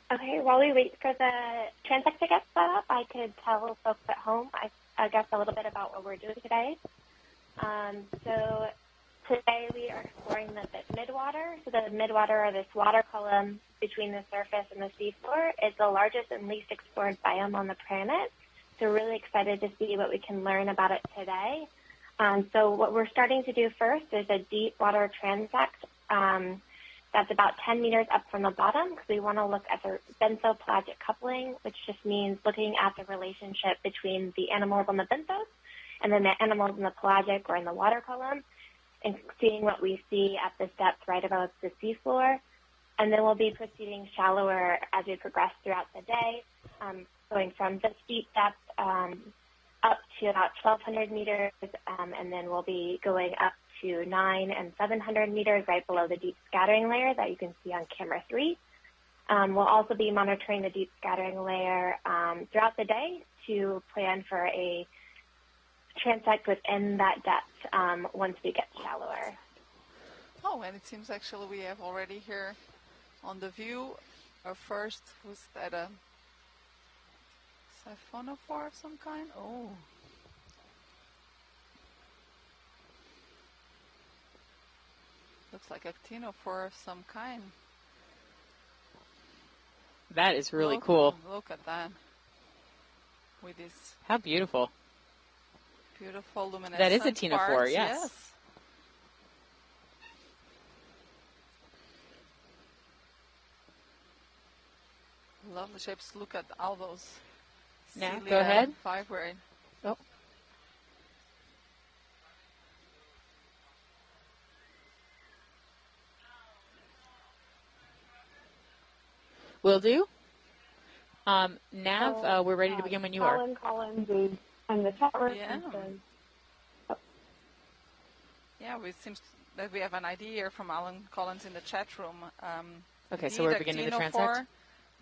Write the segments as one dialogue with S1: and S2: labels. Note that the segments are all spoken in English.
S1: Okay, while we wait for the Transect to get set up, I could tell folks at home, I guess, a little bit about what we're doing today. So today we are exploring the Midwater. So the Midwater, or this water column between the surface and the seafloor, is the largest and least explored biome on the planet. So we're really excited to see what we can learn about it today. So what we're starting to do first is a deep water transect that's about 10 meters up from the bottom, because we want to look at the benthopelagic coupling, which just means looking at the relationship between the animals on the benthos and then the animals in the pelagic or in the water column, and seeing what we see at this depth right above the seafloor. And then we'll be proceeding shallower as we progress throughout the day, going from this deep depth up to about 1,200 meters, and then we'll be going up to 900 and 700 meters right below the deep scattering layer that you can see on camera 3. We'll also be monitoring the deep scattering layer throughout the day to plan for a transect within that depth once we get shallower.
S2: Oh, and it seems actually we have already here on the view our first, who's that, a Siphonophore of some kind? Oh. Looks like a Actinophore of some kind.
S3: That is really cool.
S2: Look at that. With this.
S3: How beautiful.
S2: Beautiful luminescent
S3: That is a Actinophore, yes.
S2: Lovely shapes. Look at all those.
S3: Now, go ahead.
S2: Vibrate.
S3: Oh. Will do. Nav, we're ready to begin when you are.
S1: Alan Collins is in the chat room.
S2: Yeah. Yeah, it seems that we have an idea here from Alan Collins in the chat room.
S3: Okay, so we're beginning the transect.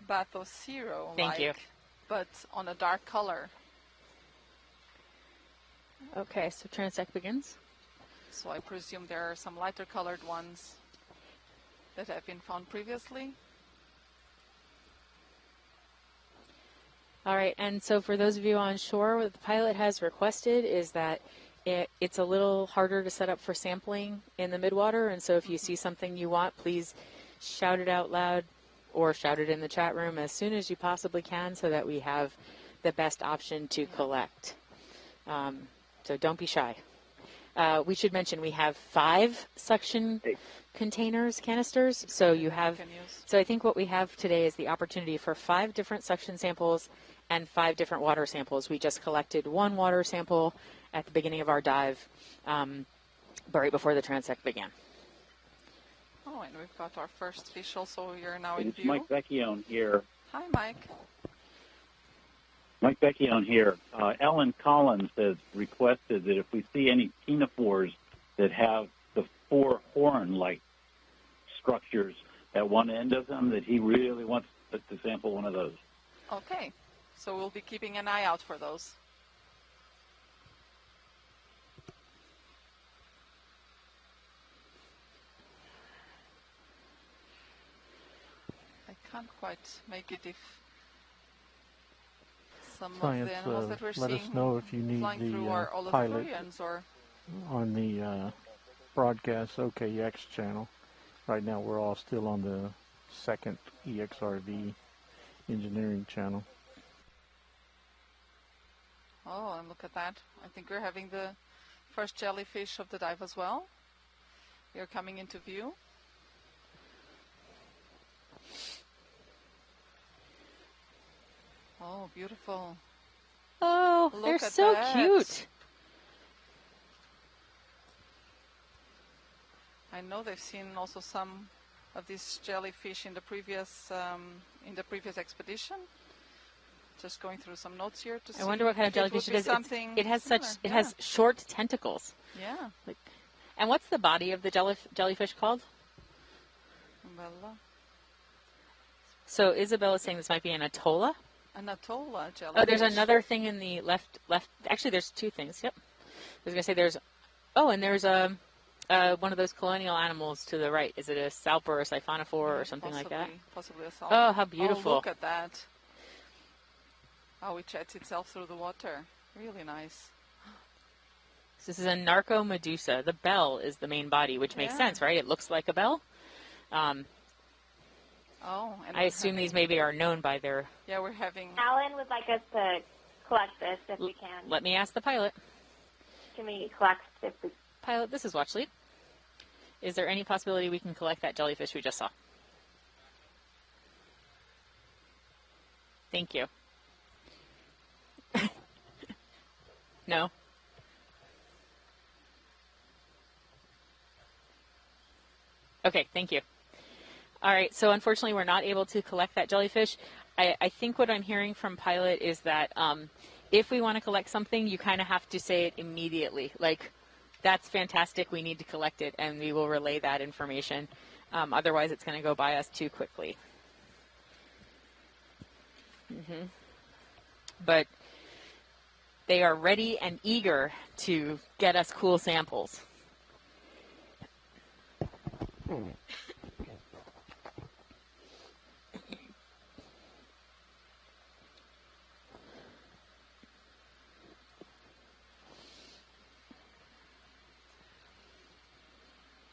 S2: Bathocero,
S3: Thank you.
S2: But on a dark color.
S3: Okay, so transect begins.
S2: So I presume there are some lighter colored ones that have been found previously.
S3: All right, and so for those of you on shore, what the pilot has requested is that it's a little harder to set up for sampling in the midwater, and so if you see something you want, please shout it out loud or shout it in the chat room as soon as you possibly can so that we have the best option to collect. So don't be shy. We should mention we have 5 suction containers, canisters, so you have, so I think what we have today is the opportunity for 5 different suction samples and 5 different water samples. We just collected 1 water sample at the beginning of our dive, but right before the transect began.
S2: Oh, and we've got our first fish also here now in
S4: it's
S2: view.
S4: Mike Vecchione here.
S2: Hi, Mike.
S4: Mike Vecchione here. Ellen Collins has requested that if we see any Actinophores that have the 4 horn-like structures at one end of them, that he really wants to sample one of those.
S2: Okay, so we'll be keeping an eye out for those. I can't quite make it if some
S5: Science,
S2: of the animals that we're
S5: let
S2: seeing
S5: us know if you need
S2: flying through
S5: the
S2: are
S5: pilot
S2: Oliverians or
S5: on the broadcast OKX channel. Right now we're all still on the second EXRV engineering channel.
S2: Oh, and look at that. I think we're having the first jellyfish of the dive as well. They're coming into view. Oh, beautiful.
S3: Oh,
S2: Look
S3: they're
S2: at
S3: so
S2: that.
S3: cute.
S2: I know they've seen also some of these jellyfish in the previous expedition. Just going through some notes here to see.
S3: I wonder what kind of jellyfish it is. It has
S2: similar.
S3: it has short tentacles.
S2: Yeah.
S3: And what's the body of the jellyfish called?
S2: Bella.
S3: So Isabella's saying this might be an atolla.
S2: An atolla jellyfish.
S3: Oh, there's another thing in the left. Actually, there's 2 things. Yep. I was going to say there's, and there's a one of those colonial animals to the right. Is it a salp or a siphonophore or something like that?
S2: Possibly a salp.
S3: Oh, how beautiful.
S2: Oh, look at that. How it jets itself through the water. Really nice.
S3: This is a narcomedusa. The bell is the main body, which makes sense, right? It looks like a bell.
S2: And
S3: I assume these maybe are known by their...
S2: Yeah, we're having...
S1: Alan would like us to collect this if we can.
S3: Let me ask the pilot.
S1: Can we collect if we...
S3: Pilot, this is Watchlead. Is there any possibility we can collect that jellyfish we just saw? Thank you. No? Okay, thank you. All right, so unfortunately we're not able to collect that jellyfish. I think what I'm hearing from Pilot is that if we want to collect something, you kind of have to say it immediately. Like, that's fantastic, we need to collect it, and we will relay that information. Otherwise, it's going to go by us too quickly. But they are ready and eager to get us cool samples.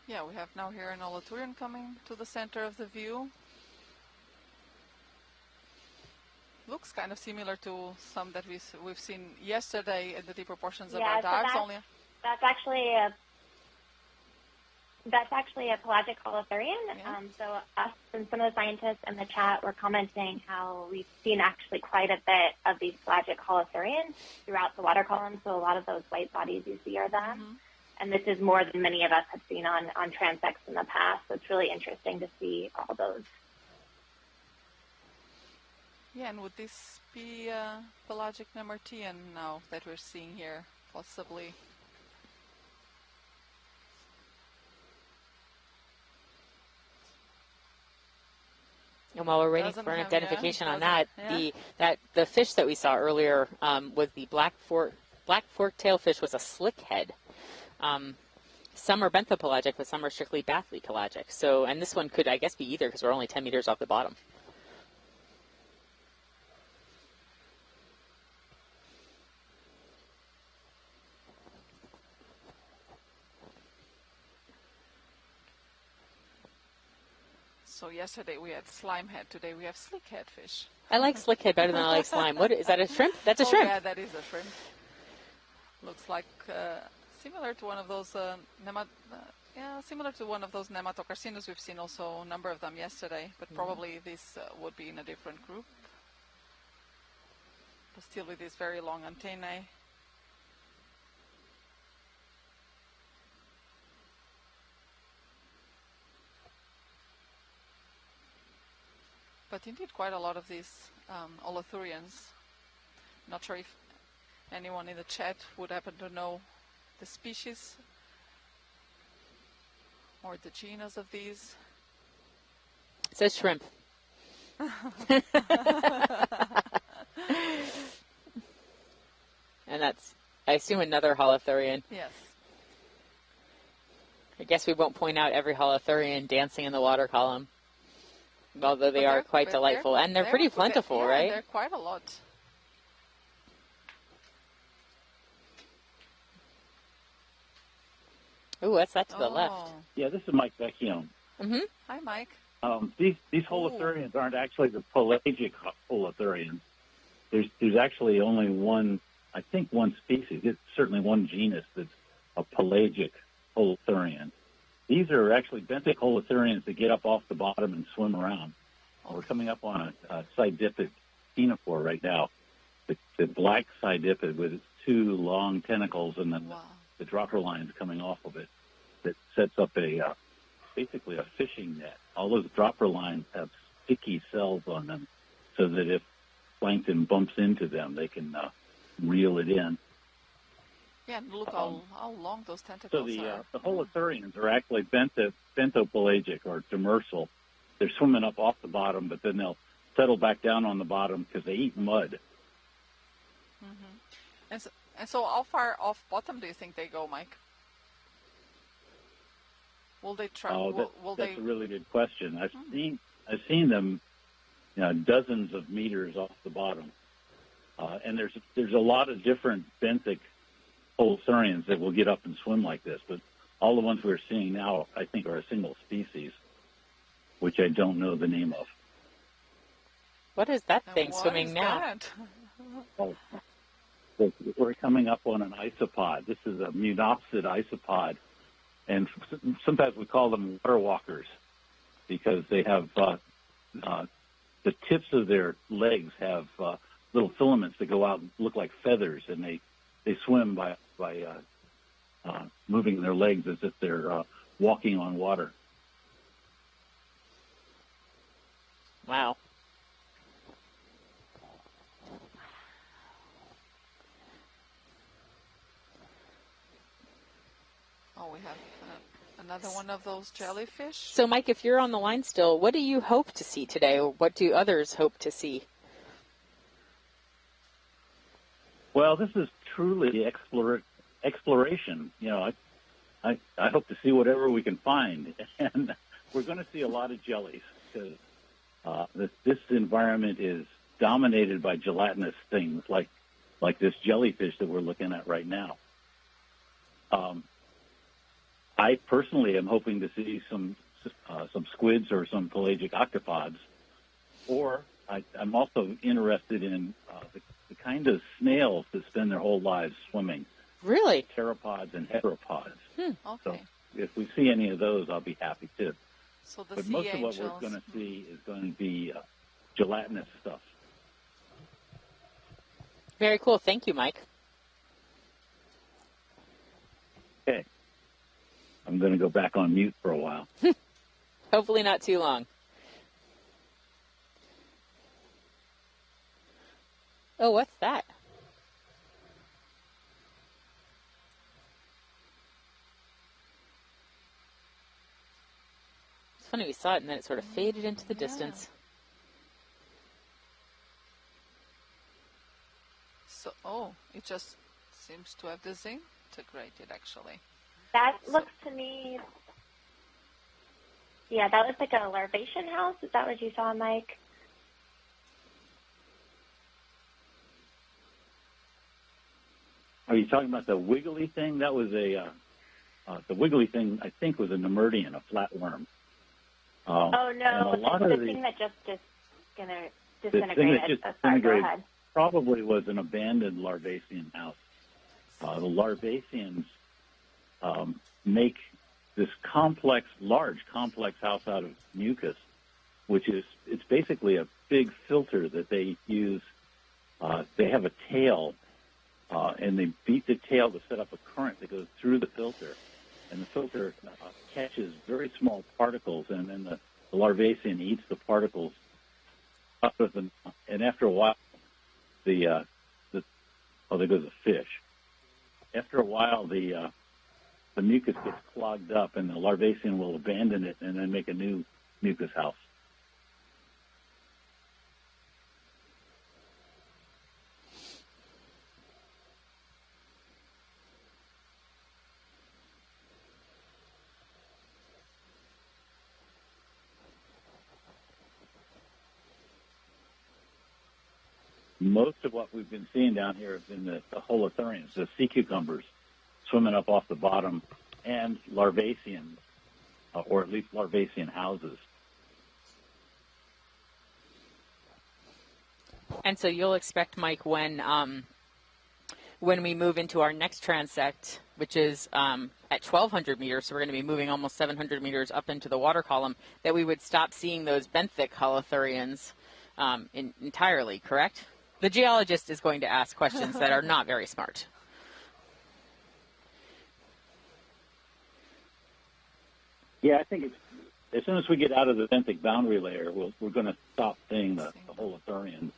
S2: Yeah, we have now here an Olathurian coming to the center of the view. Looks kind of similar to some that we've seen yesterday in the deeper portions of our dives.
S1: That's actually a pelagic holothurian.
S2: Yeah.
S1: So us and some of the scientists in the chat were commenting how we've seen actually quite a bit of these pelagic holothurians throughout the water column. So a lot of those white bodies you see are them. And this is more than many of us have seen on transects in the past. So it's really interesting to see all those.
S2: Yeah, and would this be pelagic Nemertean now that we're seeing here, possibly?
S3: And while we're waiting for an identification on that, the fish that we saw earlier was the black fork tailfish was a slickhead. Some are benthopelagic, but some are strictly bathypelagic. So, and this one could, I guess, be either because we're only 10 meters off the bottom.
S2: So yesterday we had slimehead, today we have slickhead fish.
S3: I like slickhead better than I like slime. What is that? A shrimp? That's a shrimp.
S2: Yeah, that is a shrimp. Looks like similar to one of those nematocarcinus. We've seen also a number of them yesterday, but probably this would be in a different group. But still with these very long antennae. But indeed, quite a lot of these Olathurians. Not sure if anyone in the chat would happen to know the species or the genus of these.
S3: It says shrimp. And that's, I assume, another holothurian.
S2: Yes.
S3: I guess we won't point out every holothurian dancing in the water column. Although they are quite delightful. And they're pretty plentiful, right?
S2: They're quite a lot.
S3: Ooh, what's that to the left?
S4: Yeah, this is Mike Vecchione.
S2: Hi, Mike.
S4: These holothurians aren't actually the pelagic holothurians. There's actually only one species. It's certainly one genus that's a pelagic holothurian. These are actually benthic holothurians that get up off the bottom and swim around. We're coming up on a sidipid Siphonophore right now. The black sidipid with its two long tentacles and then the dropper lines coming off of it that sets up basically a fishing net. All those dropper lines have sticky cells on them so that if plankton bumps into them, they can reel it in.
S2: Yeah, and look how long those tentacles
S4: are. So the holothurians are actually benthopelagic or demersal. They're swimming up off the bottom, but then they'll settle back down on the bottom because they eat mud.
S2: And so how far off bottom do you think they go, Mike? Will they try?
S4: That's a really good question. I've seen them, dozens of meters off the bottom, and there's a lot of different benthic holothurians that will get up and swim like this. But all the ones we're seeing now, I think, are a single species, which I don't know the name of.
S3: What is that
S2: And
S3: thing
S2: what
S3: swimming
S2: is
S3: now?
S2: that?
S4: Oh, we're coming up on an isopod. This is a munopsid isopod, and sometimes we call them water walkers because they have the tips of their legs have little filaments that go out and look like feathers, and they swim by moving their legs as if they're walking on water.
S3: Wow.
S2: Oh, we have another one of those jellyfish.
S3: So, Mike, if you're on the line still, what do you hope to see today, or what do others hope to see?
S4: Well, this is truly exploration. I hope to see whatever we can find, and we're going to see a lot of jellies because this environment is dominated by gelatinous things like this jellyfish that we're looking at right now. I personally am hoping to see some squids or some pelagic octopods, or I'm also interested in the kind of snails that spend their whole lives swimming.
S3: Really?
S4: Pteropods and heteropods.
S2: Okay.
S4: So if we see any of those, I'll be happy too.
S2: So the
S4: But
S2: sea
S4: most
S2: angels.
S4: of what we're going to see is going to be gelatinous stuff.
S3: Very cool. Thank you, Mike.
S4: Okay. I'm going to go back on mute for a while.
S3: Hopefully not too long. Oh, what's that? It's funny, we saw it and then it sort of faded into the distance.
S2: So, it just seems to have disintegrated, actually.
S1: That looks to me, that looks like a larvation house. Is that what you saw, Mike?
S4: Are you talking about the wiggly thing? That was the wiggly thing, I think, was a Nemerdian, a flatworm.
S1: Oh, no, the thing that just disintegrated.
S4: The thing that just
S1: Sorry,
S4: disintegrated
S1: go ahead.
S4: probably was an abandoned larvacean house. The larvaceans make this large complex house out of mucus, it's basically a big filter that they use. They have a tail, and they beat the tail to set up a current that goes through the filter, and the filter catches very small particles, and then the larvacean eats the particles up with them, and after a while, there goes a fish. After a while, the mucus gets clogged up, and the larvacean will abandon it and then make a new mucus house. Most of what we've been seeing down here has been the holothurians, the sea cucumbers swimming up off the bottom, and larvaceans, or at least larvacean houses.
S3: And so you'll expect, Mike, when we move into our next transect, which is at 1,200 meters, so we're going to be moving almost 700 meters up into the water column, that we would stop seeing those benthic holothurians entirely, correct? The geologist is going to ask questions that are not very smart.
S4: Yeah, I think as soon as we get out of the benthic boundary layer, we're going to stop seeing the holothurians.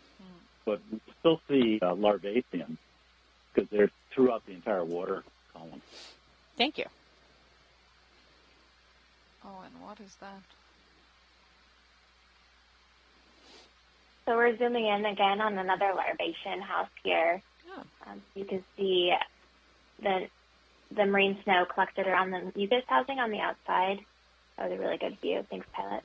S4: But we still see larvaceans because they're throughout the entire water column.
S3: Thank you.
S2: Oh, and what is that?
S1: So we're zooming in again on another larvation house here.
S2: Oh.
S1: You can see the marine snow collected around the mucus housing on the outside. That was a really good view. Thanks, Pilot.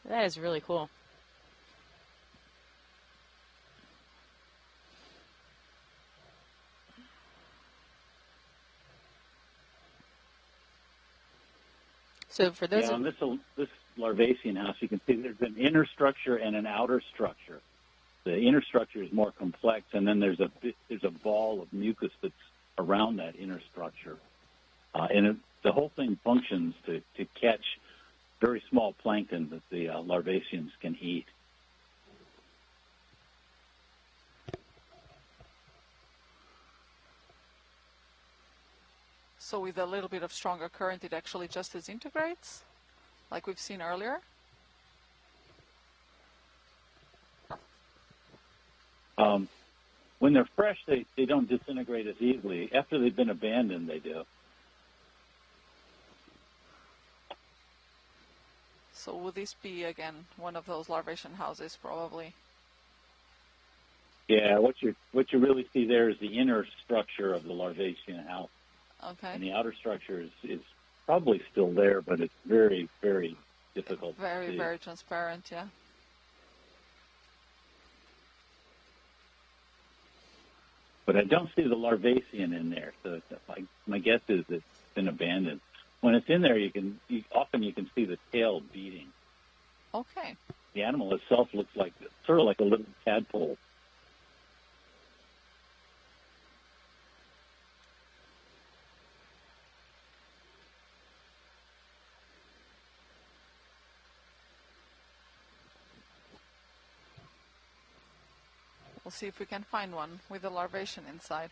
S3: That is really cool. So for those
S4: on this larvacean house, you can see there's an inner structure and an outer structure. The inner structure is more complex, and then there's a ball of mucus that's around that inner structure. The whole thing functions to catch very small plankton that the larvaceans can eat.
S2: So with a little bit of stronger current, it actually just disintegrates, like we've seen earlier?
S4: When they're fresh, they don't disintegrate as easily. After they've been abandoned, they do.
S2: So would this be, again, one of those larvation houses, probably?
S4: Yeah, what you really see there is the inner structure of the larvacean house.
S2: Okay.
S4: And the outer structure is probably still there, but it's very, very difficult to see.
S2: Very, very transparent, yeah.
S4: But I don't see the larvacean in there, so my guess is it's been abandoned. When it's in there, you can see the tail beating.
S2: Okay.
S4: The animal itself looks like sort of like a little tadpole.
S2: We'll see if we can find one with the larvation inside.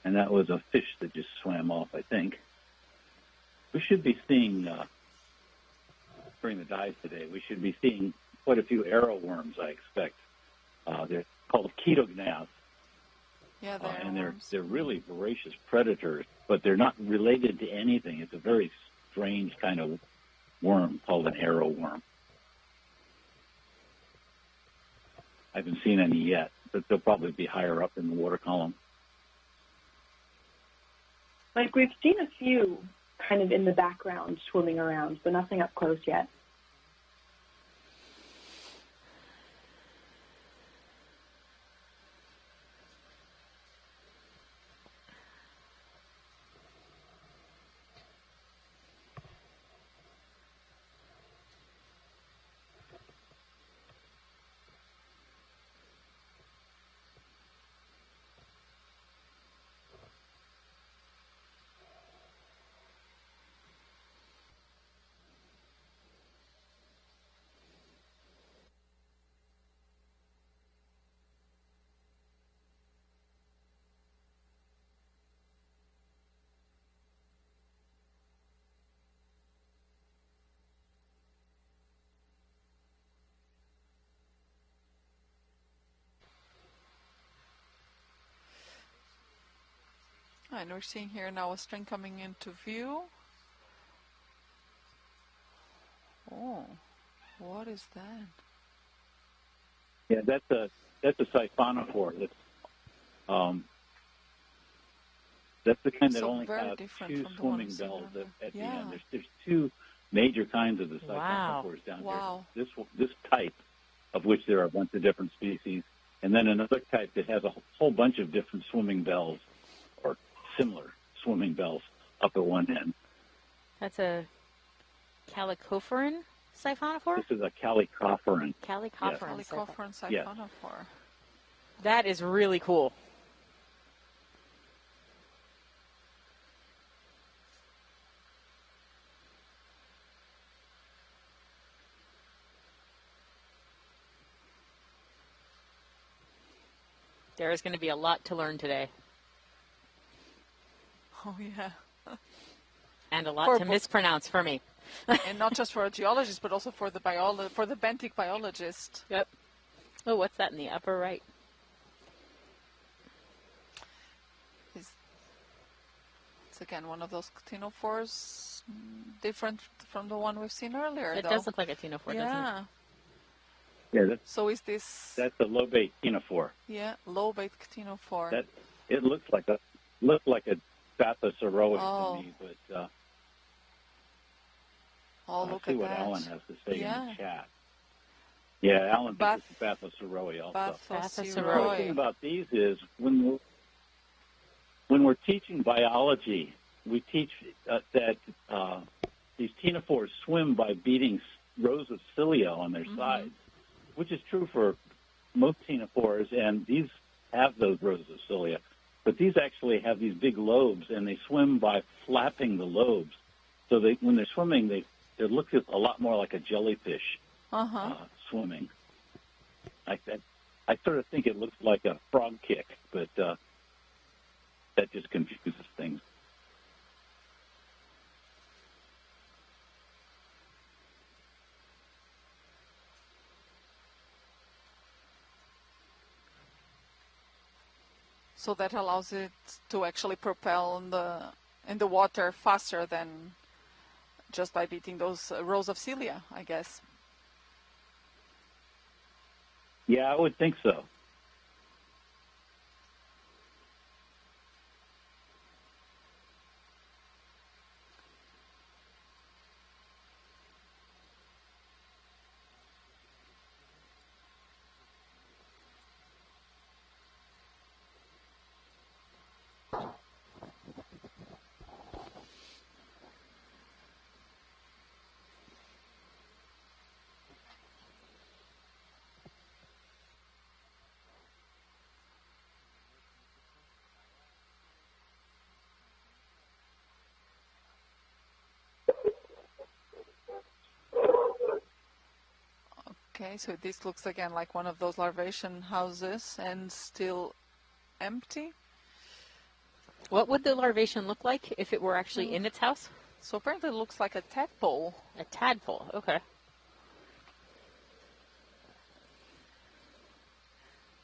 S4: And that was a fish that just swam off, I think. We should be seeing, during the dive today, we should be seeing quite a few arrowworms, I expect. They're called chaetognathes.
S2: Yeah,
S4: and they're really voracious predators, but they're not related to anything. It's a very strange kind of worm called an arrowworm. I haven't seen any yet, but they'll probably be higher up in the water column.
S6: Like, we've seen a few kind of in the background swimming around, but nothing up close yet.
S2: And we're seeing here now a string coming into view. Oh, what is that?
S4: Yeah, that's a Siphonophore. That's the kind that
S2: So
S4: only
S2: very
S4: has
S2: different
S4: two
S2: from the
S4: swimming
S2: ones
S4: bells
S2: in
S4: at the
S2: yeah.
S4: end. There's two major kinds of the
S3: Wow.
S4: Siphonophores down
S2: Wow.
S4: here. This type, of which there are a bunch of different species, and then another type that has a whole bunch of different swimming bells, or similar swimming bells, up at one end.
S3: That's a Calicophoran Siphonophore?
S4: This is a Calicophoran.
S3: Calicophoran.
S4: Yes.
S2: Calicophoran
S4: Yes.
S2: Siphonophore.
S3: That is really cool. There is going to be a lot to learn today.
S2: Oh, yeah.
S3: And a lot to mispronounce for me.
S2: And not just for a geologist, but also for the benthic biologist.
S3: Yep. Oh, what's that in the upper right?
S2: It's again one of those ctenophores, different from the one we've seen earlier.
S3: It
S2: though.
S3: does look like a ctenophore, doesn't it?
S4: Yeah.
S2: So is this?
S4: That's a low-bait ctenophore.
S2: Yeah, low-bait ctenophore.
S4: That it looks like a Bathosauroid
S2: Oh.
S4: to me, but
S2: Look
S4: see
S2: at
S4: what
S2: that.
S4: Alan has to say
S2: Yeah.
S4: in the chat. Yeah, Alan thinks it's Bathosauroid also. The cool thing about these is when we're teaching biology, we teach that these ctenophores swim by beating rows of cilia on their sides, which is true for most ctenophores, and these have those rows of cilia. But these actually have these big lobes, and they swim by flapping the lobes. So when they're swimming, it looks a lot more like a jellyfish swimming. Like that, I sort of think it looks like a frog kick, but that just confuses things.
S2: So that allows it to actually propel in the water faster than just by beating those rows of cilia, I guess.
S4: Yeah, I would think so.
S2: Okay, so this looks again like one of those larvation houses and still empty.
S3: What would the larvation look like if it were actually in its house?
S2: So apparently it looks like a tadpole.
S3: A tadpole, okay.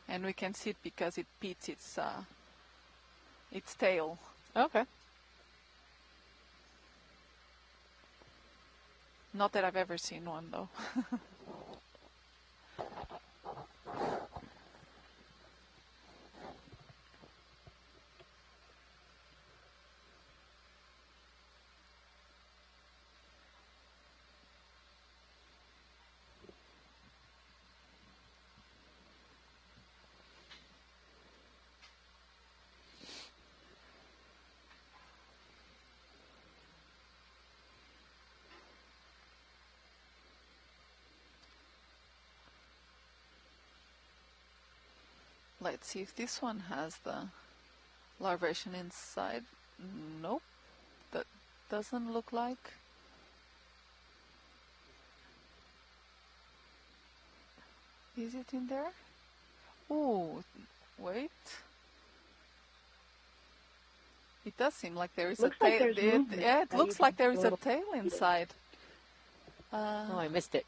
S2: And we can see it because it beats its tail.
S3: Okay.
S2: Not that I've ever seen one, though. Let's see if this one has the larvation inside. Nope, that doesn't look like. Is it in there? Oh, wait. It does seem like there is a tail. Yeah, it looks like there is a tail inside.
S3: Oh, I missed it.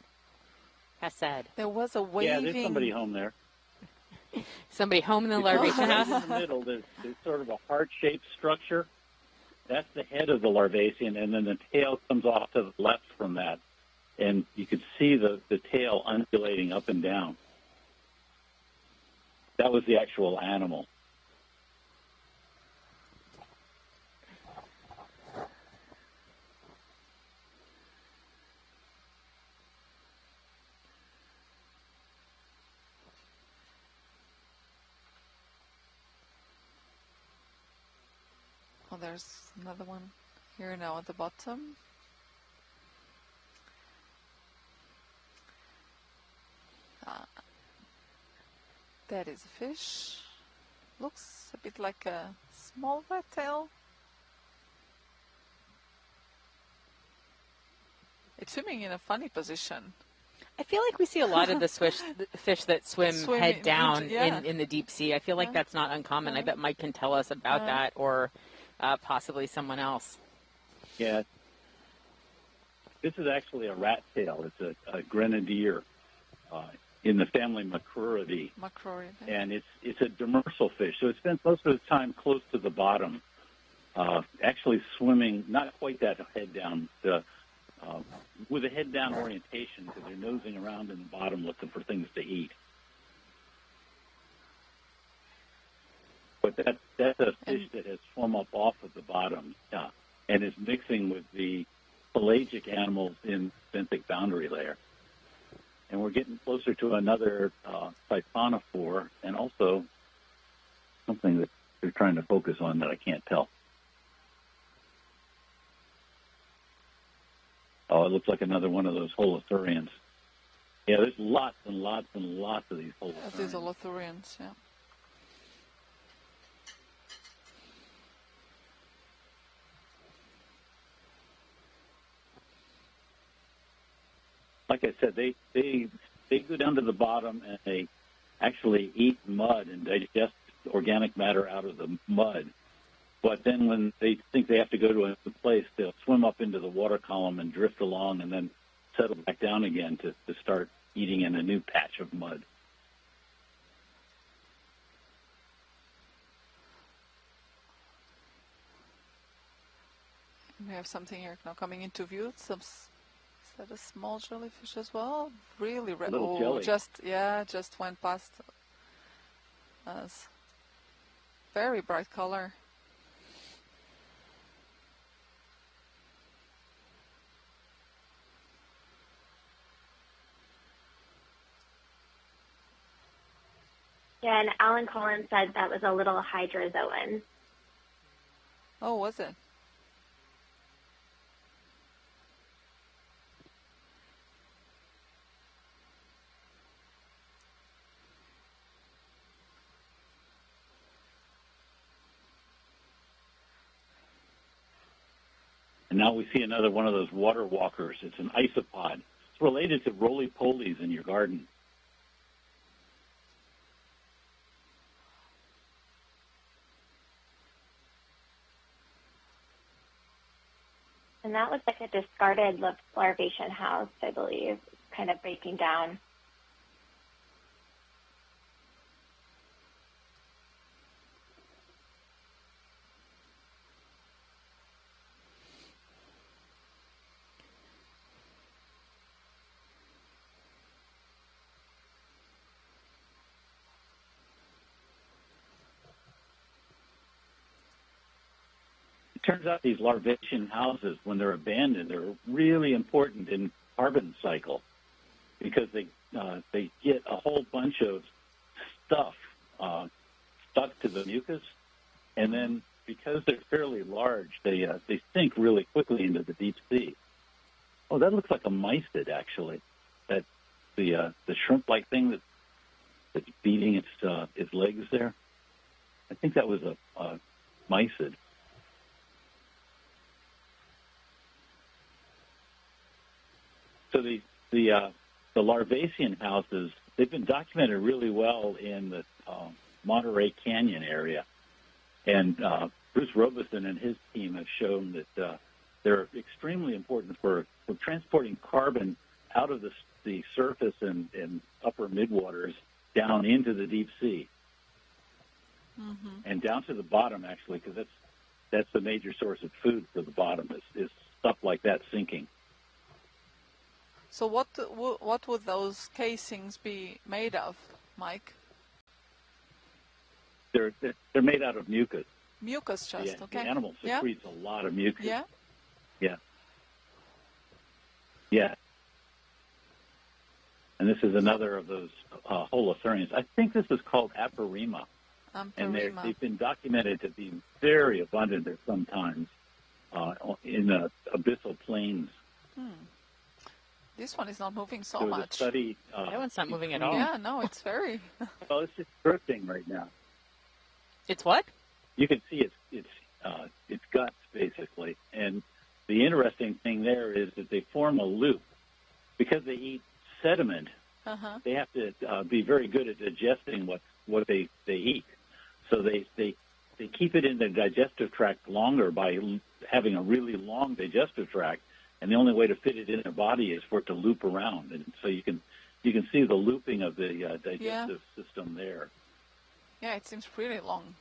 S3: How sad.
S2: There was a waving.
S4: Yeah, there's somebody home there.
S3: Somebody home in the larvation house?
S4: In the middle, there's sort of a heart-shaped structure. That's the head of the larvacean, and then the tail comes off to the left from that. And you could see the tail undulating up and down. That was the actual animal.
S2: Oh, there's another one here now at the bottom. That is a fish. Looks a bit like a small rat tail. It's swimming in a funny position.
S3: I feel like we see a lot of the fish that swim head down in the deep sea. I feel like that's not uncommon. I bet Mike can tell us about that, or possibly someone else.
S4: Yeah. This is actually a rat tail. It's a grenadier in the family Macrouridae.
S2: Macrouridae.
S4: And it's a demersal fish, so it spends most of its time close to the bottom. actually swimming, not quite that head down, with a head down orientation because they're nosing around in the bottom looking for things to eat. But that's a fish that has swum up off of the bottom and is mixing with the pelagic animals in benthic boundary layer. And we're getting closer to another Siphonophore and also something that they're trying to focus on that I can't tell. Oh, it looks like another one of those holothurians. Yeah, there's lots and lots and lots of these holothurians.
S2: These holothurians, yeah.
S4: Like I said, they go down to the bottom and they actually eat mud and digest organic matter out of the mud. But then when they think they have to go to a place, they'll swim up into the water column and drift along and then settle back down again to start eating in a new patch of mud.
S2: We have something here now coming into view. Is that a small jellyfish as well? Really red.
S4: Little jelly.
S2: Just went past us. Very bright color.
S1: Yeah, and Alan Collins said that was a little hydrozoan.
S2: Oh, was it?
S4: And now we see another one of those water walkers. It's an isopod. It's related to roly-polies in your garden.
S1: And that looks like a discarded larvation house, I believe, kind of breaking down.
S4: It turns out these larvation houses, when they're abandoned, they're really important in carbon cycle because they get a whole bunch of stuff stuck to the mucus, and then because they're fairly large, they sink really quickly into the deep sea. Oh, that looks like a mysid, actually. That the shrimp-like thing that's beating its legs there. I think that was a mysid. So the larvacean houses, they've been documented really well in the Monterey Canyon area. And Bruce Robeson and his team have shown that they're extremely important for transporting carbon out of the surface and upper midwaters down into the deep sea. Mm-hmm. And down to the bottom, actually, because that's the major source of food for the bottom is stuff like that sinking.
S2: So what would those casings be made of, Mike?
S4: They're made out of mucus.
S2: Mucus, just okay.
S4: The animal secretes a lot of mucus.
S2: Yeah.
S4: Yeah. Yeah. And this is another of those holothurians. I think this is called Aperima. And they've been documented to be very abundant there sometimes in the abyssal plains.
S2: This one is not moving so
S4: there was
S2: much.
S4: A study,
S3: that one's not moving at all.
S2: Yeah, no, it's very...
S4: Well, it's just drifting right now.
S3: It's what?
S4: You can see its guts, basically. And the interesting thing there is that they form a loop. Because they eat sediment, they have to be very good at digesting what they eat. So they keep it in the digestive tract longer by having a really long digestive tract, and the only way to fit it in their body is for it to loop around. And so you can see the looping of the digestive system there.
S2: Yeah, it seems pretty long.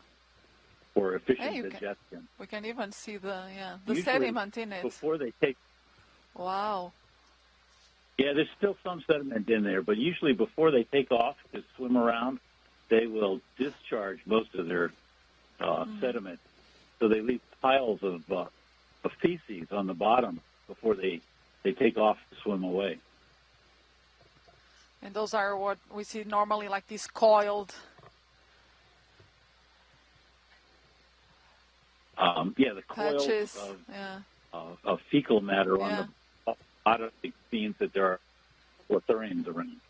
S4: for efficient
S2: Hey,
S4: digestion.
S2: we can even see the
S4: Usually,
S2: sediment in it.
S4: Before they take,
S2: Wow.
S4: yeah, there's still some sediment in there, but usually before they take off to swim around, they will discharge most of their sediment. So they leave piles of feces on the bottom before they take off to swim away.
S2: And those are what we see normally, like these coiled.
S4: The coils
S2: patches.
S4: of fecal matter
S2: Yeah.
S4: on the bottom means that there are Hydrotherms around.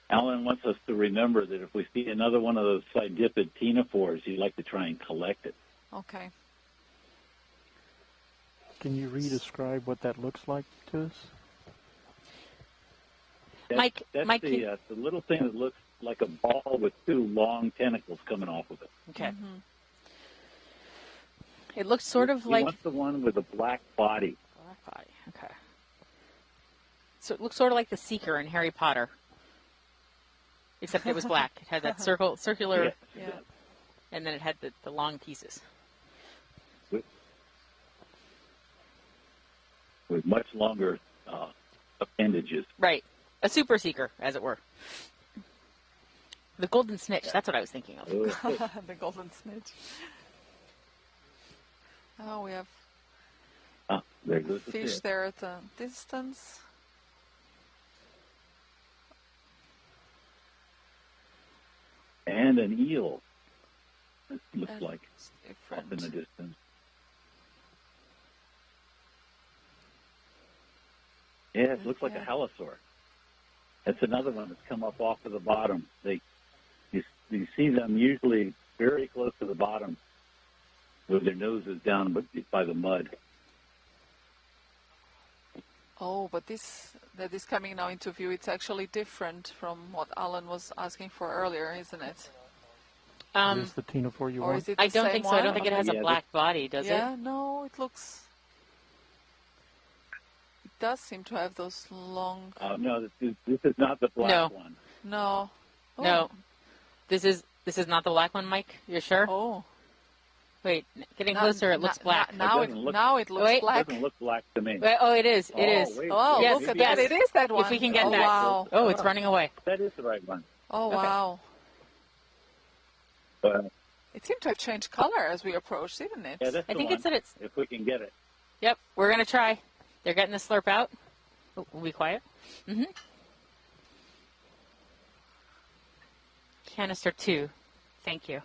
S4: Alan wants us to remember that if we see another one of those sidipid ctenophores, he'd like to try and collect it.
S2: Okay.
S5: Can you re-describe what that looks like to us?
S3: Mike,
S4: The little thing that looks like a ball with two long tentacles coming off of it.
S3: Okay. It looks sort of like...
S4: He wants the one with a black body.
S3: Black body, okay. So it looks sort of like the Seeker in Harry Potter. Except it was black. It had that circular,
S2: Yeah.
S3: and then it had the long pieces.
S4: With much longer appendages.
S3: Right. A super seeker, as it were. The golden snitch, that's what I was thinking of.
S2: The golden snitch. Oh, we have
S4: There goes the
S2: fish
S4: fish.
S2: there at a distance.
S4: And an eel. It looks
S2: And
S4: like
S2: it's
S4: off in the
S2: different.
S4: distance. Yeah, it looks like a
S2: Yeah.
S4: halosaur. That's another one that's come up off of the bottom. You see them usually very close to the bottom with their noses down by the mud.
S2: Oh, but that is coming now into view. It's actually different from what Alan was asking for earlier, isn't it?
S5: Is this the ctenophore you
S2: Or
S5: want?
S2: is it
S3: I
S2: the
S3: don't
S2: same
S3: think so. I don't
S2: one?
S3: think it has a
S4: Yeah,
S3: black body, does
S2: Yeah,
S3: it?
S2: no, it looks... It does seem to have those long...
S4: No, this is not the black
S3: No.
S4: one.
S2: No. Oh.
S3: No. This is not the black one, Mike? You're sure?
S2: Oh.
S3: Wait, getting closer, it looks black.
S2: Now
S4: It doesn't look-
S2: it looks
S3: Wait.
S4: It
S2: black.
S4: doesn't look black to me.
S3: Wait, oh, it is. It is.
S4: Wait,
S2: Oh,
S3: Yes,
S2: look at
S3: yes.
S2: that. It is that one.
S3: If we can get
S2: oh,
S3: that.
S2: Wow.
S3: Oh, it's running away.
S4: That is the right one.
S2: Oh,
S3: Okay.
S2: wow. It seemed to have changed color as we approached, didn't it?
S4: Yeah, that's
S3: I
S4: the
S3: think
S4: one,
S3: it's that it's...
S4: if we can get it.
S3: Yep, we're going to try. They're getting the slurp out. Oh, will be quiet. Mm-hmm. Canister 2. Thank you.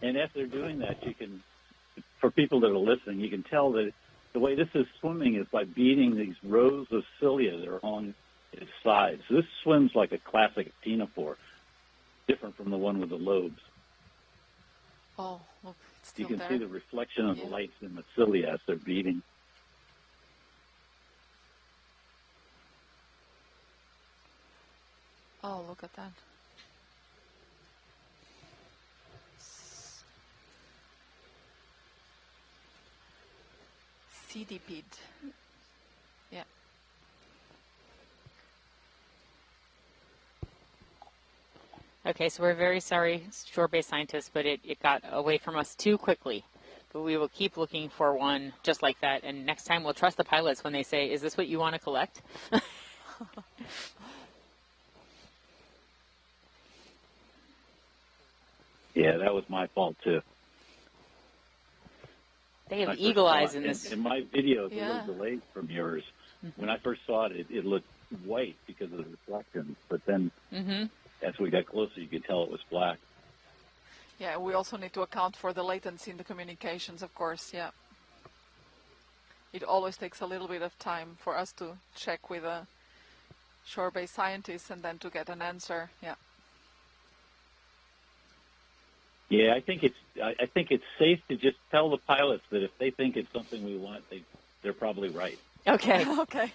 S4: And as they're doing that, you can, for people that are listening, you can tell that the way this is swimming is by beating these rows of cilia that are on its sides. So this swims like a classic ctenophore, different from the one with the lobes.
S2: Oh, look, it's
S4: You
S2: still
S4: can
S2: there.
S4: see the reflection of the
S2: Yeah.
S4: lights in the cilia as they're beating.
S2: Oh, look at that. CDP'd. Yeah.
S3: Okay, so we're very sorry, shore-based scientists, but it got away from us too quickly. But we will keep looking for one just like that, and next time we'll trust the pilots when they say, is this what you want to collect?
S4: Yeah, that was my fault too.
S3: They
S4: When I
S3: have
S4: first
S3: eagle
S4: saw
S3: eyes
S4: it,
S3: in this.
S4: In my video, it's a
S2: Yeah.
S4: little delayed from yours. When I first saw it, it looked white because of the reflection. But then
S3: Mm-hmm.
S4: as we got closer, you could tell it was black.
S2: Yeah, we also need to account for the latency in the communications, of course, yeah. It always takes a little bit of time for us to check with a shore-based scientist and then to get an answer, yeah.
S4: Yeah, I think it's safe to just tell the pilots that if they think it's something we want, they're probably right.
S3: Okay.
S2: Okay.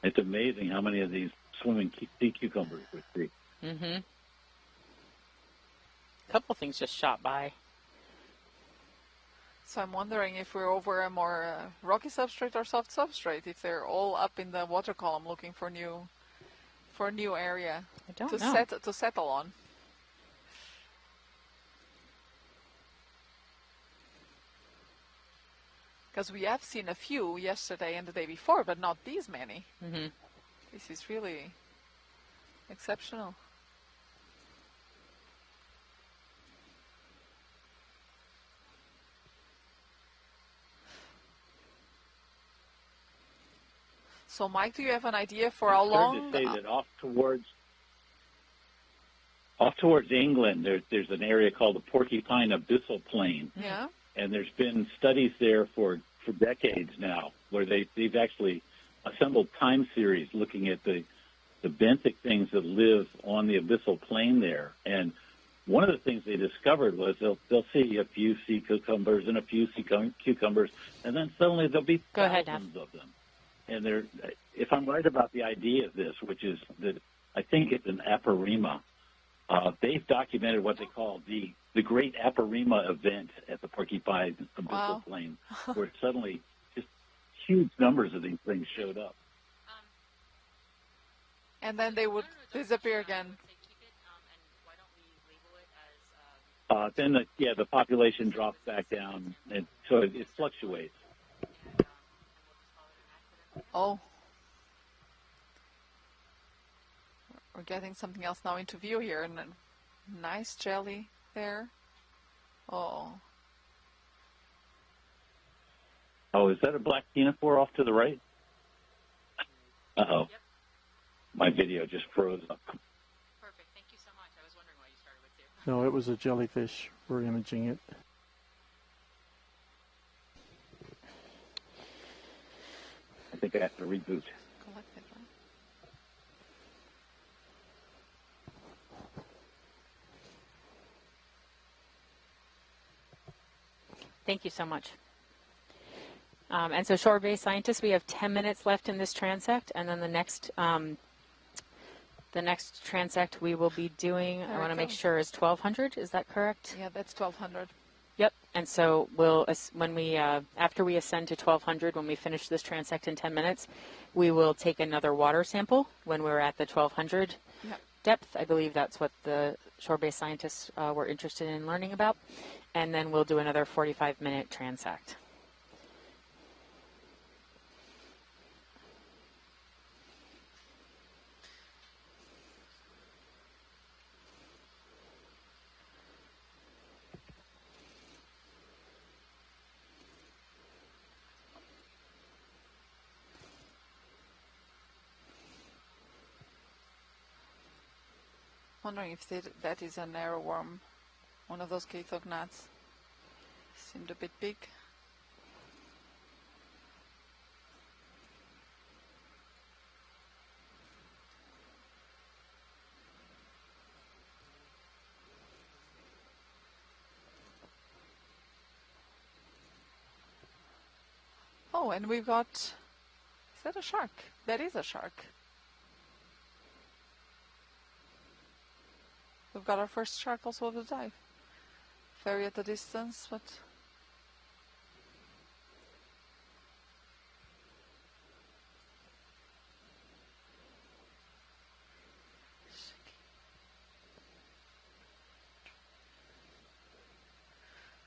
S4: It's amazing how many of these swimming sea cucumbers we see.
S3: Mm-hmm. A couple things just shot by.
S2: So I'm wondering if we're over a more rocky substrate or soft substrate, if they're all up in the water column looking for a new area to settle on. Because we have seen a few yesterday and the day before, but not these many.
S3: Mm-hmm.
S2: This is really exceptional. So, Mike, do you have an idea for how long?
S4: It's fair to say that off towards England, there's an area called the Porcupine Abyssal Plain.
S2: Yeah.
S4: And there's been studies there for decades now where they've actually assembled time series looking at the benthic things that live on the abyssal plain there. And one of the things they discovered was they'll see a few sea cucumbers and a few sea cucumbers, and then suddenly there'll be thousands of them. And if I'm right about the idea of this, which is that I think it's an aporema, they've documented what they call the Great Aporema Event at the Porcupine Abyssal Plain, where suddenly just huge numbers of these things showed up.
S2: And then they would disappear again.
S4: Then the population drops back down, and so it fluctuates.
S2: Oh. We're getting something else now into view here, and a nice jelly there. Oh.
S4: Oh, is that a black Siphonophore off to the right? Uh-oh. Yep. My video just froze up.
S3: Perfect. Thank you so much. I was wondering why you started with 2.
S5: No, it was a jellyfish. We're imaging it.
S4: I think I have to reboot.
S3: Thank you so much. And so shore-based scientists, we have 10 minutes left in this transect, and then the next transect we will be doing, I want to make sure, is 1200. Is that correct?
S2: Yeah, that's 1200.
S3: Yep. And so we'll, after we ascend to 1200, when we finish this transect in 10 minutes, we will take another water sample when we're at the 1200 depth. I believe that's what the shore-based scientists were interested in learning about. And then we'll do another 45-minute transect.
S2: Wondering if that is an arrowworm, one of those cathognats. Seemed a bit big. Oh, and we've got, is that a shark? That is a shark. We've got our first shark also of the dive. Very at a distance, but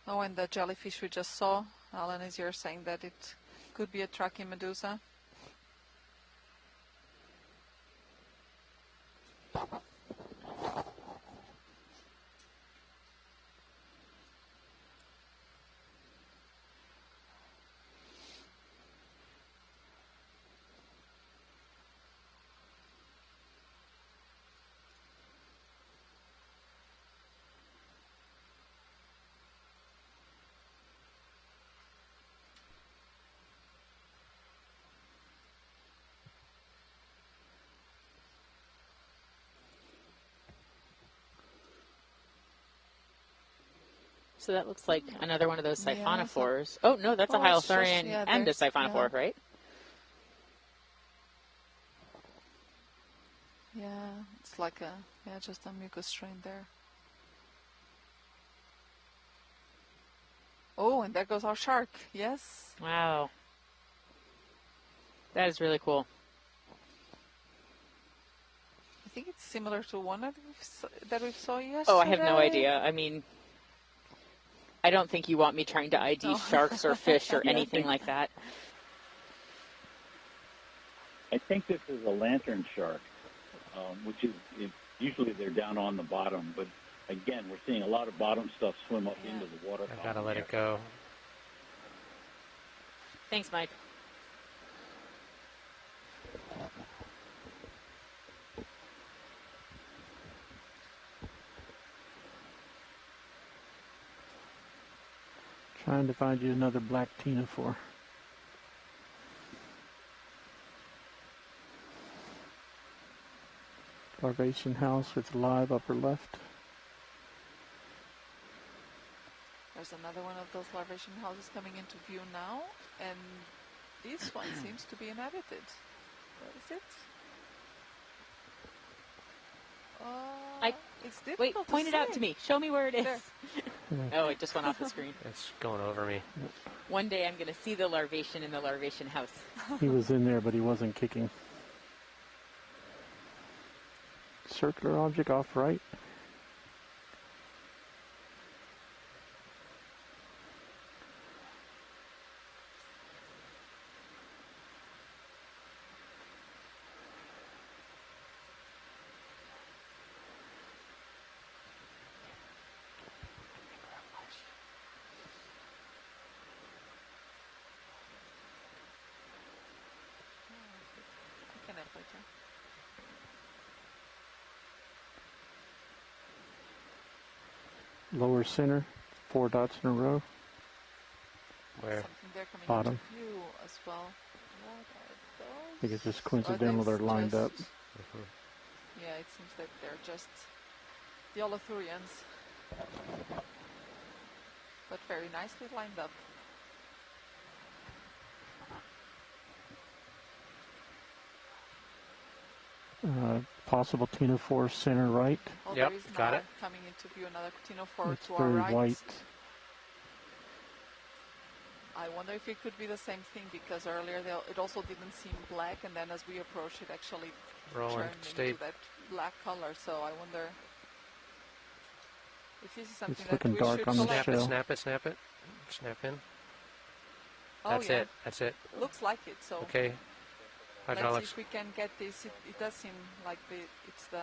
S2: oh, and the jellyfish we just saw, Alan, is here saying that it could be a Trachymedusa.
S3: So that looks like another one of those Siphonophores. Oh, no, that's a Hydrothermal and a Siphonophore, right?
S2: Yeah, it's like just a mucus strain there. Oh, and there goes our shark. Yes.
S3: Wow. That is really cool.
S2: I think it's similar to one that we saw yesterday.
S3: Oh, I have no idea. I mean, I don't think you want me trying to ID sharks or fish or anything like that.
S4: I think this is a lantern shark, which is usually they're down on the bottom. But again, we're seeing a lot of bottom stuff swim up into the water.
S7: I gotta let it go.
S3: Thanks, Mike.
S5: Trying to find you another black Siphonophore. Larvation house with live upper left.
S2: There's another one of those larvation houses coming into view now, and this one seems to be inhabited. What is it? It's difficult
S3: Wait, point
S2: to
S3: it out
S2: say.
S3: to me. Show me where it is.
S2: There.
S3: Oh, it just went off the screen.
S7: It's going over me.
S3: One day I'm going to see the larvation in the larvation house.
S5: He was in there, but he wasn't kicking. Circular object off right. Lower center, 4 dots in a row.
S7: Where?
S2: Something there coming
S5: Bottom.
S2: into view as well. What are those?
S5: I think it's just coincidental they're lined up.
S2: Yeah, it seems that they're just the Olathurians, but very nicely lined up.
S5: Possible Siphonophore center right.
S2: Oh,
S7: Yep,
S2: there is
S7: got
S2: now
S7: it.
S2: coming into view another Siphonophore
S5: It's
S2: to our
S5: very
S2: right.
S5: white.
S2: I wonder if it could be the same thing, because earlier it also didn't seem black, and then as we approached it actually turned into that black color. So I wonder if this is something that
S5: looking
S2: we
S5: dark
S2: should
S5: on the
S2: collect.
S5: shell.
S7: Snap it. Snap in.
S2: Oh,
S7: That's
S2: yeah.
S7: it. That's it.
S2: Looks like it. So
S7: Okay.
S2: let's see
S7: Hydraulics
S2: if we can get this. It does seem like it's the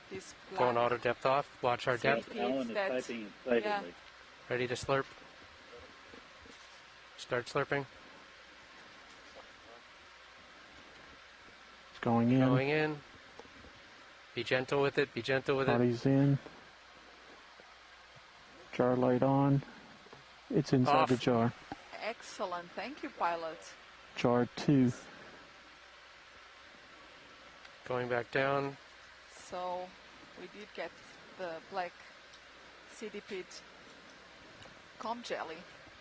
S2: this black.
S7: going auto depth off. Watch our depth.
S4: Alan is
S2: that-
S4: typing excitedly.
S2: yeah.
S7: Ready to slurp. Start slurping.
S5: It's going in.
S7: Going in. Be gentle with it. Be gentle with it.
S5: Body's in. Jar light on. It's inside
S7: Off.
S5: the jar.
S2: Excellent. Thank you, pilot.
S5: Jar 2.
S7: Going back down.
S2: So we did get the black CDP comb jelly.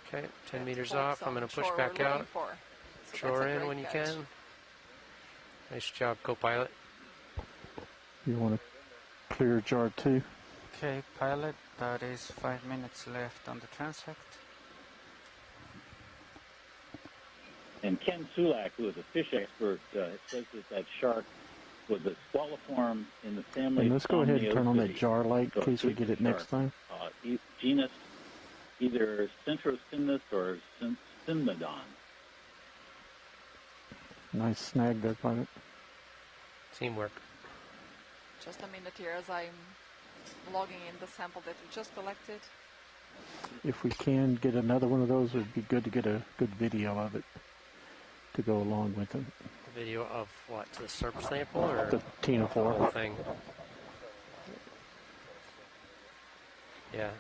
S7: Okay, 10
S2: that
S7: meters
S2: holds
S7: off. I'm
S2: some
S7: going to push
S2: shore
S7: back
S2: we're looking
S7: out.
S2: for. So
S7: Shore
S2: that's a
S7: in
S2: great
S7: when you
S2: catch.
S7: can. Nice job, co-pilot.
S5: You want to clear jar 2.
S8: Okay, pilot, that is 5 minutes left on the transect.
S4: And Ken Sulak, who is a fish expert, says that shark was a squaliform in the family.
S5: And let's go ahead and turn on that
S4: Somniosidae.
S5: jar light in
S4: So
S5: case we
S4: it's
S5: get it
S4: a
S5: next
S4: shark.
S5: time.
S4: Genus either Centrosymnus or Symnodon.
S5: Nice snag there, pilot.
S7: Teamwork.
S2: Just a minute here as I'm logging in the sample that we just collected.
S5: If we can get another one of those, it would be good to get a good video of it to go along with it.
S7: A video of what? The SERP sample or
S5: The
S7: the whole
S5: Siphonophore.
S7: thing? Yeah.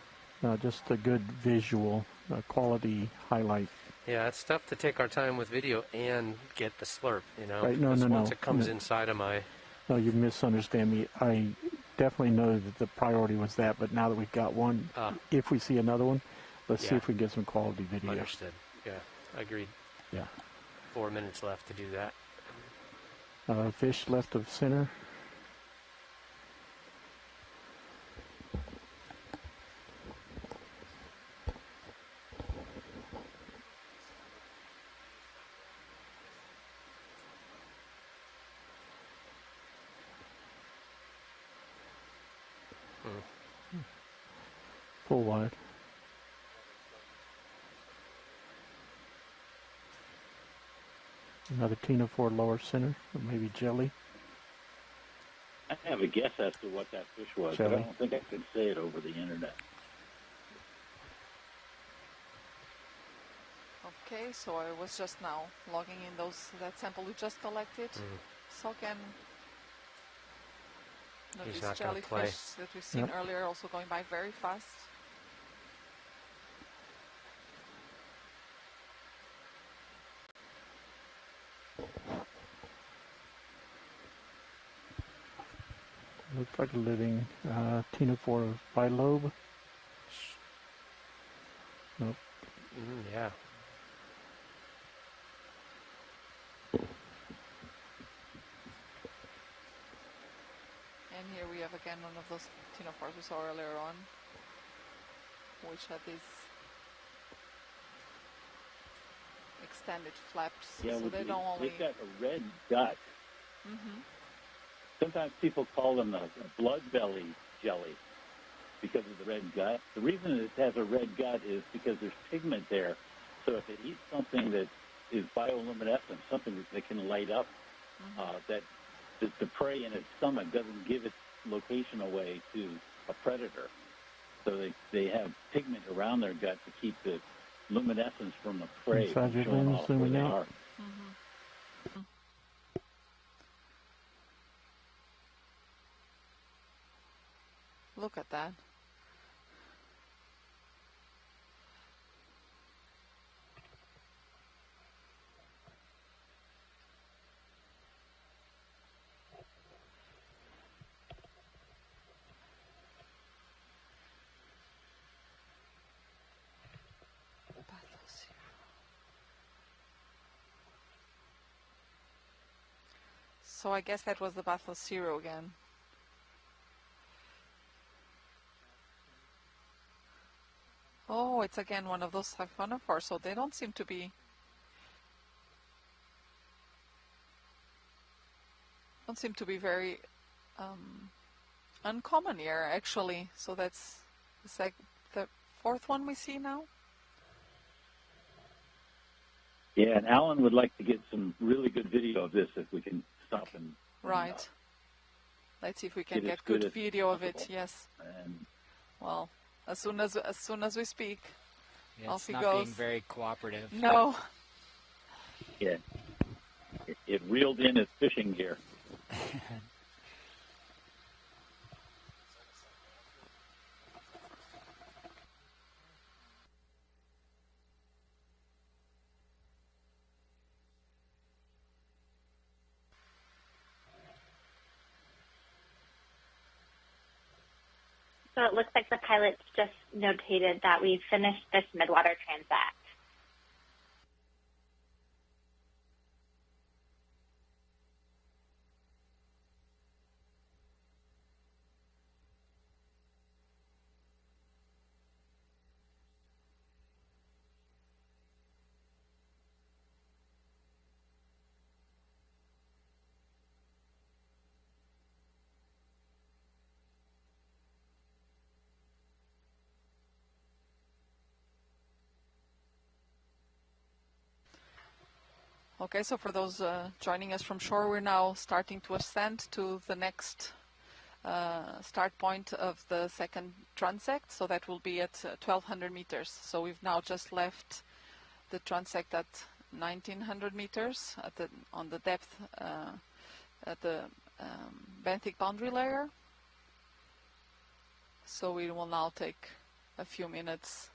S5: Just a good visual quality highlight.
S7: Yeah, it's tough to take our time with video and get the slurp, you know.
S5: Right, no,
S7: because
S5: no,
S7: once
S5: no.
S7: it comes
S5: No.
S7: inside of my...
S5: No, you misunderstand me. I definitely know that the priority was that, but now that we've got one, if we see another one, let's see
S7: Yeah.
S5: if we can get some quality video.
S7: Understood. Yeah, agreed.
S5: Yeah.
S7: 4 minutes left to do that.
S5: Fish left of center. Full wide. Another Siphonophore lower center, or maybe jelly.
S4: I have a guess as to what that fish was,
S5: Jelly.
S4: but I don't think I could say it over the internet.
S2: Okay, so I was just now logging in that sample we just collected. So again,
S7: He's
S2: these
S7: not gonna play.
S2: jellyfish that we've seen earlier also going by very fast.
S5: Looks like a living Siphonophore bilobe. Nope.
S7: Yeah.
S2: And here we have again one of those Siphonophores we saw earlier on, which had these extended flaps,
S4: Yeah,
S2: so they don't only...
S4: they've got a red gut.
S2: Mm-hmm.
S4: Sometimes people call them a blood belly jelly because of the red gut. The reason it has a red gut is because there's pigment there. So if it eats something that is bioluminescent, something that can light up, that the prey in its stomach doesn't give its location away to a predator. So they have pigment around their gut to keep the luminescence from the prey
S5: Inside
S4: from
S5: your
S4: showing
S5: lens,
S4: off where
S5: zooming
S4: they
S5: out.
S4: are.
S2: Look at that. So I guess that was the Bathosero again. Oh, it's again one of those Siphonophores, so they don't seem to be very uncommon here, actually. So that's like the fourth one we see now.
S4: Yeah, and Alan would like to get some really good video of this if we can stop and
S2: Right. Let's see if we can
S4: get as
S2: get
S4: good
S2: good
S4: as
S2: video of it.
S4: possible.
S2: Yes.
S4: And
S2: Well, as soon as we speak,
S9: Yeah,
S2: off
S9: it's
S2: he
S9: not
S2: goes.
S9: being very cooperative.
S2: No.
S4: yeah, it reeled in his fishing gear.
S1: So it looks like the pilots just notated that we finished this Midwater Transect.
S2: Okay, so for those joining us from shore, we're now starting to ascend to the next start point of the second transect. So that will be at 1,200 meters. So we've now just left the transect at 1,900 meters on the depth at the benthic boundary layer. So we will now take a few minutes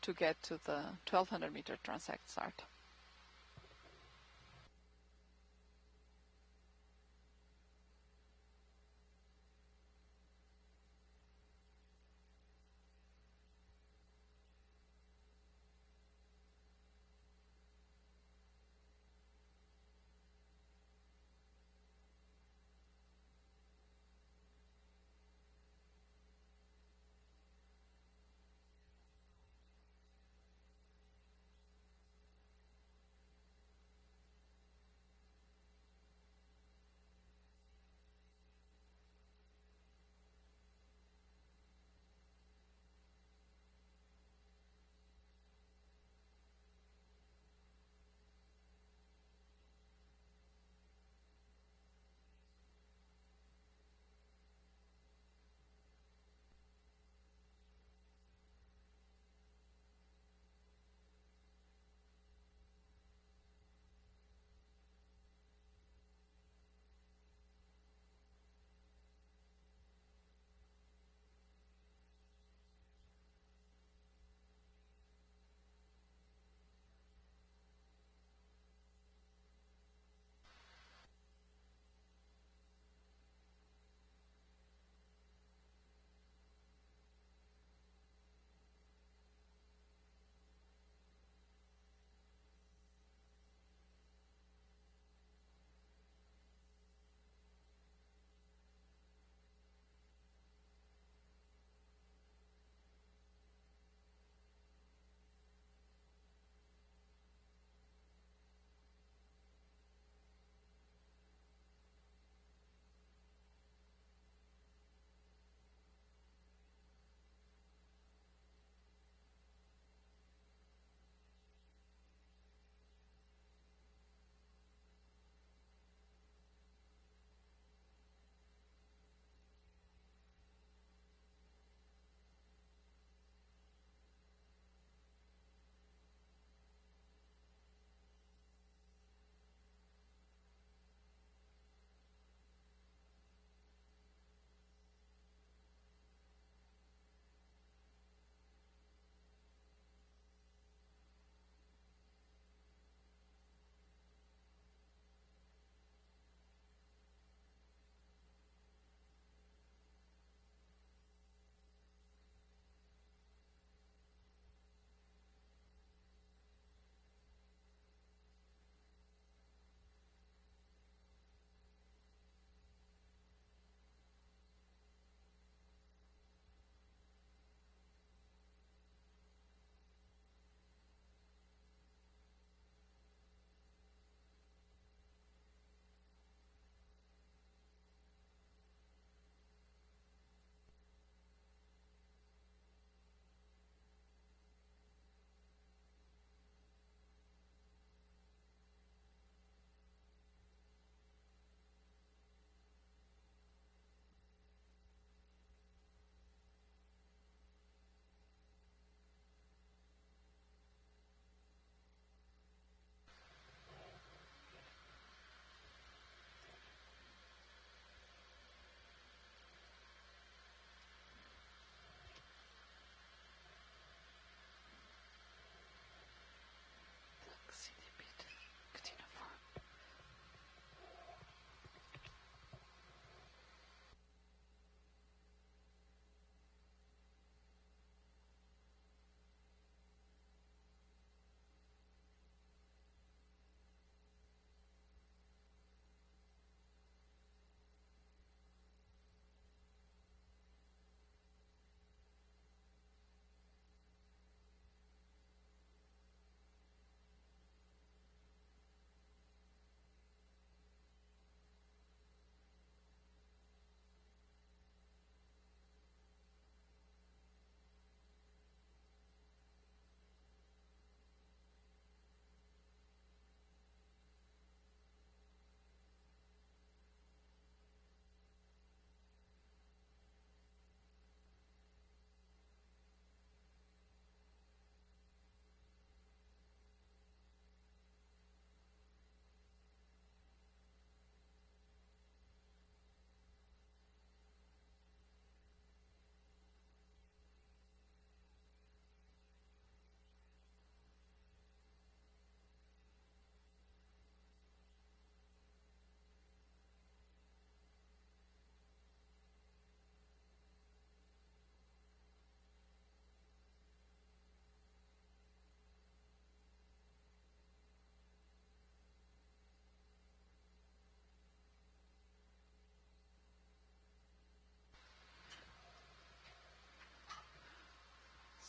S2: to get to the 1,200 meter transect start.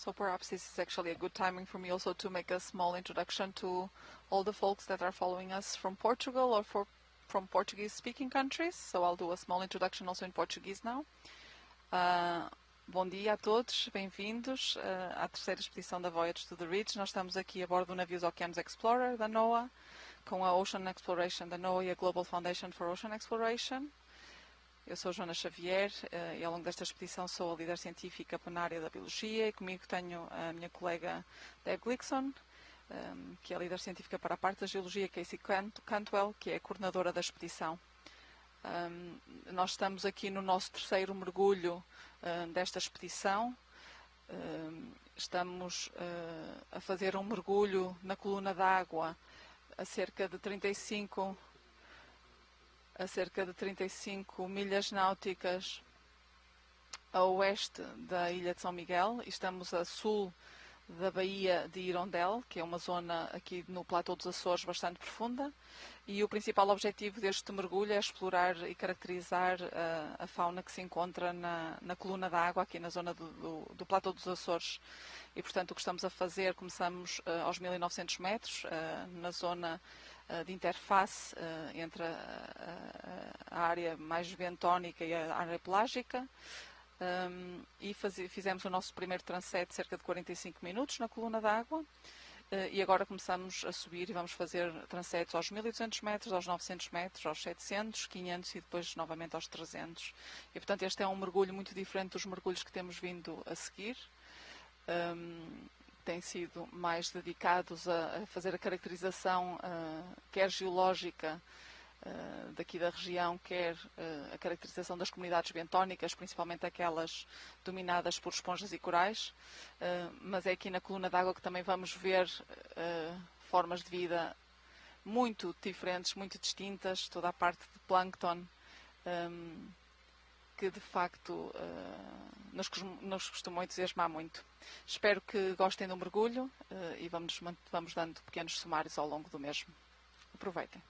S2: So perhaps this is actually a good timing for me also to make a small introduction to all the folks that are following us from Portugal or from Portuguese-speaking countries. So I'll do a small introduction also in Portuguese now. Bom dia a todos, bem-vindos à terceira expedição da Voyage to the Ridge. Nós estamos aqui a bordo do navio Okeanos Explorer da NOAA, com a Ocean Exploration da NOAA e a Global Foundation for Ocean Exploration. Eu sou Joana Xavier e ao longo desta expedição sou a líder científica na área da biologia e comigo tenho a minha colega Deb Glickson, que é a líder científica para a parte da geologia, Casey Cantwell, que é a coordenadora da expedição. Nós estamos aqui no nosso terceiro mergulho desta expedição. Estamos a fazer um mergulho na coluna d'água a cerca de 35 milhas náuticas a oeste da ilha de São Miguel. Estamos a sul da Baía de Hirondelle, que é uma zona aqui no platô dos Açores bastante profunda, e o principal objetivo deste mergulho é explorar e caracterizar a fauna que se encontra na coluna d'água, aqui na zona do platô dos Açores. E, portanto, o que estamos a fazer, começamos aos 1900 metros, na zona de interface entre a área mais bentónica e a área pelágica. E fizemos o nosso primeiro transect de cerca de 45 minutos na coluna d'água e agora começamos a subir e vamos fazer transects aos 1200 metros, aos 900 metros, aos 700, 500 e depois novamente aos 300. E portanto este é um mergulho muito diferente dos mergulhos que temos vindo a seguir. Têm sido mais dedicados a fazer a caracterização quer geológica daqui da região, quer a caracterização das comunidades bentónicas, principalmente aquelas dominadas por esponjas e corais, mas é aqui na coluna d'água que também vamos ver formas de vida muito diferentes, muito distintas, toda a parte de plâncton que de facto nos costumam entusiasmar muito. Espero que gostem do mergulho e vamos dando pequenos sumários ao longo do mesmo. Aproveitem.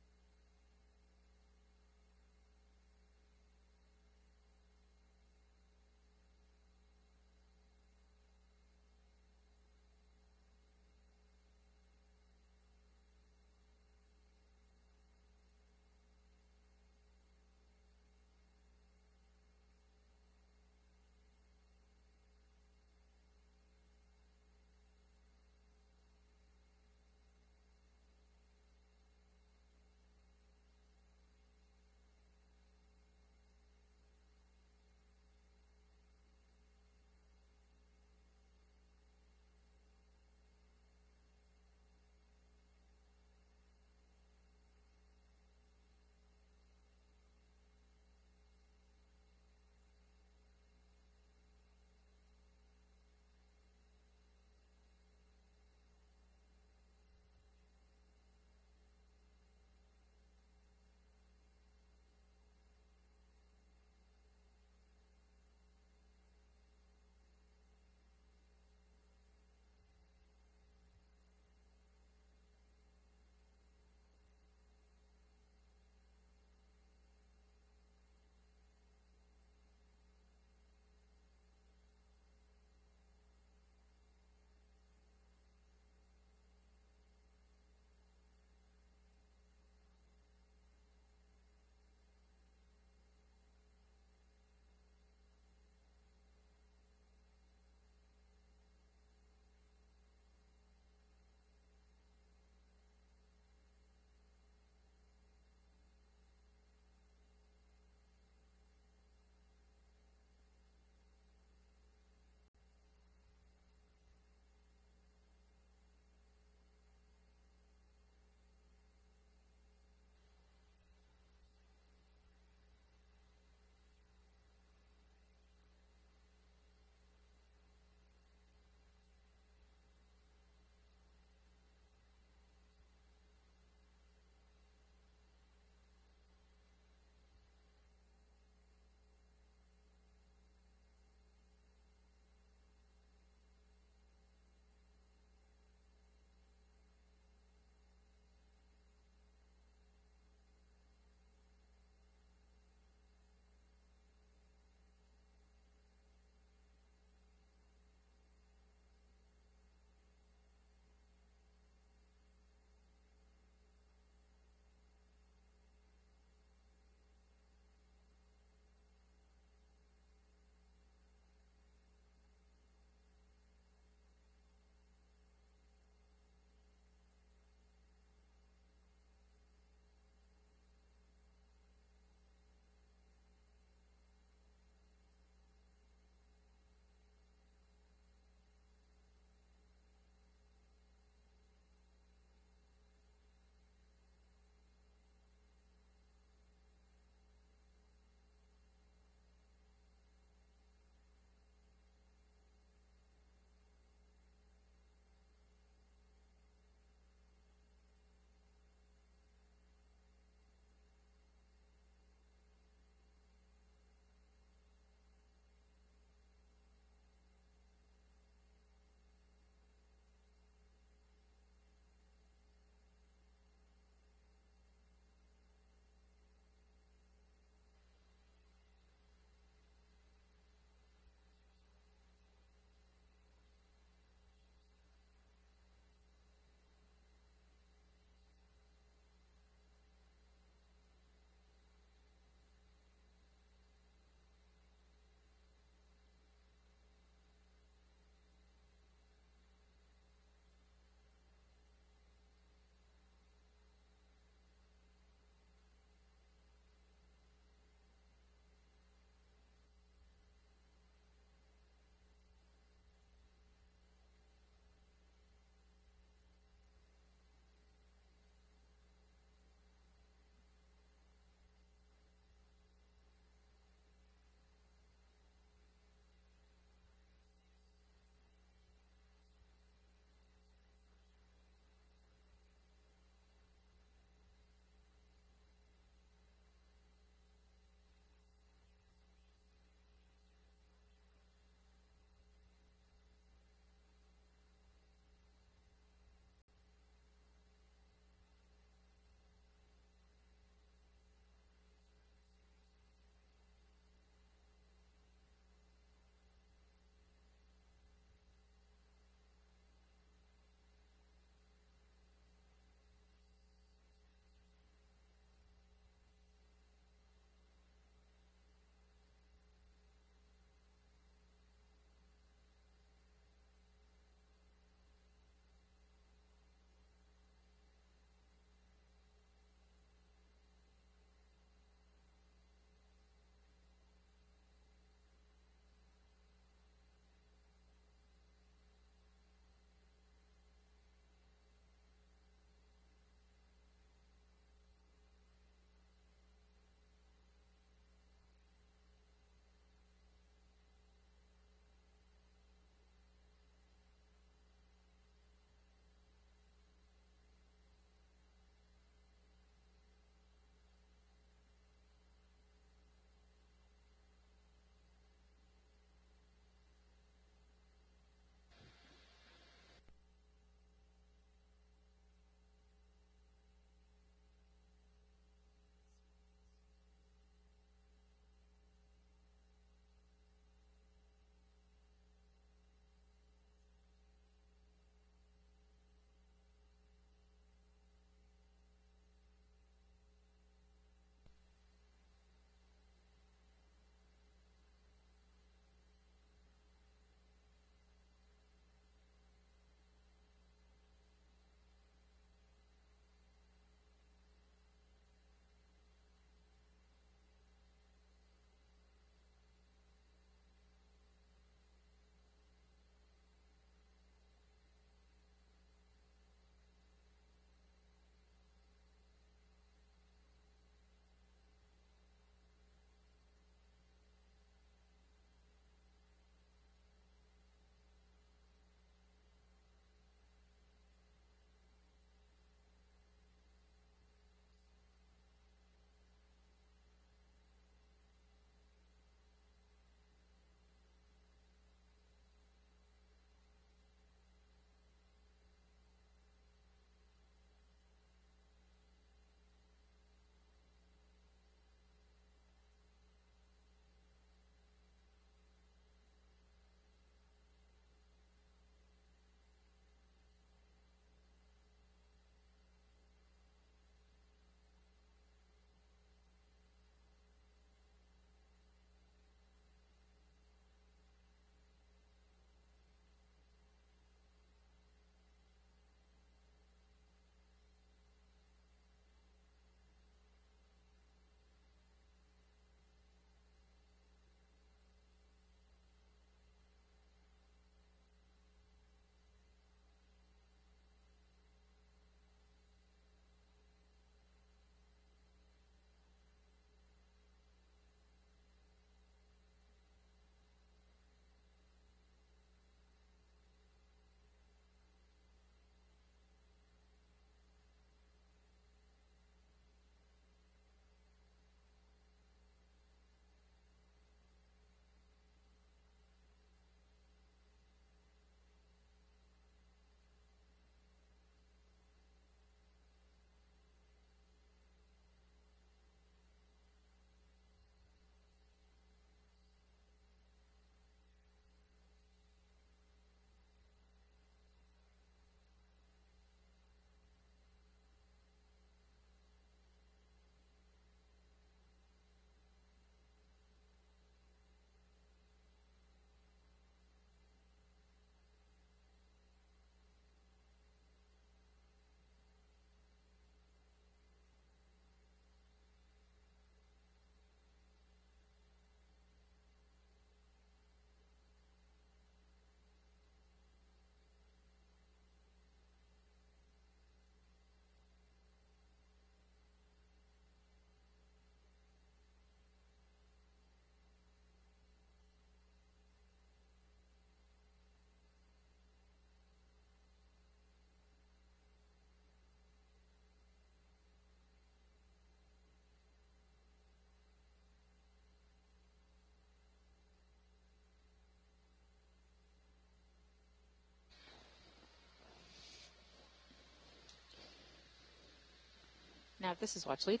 S3: Now this is watch lead.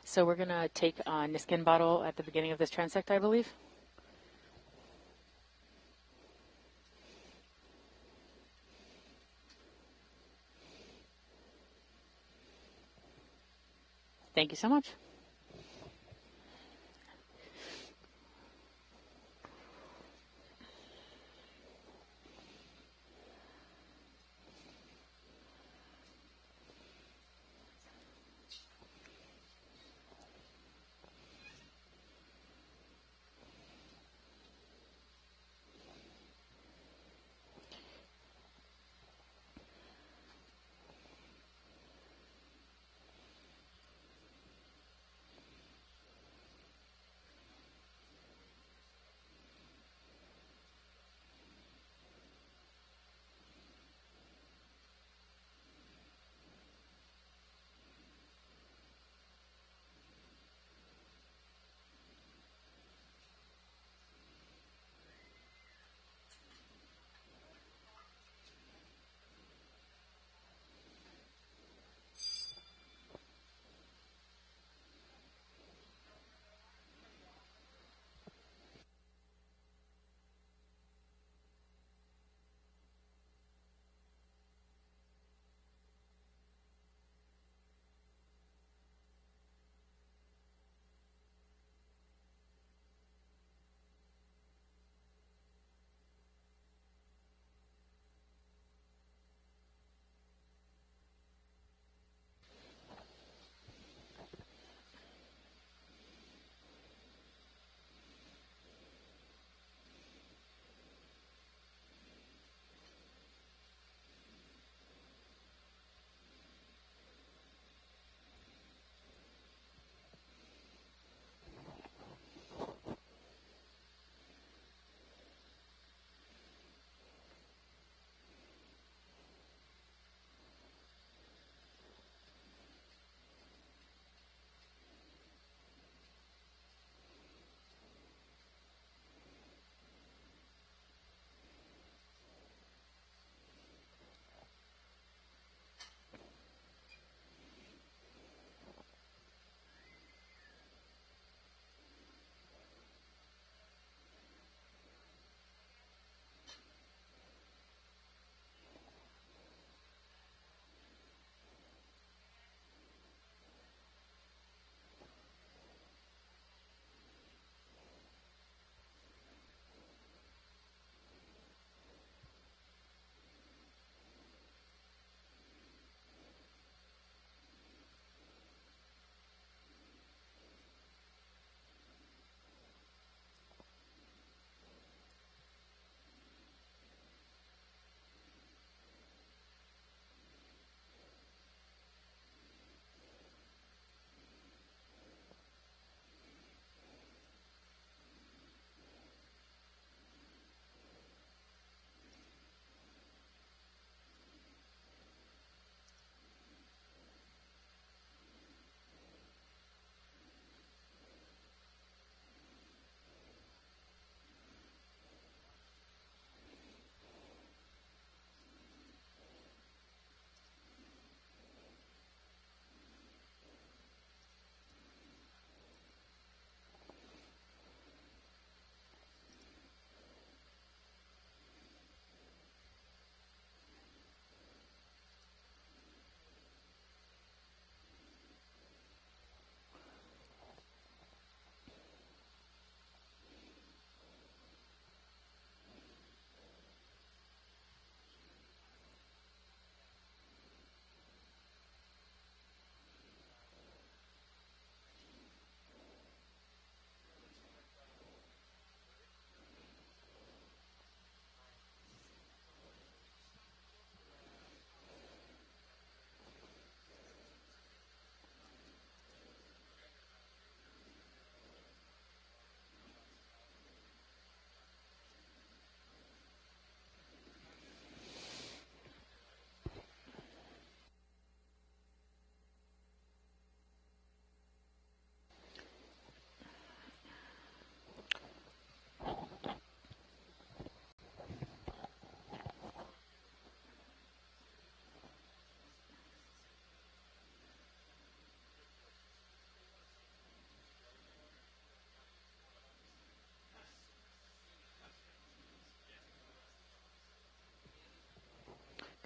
S3: So we're going to take a Niskin bottle at the beginning of this transect, I believe. Thank you so much.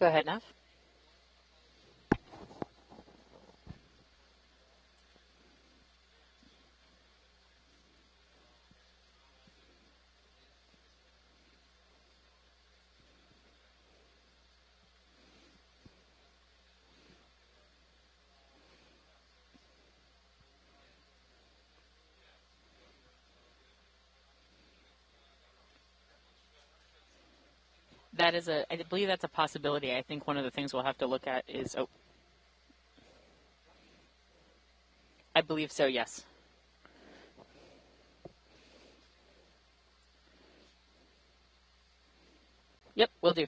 S3: Go ahead, Nav. That is I believe that's a possibility. I think one of the things we'll have to look at is, I believe so, yes. Yep, will do.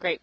S3: Great.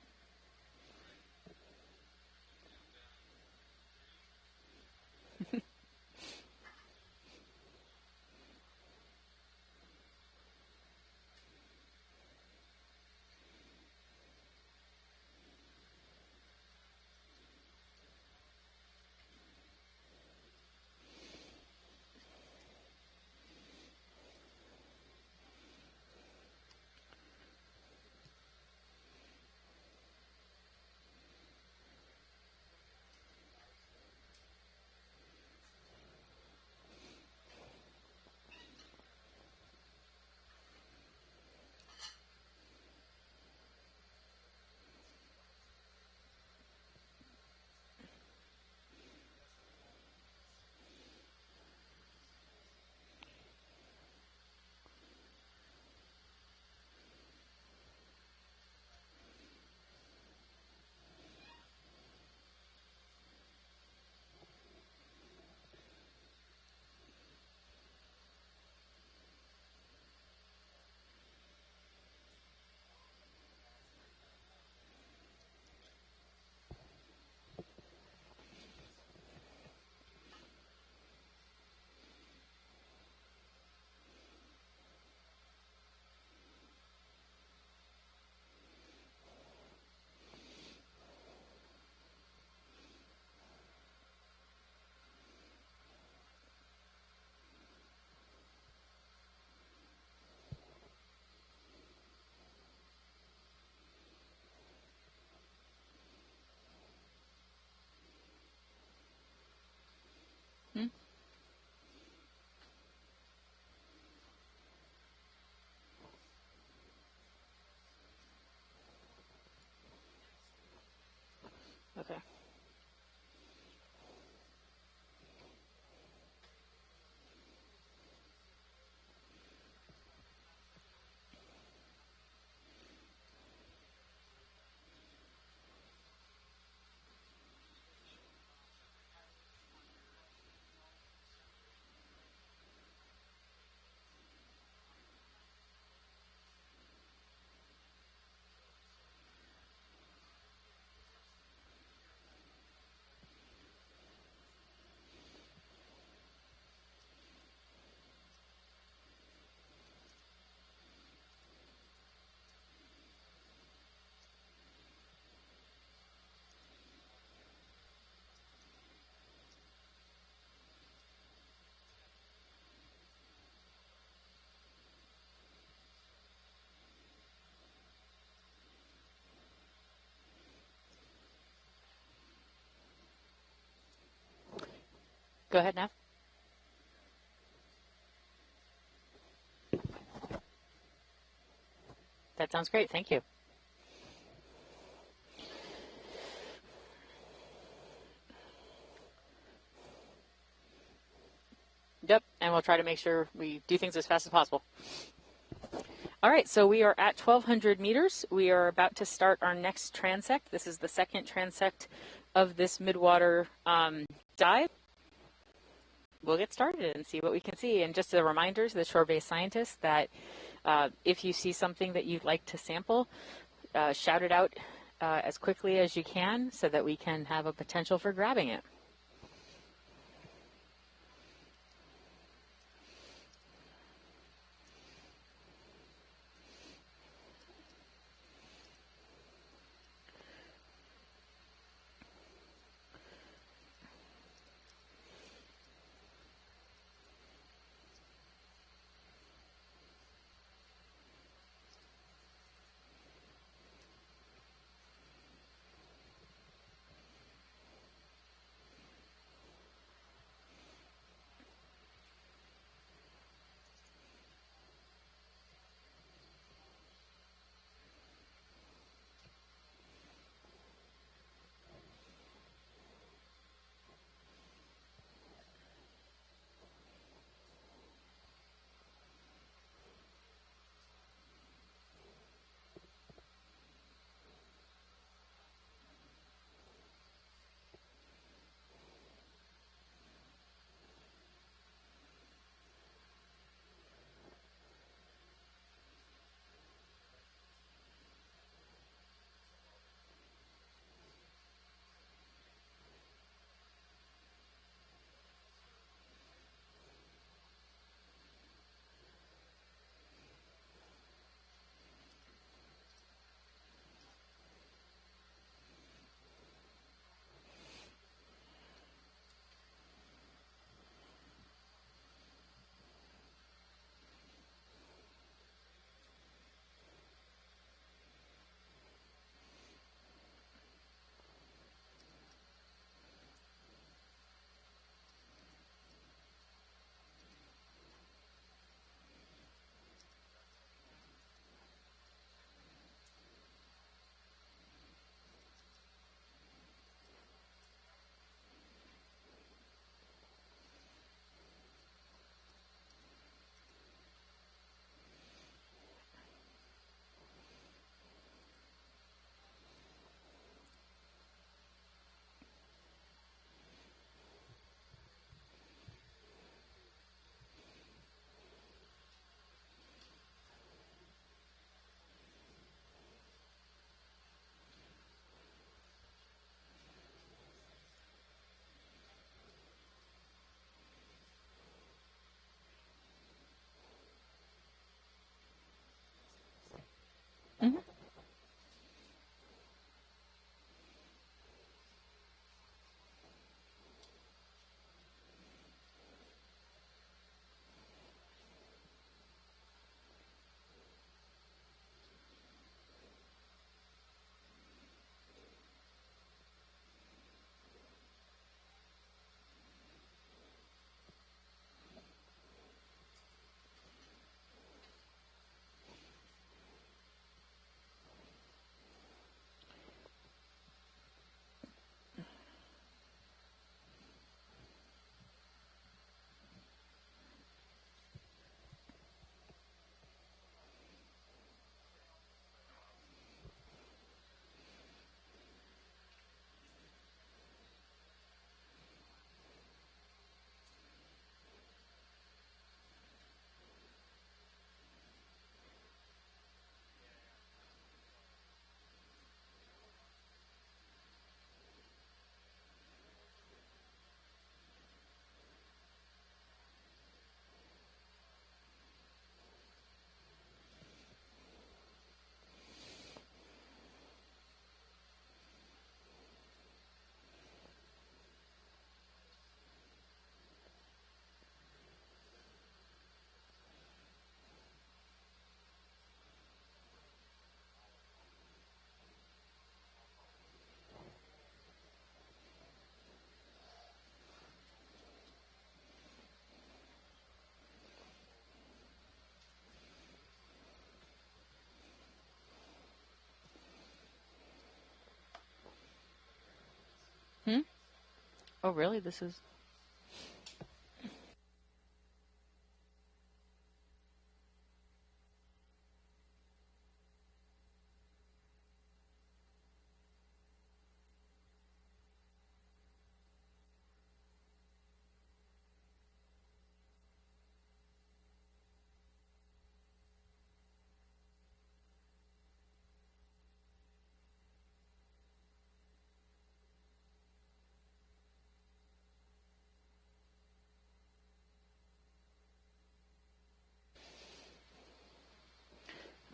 S3: Hmm? Okay. Go ahead, Nav. That sounds great. Thank you. and we'll try to make sure we do things as fast as possible. All right, so we are at 1,200 meters. We are about to start our next transect. This is the second transect of this midwater dive. We'll get started and see what we can see. And just a reminder to the shore-based scientists that if you see something that you'd like to sample, shout it out as quickly as you can so that we can have a potential for grabbing it. Mm-hmm. Hmm? Oh, really? This is...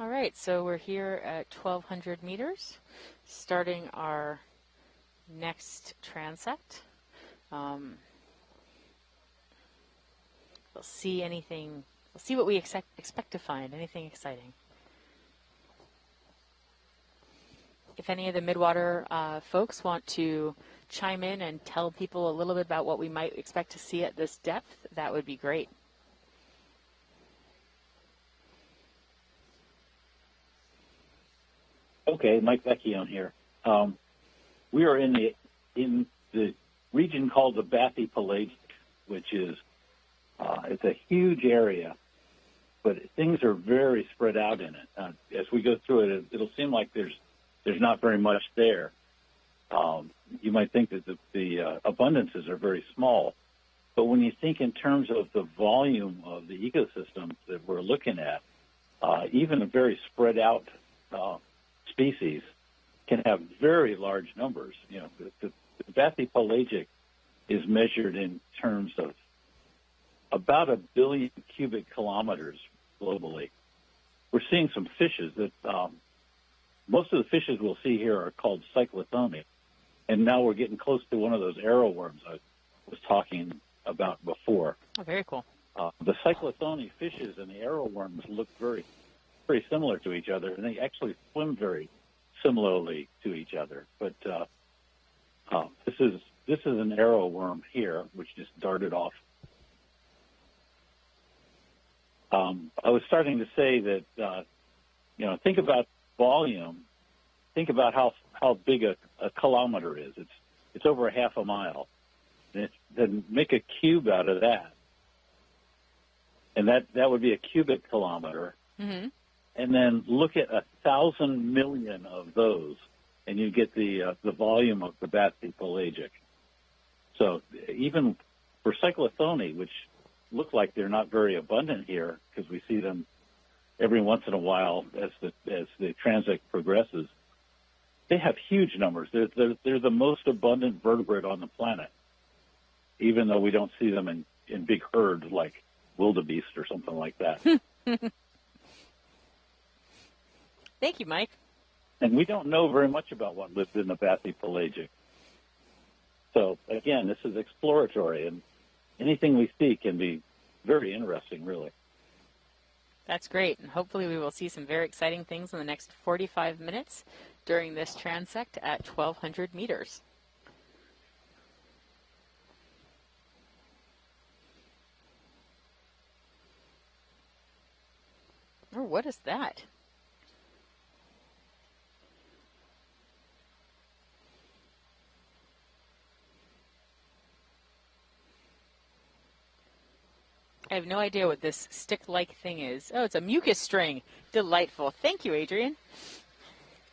S3: All right, so we're here at 1,200 meters, starting our next transect. We'll see anything. We'll see what we expect to find. Anything exciting. If any of the Midwater folks want to chime in and tell people a little bit about what we might expect to see at this depth, that would be great.
S4: Okay, Mike Vecchione here. We are in the region called the Bathypelagic, which is it's a huge area, but things are very spread out in it. As we go through it, it'll seem like there's not very much there. You might think that the abundances are very small, but when you think in terms of the volume of the ecosystem that we're looking at, even a very spread out species can have very large numbers. You know, the Bathypelagic is measured in terms of about 1 billion cubic kilometers globally. We're seeing some fishes that most of the fishes we'll see here are called Cyclophony, and now we're getting close to one of those arrowworms I was talking about before.
S3: Oh, very cool.
S4: The Cyclophony fishes and the arrowworms look very, very similar to each other, and they actually swim very similarly to each other. But this is an arrowworm here, which just darted off. I was starting to say that think about volume. Think about how big a kilometer is. It's over a half a mile. And then make a cube out of that, and that would be a cubic kilometer.
S3: Mm-hmm.
S4: And then look at 1,000 million of those, and you get the volume of the Bathypelagic. So even for Cyclophony, which look like they're not very abundant here because we see them every once in a while as the Transect progresses, they have huge numbers. They're the most abundant vertebrate on the planet, even though we don't see them in big herds like wildebeest or something like that.
S3: Thank you, Mike.
S4: And we don't know very much about what lives in the Bathypelagic. So, again, this is exploratory, and anything we see can be very interesting, really.
S3: That's great, and hopefully we will see some very exciting things in the next 45 minutes during this transect at 1,200 meters. Oh, what is that? I have no idea what this stick-like thing is. Oh, it's a mucus string. Delightful. Thank you, Adrian.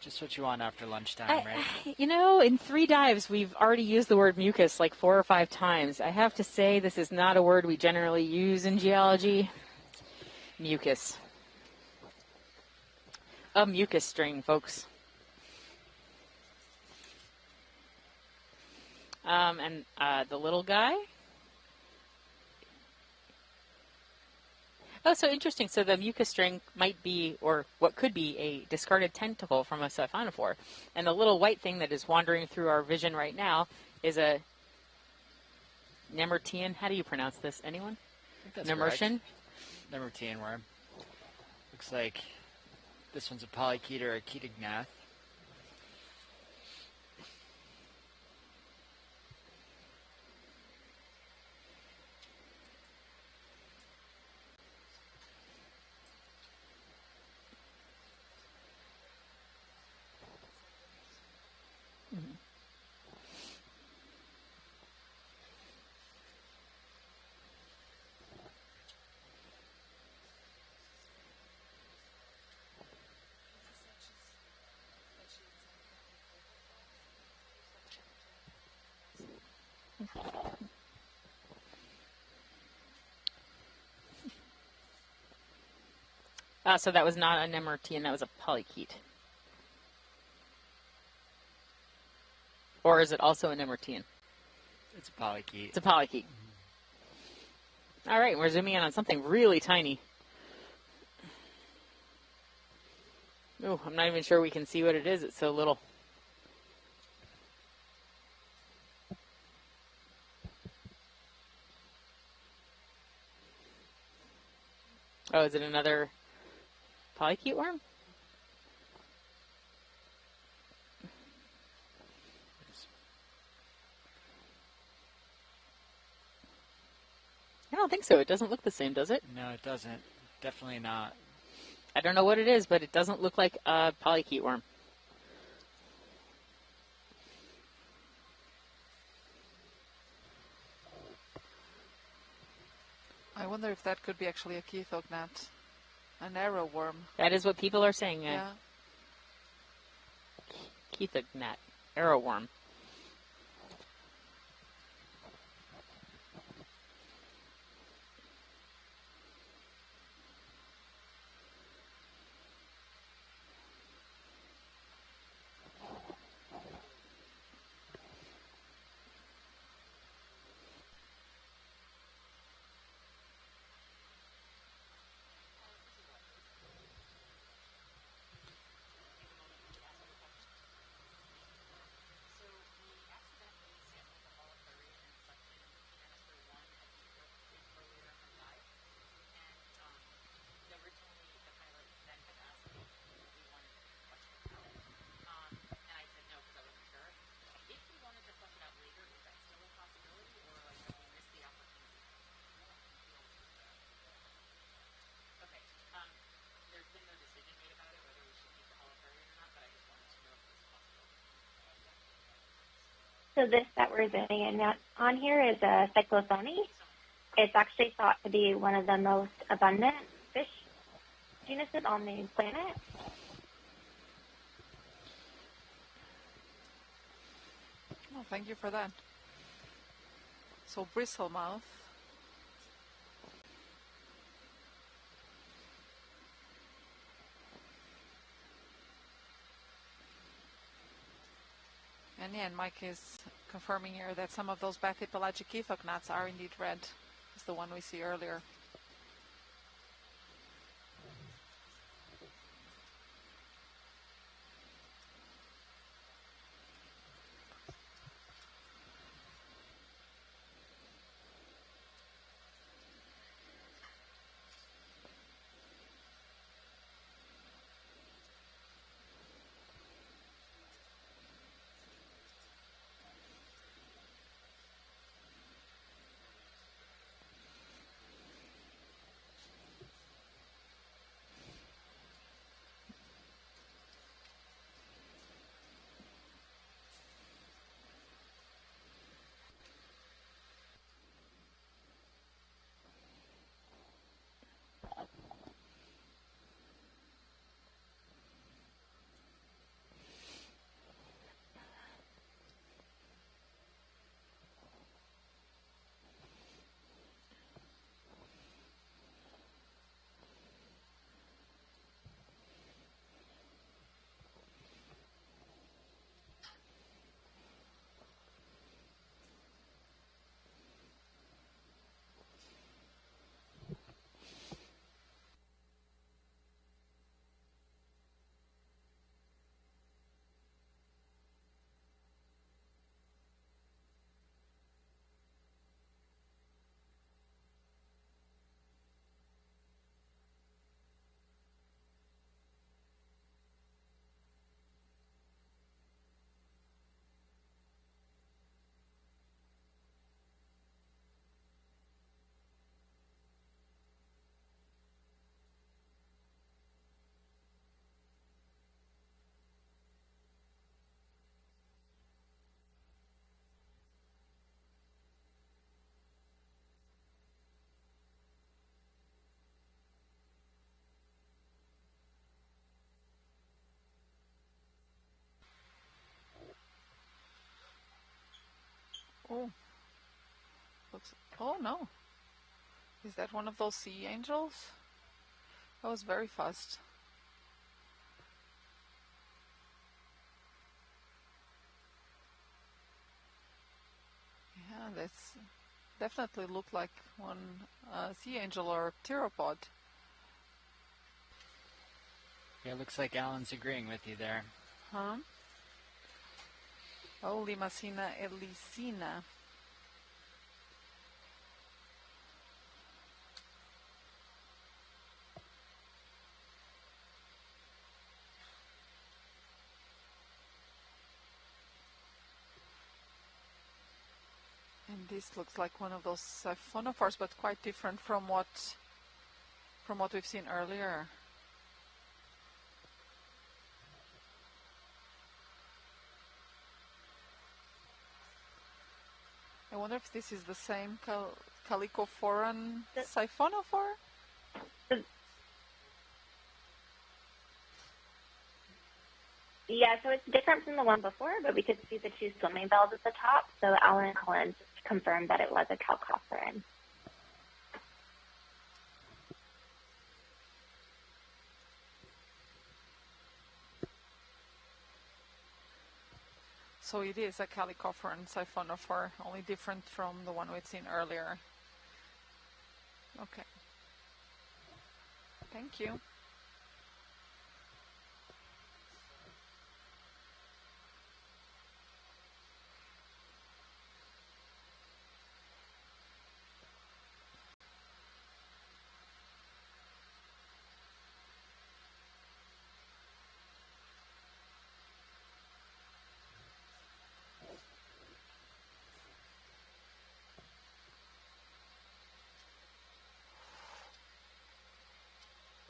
S9: Just what you want after lunchtime, right?
S3: In 3 dives, we've already used the word mucus like 4 or 5 times. I have to say this is not a word we generally use in geology. Mucus. A mucus string, folks. And the little guy. Oh, so interesting. So the mucus string might be, or what could be, a discarded tentacle from a Siphonophore. And the little white thing that is wandering through our vision right now is a Nemertean. How do you pronounce this? Anyone?
S9: I think that's
S3: Nemertian?
S9: Nemertean worm. Looks like this one's a polychaete or a chaetognath.
S3: So that was not a Nemertean, that was a polychaete. Or is it also a Nemertean?
S9: It's a polychaete.
S3: It's a polychaete. All right, we're zooming in on something really tiny. Ooh, I'm not even sure we can see what it is. It's so little. Oh, is it another polychaete worm? I don't think so. It doesn't look the same, does it?
S9: No, it doesn't. Definitely not.
S3: I don't know what it is, but it doesn't look like a polychaete worm.
S2: I wonder if that could be actually a Kethognat, an arrow worm.
S3: That is what people are saying.
S2: Yeah.
S3: Kethognat, arrow worm.
S1: So this that we're zooming in on here is a Cyclophony. It's actually thought to be one of the most abundant fish genuses on the planet.
S2: Oh, thank you for that. So bristlemouth. And yeah, and Mike is confirming here that some of those bathypelagic Kethognats are indeed red. It's the one we see earlier. Oh, looks. Oh no, is that one of those sea angels? That was very fast. Yeah, that's definitely looked like one sea angel or pteropod.
S9: Yeah, it looks like Alan's agreeing with you there.
S2: Huh? Oh, Limacina elicina. And this looks like one of those Siphonophores, but quite different from what we've seen earlier. I wonder if this is the same Calicophoran Siphonophore?
S1: Yeah, so it's different from the one before, but we could see the two swimming bells at the top, so Alan Collins confirmed that it was a Calcophoran.
S2: So it is a Calicophoran Siphonophore, only different from the one we'd seen earlier. Okay. Thank you.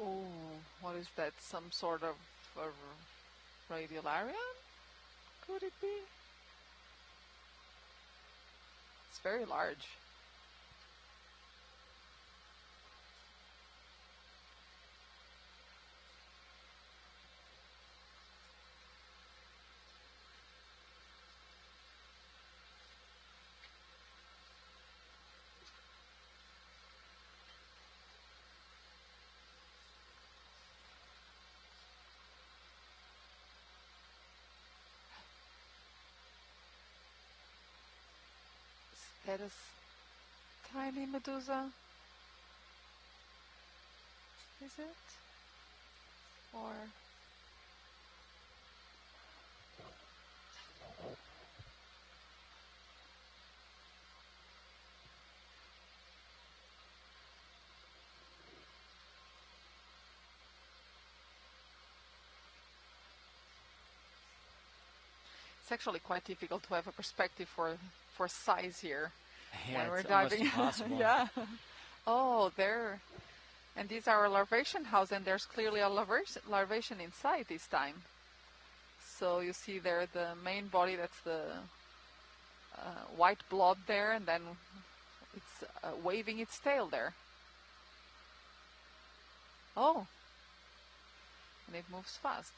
S2: Oh, what is that? Some sort of radiolarian? Could it be? It's very large. That is tiny medusa. Is it? Or it's actually quite difficult to have a perspective for size here
S9: Yeah,
S2: when we're
S9: it's almost
S2: diving.
S9: impossible.
S2: Yeah. Oh, there. And these are a larvation house, and there's clearly a larvation inside this time. So you see there the main body, that's the white blob there, and then it's waving its tail there. Oh, and it moves fast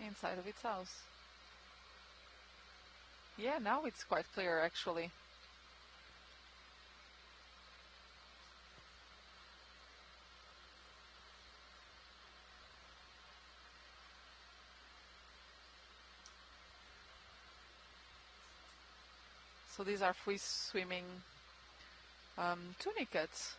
S2: inside of its house. Yeah, now it's quite clear actually. So these are free swimming tunicates.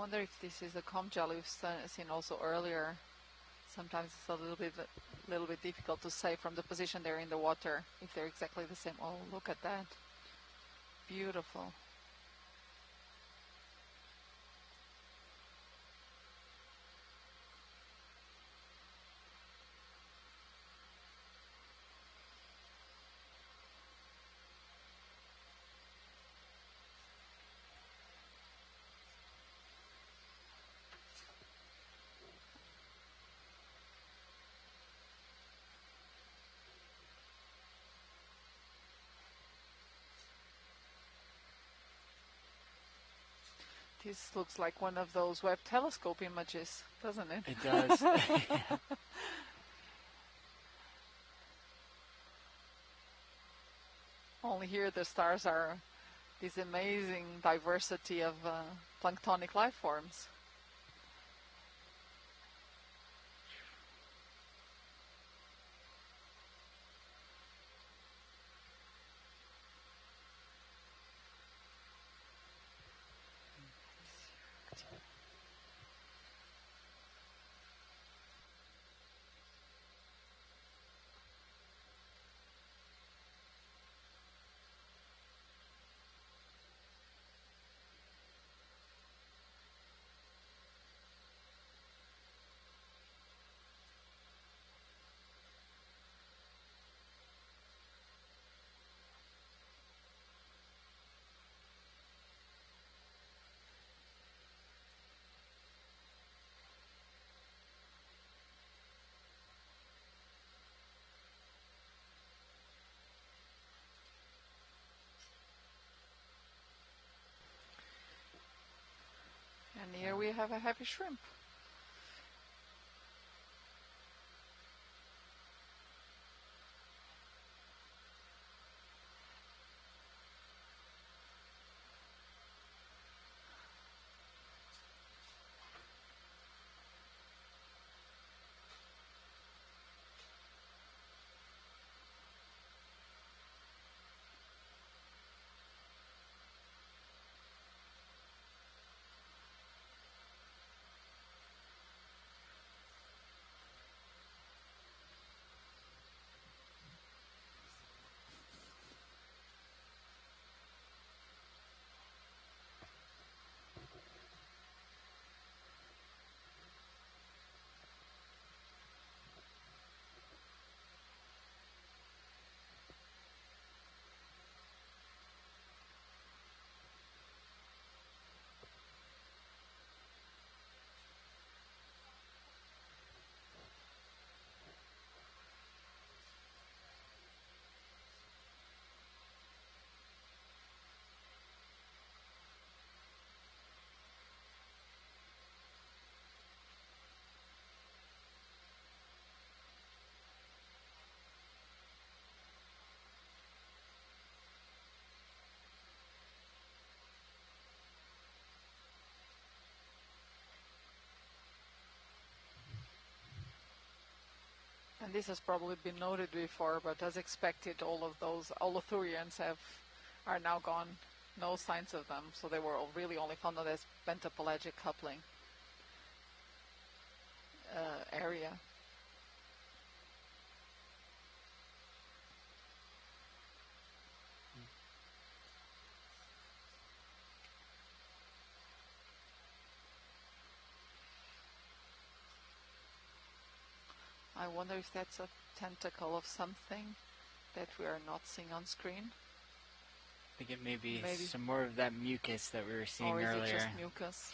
S2: wonder if this is a comb jelly we've seen also earlier. Sometimes it's a little bit difficult to say from the position they're in the water if they're exactly the same. Oh, look at that. Beautiful. This looks like one of those Webb telescope images, doesn't it?
S9: It does. Yeah.
S2: Only here the stars are this amazing diversity of planktonic life forms. And here we have a happy shrimp. And this has probably been noted before, but as expected, all of those Holothurians are now gone. No signs of them, so they were really only found on this pentapelagic coupling area. I wonder if that's a tentacle of something that we are not seeing on screen.
S9: I think it may be some more of that mucus that we were seeing earlier.
S2: Or is it just mucus?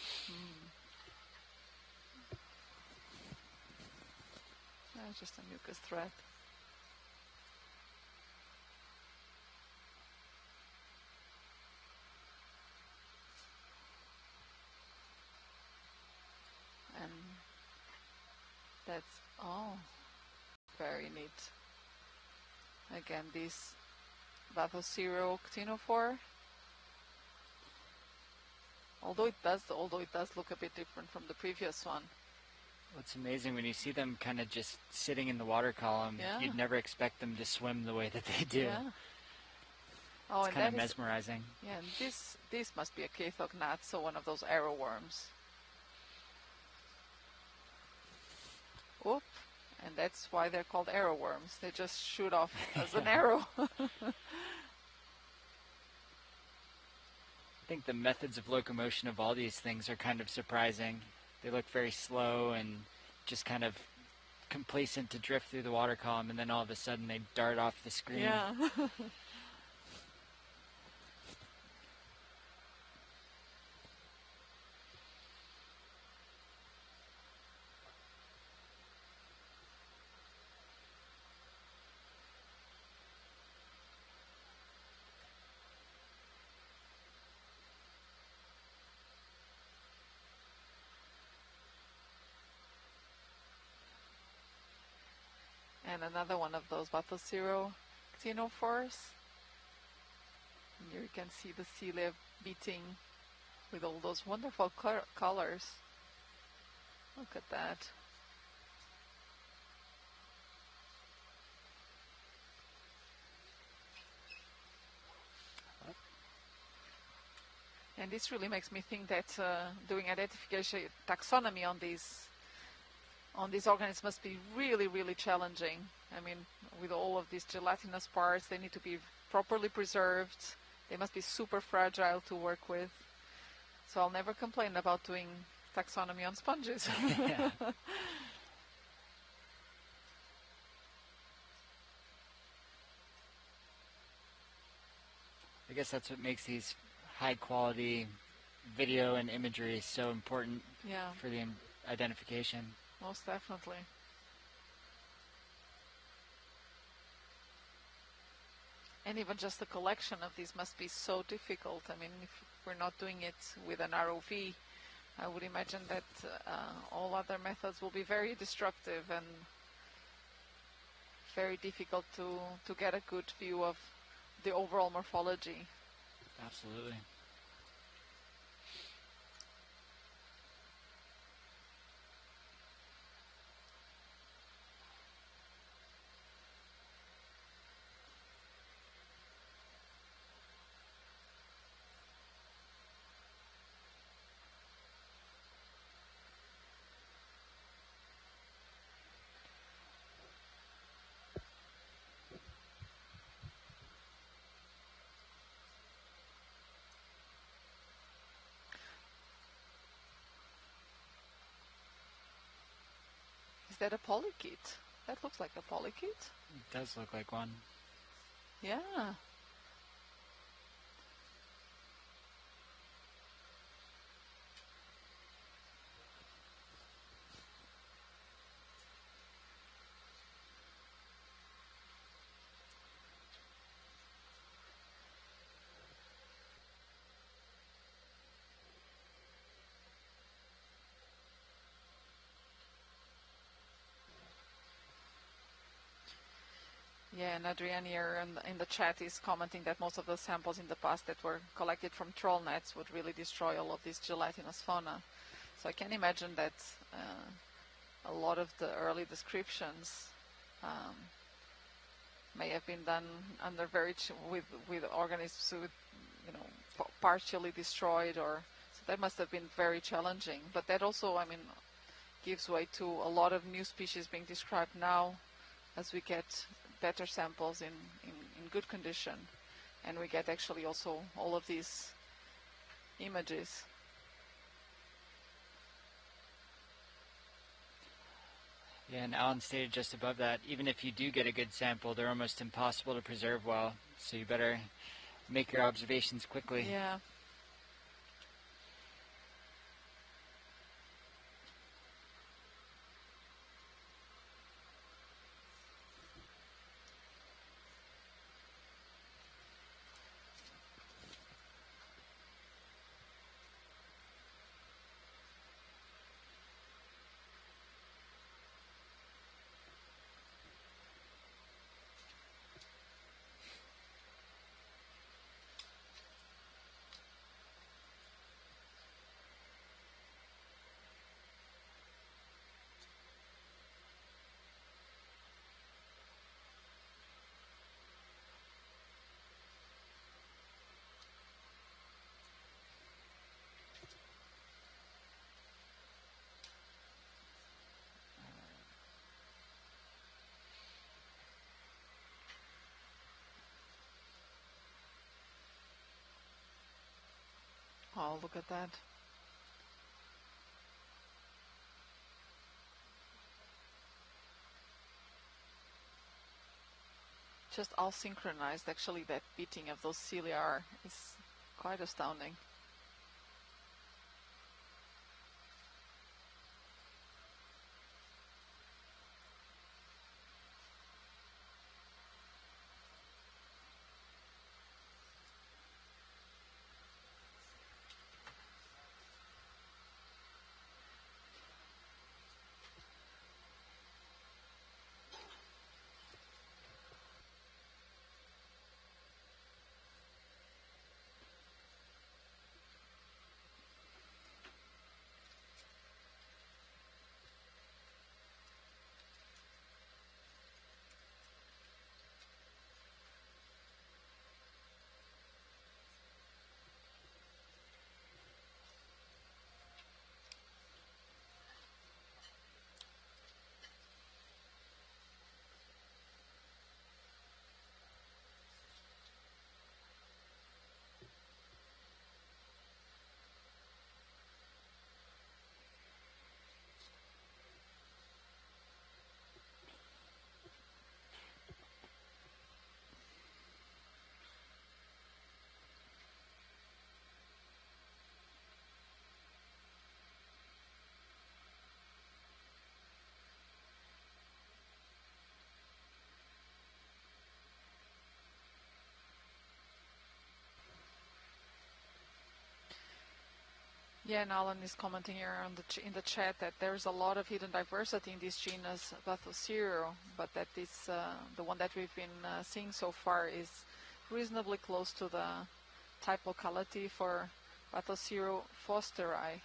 S2: Just a mucus thread. And that's, very neat. Again, this Bathosero Ctenophore. Although it does look a bit different from the previous one.
S9: What's amazing when you see them kind of just sitting in the water column, you'd never expect them to swim the way that they do.
S2: Yeah. Oh,
S9: it's kind of mesmerizing.
S2: Yeah, and this must be a Cathog gnat, so one of those arrow worms. Oop. And that's why they're called arrow worms. They just shoot off as an arrow.
S9: I think the methods of locomotion of all these things are kind of surprising. They look very slow and just kind of complacent to drift through the water column, and then all of a sudden they dart off the screen.
S2: Yeah. And another one of those Bathosiro Xenophores. And here you can see the sea leaf beating with all those wonderful colors. Look at that. And this really makes me think that doing identification taxonomy on these organisms must be really, really challenging. I mean, with all of these gelatinous parts, they need to be properly preserved. They must be super fragile to work with. So I'll never complain about doing taxonomy on sponges.
S9: Yeah. I guess that's what makes these high-quality video and imagery so important for the identification.
S2: Most definitely. And even just the collection of these must be so difficult. I mean, if we're not doing it with an ROV, I would imagine that all other methods will be very destructive and very difficult to get a good view of the overall morphology.
S9: Absolutely.
S2: Is that a polychaete? That looks like a polychaete.
S9: It does look like one.
S2: Yeah. Yeah, and Adrienne here in the chat is commenting that most of the samples in the past that were collected from troll nets would really destroy all of this gelatinous fauna. So I can imagine that a lot of the early descriptions may have been done under with organisms with, partially destroyed, or so that must have been very challenging. But that also, I mean, gives way to a lot of new species being described now as we get better samples in good condition, and we get actually also all of these images.
S9: Yeah, and Alan stated just above that, even if you do get a good sample, they're almost impossible to preserve well, so you better make your observations quickly.
S2: Yeah. Wow, look at that. Just all synchronized. Actually, that beating of those cilia is quite astounding. Yeah, and Alan is commenting here on in the chat that there's a lot of hidden diversity in this genus Bathosero, but that this the one that we've been seeing so far is reasonably close to the type locality for Bathosero fosteri.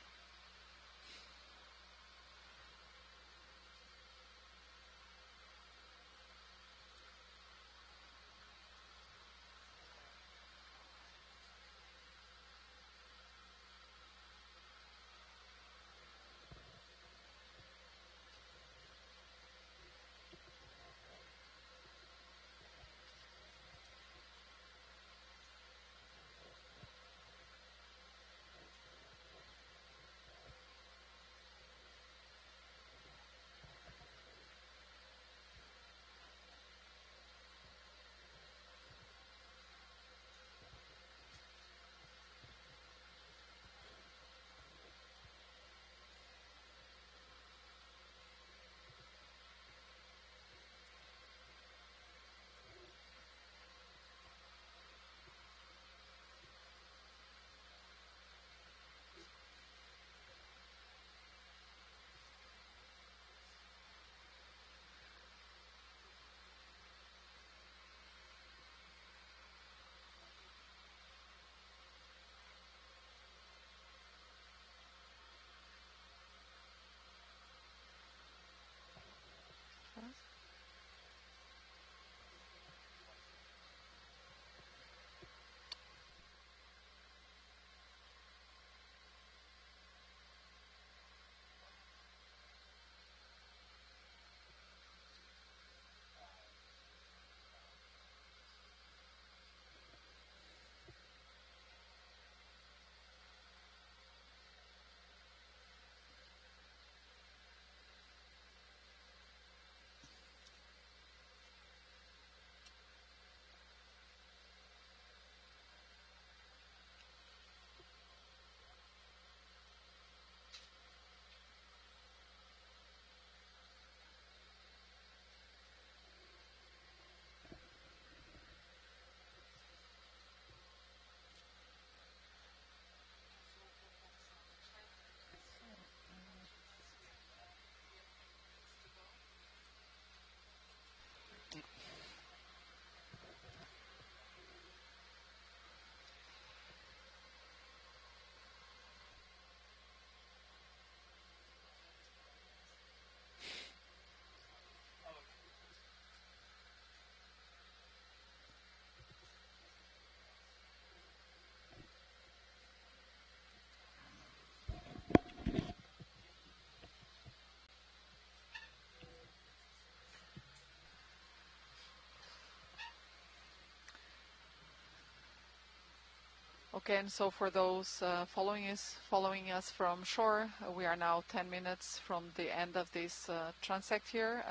S2: Okay, and so for those following us from shore, we are now 10 minutes from the end of this transect here,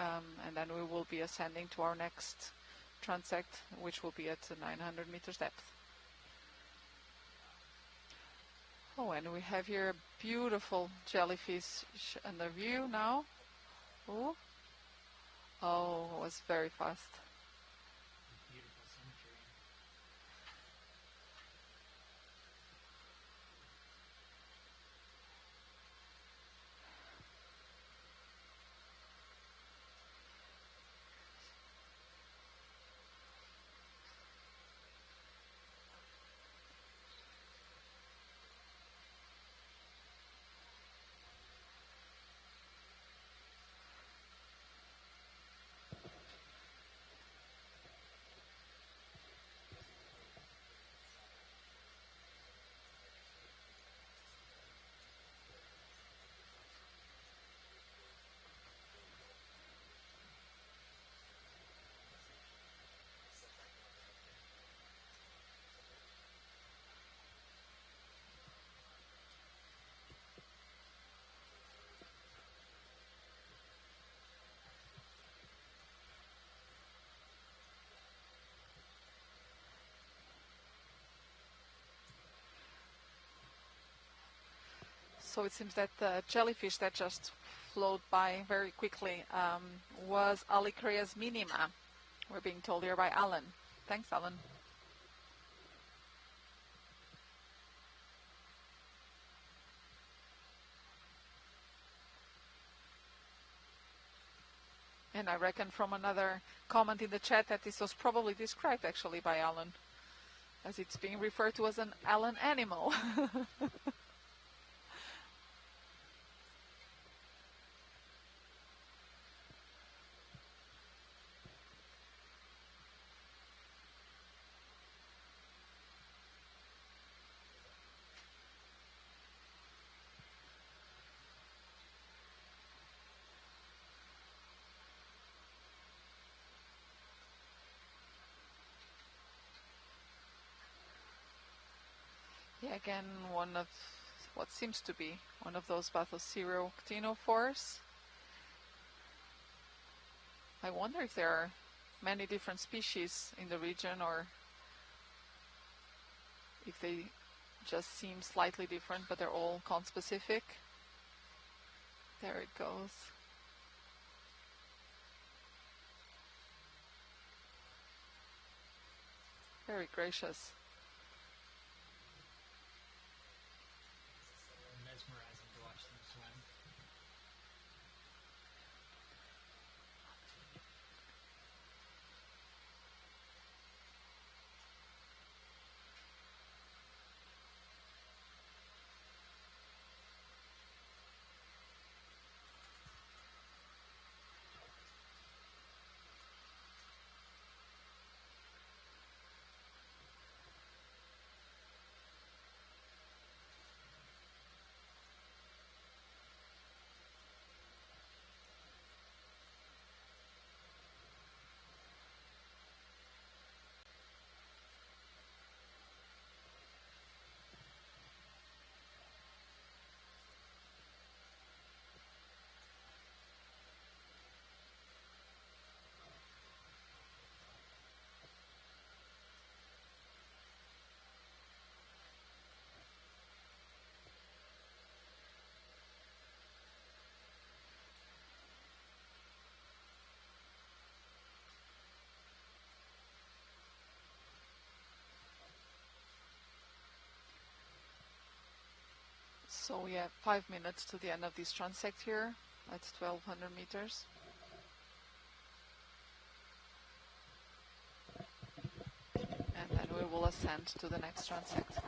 S2: and then we will be ascending to our next transect, which will be at 900 meters depth. Oh, and we have here a beautiful jellyfish under view now. Oh, oh, it was very fast. So it seems that the jellyfish that just flowed by very quickly was Alicreas minima. We're being told here by Alan. Thanks, Alan. And I reckon from another comment in the chat that this was probably described actually by Alan, as it's being referred to as an Alan animal. Yeah, again, one of what seems to be one of those Siphonophores. I wonder if there are many different species in the region, or if they just seem slightly different, but they're all conspecific. There it goes. Very gracious.
S9: Mesmerizing to watch them swim.
S2: So we have 5 minutes to the end of this transect here. That's 1,200 meters. And then we will ascend to the next transect.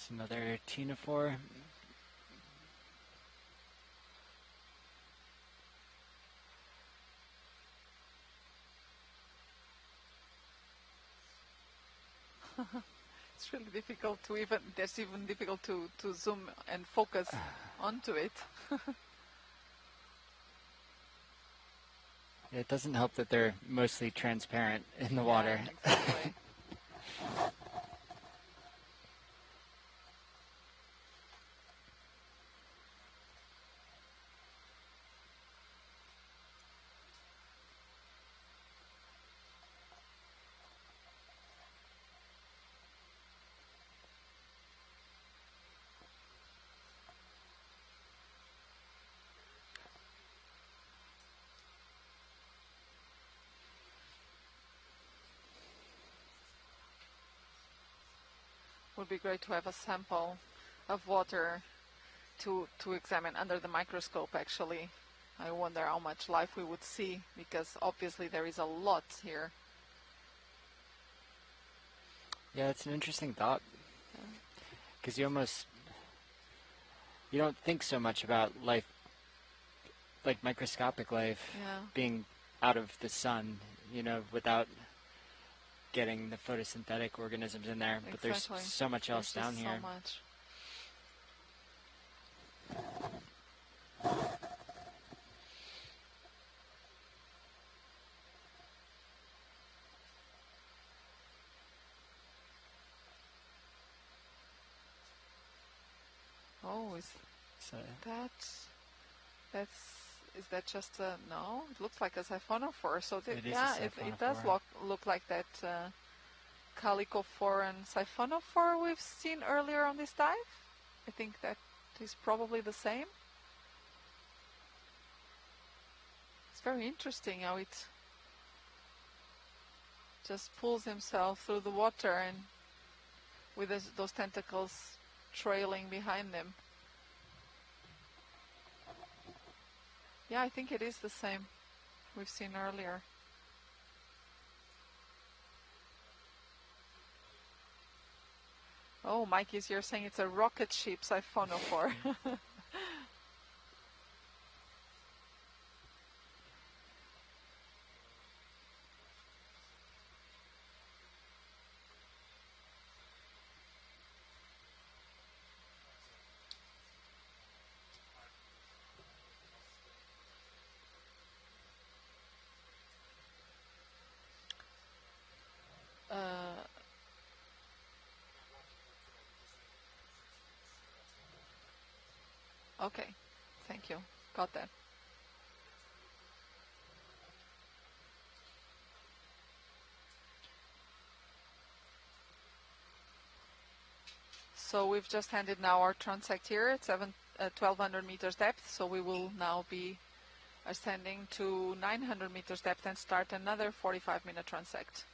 S9: It's another Siphonophore.
S2: It's really difficult to even, it's even difficult to zoom and focus onto it.
S9: It doesn't help that they're mostly transparent in the water.
S2: Exactly. Would be great to have a sample of water to examine under the microscope, actually. I wonder how much life we would see, because obviously there is a lot here.
S9: Yeah, it's an interesting thought. Because you don't think so much about life, like microscopic life, being out of the sun, without getting the photosynthetic organisms in there. But there's so much else down here.
S2: So much. Oh, is that just a, no? It looks like a Siphonophore. So it does look like that Cyclophony and Siphonophore we've seen earlier on this dive. I think that is probably the same. It's very interesting how it just pulls himself through the water and with those tentacles trailing behind them. Yeah, I think it is the same we've seen earlier. Oh, Mikey's here saying it's a rocket ship Siphonophore. Okay, thank you. Got that. So we've just handed now our transect here at 1,200 meters depth. So we will now be ascending to 900 meters depth and start another 45-minute transect.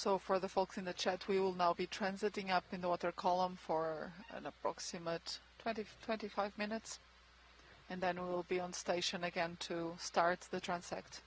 S2: So for the folks in the chat, we will now be transiting up in the water column for an approximate 20-25 minutes. And then we will be on station again to start the transect.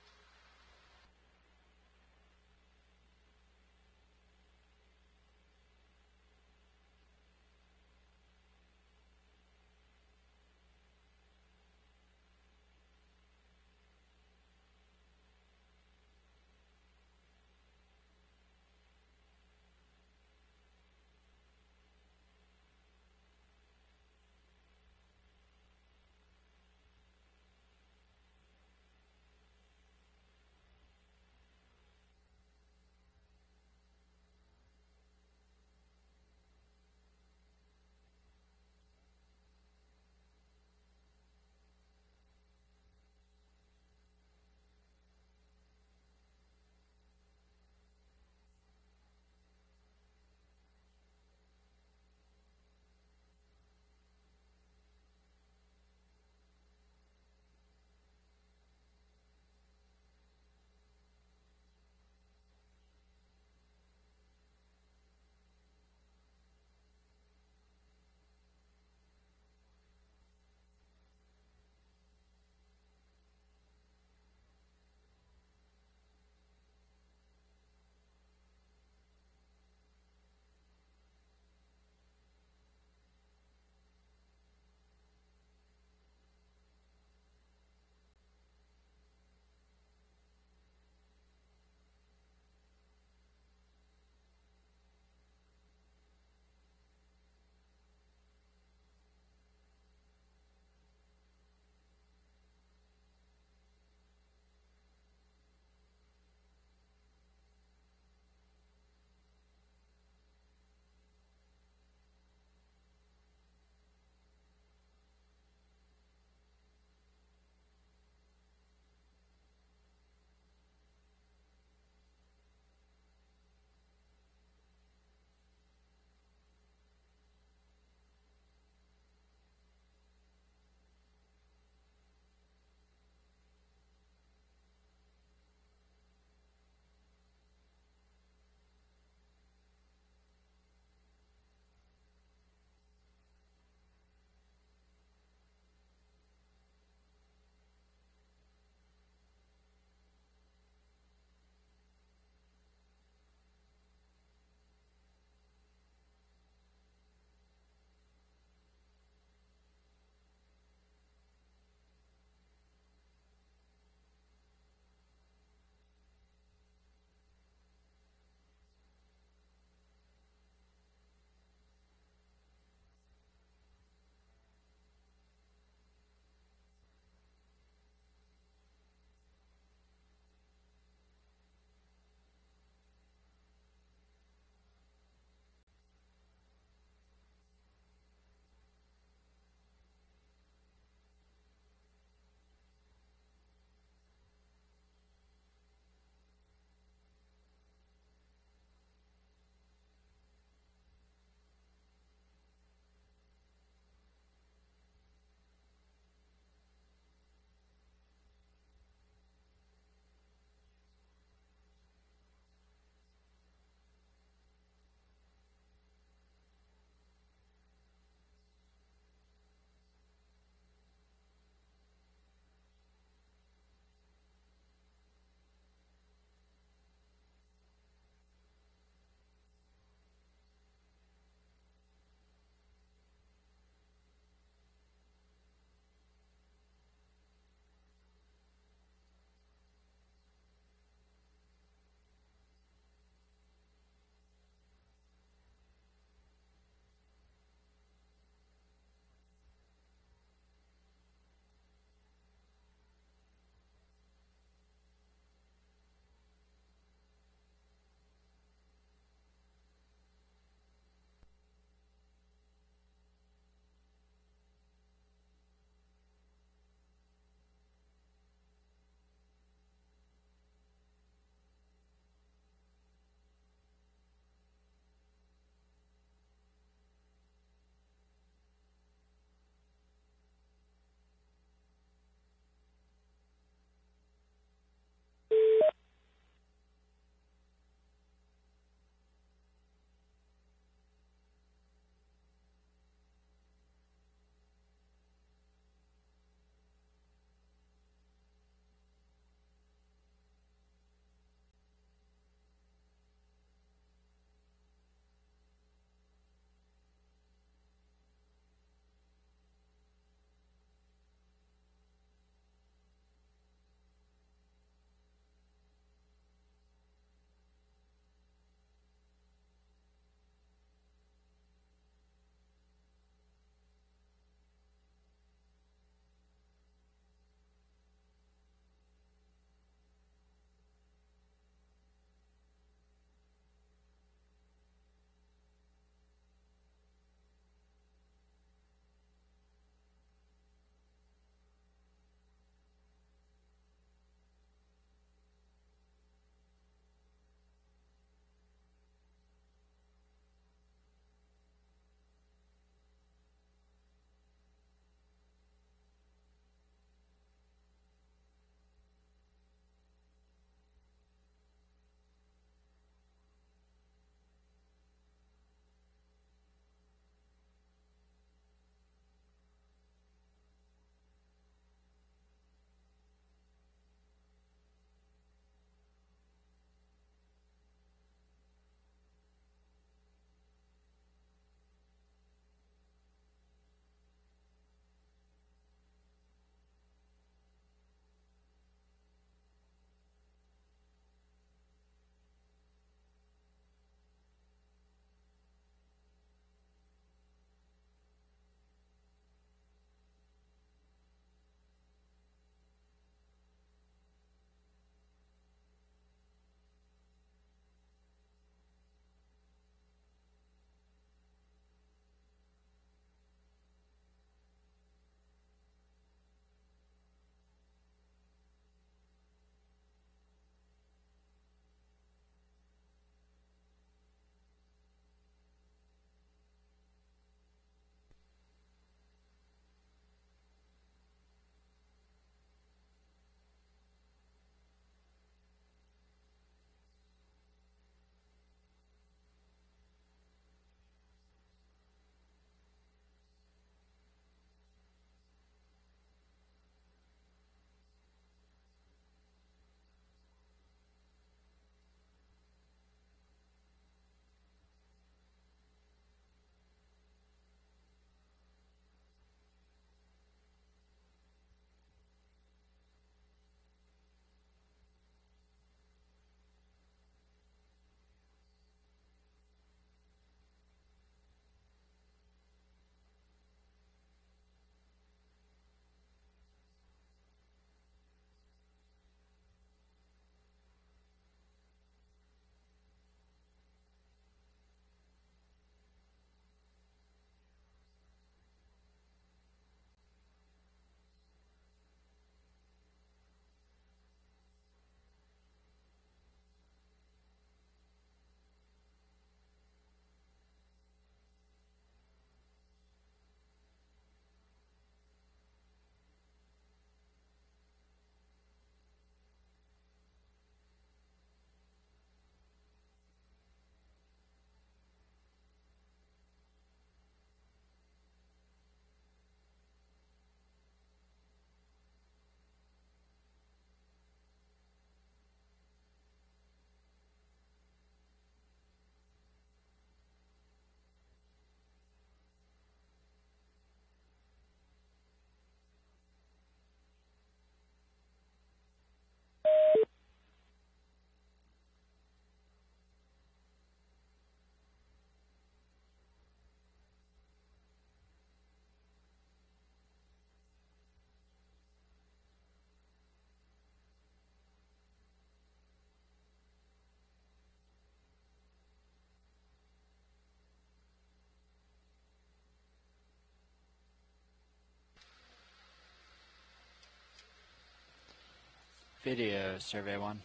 S9: video survey one.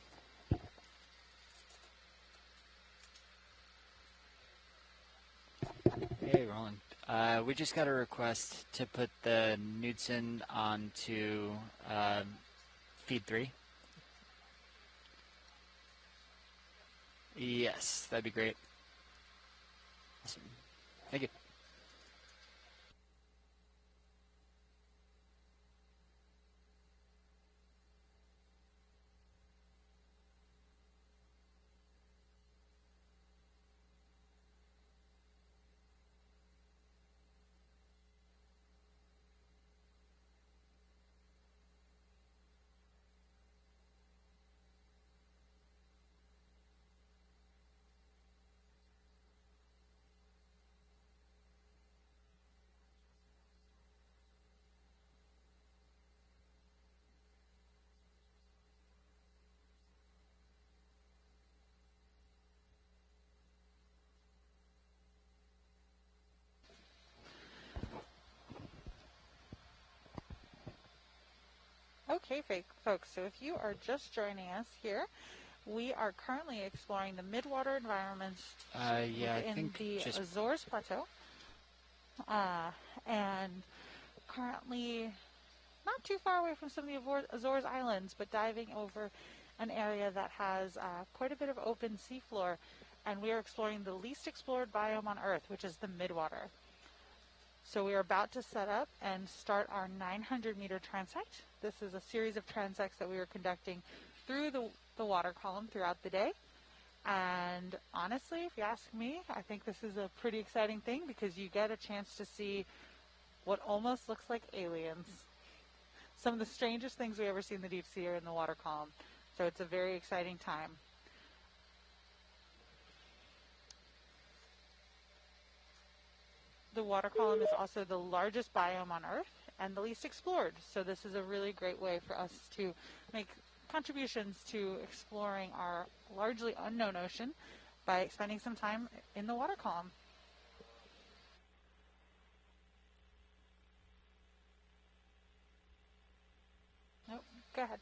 S9: Hey, Roland. We just got a request to put the Knudsen onto feed 3. Yes, that'd be great. Awesome. Thank you.
S10: Okay, folks, so if you are just joining us here, we are currently exploring the midwater environments in the Azores Plateau. And currently not too far away from some of the Azores Islands, but diving over an area that has quite a bit of open seafloor. And we are exploring the least explored biome on Earth, which is the midwater. So we are about to set up and start our 900-meter transect. This is a series of transects that we are conducting through the water column throughout the day. And honestly, if you ask me, I think this is a pretty exciting thing because you get a chance to see what almost looks like aliens. Some of the strangest things we ever see in the deep sea are in the water column. So it's a very exciting time. The water column is also the largest biome on Earth and the least explored. So this is a really great way for us to make contributions to exploring our largely unknown ocean by spending some time in the water column. Nope, go ahead.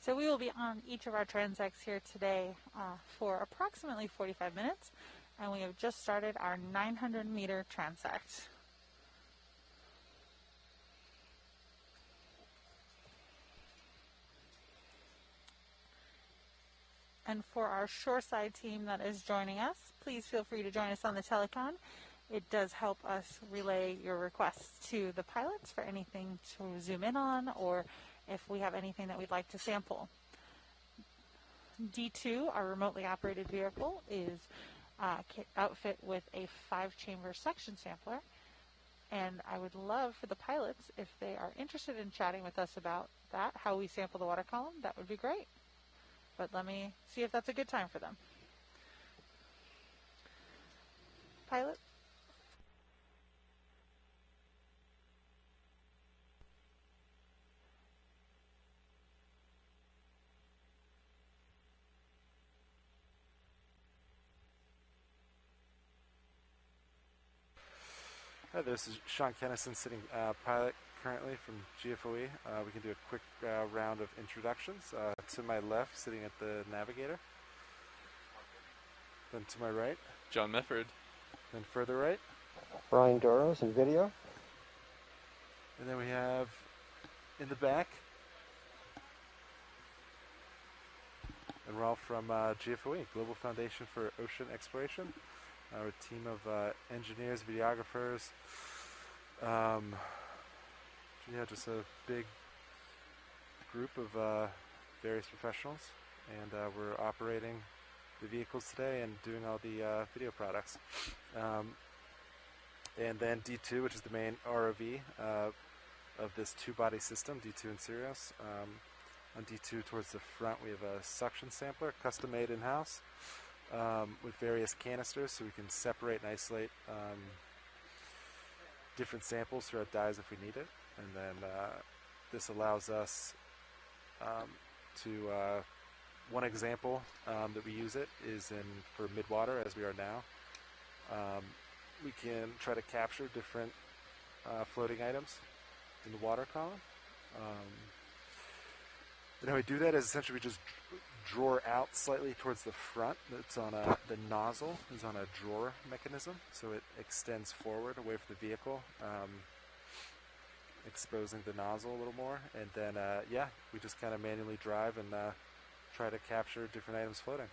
S10: So we will be on each of our transects here today for approximately 45 minutes, and we have just started our 900-meter transect. And for our shoreside team that is joining us, please feel free to join us on the telecon. It does help us relay your requests to the pilots for anything to zoom in on, or if we have anything that we'd like to sample. D2, our remotely operated vehicle, is outfit with a 5-chamber suction sampler. And I would love for the pilots, if they are interested in chatting with us about that, how we sample the water column, that would be great. But let me see if that's a good time for them. Pilot?
S11: Hi, this is Sean Kennison, sitting pilot currently from GFOE. We can do a quick round of introductions. To my left, sitting at the navigator. Then to my right,
S12: John Mefford.
S11: Then further right,
S13: Brian Doros in video.
S11: And then we have in the back, and we're all from GFOE, Global Foundation for Ocean Exploration. We're a team of engineers, videographers, yeah, just a big group of various professionals, and we're operating the vehicles today and doing all the video products. And then D2, which is the main ROV of this two-body system, D2 and Sirius. On D2 towards the front we have a suction sampler, custom made in-house, with various canisters so we can separate and isolate different samples throughout dyes if we need it. And then this allows us to, one example that we use it is for Midwater, as we are now. We can try to capture different floating items in the water column. And how we do that is essentially we just drawer out slightly towards the front. It's on the nozzle is on a drawer mechanism, so it extends forward away from the vehicle, exposing the nozzle a little more. And then, yeah, we just kind of manually drive and try to capture different items floating.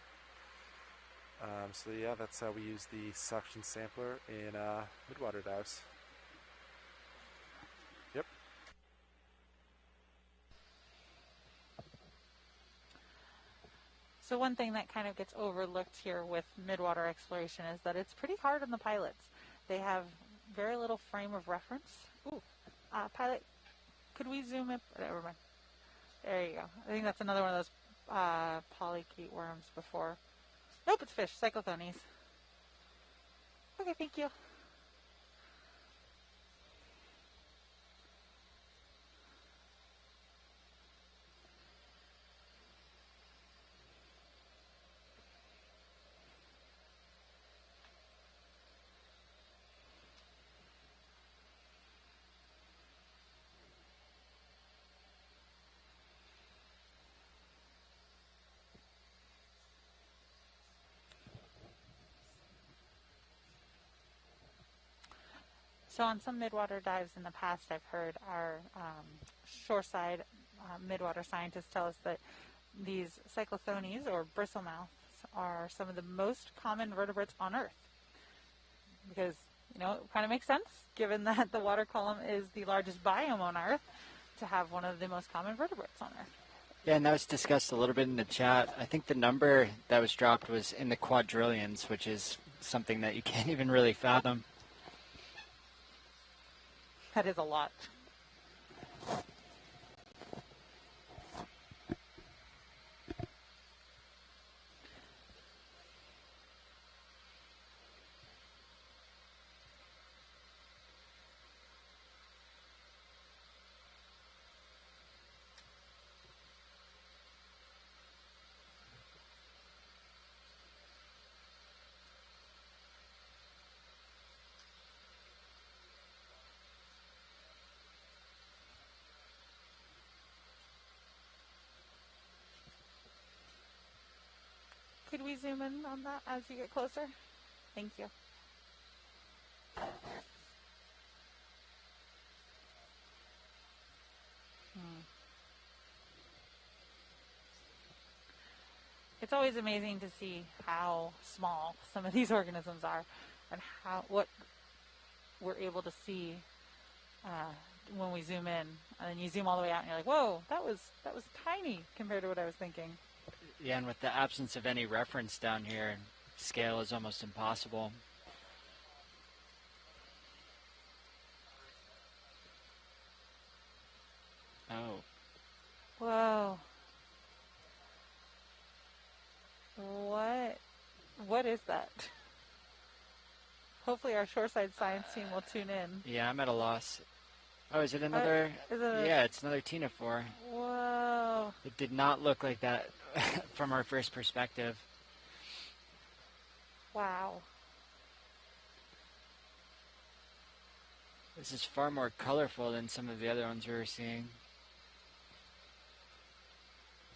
S11: So yeah, that's how we use the suction sampler in midwater dives. Yep.
S10: So one thing that kind of gets overlooked here with midwater exploration is that it's pretty hard on the pilots. They have very little frame of reference. Ooh, pilot, could we zoom in? Never mind. There you go. I think that's another one of those polychaete worms before. Nope, it's fish, cyclophonies. Okay, thank you. So on some midwater dives in the past, I've heard our shoreside midwater scientists tell us that these cyclophonies, or bristlemouths, are some of the most common vertebrates on Earth. Because, you know, it kind of makes sense, given that the water column is the largest biome on Earth, to have one of the most common vertebrates on Earth.
S9: Yeah, and that was discussed a little bit in the chat. I think the number that was dropped was in the quadrillions, which is something that you can't even really fathom.
S10: That is a lot. could we zoom in on that as you get closer? Thank you. It's always amazing to see how small some of these organisms are, and what we're able to see when we zoom in. And then you zoom all the way out, and you're like, "Whoa, that was tiny compared to what I was thinking."
S9: Yeah, and with the absence of any reference down here, scale is almost impossible. Oh.
S10: Whoa. What is that? Hopefully our shoreside science team will tune in.
S9: Yeah, I'm at a loss. Oh, is it another? Yeah, it's another Siphonophore.
S10: Whoa.
S9: It did not look like that from our first perspective.
S10: Wow.
S9: This is far more colorful than some of the other ones we were seeing.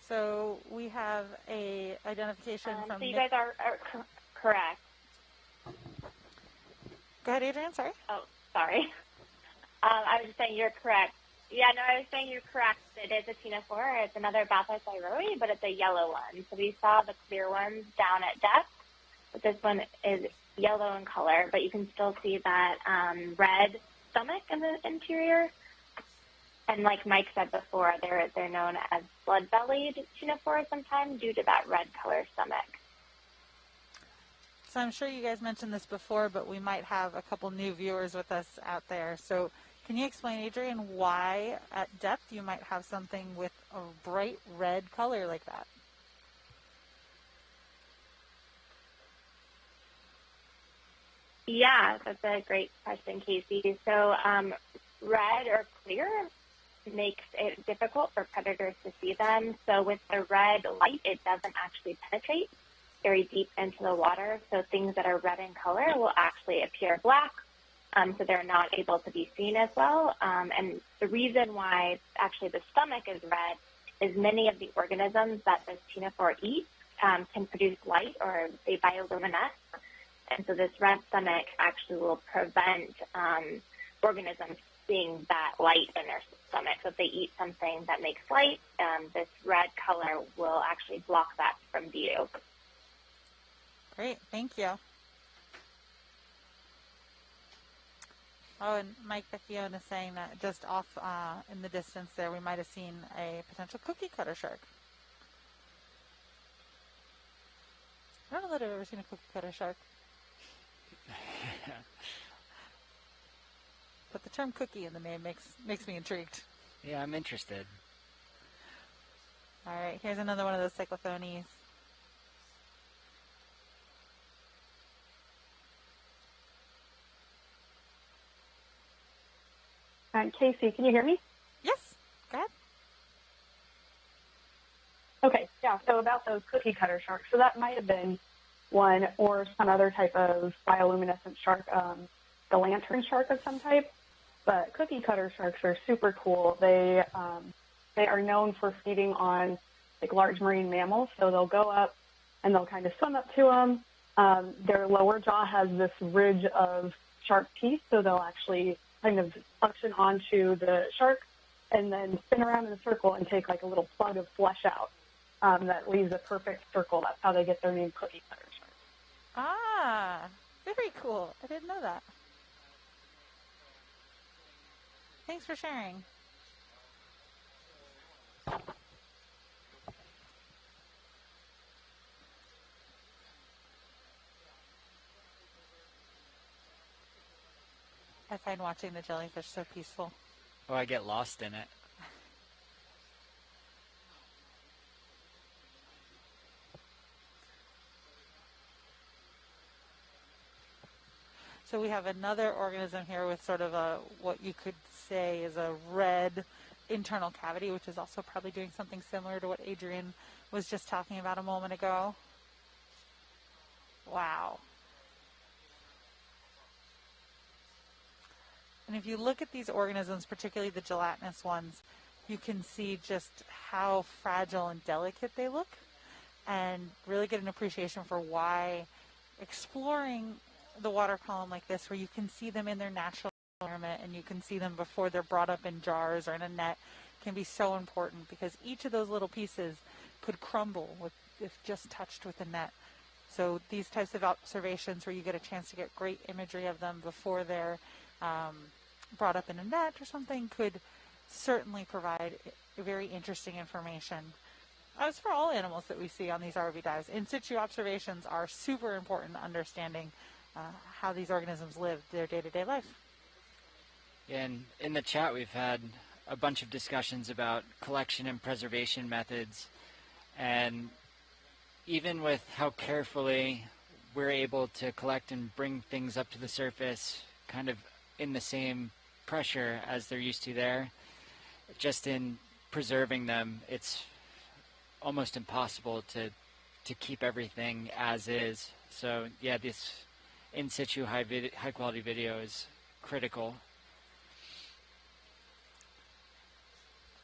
S10: So we have a identification from...
S1: So you guys are correct.
S10: Go ahead, Adrian, sorry.
S1: Oh, sorry. I was just saying you're correct. Yeah, no, I was saying you're correct. It is a Siphonophore. It's another Bathythyroe, but it's a yellow one. So we saw the clear ones down at depth, but this one is yellow in color, but you can still see that red stomach in the interior. And like Mike said before, they're known as blood-bellied Siphonophores sometimes due to that red color stomach.
S10: So I'm sure you guys mentioned this before, but we might have a couple new viewers with us out there. So can you explain, Adrian, why at depth you might have something with a bright red color like that?
S1: Yeah, that's a great question, Casey. So red or clear makes it difficult for predators to see them. So with the red light, it doesn't actually penetrate very deep into the water. So things that are red in color will actually appear black. So they're not able to be seen as well. And the reason why actually the stomach is red is many of the organisms that the Siphonophore eats can produce light, or they bioluminesce. And so this red stomach actually will prevent organisms seeing that light in their stomach. So if they eat something that makes light, this red color will actually block that from view.
S10: Great, thank you. Oh, and Mike Vecchione is saying that just off in the distance there, we might have seen a potential cookie cutter shark. I don't know that I've ever seen a cookie cutter shark. But the term cookie in the name makes me intrigued.
S9: Yeah, I'm interested.
S10: All right, here's another one of those Cyclophonies.
S6: Casey, can you hear me?
S10: Yes, go ahead.
S6: Okay, yeah, so about those cookie cutter sharks, so that might have been one, or some other type of bioluminescent shark, the lantern shark of some type. But cookie cutter sharks are super cool. They are known for feeding on like large marine mammals, so they'll go up and they'll kind of swim up to them. Their lower jaw has this ridge of sharp teeth, so they'll actually kind of suction onto the shark and then spin around in a circle and take like a little plug of flesh out that leaves a perfect circle. That's how they get their name, cookie cutter shark.
S10: Ah, very cool. I didn't know that. Thanks for sharing. I find watching the jellyfish so peaceful.
S9: Oh, I get lost in it.
S10: So we have another organism here with sort of a, what you could say is a red internal cavity, which is also probably doing something similar to what Adrian was just talking about a moment ago. Wow. And if you look at these organisms, particularly the gelatinous ones, you can see just how fragile and delicate they look. and really get an appreciation for why exploring the water column like this, where you can see them in their natural environment and you can see them before they're brought up in jars or in a net, can be so important, because each of those little pieces could crumble if just touched with a net. So these types of observations where you get a chance to get great imagery of them before they're brought up in a net or something could certainly provide very interesting information. As for all animals that we see on these RV dives, in situ observations are super important to understanding how these organisms live their day-to-day life.
S9: Yeah, and in the chat we've had a bunch of discussions about collection and preservation methods, and even with how carefully we're able to collect and bring things up to the surface kind of in the same pressure as they're used to there, just in preserving them, it's almost impossible to keep everything as is. So yeah, this in situ high quality video is critical.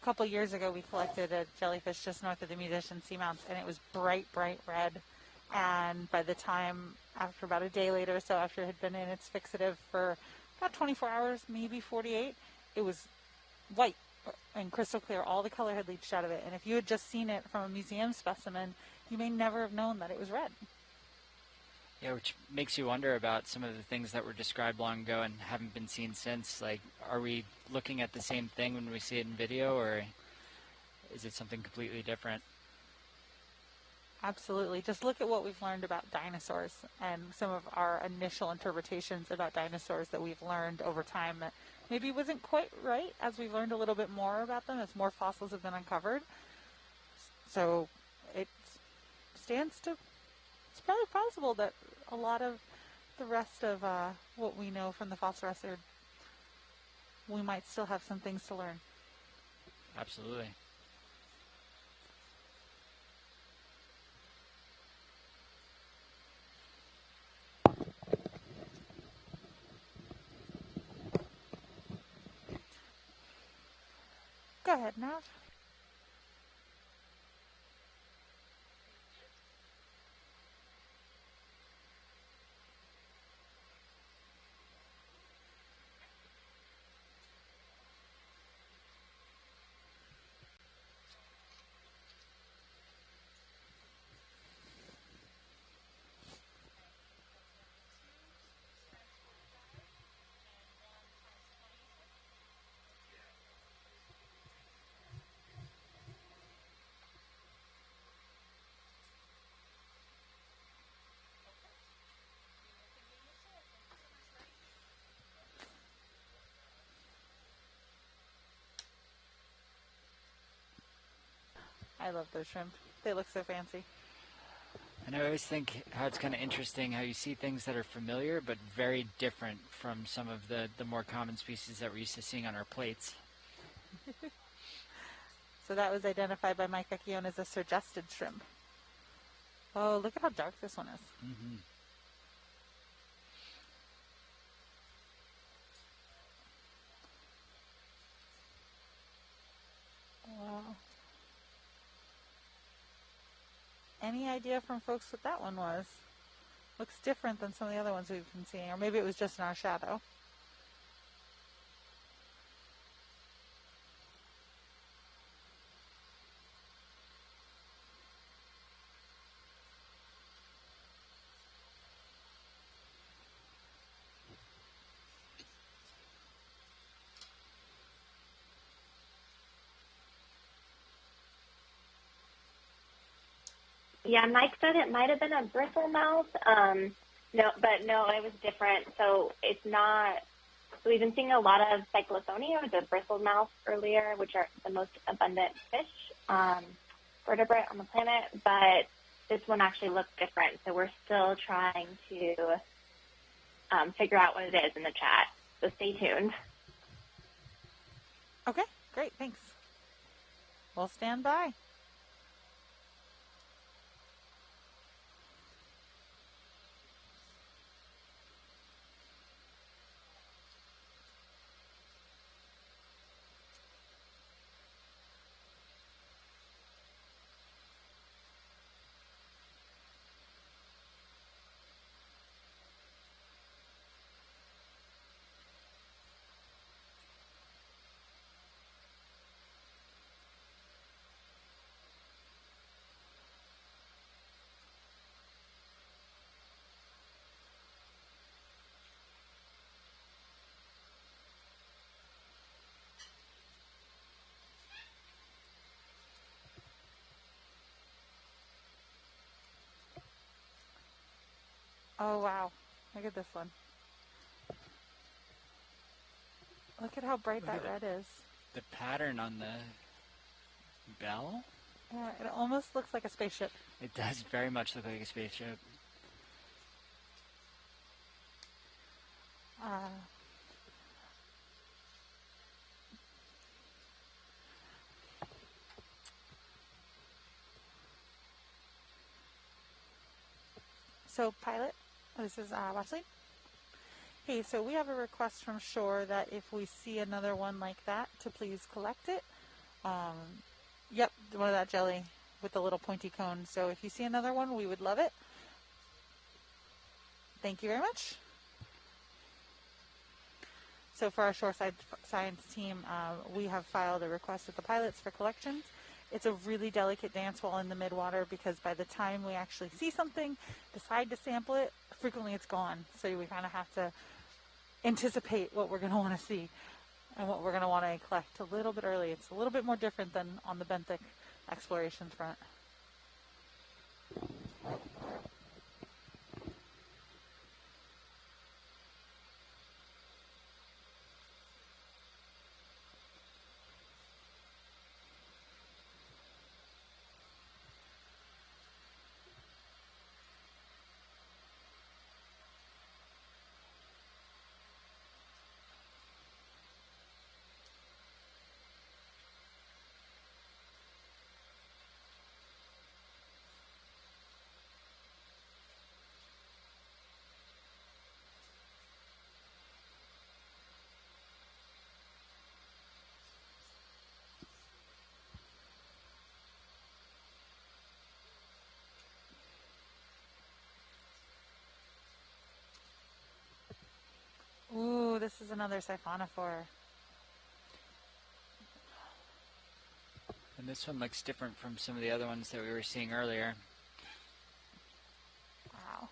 S10: A couple years ago, we collected a jellyfish just north of the Musician Seamounts, and it was bright, bright red. And by the time, after about a day later or so, after it had been in its fixative for about 24 hours, maybe 48, it was white and crystal clear. All the color had leached out of it. And if you had just seen it from a museum specimen, you may never have known that it was red.
S9: Yeah, which makes you wonder about some of the things that were described long ago and haven't been seen since. Like, are we looking at the same thing when we see it in video, or is it something completely different?
S10: Absolutely. Just look at what we've learned about dinosaurs and some of our initial interpretations about dinosaurs that we've learned over time that maybe wasn't quite right as we've learned a little bit more about them, as more fossils have been uncovered. So it stands to, it's probably possible that a lot of the rest of what we know from the fossil record, we might still have some things to learn.
S9: Absolutely.
S10: Go ahead, Nav. I love those shrimp. They look so fancy.
S9: And I always think how it's kind of interesting how you see things that are familiar but very different from some of the more common species that we're used to seeing on our plates.
S10: So that was identified by Mike Okeanos as a suggested shrimp. Oh, look at how dark this one is.
S9: Mm-hmm.
S10: Wow. Any idea from folks what that one was? Looks different than some of the other ones we've been seeing, or maybe it was just in our shadow.
S1: Yeah, Mike said it might have been a bristlemouth. No, it was different. So it's not. So we've been seeing a lot of Cyclophony, or the bristlemouth earlier, which are the most abundant fish vertebrate on the planet. But this one actually looks different. So we're still trying to figure out what it is in the chat. So stay tuned.
S10: Okay, great, thanks. We'll stand by. Oh, wow. Look at this one. Look at how bright that red is.
S9: The pattern on the bell?
S10: Yeah, it almost looks like a spaceship.
S9: It does very much look like a spaceship.
S10: So, pilot, this is Wesley. Hey, so we have a request from shore that if we see another one like that, to please collect it. Yep, one of that jelly with the little pointy cone. So if you see another one, we would love it. Thank you very much. So for our shoreside science team, we have filed a request with the pilots for collections. It's a really delicate dance while in the midwater because by the time we actually see something, decide to sample it, frequently it's gone. So we kind of have to anticipate what we're going to want to see and what we're going to want to collect a little bit early. It's a little benthic different than on the benthic exploration front. Ooh, this is another Siphonophore.
S9: And this one looks different from some of the other ones that we were seeing earlier.
S10: Wow.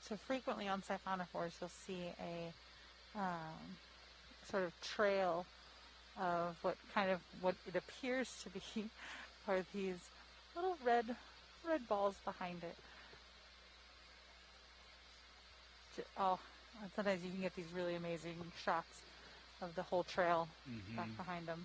S10: So frequently on Siphonophores, you'll see a sort of trail of what it appears to be are these little red balls behind it. Oh, and sometimes you can get these really amazing shots of the whole trail back behind them.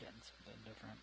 S9: Getting something different.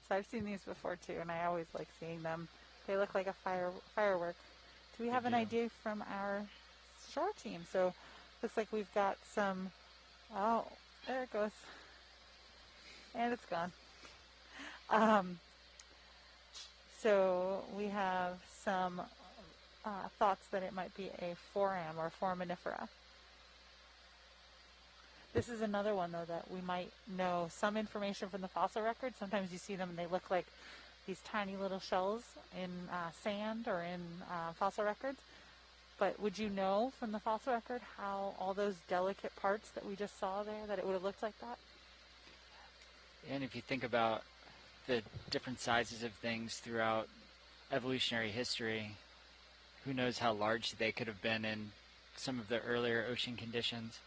S10: So I've seen these before too, and I always like seeing them. They look like a firework. Do we have an idea from our shore team? So looks like we've got some. Oh, there it goes, and it's gone. So we have some thoughts that it might be a foram or foraminifera. This is another one, though, that we might know some information from the fossil record. Sometimes you see them and they look like these tiny little shells in sand or in fossil records. But would you know from the fossil record how all those delicate parts that we just saw there, that it would have looked like that?
S9: And if you think about the different sizes of things throughout evolutionary history, who knows how large they could have been in some of the earlier ocean conditions.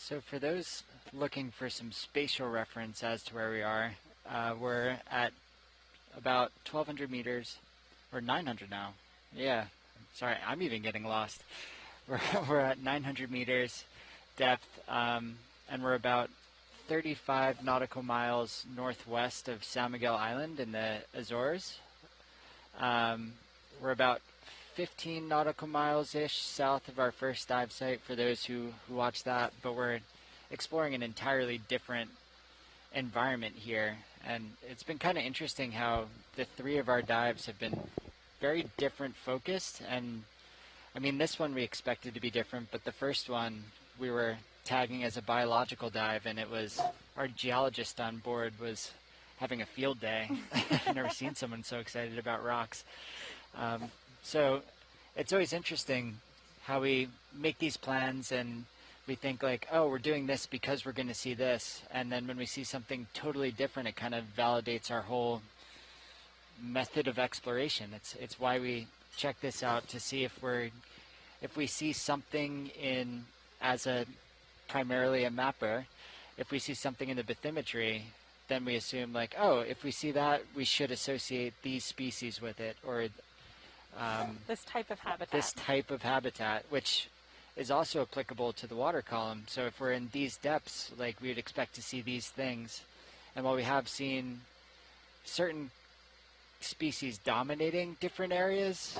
S9: So for those looking for some spatial reference as to where we are, we're at about 1,200 meters, or 900 now. Yeah, sorry, I'm even getting lost. We're at 900 meters depth, and we're about 35 nautical miles northwest of San Miguel Island in the Azores. We're about 15 nautical miles-ish south of our first dive site for those who watch that, but we're exploring an entirely different environment here, and it's been kind of interesting how the three of our dives have been very different focused, and I mean this one we expected to be different, but the first one we were tagging as a biological dive, and it was our geologist on board was having a field day. I've never seen someone so excited about rocks. So it's always interesting how we make these plans and we think like, oh, we're doing this because we're going to see this. And then when we see something totally different, it kind of validates our whole method of exploration. It's why we check this out to see if we see something in as a primarily a mapper, if we see something in the bathymetry, then we assume like, oh, if we see that, we should associate these species with it, or
S10: this type of habitat.
S9: This type of habitat, which is also applicable to the water column. So if we're in these depths, like we would expect to see these things. And while we have seen certain species dominating different areas,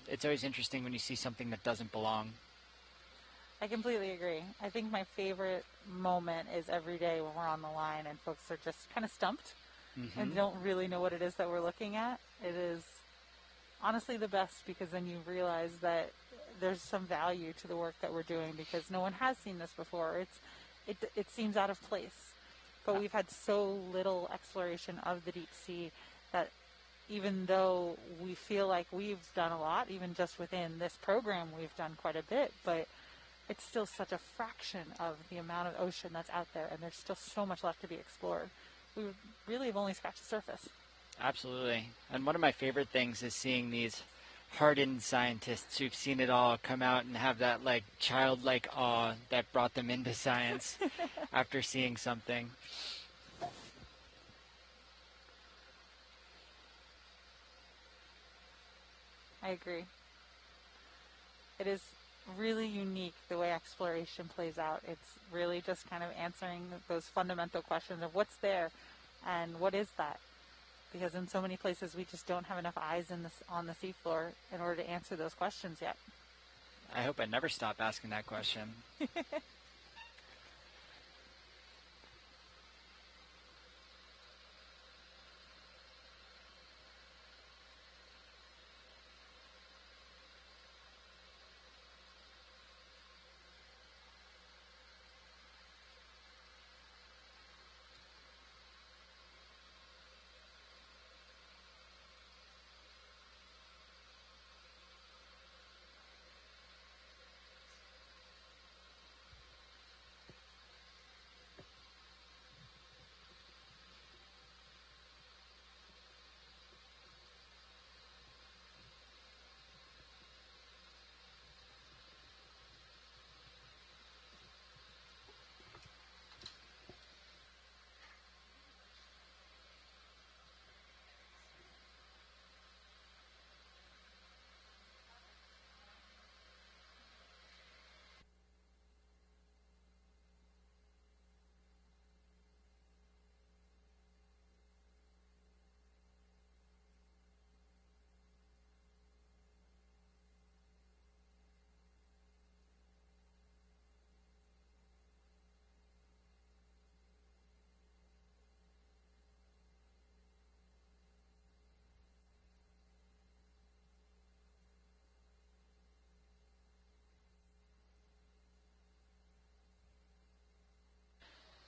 S9: it's always interesting when you see something that doesn't belong.
S10: I completely agree. I think my favorite moment is every day when we're on the line and folks are just kind of stumped and don't really know what it is that we're looking at, it is honestly the best, because then you realize that there's some value to the work that we're doing, because no one has seen this before. It seems out of place, but we've had so little exploration of the deep sea that even though we feel like we've done a lot, even just within this program we've done quite a bit, but it's still such a fraction of the amount of ocean that's out there, and there's still so much left to be explored. We really have only scratched the surface.
S9: Absolutely. And one of my favorite things is seeing these hardened scientists who've seen it all come out and have that like childlike awe that brought them into science after seeing something.
S10: I agree. It is really unique the way exploration plays out. It's really just kind of answering those fundamental questions of what's there and what is that. Because in so many places we just don't have enough eyes on the seafloor in order to answer those questions yet.
S9: I hope I never stop asking that question.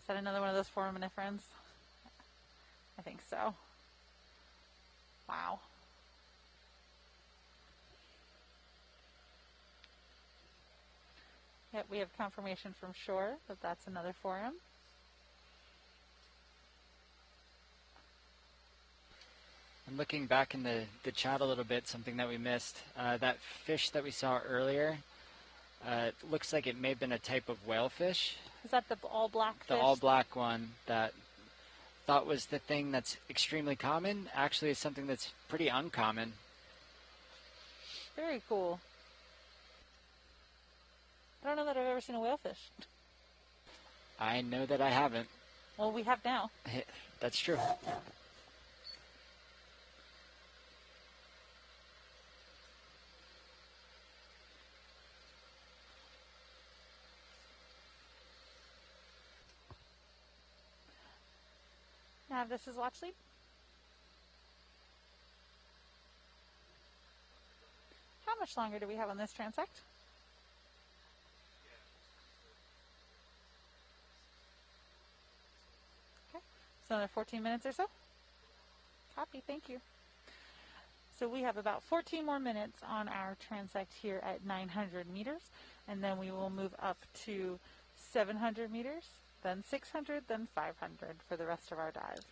S10: Is that another one of those foraminifers? I think so. Wow. Yep, we have confirmation from shore that that's another forum.
S9: I'm looking back in the chat a little bit, something that we missed. That fish that we saw earlier, looks like it may have been a type of whalefish.
S10: Is that the all-black fish?
S9: The all-black one that thought was the thing that's extremely common, actually is something that's pretty uncommon.
S10: Very cool. I don't know that I've ever seen a whalefish.
S9: I know that I haven't.
S10: Well, we have now.
S9: That's true.
S10: Now this is watch sleep. How much longer do we have on this transect? Okay, so another 14 minutes or so. Copy, thank you. So we have about 14 more minutes on our transect here at 900 meters, and then we will move up to 700 meters, then 600, then 500 for the rest of our dive.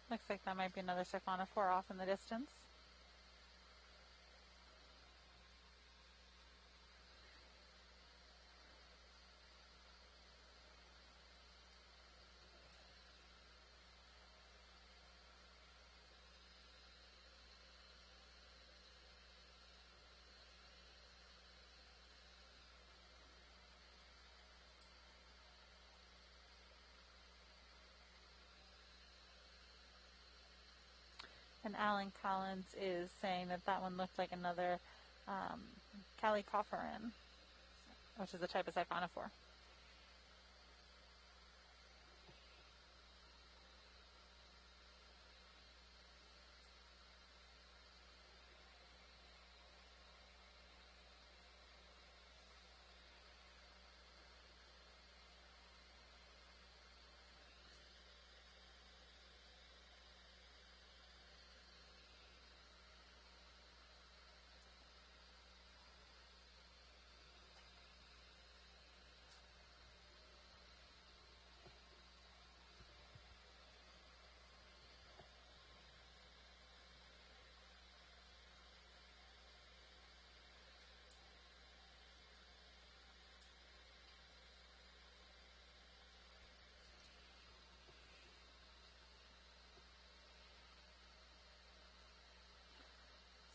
S10: Looks like that might be another Siphonophore off in the distance. And Alan Collins is saying that that one looked like another Calicophoran, which is a type of Siphonophore.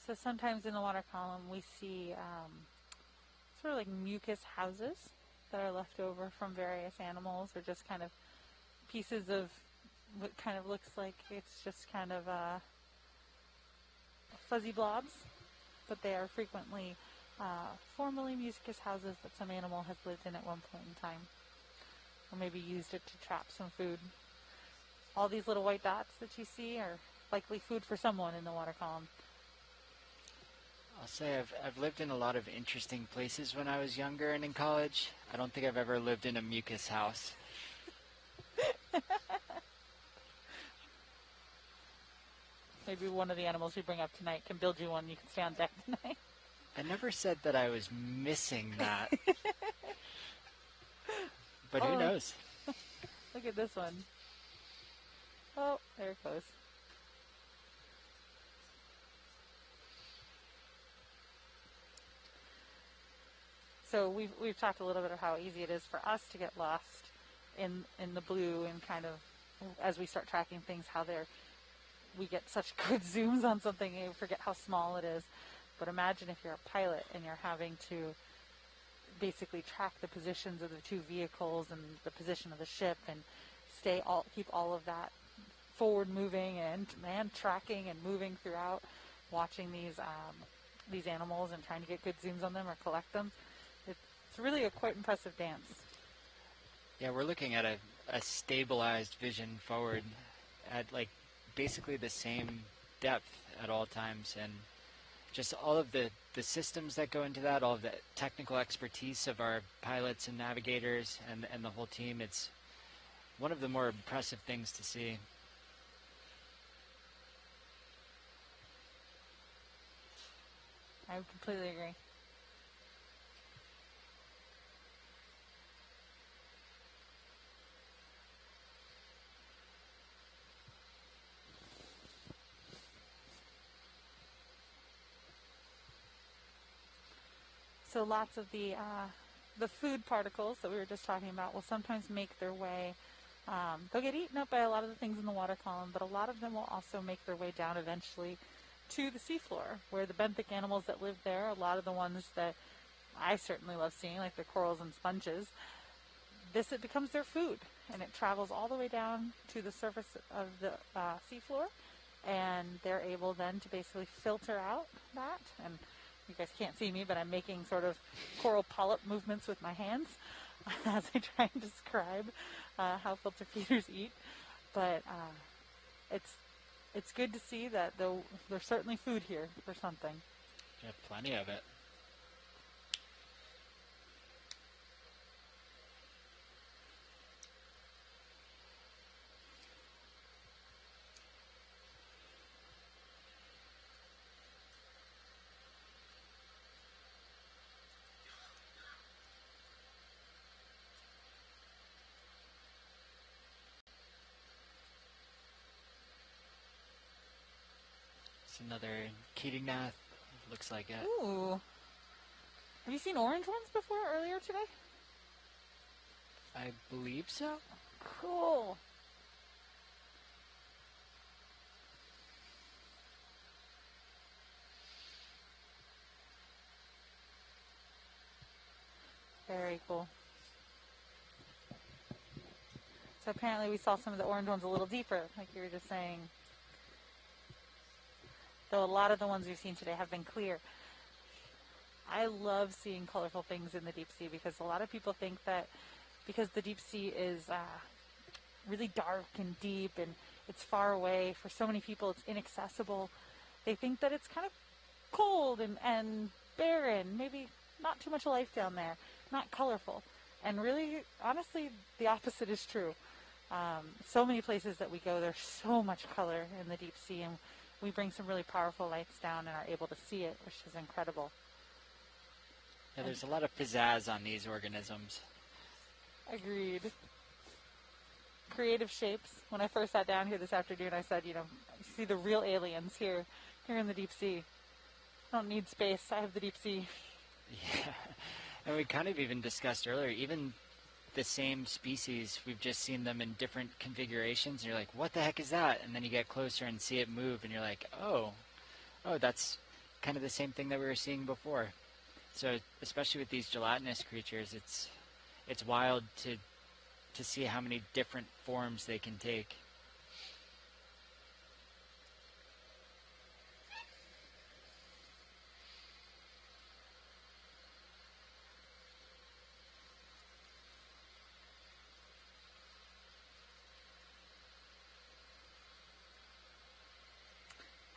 S10: So sometimes in the water column we see sort of like mucus houses that are left over from various animals, or just kind of pieces of what kind of looks like it's just kind of fuzzy blobs, but they are frequently formerly mucus houses that some animal has lived in at one point in time, or maybe used it to trap some food. All these little white dots that you see are likely food for someone in the water column.
S9: I'll say I've lived in a lot of interesting places when I was younger and in college. I don't think I've ever lived in a mucus house.
S10: Maybe one of the animals we bring up tonight can build you one. You can stay on deck tonight.
S9: I never said that I was missing that. But who knows?
S10: Look at this one. Oh, there it goes. So we've talked a little bit of how easy it is for us to get lost in the blue, and kind of as we start tracking things, how we get such good zooms on something and you forget how small it is. But imagine if you're a pilot and you're having to basically track the positions of the two vehicles and the position of the ship, and keep all of that forward moving and tracking and moving throughout, watching these animals and trying to get good zooms on them or collect them. It's really a quite impressive dance.
S9: Yeah, we're looking at a stabilized vision forward at like basically the same depth at all times, and just all of the systems that go into that, all of the technical expertise of our pilots and navigators and the whole team. It's one of the more impressive things to see.
S10: I would completely agree. So lots of the food particles that we were just talking about will sometimes make their way. They'll get eaten up by a lot of the things in the water column, but a lot of them will also make their way down eventually to the seafloor, where the benthic animals that live there, a lot of the ones that I certainly love seeing, like the corals and sponges, it becomes their food, and it travels all the way down to the surface of the seafloor, and they're able then to basically filter out that. And you guys can't see me, but I'm making sort of coral polyp movements with my hands as I try and describe how filter feeders eat. But it's good to see that there's certainly food here for something.
S9: Yeah, plenty of it. There's another Keatingnath. Looks like it.
S10: Ooh. Have you seen orange ones before earlier today?
S9: I believe so.
S10: Cool. Very cool. So apparently we saw some of the orange ones a little deeper, like you were just saying. Though a lot of the ones we've seen today have been clear. I love seeing colorful things in the deep sea because a lot of people think that because the deep sea is really dark and deep and it's far away, for so many people it's inaccessible, they think that it's kind of cold and barren, maybe not too much life down there, not colorful. And really, honestly, the opposite is true. So many places that we go, there's so much color in the deep sea, and we bring some really powerful lights down and are able to see it, which is incredible.
S9: Yeah, there's a lot of pizzazz on these organisms.
S10: Agreed. Creative shapes. When I first sat down here this afternoon, I said, you see the real aliens here in the deep sea. I don't need space. I have the deep sea.
S9: Yeah. And we kind of even discussed earlier, even the same species, we've just seen them in different configurations, and you're like, what the heck is that? And then you get closer and see it move, and you're like, oh, that's kind of the same thing that we were seeing before. So especially with these gelatinous creatures, it's wild to see how many different forms they can take.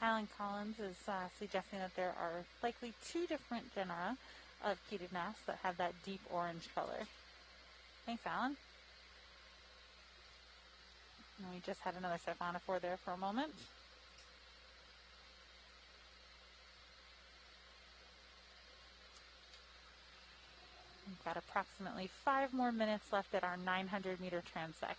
S10: Alan Collins is suggesting that there are likely 2 different genera of Keatingnaths that have that deep orange color. Thanks, Alan. And we just had another Siphonophore there for a moment. We've got approximately 5 more minutes left at our 900-meter transect.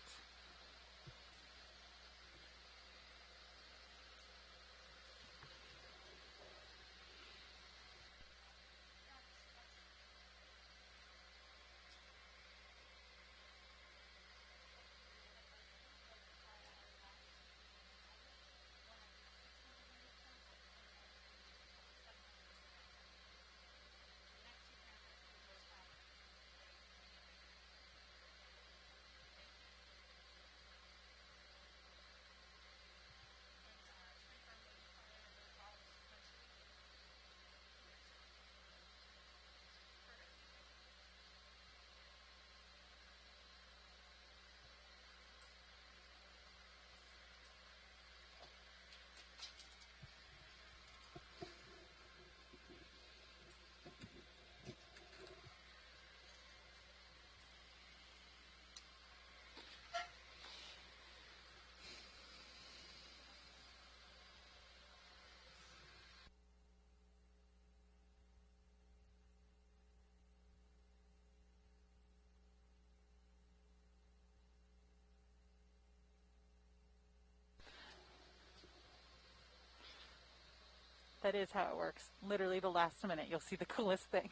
S10: That is how it works. Literally the last minute, you'll see the coolest thing.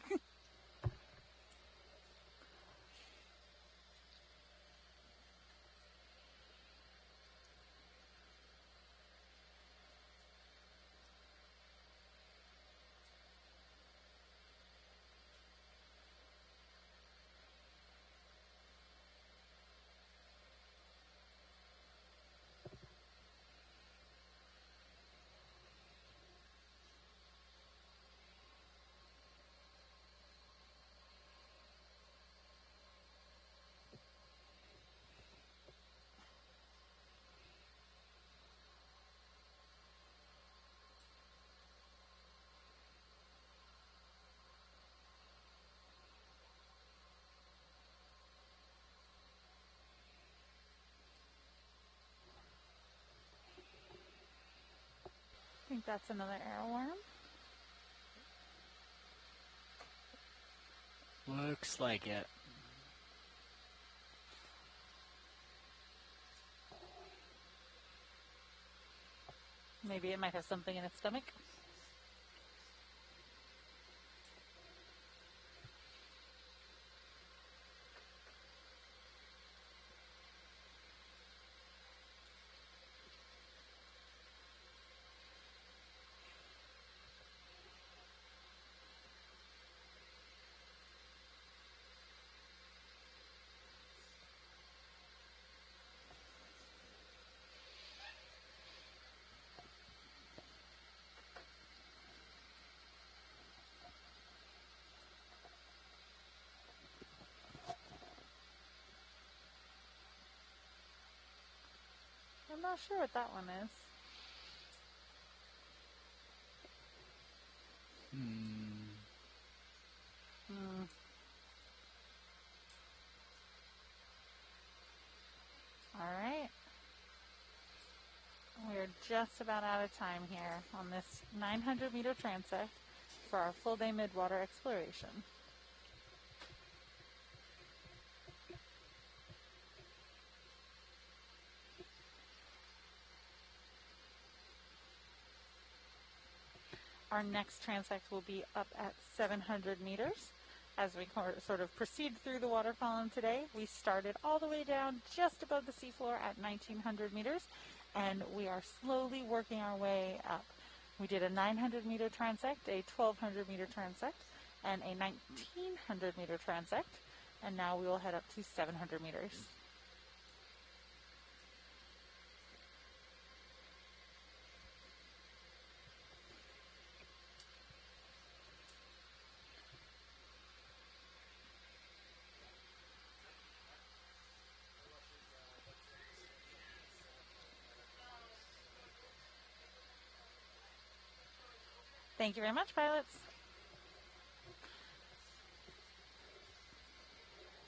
S10: I think that's another arrowworm.
S9: Looks like it.
S10: Maybe it might have something in its stomach. I'm not sure what that one is. All right. We're just about out of time here on this 900-meter transect for our full-day midwater exploration. Our next transect will be up at 700 meters. As we sort of proceed through the water column today, we started all the way down just above the seafloor at 1900 meters, and we are slowly working our way up. We did a 900-meter transect, a 1200-meter transect, and a 1900-meter transect, and now we will head up to 700 meters. Thank you very much, pilots.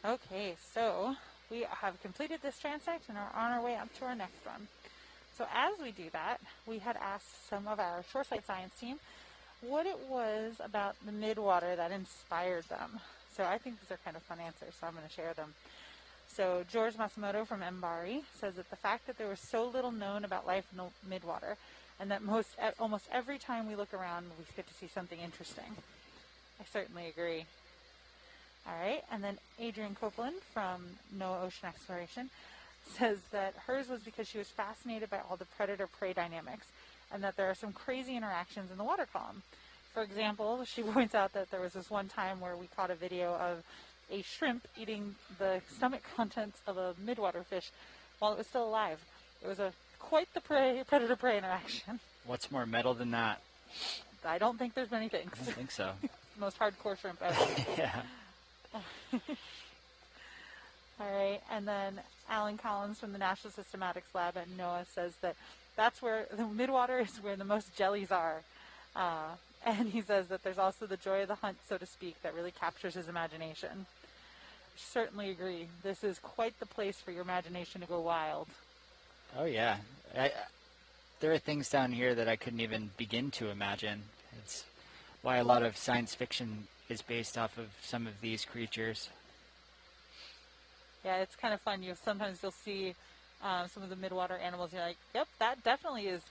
S10: Okay, so we have completed this transect and are on our way up to our next one. So as we do that, we had asked some of our shoreside science team what it was about the midwater that inspired them. So I think these are kind of fun answers, so I'm going to share them. So George Matsumoto from Mbari says that the fact that there was so little known about life in the midwater, and that almost every time we look around, we get to see something interesting. I certainly agree. All right, and then Adrienne Copeland from NOAA Ocean Exploration says that hers was because she was fascinated by all the predator-prey dynamics, and that there are some crazy interactions in the water column. For example, she points out that there was this one time where we caught a video of a shrimp eating the stomach contents of a midwater fish while it was still alive. It was quite the predator-prey interaction.
S9: What's more metal than that?
S10: I don't think there's many things.
S9: I don't think so.
S10: Most hardcore shrimp ever.
S9: Yeah.
S10: All right, and then Alan Collins from the National Systematics Lab at NOAA says that that's where the midwater is where the most jellies are. And he says that there's also the joy of the hunt, so to speak, that really captures his imagination. Certainly agree. This is quite the place for your imagination to go wild.
S9: Oh, yeah. There are things down here that I couldn't even begin to imagine. It's why a lot of science fiction is based off of some of these creatures.
S10: Yeah, it's kind of fun. Sometimes you'll see some of the midwater animals, and you're like, yep, that definitely is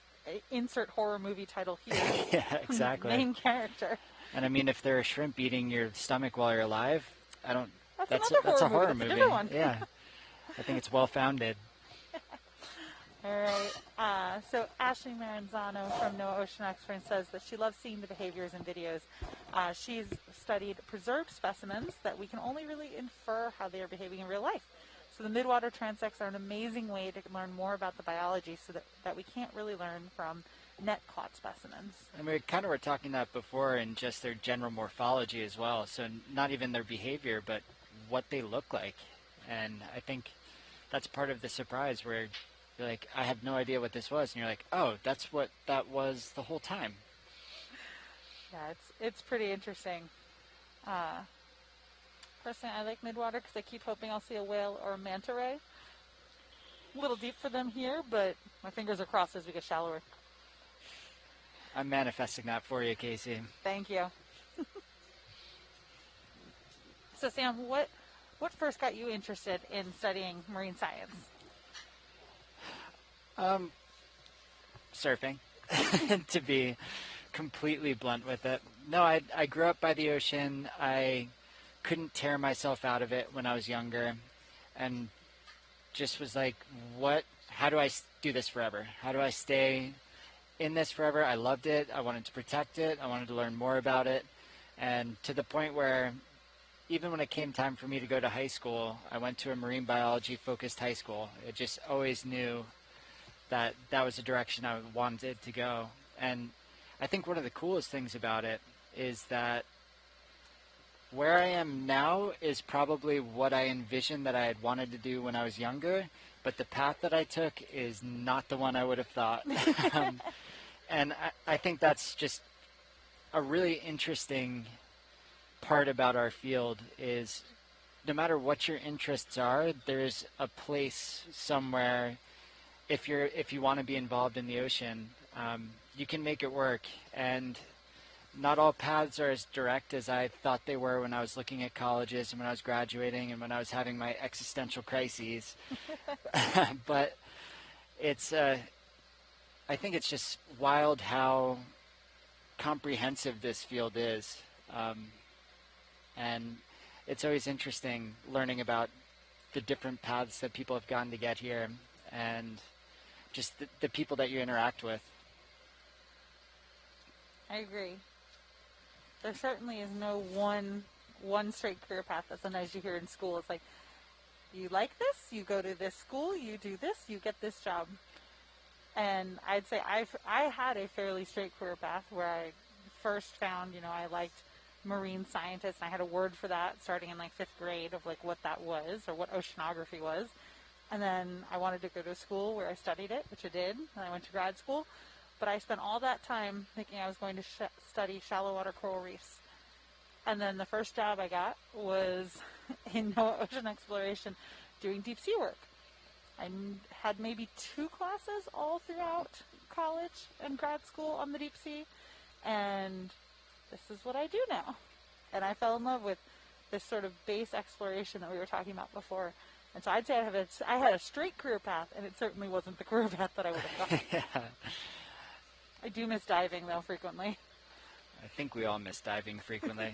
S10: insert horror movie title here.
S9: Yeah, exactly.
S10: Main character.
S9: And I mean, if they're a shrimp eating your stomach while you're alive, that's
S10: a
S9: horror
S10: movie.
S9: movie.
S10: That's a different one.
S9: Yeah. I think it's well founded.
S10: All right. So Ashley Maranzano from NOAA Ocean Exploration says that she loves seeing the behaviors in videos. She's studied preserved specimens that we can only really infer how they are behaving in real life. So the midwater transects are an amazing way to learn more about the biology so that we can't really learn from net-caught specimens.
S9: And we kind of were talking that before in just their general morphology as well. So not even their behavior, but what they look like. And I think that's part of the surprise where you're like, I had no idea what this was. And you're like, oh, that's what that was the whole time.
S10: Yeah, it's pretty interesting. Personally, I like midwater because I keep hoping I'll see a whale or a manta ray. A little deep for them here, but my fingers are crossed as we get shallower.
S9: I'm manifesting that for you, Casey.
S10: Thank you. So, Sam, what first got you interested in studying marine science?
S9: Surfing. to be completely blunt with it. No, I grew up by the ocean. I couldn't tear myself out of it when I was younger, and just was like, how do I do this forever? How do I stay in this forever? I loved it. I wanted to protect it. I wanted to learn more about it. And to the point where even when it came time for me to go to high school, I went to a marine biology focused high school. I just always knew that was the direction I wanted to go. And I think one of the coolest things about it is that where I am now is probably what I envisioned that I had wanted to do when I was younger, but the path that I took is not the one I would have thought. And I think that's just a really interesting part about our field is no matter what your interests are, there's a place somewhere if you want to be involved in the ocean, you can make it work. And not all paths are as direct as I thought they were when I was looking at colleges and when I was graduating and when I was having my existential crises. But it's, I think it's just wild how comprehensive this field is. And it's always interesting learning about the different paths that people have gone to get here and just the people that you interact with.
S10: I agree. There certainly is no one straight career path that sometimes you hear in school. It's like, you like this, you go to this school, you do this, you get this job. And I'd say I had a fairly straight career path where I first found, I liked marine scientists, and I had a word for that starting in like 5th grade of like what that was or what oceanography was. And then I wanted to go to a school where I studied it, which I did, and I went to grad school. But I spent all that time thinking I was going to study shallow water coral reefs. And then the first job I got was in NOAA ocean exploration doing deep sea work. I had maybe 2 classes all throughout college and grad school on the deep sea. And this is what I do now. And I fell in love with this sort of base exploration that we were talking about before. And so I'd say I had a straight career path, and it certainly wasn't the career path that I would have thought.
S9: Yeah.
S10: I do miss diving, though, frequently.
S9: I think we all miss diving frequently.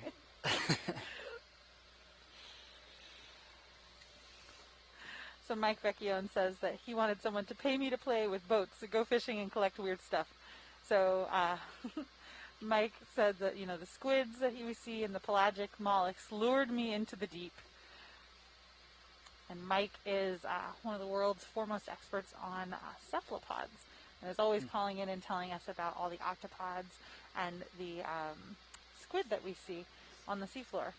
S10: So Mike Vecchione says that he wanted someone to pay me to play with boats, to go fishing and collect weird stuff. So Mike said that, the squids that he would see and the pelagic mollusks lured me into the deep. And Mike is one of the world's foremost experts on cephalopods, and is always calling in and telling us about all the octopods and the squid that we see on the seafloor.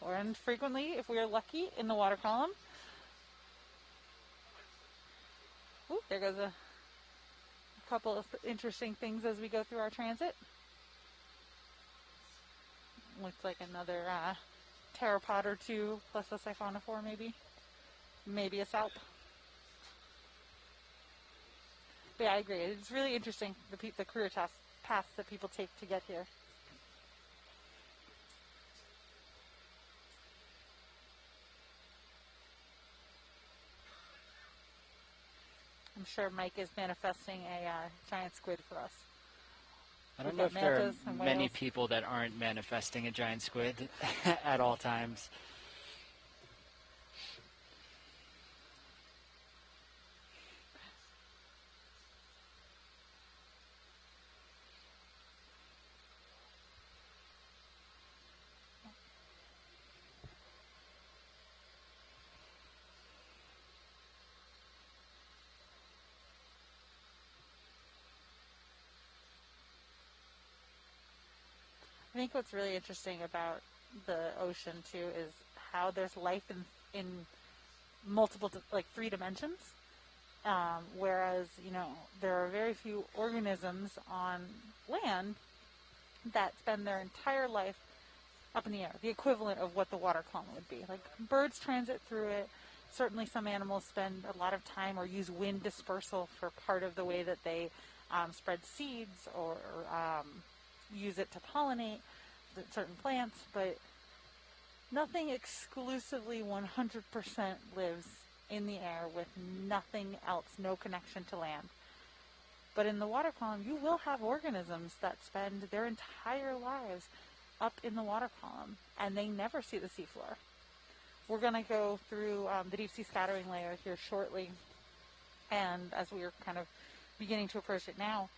S10: And frequently, if we are lucky, in the water column. Ooh, there goes a couple of interesting things as we go through our transit. Looks like another pteropod or 2, plus a Siphonophore maybe. Maybe a salp. But yeah, I agree. It's really interesting, the career paths that people take to get here. I'm sure Mike is manifesting a giant squid for us.
S9: I don't know if there are many people that aren't manifesting a giant squid at all times.
S10: I think what's really interesting about the ocean too is how there's life in multiple, 3 dimensions. Whereas, there are very few organisms on land that spend their entire life up in the air, the equivalent of what the water column would be. Like birds transit through it. Certainly some animals spend a lot of time or use wind dispersal for part of the way that they spread seeds or use it to pollinate certain plants, but nothing exclusively 100% lives in the air with nothing else, no connection to land. But in the water column, you will have organisms that spend their entire lives up in the water column, and they never see the seafloor. We're going to go through the deep sea scattering layer here shortly, and as we are kind of beginning to approach it now,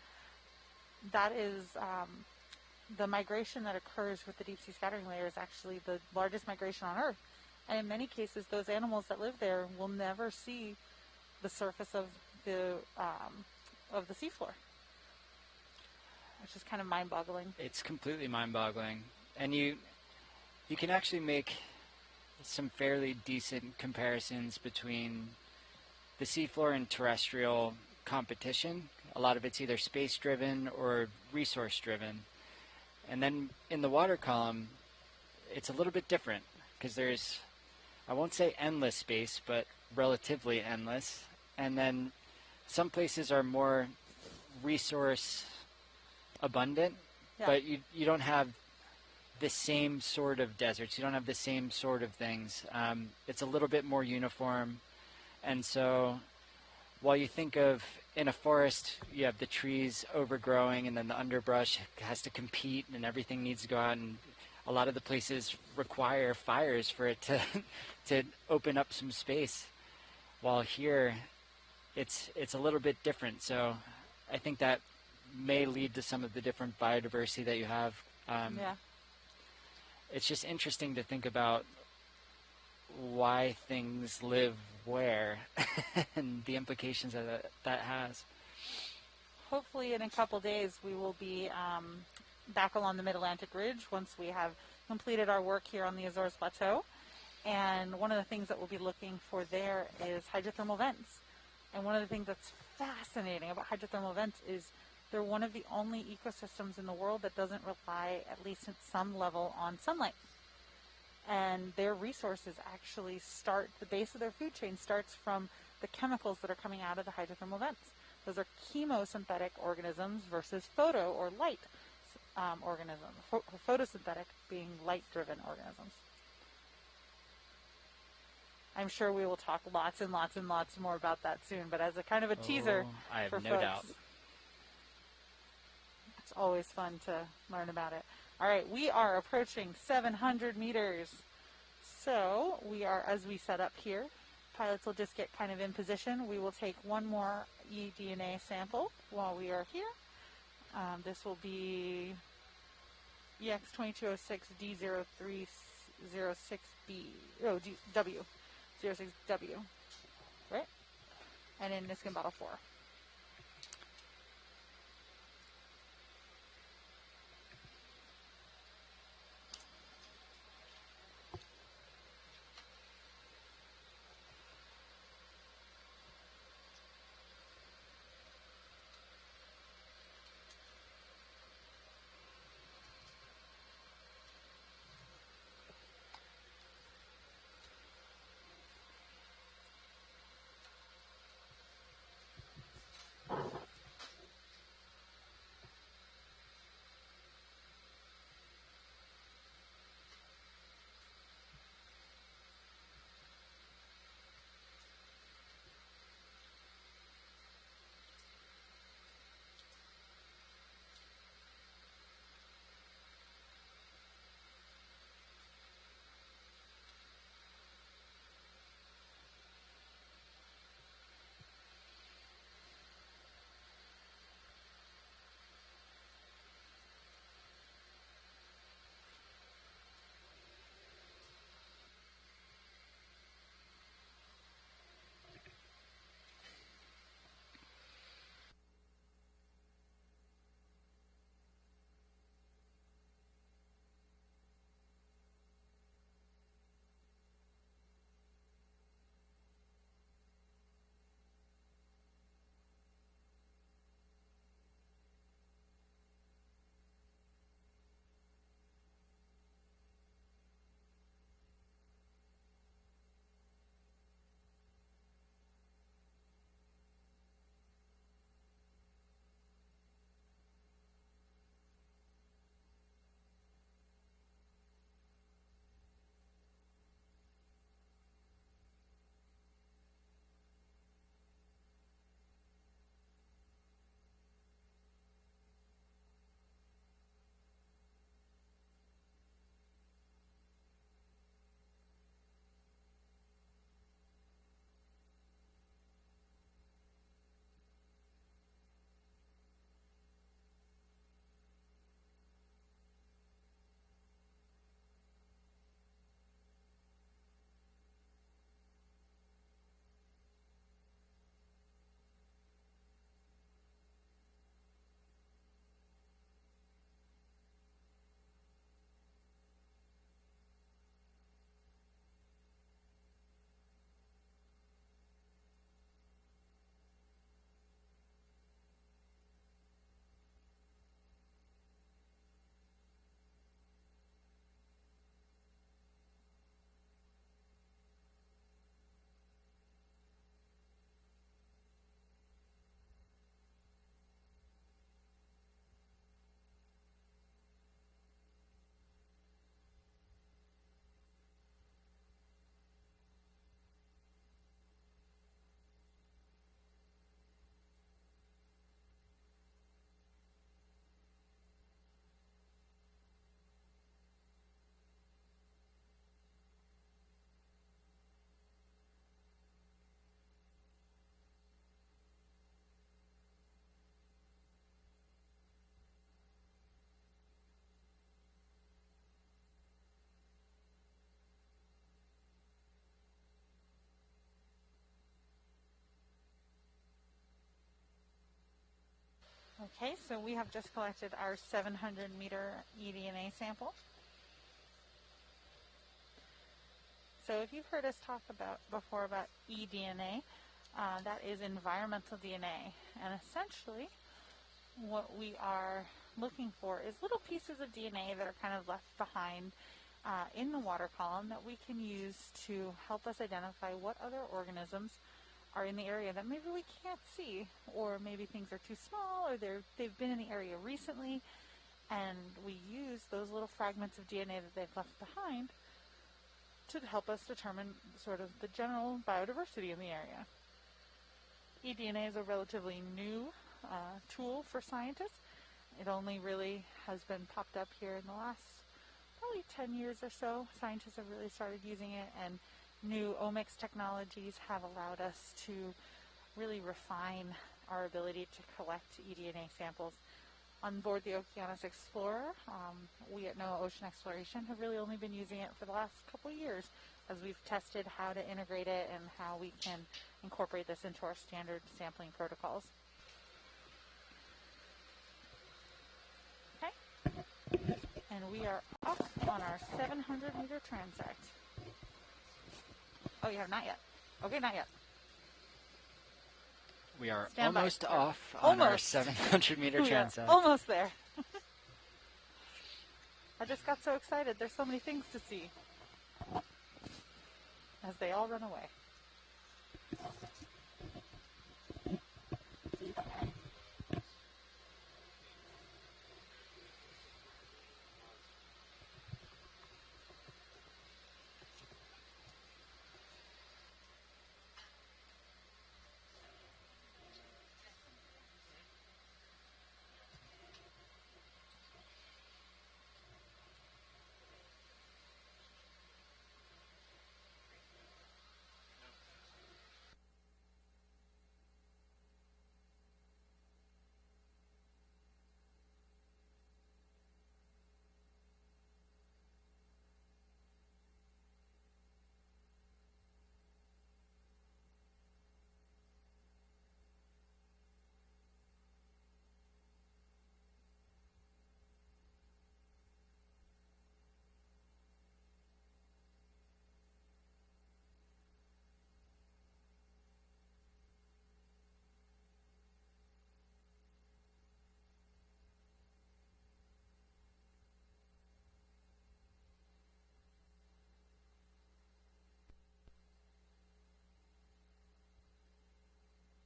S10: that is the migration that occurs with the deep sea scattering layer is actually the largest migration on Earth. And in many cases, those animals that live there will never see the surface of the seafloor, which is kind of mind-boggling.
S9: It's completely mind-boggling, and you can actually make some fairly decent comparisons between the seafloor and terrestrial competition. A lot of it's either space-driven or resource-driven. And then in the water column, it's a little bit different because there's, I won't say endless space, but relatively endless. And then some places are more resource abundant, but you don't have the same sort of deserts. You don't have the same sort of things. It's a little bit more uniform. And so while you think of in a forest, you have the trees overgrowing and then the underbrush has to compete and everything needs to go out, and a lot of the places require fires for it to open up some space. While here, it's a little bit different. So I think that may lead to some of the different biodiversity that you have. It's just interesting to think about why things live where and the implications that has.
S10: Hopefully in a couple days we will be back along the Mid-Atlantic Ridge once we have completed our work here on the Azores Plateau. And one of the things that we'll be looking for there is hydrothermal vents. And one of the things that's fascinating about hydrothermal vents is they're one of the only ecosystems in the world that doesn't rely, at least at some level, on sunlight. And their resources actually start, the base of their food chain starts from the chemicals that are coming out of the hydrothermal vents. Those are chemosynthetic organisms versus photo or light organisms. Photosynthetic being light-driven organisms. I'm sure we will talk lots and lots and lots more about that soon, but as a kind of a teaser
S9: I have
S10: for
S9: no
S10: folks,
S9: doubt.
S10: It's always fun to learn about it. All right, we are approaching 700 meters. So we are, as we set up here, pilots will just get kind of in position. We will take one more eDNA sample while we are here. This will be EX2206D0306B, W06W, right? And in Niskin bottle 4. Okay, so we have just collected our 700-meter eDNA sample. So if you've heard us talk before about eDNA, that is environmental DNA. And essentially, what we are looking for is little pieces of DNA that are kind of left behind in the water column that we can use to help us identify what other organisms are in the area that maybe we can't see, or maybe things are too small, or they've been in the area recently, and we use those little fragments of DNA that they've left behind to help us determine sort of the general biodiversity in the area. eDNA is a relatively new tool for scientists. It only really has been popped up here in the last probably 10 years or so. Scientists have really started using it, and new omics technologies have allowed us to really refine our ability to collect eDNA samples. On board the Okeanos Explorer, we at NOAA Ocean Exploration have really only been using it for the last couple of years as we've tested how to integrate it and how we can incorporate this into our standard sampling protocols. Okay, and we are off on our 700-meter transect. Oh, you have not yet. Okay, not yet.
S9: We are
S10: Stand
S9: almost
S10: by.
S9: off on our 700-meter transect.
S10: Almost there. I just got so excited. There's so many things to see as they all run away.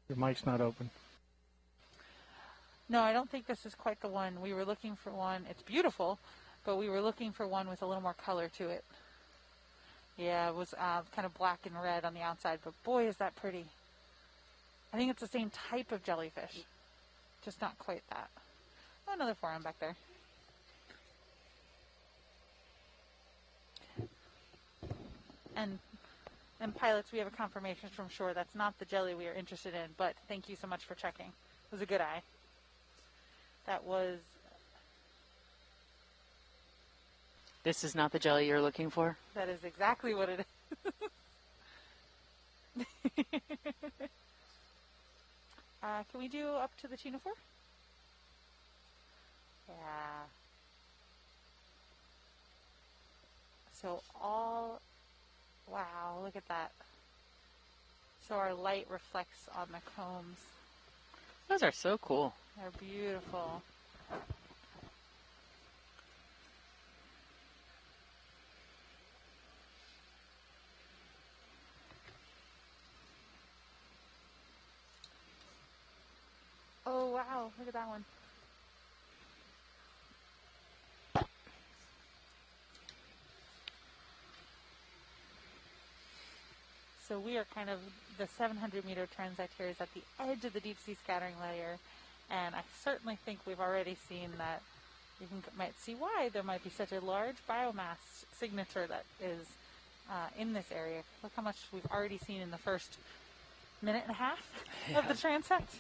S5: Your mic's not open.
S10: No, I don't think this is quite the one. We were looking for one. It's beautiful, but we were looking for one with a little more color to it. Yeah, it was kind of black and red on the outside, but boy, is that pretty. I think it's the same type of jellyfish, just not quite that. Oh, another forearm back there. And pilots, we have a confirmation from shore that's not the jelly we are interested in, but thank you so much for checking. It was a good eye. That was...
S3: This is not the jelly you're looking for?
S10: That is exactly what it is. Can we do up to the Siphonophore? Yeah. So all... Wow, look at that. So our light reflects on the combs.
S3: Those are so cool.
S10: They're beautiful. Oh, wow, look at that one. So we are kind of, the 700-meter transect here is at the edge of the deep sea scattering layer, and I certainly think we've already seen that. You might see why there might be such a large biomass signature that is in this area. Look how much we've already seen in the first minute and a half of the transect.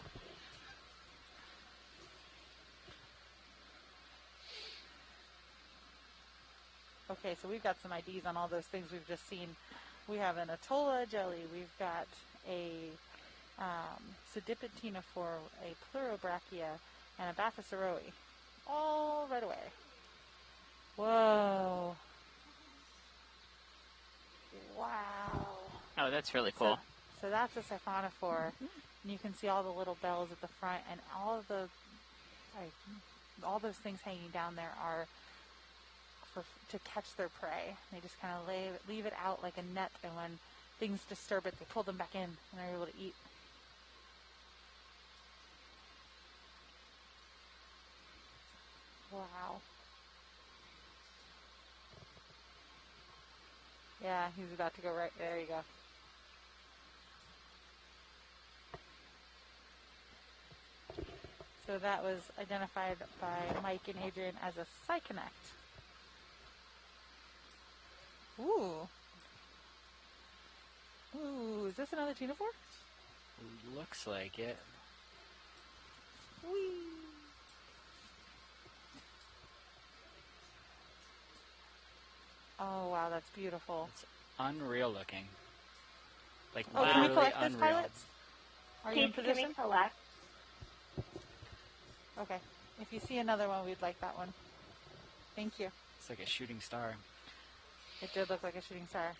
S10: Okay, so we've got some IDs on all those things we've just seen. We have an Atolla jelly. We've got a Siphonophore, a pleurobrachia, and a Bathysauroi. All right away. Whoa. Wow.
S9: Oh, that's really cool.
S10: So that's a Siphonophore. And you can see all the little bells at the front, and all of the, all those things hanging down there are to catch their prey. They just kind of leave it out like a net, and when things disturb it, they pull them back in, and they're able to eat. Wow. Yeah, he's about to go right there. You go. So that was identified by Mike and Adrian as a Cyconnect. Ooh. Ooh, is this another Ctenophore?
S9: Looks like it.
S10: Whee! Oh, wow, that's beautiful.
S9: It's unreal looking. Like,
S10: oh, can we collect this,
S9: unreal.
S10: pilots? Are you in position?
S1: Can we collect?
S10: Okay. If you see another one, we'd like that one. Thank you.
S9: It's like a shooting star.
S10: It did look like a shooting star.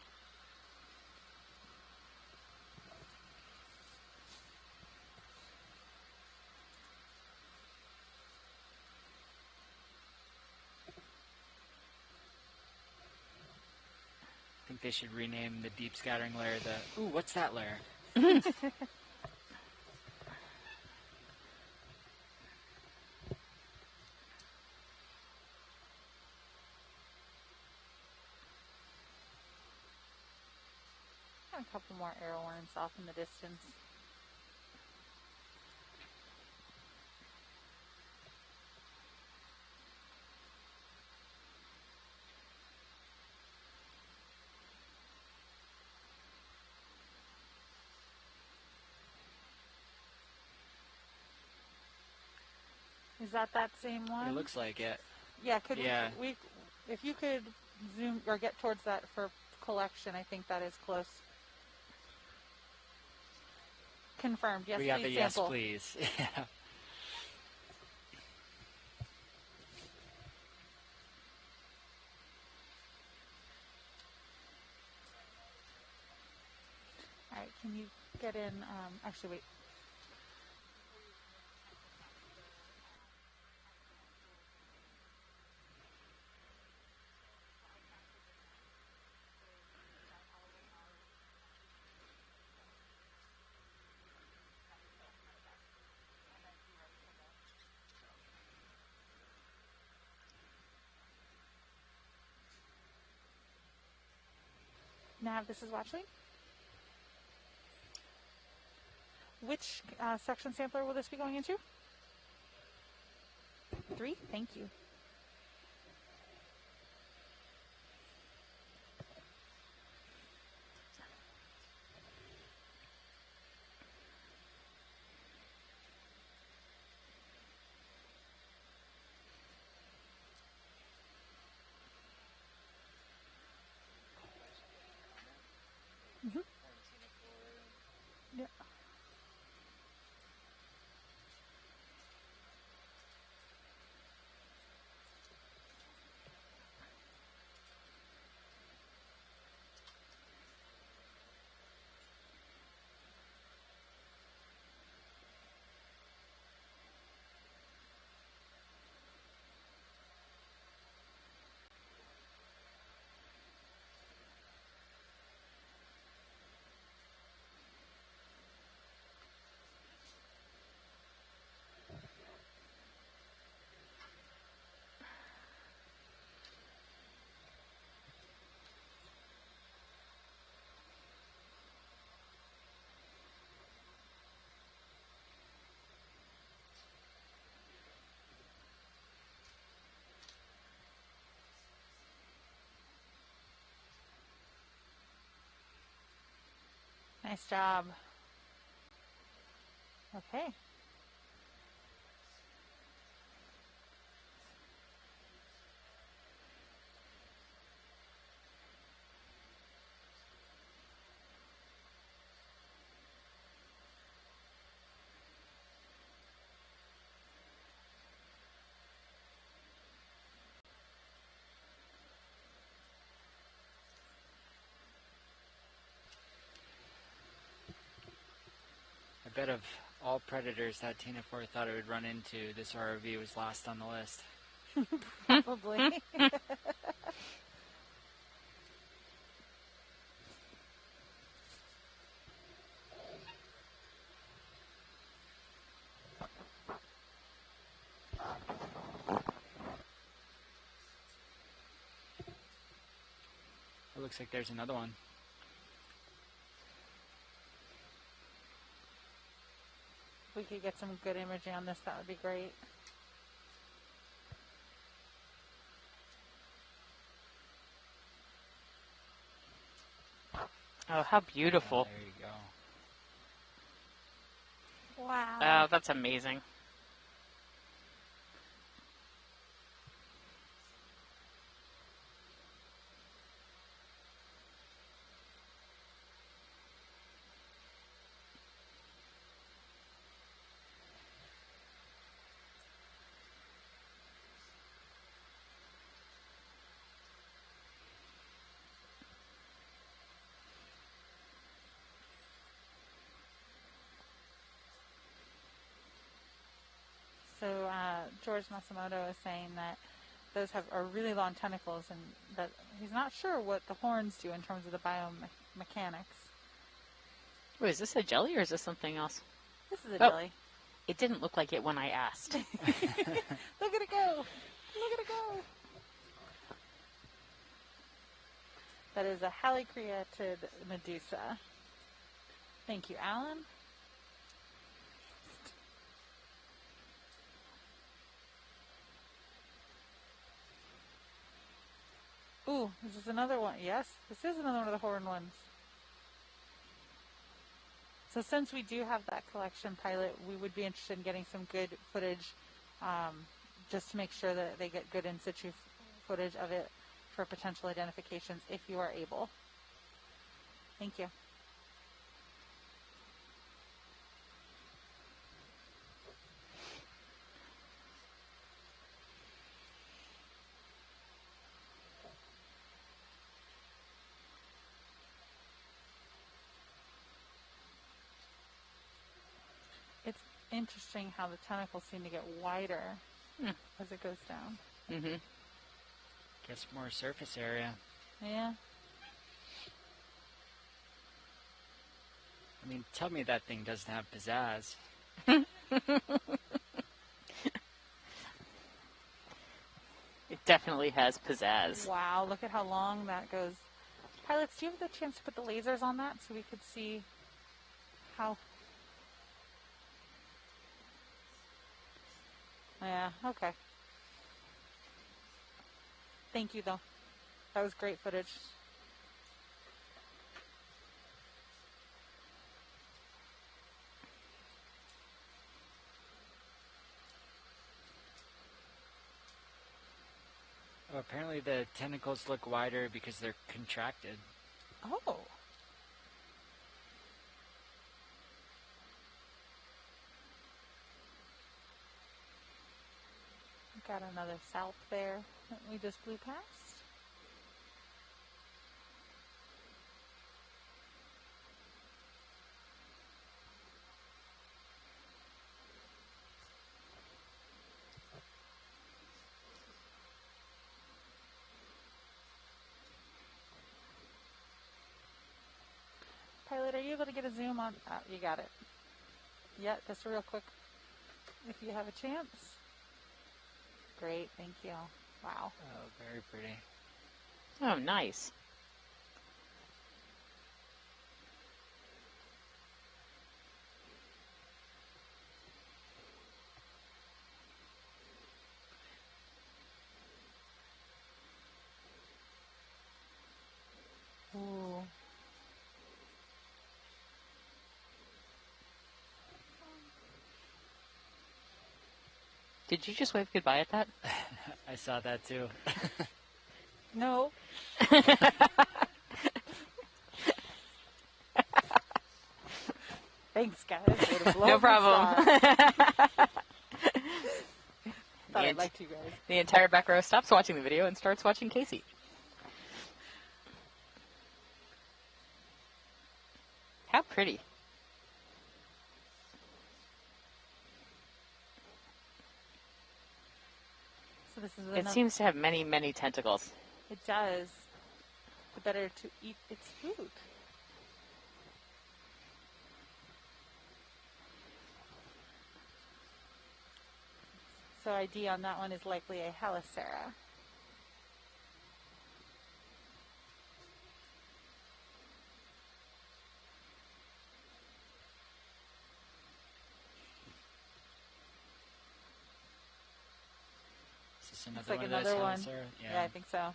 S9: I think they should rename the deep scattering layer the... Ooh, what's that layer?
S10: A couple more arrow worms off in the distance. Is that same one?
S9: It looks like it.
S10: Yeah, we if you could zoom or get towards that for collection, I think that is close. Confirmed. Yes,
S9: we got
S10: please
S9: the
S10: sample.
S9: yes, please. Yeah.
S10: All right, can you get in? Actually, wait. Nav, this is watching. Which section sampler will this be going into? 3? Thank you. Mm-hmm. Yeah. Nice job. Okay.
S9: bet of all predators that Siphonophore thought it would run into, this ROV was last on the list.
S10: Probably.
S9: It looks like there's another one.
S10: If we could get some good imaging on this, that would be great.
S3: Oh, how beautiful.
S9: There you go.
S10: Wow.
S3: Oh, that's amazing.
S10: So George Matsumoto is saying that those are really long tentacles, and that he's not sure what the horns do in terms of the biomechanics.
S3: Wait, is this a jelly or is this something else?
S10: This is a jelly.
S3: It didn't look like it when I asked.
S10: Look at it go! Look at it go! That is a halicreatid medusa. Thank you, Alan. Ooh, this is another one. Yes, this is another one of the horn ones. So since we do have that collection pilot, we would be interested in getting some good footage, just to make sure that they get good in situ footage of it for potential identifications if you are able. Thank you. It's interesting how the tentacles seem to get wider as it goes down.
S3: Mm-hmm.
S9: Guess more surface area.
S10: Yeah.
S9: I mean, tell me that thing doesn't have pizzazz.
S3: It definitely has pizzazz.
S10: Wow, look at how long that goes. Pilots, do you have the chance to put the lasers on that so we could see how... Yeah, okay. Thank you, though. That was great footage.
S9: Oh, apparently the tentacles look wider because they're contracted.
S10: Oh. Got another salp there that we just blew past. Pilot, are you able to get a zoom on? You got it. Yeah, just real quick, if you have a chance. Great, thank you. Wow.
S9: Oh, very pretty.
S3: Oh, nice.
S10: Ooh.
S3: Did you just wave goodbye at that?
S9: I saw that too.
S10: No. Thanks, guys.
S3: No problem.
S10: Thought I'd like you guys.
S3: The entire back row stops watching the video and starts watching Casey. How pretty. It seems to have many, many tentacles.
S10: It does. The better to eat its food. So ID on that one is likely a Halicera.
S9: Is this
S10: Looks like another one. Yeah, I think so.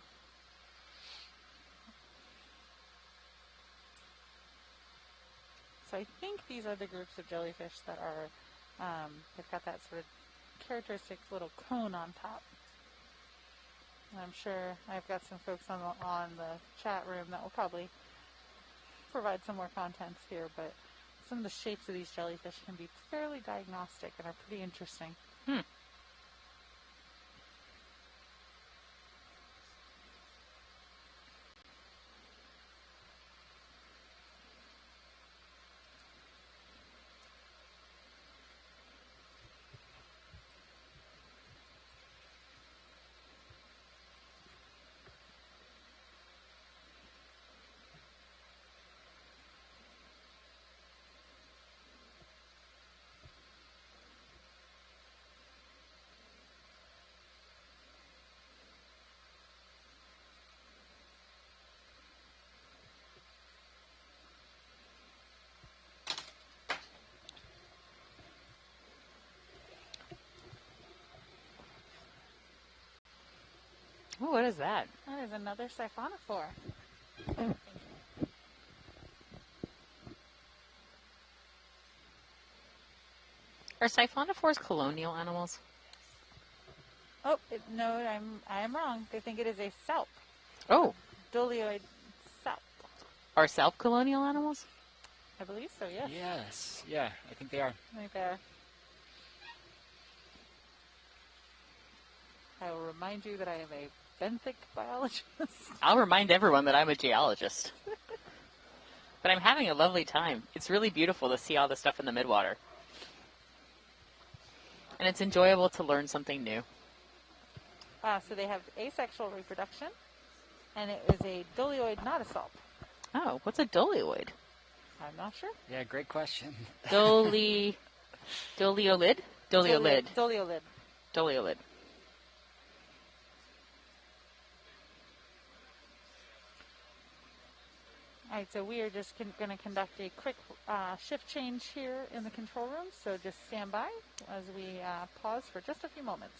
S10: So I think these are the groups of jellyfish that are, they've got that sort of characteristic little cone on top. And I'm sure I've got some folks on the chat room that will probably provide some more contents here, but some of the shapes of these jellyfish can be fairly diagnostic and are pretty interesting.
S3: Oh, what is that?
S10: That is another Siphonophore.
S3: Are siphonophores colonial animals?
S10: Oh, no, I am wrong. They think it is a salp.
S3: Oh.
S10: Dolioid salp.
S3: Are salp colonial animals?
S10: I believe so, yes.
S9: Yes. Yeah, I think they are.
S10: I think they are. I will remind you that I am a benthic biologist.
S3: I'll remind everyone that I'm a geologist. But I'm having a lovely time. It's really beautiful to see all the stuff in the midwater. And it's enjoyable to learn something new.
S10: So they have asexual reproduction, and it is a dolioid, not a salp.
S3: Oh, what's a dolioid?
S10: I'm not sure.
S9: Yeah, great question.
S3: Doliolid? Doliolid.
S10: Doliolid.
S3: Doliolid.
S10: All right, so we are just going to conduct a quick shift change here in the control room, so just stand by as we pause for just a few moments.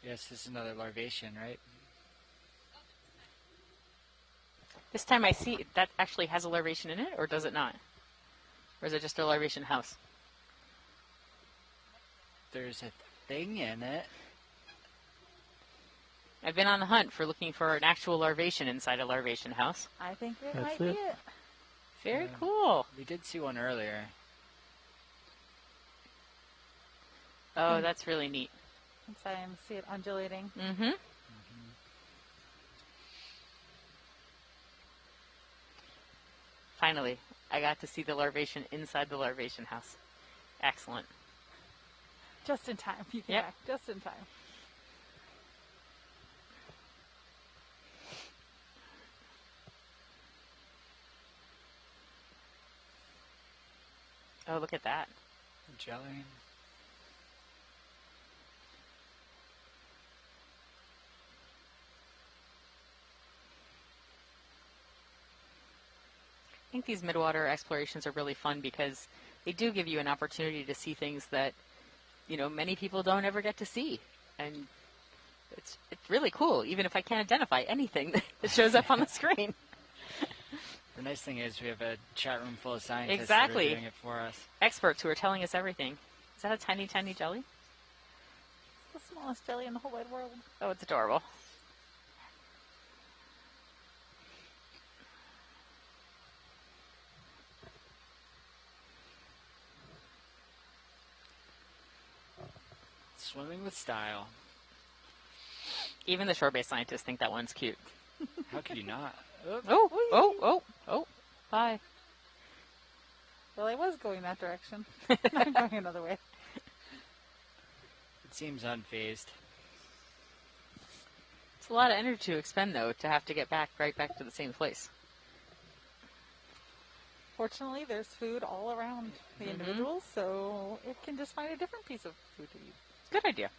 S9: Yes, this is another larvation, right?
S3: This time I see that actually has a larvation in it, or does it not? Or is it just a larvation house?
S9: There's a thing in it.
S3: I've been on the hunt for looking for an actual larvation inside a larvation house.
S10: I think it
S5: That's
S10: might be it.
S3: Very cool.
S9: We did see one earlier.
S3: Oh, that's really neat.
S10: I see it undulating.
S3: Mm-hmm. Finally, I got to see the larvation inside the larvation house. Excellent.
S10: Just in time. You came back just in time.
S3: Oh, look at that.
S9: Jelly.
S3: I think these midwater explorations are really fun because they do give you an opportunity to see things that, many people don't ever get to see. And it's really cool, even if I can't identify anything that shows up on the screen.
S9: The nice thing is we have a chat room full of scientists
S3: Exactly.
S9: that are doing it for us.
S3: Experts who are telling us everything. Is that a tiny, tiny jelly?
S10: It's the smallest jelly in the whole wide world.
S3: Oh, it's adorable.
S9: Swimming with style.
S3: Even the shore-based scientists think that one's cute.
S9: How could you not?
S3: Oh. Bye.
S10: Well, I was going that direction. I'm going another way.
S9: It seems unfazed.
S3: It's a lot of energy to expend, though, to have to get right back to the same place.
S10: Fortunately, there's food all around the individuals, so it can just find a different piece of food to eat.
S3: Good idea.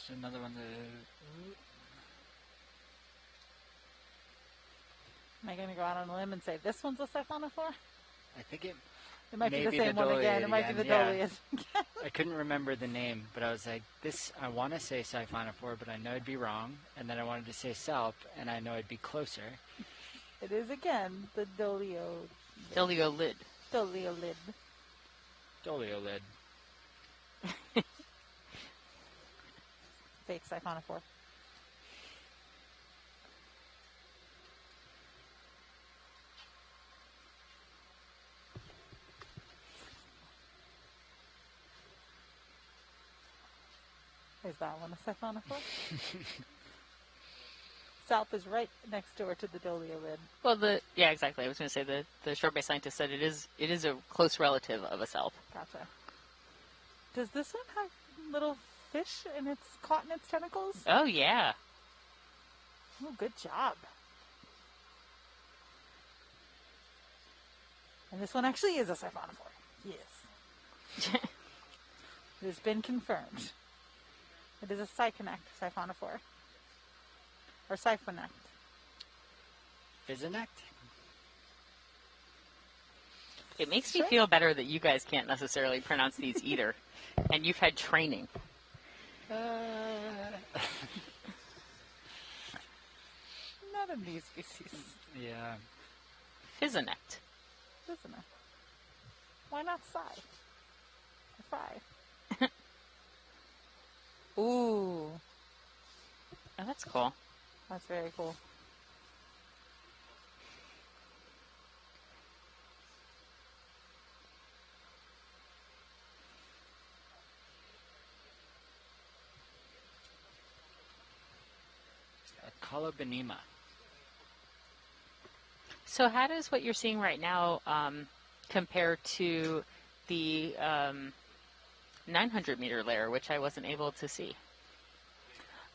S9: Another one
S10: Am I going to go out on a limb and say this one's a Siphonophore?
S9: I think it
S10: might be the
S9: be
S10: same one again. It might be the Dolias.
S9: I couldn't remember the name, but I was like, I want to say Siphonophore, but I know I'd be wrong. And then I wanted to say Salp, and I know I'd be closer.
S10: It is again the Doliolid.
S3: Doliolid.
S9: Doliolid.
S10: Fake Siphonophore. Is that one a Siphonophore? South is right next door to the doliolid.
S12: Well, yeah, exactly. I was going to say the shore-based scientist said it is a close relative of a salp.
S10: Gotcha. Does this one have little fish caught in its tentacles?
S12: Oh, yeah.
S10: Oh, good job. And this one actually is a Siphonophore. Yes. It has been confirmed. It is a Siphonophore. Or Siphonophore.
S9: Physinect?
S12: It makes me feel better that you guys can't necessarily pronounce these either. And you've had training.
S10: Not in these species.
S9: Yeah.
S12: Physinect.
S10: Why not Psi? Or Phi? Ooh.
S12: Oh, that's cool.
S10: That's very cool.
S9: Colobenema.
S12: So how does what you're seeing right now compare to the 900-meter layer, which I wasn't able to see?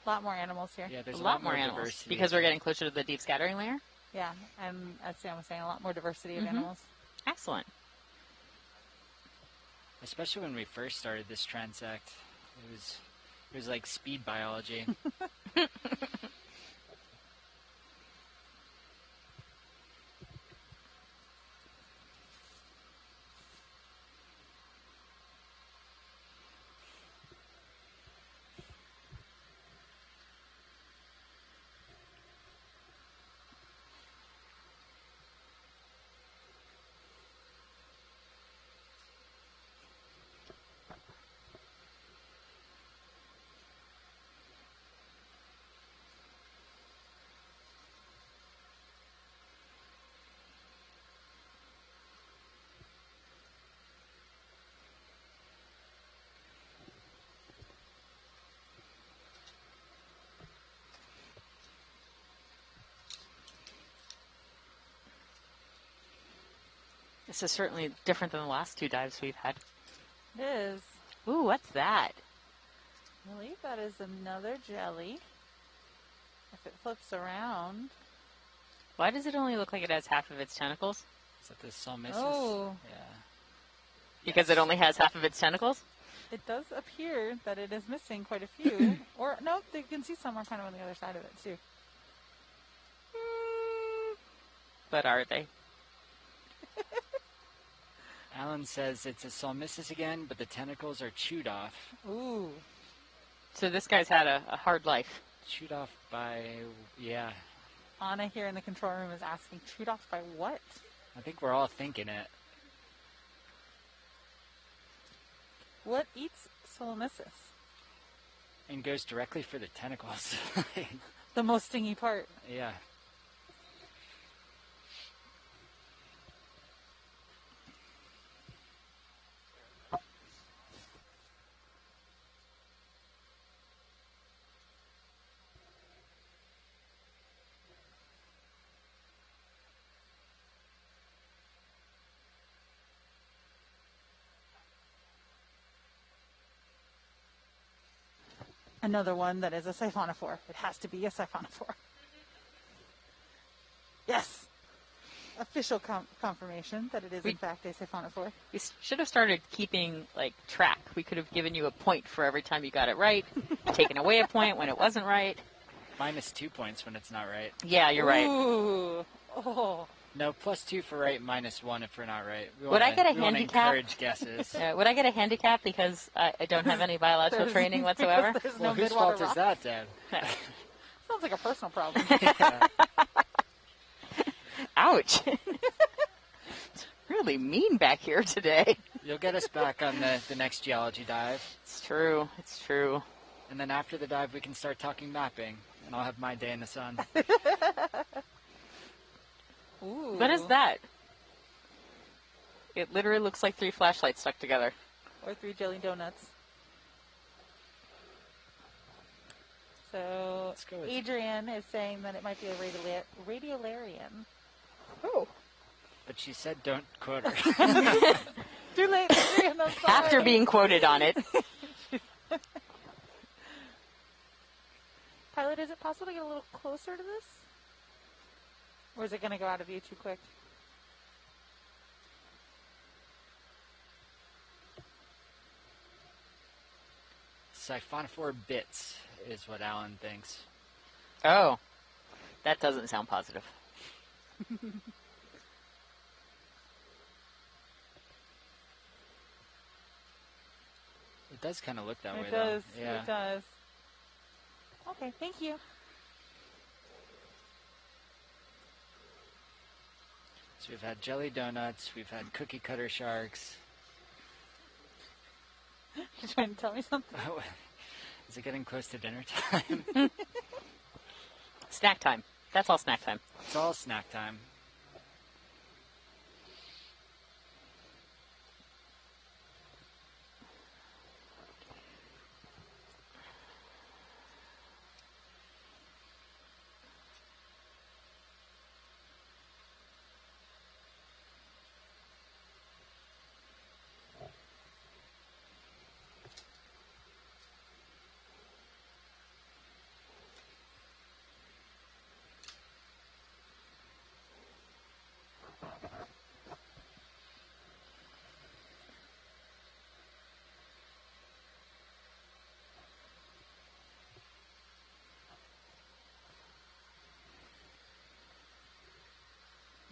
S10: A lot more animals here.
S9: Yeah, there's
S12: a lot more animals
S9: diversity.
S12: Because we're getting closer to the deep scattering layer?
S10: Yeah, and as Sam was saying, a lot more diversity of animals.
S12: Excellent.
S9: Especially when we first started this transect, it was like speed biology.
S12: This is certainly different than the last two dives we've had.
S10: It is.
S12: Ooh, what's that?
S10: I believe that is another jelly. If it flips around.
S12: Why does it only look like it has half of its tentacles?
S9: Is that the Salmissus?
S10: Oh.
S9: Yeah.
S12: Because it only has half of its tentacles?
S10: It does appear that it is missing quite a few. Or, no, you can see some are kind of on the other side of it, too.
S12: But are they?
S9: Alan says it's a Salmissus again, but the tentacles are chewed off.
S10: Ooh.
S12: So this guy's had a hard life.
S9: Chewed off by, yeah.
S10: Anna here in the control room is asking, chewed off by what?
S9: I think we're all thinking it.
S10: What eats Salmissus?
S9: And goes directly for the tentacles.
S10: The most stingy part.
S9: Yeah.
S10: Another one that is a Siphonophore. It has to be a Siphonophore. Yes! Official confirmation that it is in fact a Siphonophore.
S12: We should have started keeping, track. We could have given you a point for every time you got it right, taken away a point when it wasn't right.
S9: -2 points when it's not right.
S12: Yeah, you're right.
S10: Ooh. Oh.
S9: No, +2 for right, -1 if we're not right.
S12: Would I get a handicap?
S9: Encourage guesses.
S12: Would I get a handicap because I don't have any biological training whatsoever?
S10: There's
S9: well,
S10: no
S9: whose fault is that, Dad?
S10: Sounds like a personal problem.
S12: Ouch. It's really mean back here today.
S9: You'll get us back on the next geology dive.
S12: It's true. It's true.
S9: And then after the dive, we can start talking mapping, and I'll have my day in the sun.
S10: Ooh.
S12: What is that? It literally looks like 3 flashlights stuck together.
S10: Or 3 jelly donuts. So
S9: Let's go with
S10: Adrian is saying that it might be a radiolarian.
S3: Oh.
S9: But she said don't quote her.
S10: Too late, Adrian, I'm sorry.
S12: After being quoted on it.
S10: Pilot, is it possible to get a little closer to this? Or is it going to go out of view too quick?
S9: Siphonophore bits is what Alan thinks.
S12: Oh. That doesn't sound positive.
S9: It does kind of look that way,
S10: It does.
S9: though. Yeah.
S10: It does. Okay, thank you.
S9: So we've had jelly donuts, we've had cookie cutter sharks.
S10: You're trying to tell me something?
S9: Oh, is it getting close to dinner time?
S12: Snack time. That's all snack time.
S9: It's all snack time.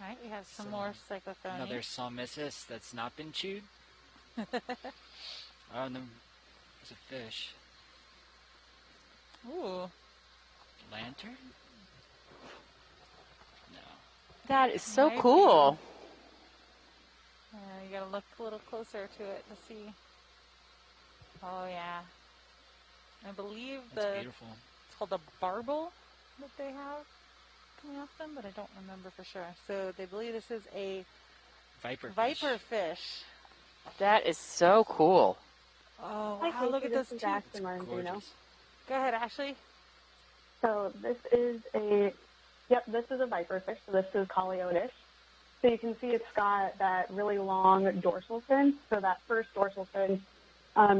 S10: All right, we have some more Cyclophony.
S9: Another salmissus that's not been chewed. Oh, no, there's a fish.
S10: Ooh.
S9: Lantern? No.
S12: That is so
S10: Might
S12: cool.
S10: You gotta look a little closer to it to see. Oh yeah. I believe
S9: That's beautiful.
S10: it's called a barbel that they have coming off them, but I don't remember for sure. So they believe this is a viper fish.
S12: That is so cool.
S10: Oh,
S6: Hi,
S10: wow, look at
S6: this
S10: those
S6: is
S10: teeth.
S6: Ashley Marantino.
S10: Go ahead, Ashley.
S6: So this is a viper fish. So this is Coliotis. So you can see it's got that really long dorsal fin. So that first dorsal fin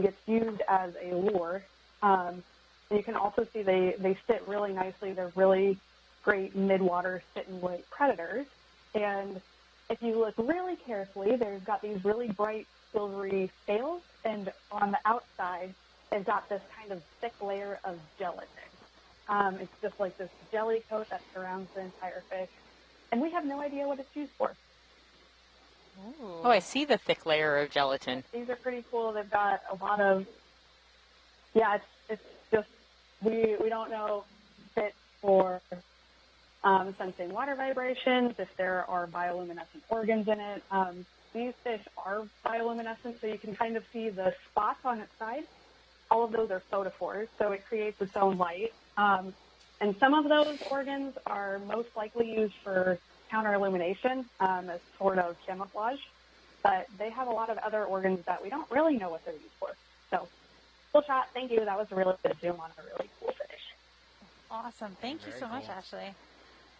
S6: gets used as a lure. And you can also see they sit really nicely. They're really great midwater sit and wait predators. And if you look really carefully, they've got these really bright silvery scales, and on the outside, they've got this kind of thick layer of gelatin. It's just like this jelly coat that surrounds the entire fish, and we have no idea what it's used for.
S10: Ooh.
S12: Oh, I see the thick layer of gelatin.
S6: These are pretty cool. They've got a lot of, it's just, we don't know if it's for sensing water vibrations, if there are bioluminescent organs in it. These fish are bioluminescent, so you can kind of see the spots on its side. All of those are photophores, so it creates its own light. And some of those organs are most likely used for counter-illumination as sort of camouflage. But they have a lot of other organs that we don't really know what they're used for. So, cool shot. Thank you. That was a really good zoom on a really cool fish.
S10: Awesome. Thank you so much, Ashley.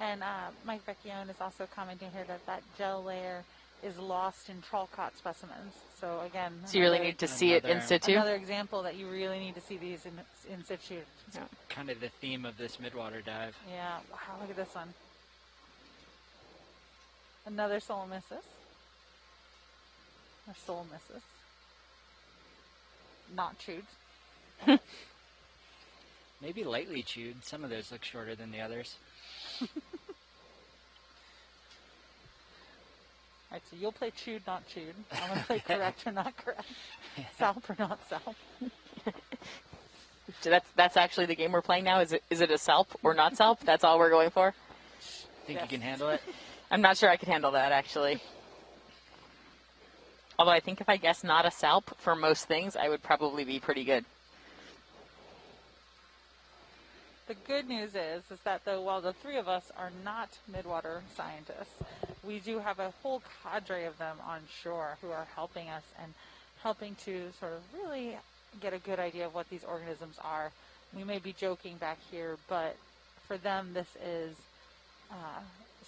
S10: And Mike Vecchione is also commenting here that gel layer is lost in Trolcott specimens. So again,
S12: so you really need to see it in situ?
S10: Another example that you really need to see these in situ.
S9: It's kind of the theme of this midwater dive.
S10: Yeah. Wow, look at this one. Another solmissus. Or solmissus. Not chewed.
S9: Maybe lightly chewed. Some of those look shorter than the others.
S10: All right, so you'll play chewed, not chewed. I'm going to play correct or not correct. Salp or not salp.
S12: So that's actually the game we're playing now? Is it a salp or not salp? That's all we're going for?
S9: Think you can handle it?
S12: I'm not sure I could handle that, actually. Although I think if I guess not a salp for most things, I would probably be pretty good.
S10: The good news is that while the three of us are not midwater scientists, we do have a whole cadre of them on shore who are helping us and helping to sort of really get a good idea of what these organisms are. we may be joking back here, but for them this is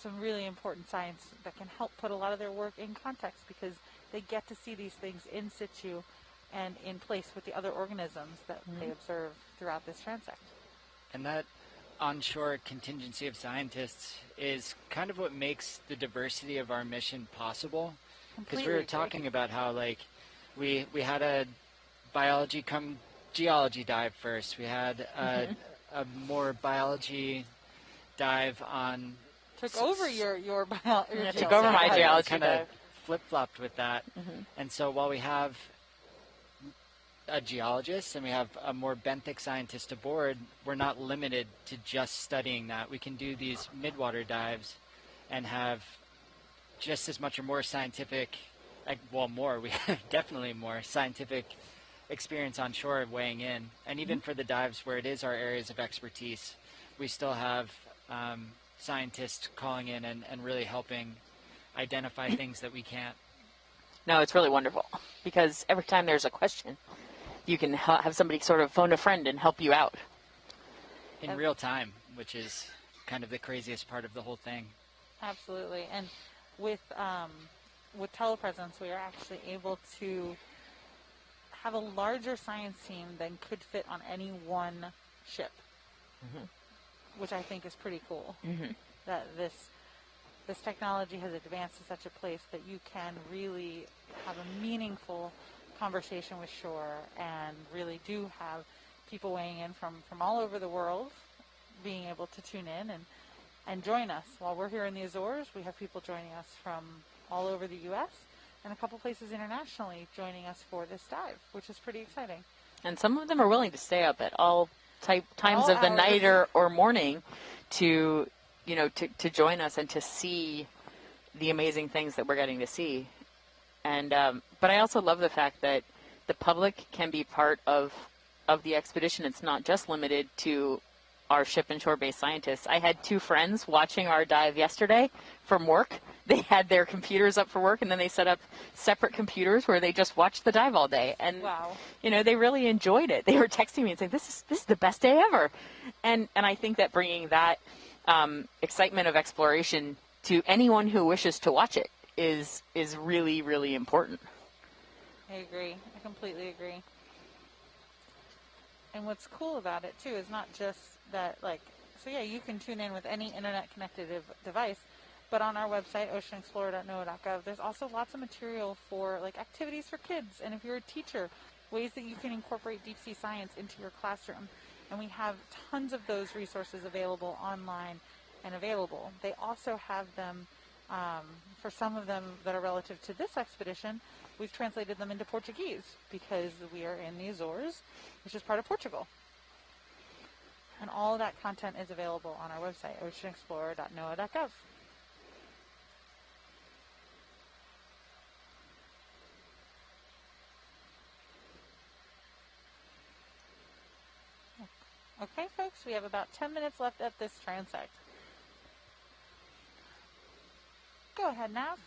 S10: some really important science that can help put a lot of their work in context, because they get to see these things in situ and in place with the other organisms that they observe throughout this transect.
S9: And that onshore contingency of scientists is kind of what makes the diversity of our mission possible. Because we were talking about how, like, we had a biology come geology dive first. We had a more biology dive on...
S10: Took over your biology.
S3: Yeah, took over my geology
S9: kind
S3: dive.
S9: of flip-flopped with that. And so while we have a geologist and we have a more benthic scientist aboard, we're not limited to just studying that. We can do these midwater dives and have just as much or more scientific, we have definitely more scientific experience on shore weighing in. And even for the dives where it is our areas of expertise, we still have scientists calling in and really helping identify things that we can't.
S12: No, it's really wonderful, because every time there's a question, you can have somebody sort of phone a friend and help you out.
S9: In real time, which is kind of the craziest part of the whole thing.
S10: Absolutely. And with telepresence, we are actually able to have a larger science team than could fit on any one ship, which I think is pretty cool. That this technology has advanced to such a place that you can really have a meaningful conversation with shore, and really do have people weighing in from all over the world being able to tune in and join us. While we're here in the Azores, we have people joining us from all over the U.S. and a couple places internationally joining us for this dive, which is pretty exciting.
S12: And some of them are willing to stay up at all times of the night or morning to join us and to see the amazing things that we're getting to see. And but I also love the fact that the public can be part of the expedition. It's not just limited to our ship and shore-based scientists. I had two friends watching our dive yesterday from work. They had their computers up for work, and then they set up separate computers where they just watched the dive all day. And they really enjoyed it. They were texting me and saying, "This is the best day ever." And I think that bringing that excitement of exploration to anyone who wishes to watch it is really, really important.
S10: I agree. I completely agree. And what's cool about it, too, is not just that, you can tune in with any internet-connected device, but on our website, oceanexplorer.noaa.gov, there's also lots of material for, activities for kids. And if you're a teacher, ways that you can incorporate deep-sea science into your classroom. And we have tons of those resources available online and available. They also have them, for some of them that are relative to this expedition, we've translated them into Portuguese because we are in the Azores, which is part of Portugal. And all of that content is available on our website, oceanexplorer.noaa.gov. Okay, folks, we have about 10 minutes left at this transect. Go ahead, Nav.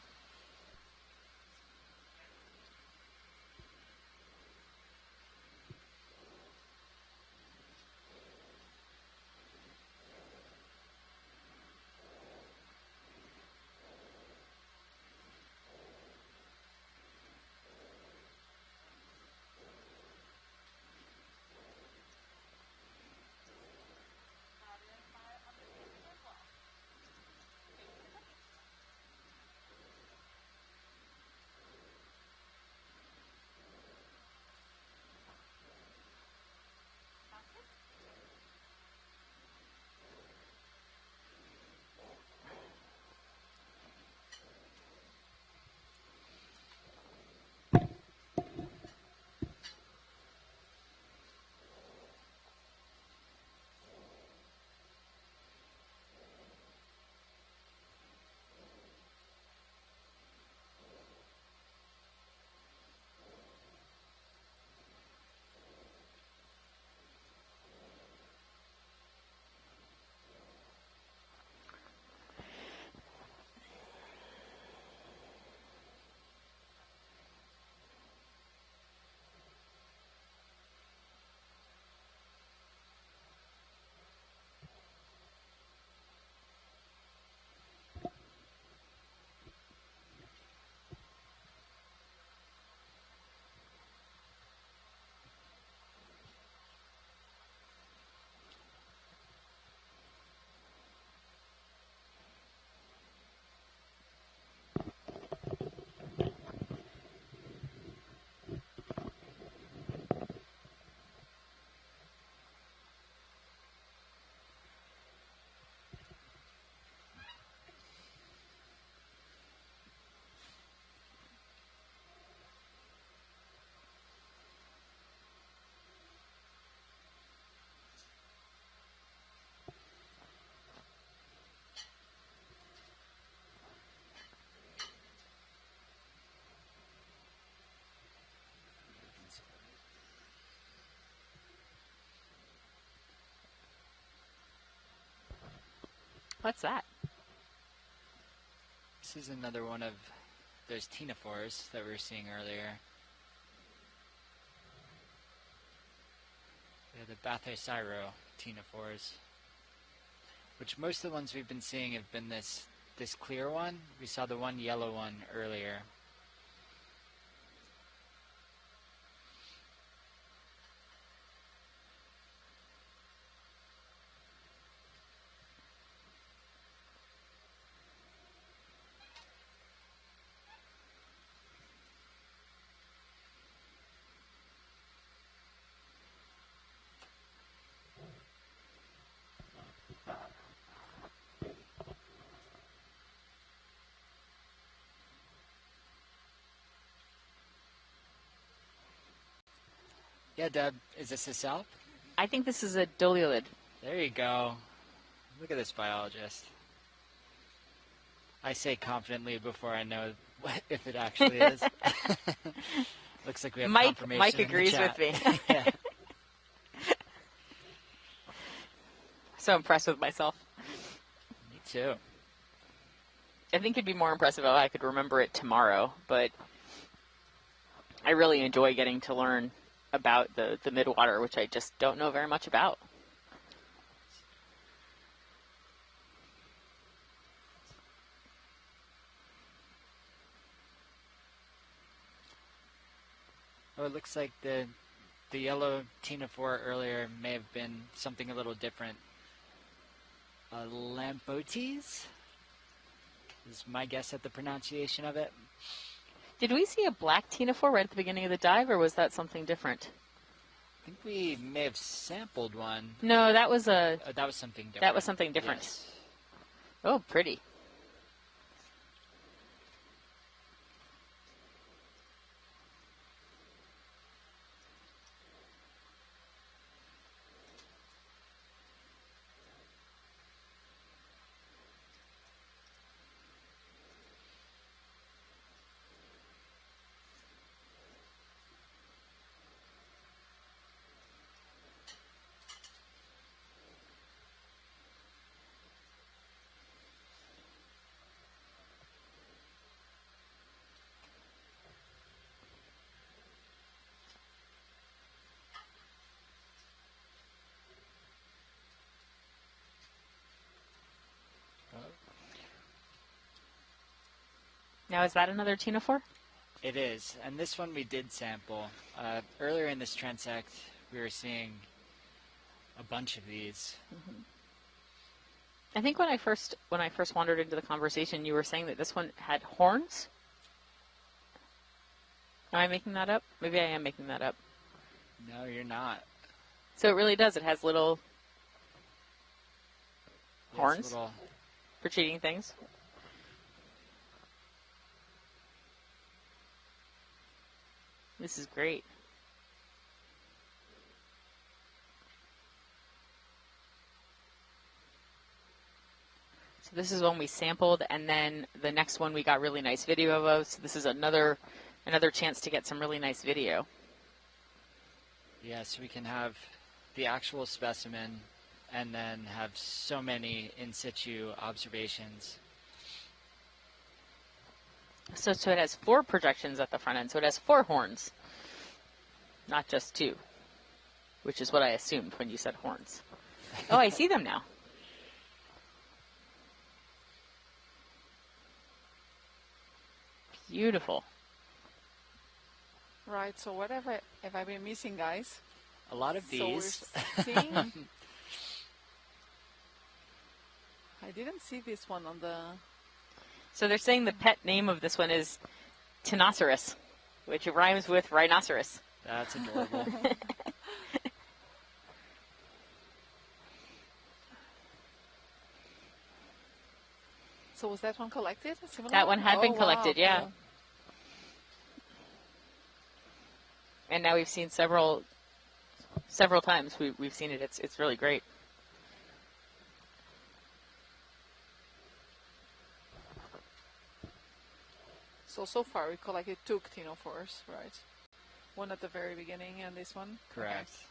S12: What's that?
S9: This is another one of those ctenophores that we were seeing earlier. They're the Bathycyro ctenophores, which most of the ones we've been seeing have been this clear one. We saw the one yellow one earlier. Yeah, Deb, is this a salp?
S12: I think this is a doliolid.
S9: There you go. Look at this biologist. I say confidently before I know if it actually is. Looks like we have confirmation.
S12: Mike agrees with me.
S9: Yeah.
S12: So impressed with myself.
S9: Me too.
S12: I think it'd be more impressive if I could remember it tomorrow, but I really enjoy getting to learn about the Midwater, which I just don't know very much about.
S9: Oh, it looks like the yellow ctenophore earlier may have been something a little different. Lampotes is my guess at the pronunciation of it.
S12: Did we see a black ctenophore right at the beginning of the dive, or was that something different?
S9: I think we may have sampled one.
S12: No, that was a...
S9: that was something different.
S12: That was something different.
S9: Yes.
S12: Oh, pretty. Now, is that another ctenophore?
S9: It is, and this one we did sample. Earlier in this transect, we were seeing a bunch of these.
S12: Mm-hmm. I think when I first wandered into the conversation, you were saying that this one had horns. Am I making that up? Maybe I am making that up.
S9: No, you're not.
S12: So it really does. It has little horns for treating things. This is great. So this is one we sampled, and then the next one we got really nice video of. So this is another chance to get some really nice video.
S9: Yeah, so we can have the actual specimen and then have so many in situ observations.
S12: So it has 4 projections at the front end, so it has 4 horns, not just 2, which is what I assumed when you said horns. Oh, I see them now. Beautiful.
S2: Right, so what have I been missing, guys?
S9: A lot of these.
S2: So we're seeing I didn't see this one on the...
S12: So they're saying the pet name of this one is Tenoceros, which rhymes with rhinoceros.
S9: That's adorable.
S2: So was that one collected?
S12: That one had been collected,
S2: wow.
S12: yeah. Cool. And now we've seen several times. We've seen it. It's really great.
S2: So far we collected 2 ctenophores, right? One at the very beginning and this one?
S9: Correct.
S2: Okay.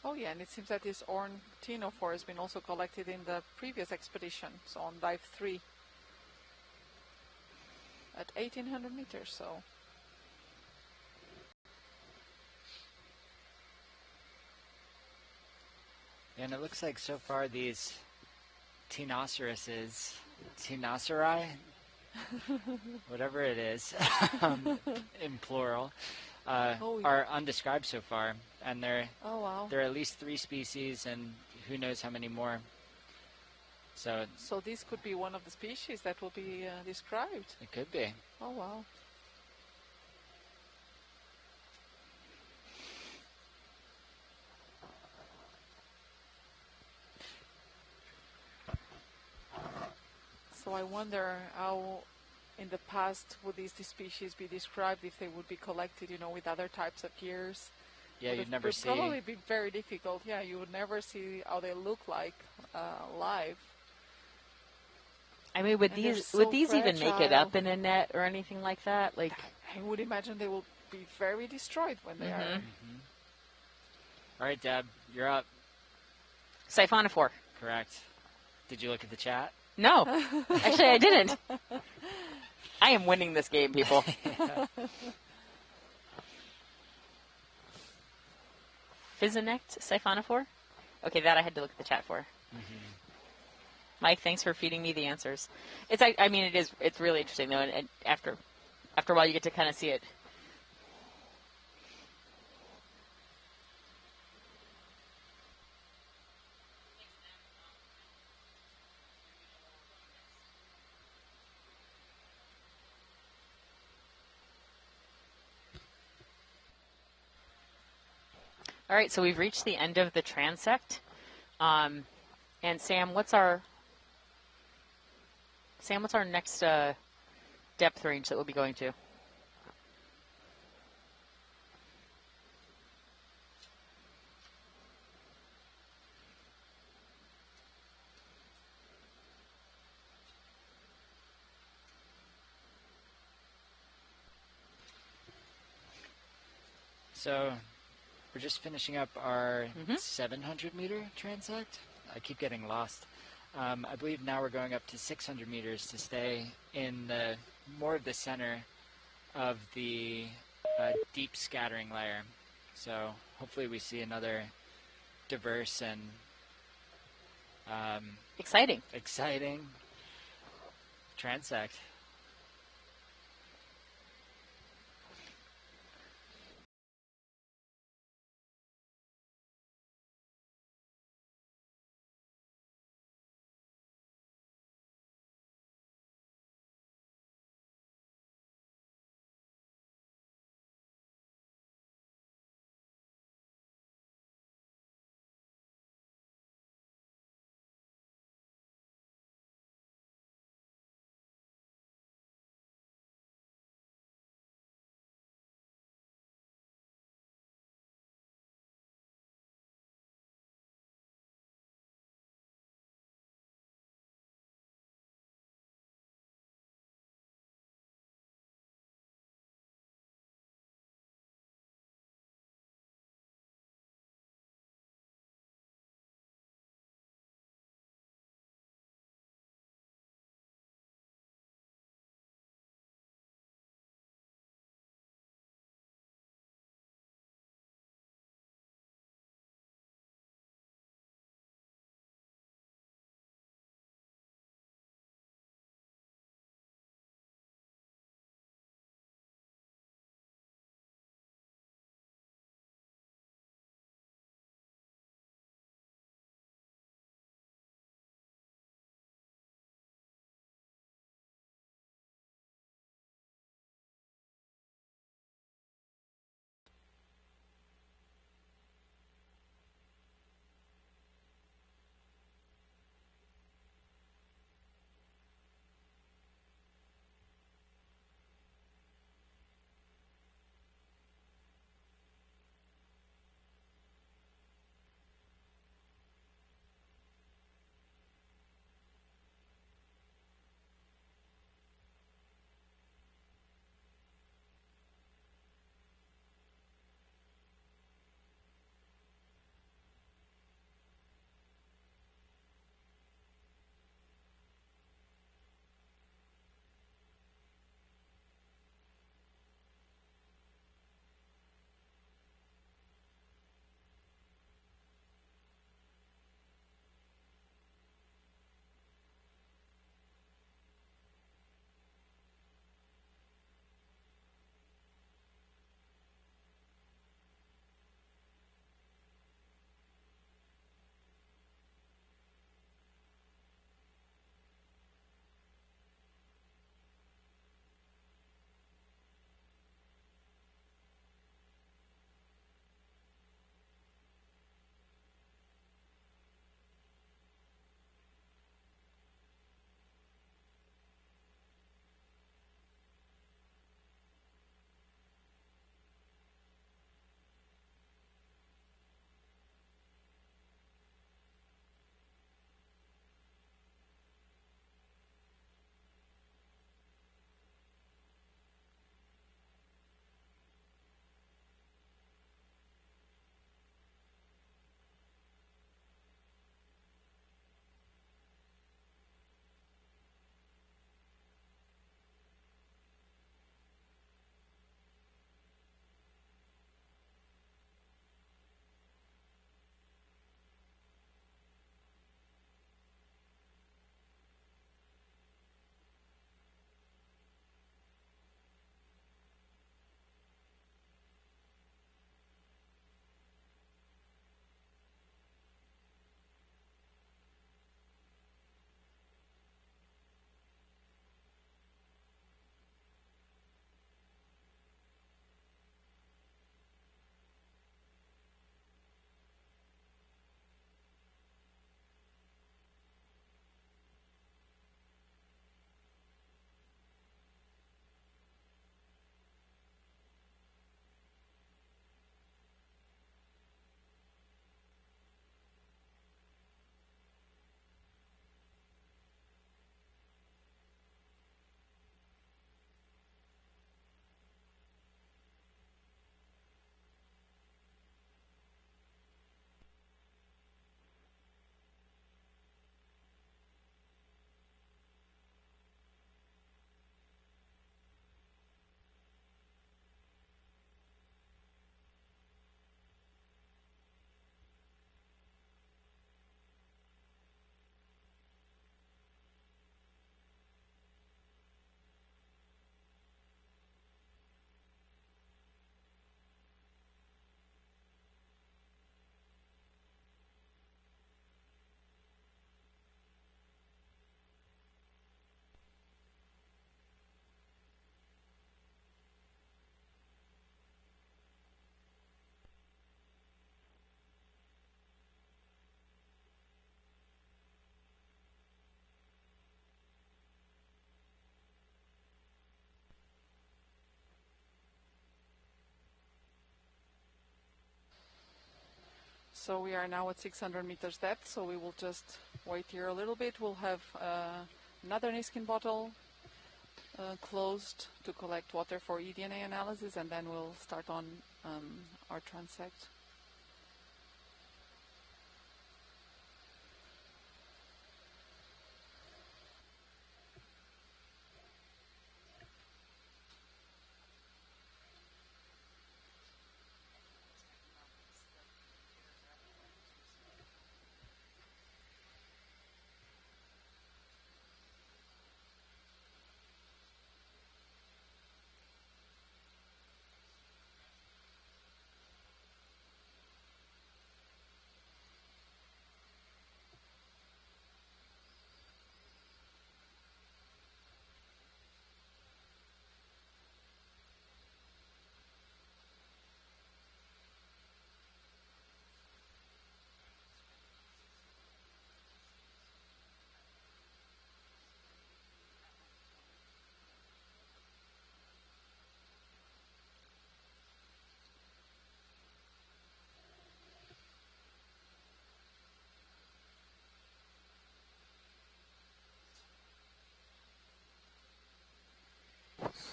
S2: Oh yeah, and it seems that this Siphonophore has been also collected in the previous expedition, so on dive 3 at 1800 meters. So
S9: and it looks like so far these Tenosauruses, whatever it is, in plural, are undescribed so far, and there are at least 3 species, and who knows how many more. So
S2: this could be one of the species that will be described.
S9: It could be.
S2: Oh wow. So I wonder how in the past would these species be described if they would be collected, with other types of gears.
S9: Yeah, you'd never see.
S2: It would probably be very difficult. Yeah, you would never see how they look like live.
S12: I mean, would these even make it up in a net or anything like that? Like,
S2: I would imagine they will be very destroyed when they are.
S9: Mm-hmm. All right, Deb, you're up.
S12: Siphonophore.
S9: Correct. Did you look at the chat?
S12: No, actually I didn't. I am winning this game, people. Physinect Siphonophore? Okay, that I had to look at the chat for. Mm-hmm. Mike, thanks for feeding me the answers. It's really interesting though, and after a while you get to kind of see it. All right, so we've reached the end of the transect. And Sam, what's our next depth range that we'll be going to?
S9: So we're just finishing up our 700-meter transect. I keep getting lost. I believe now we're going up to 600 meters to stay in more of the center of the deep scattering layer. So hopefully we see another diverse and
S12: exciting
S9: transect.
S2: So we are now at 600 meters depth, so we will just wait here a little bit. We'll have another Niskin bottle closed to collect water for eDNA analysis, and then we'll start on our transect.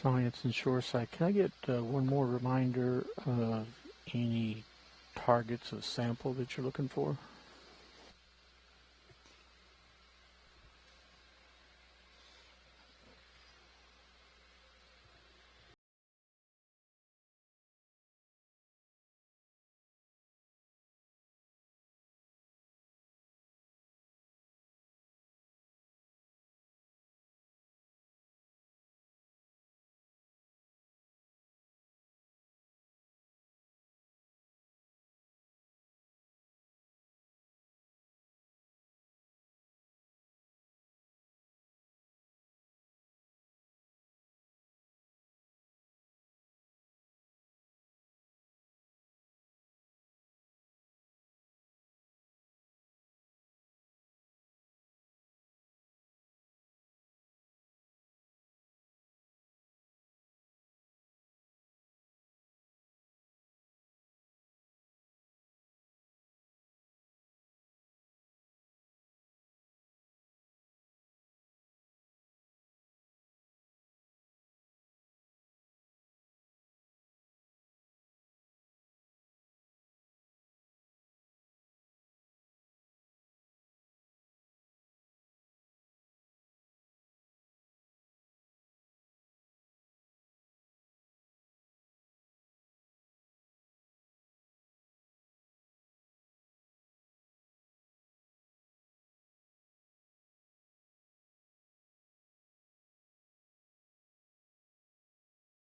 S5: Science and Shoreside. Can I get one more reminder of any targets of sample that you're looking for?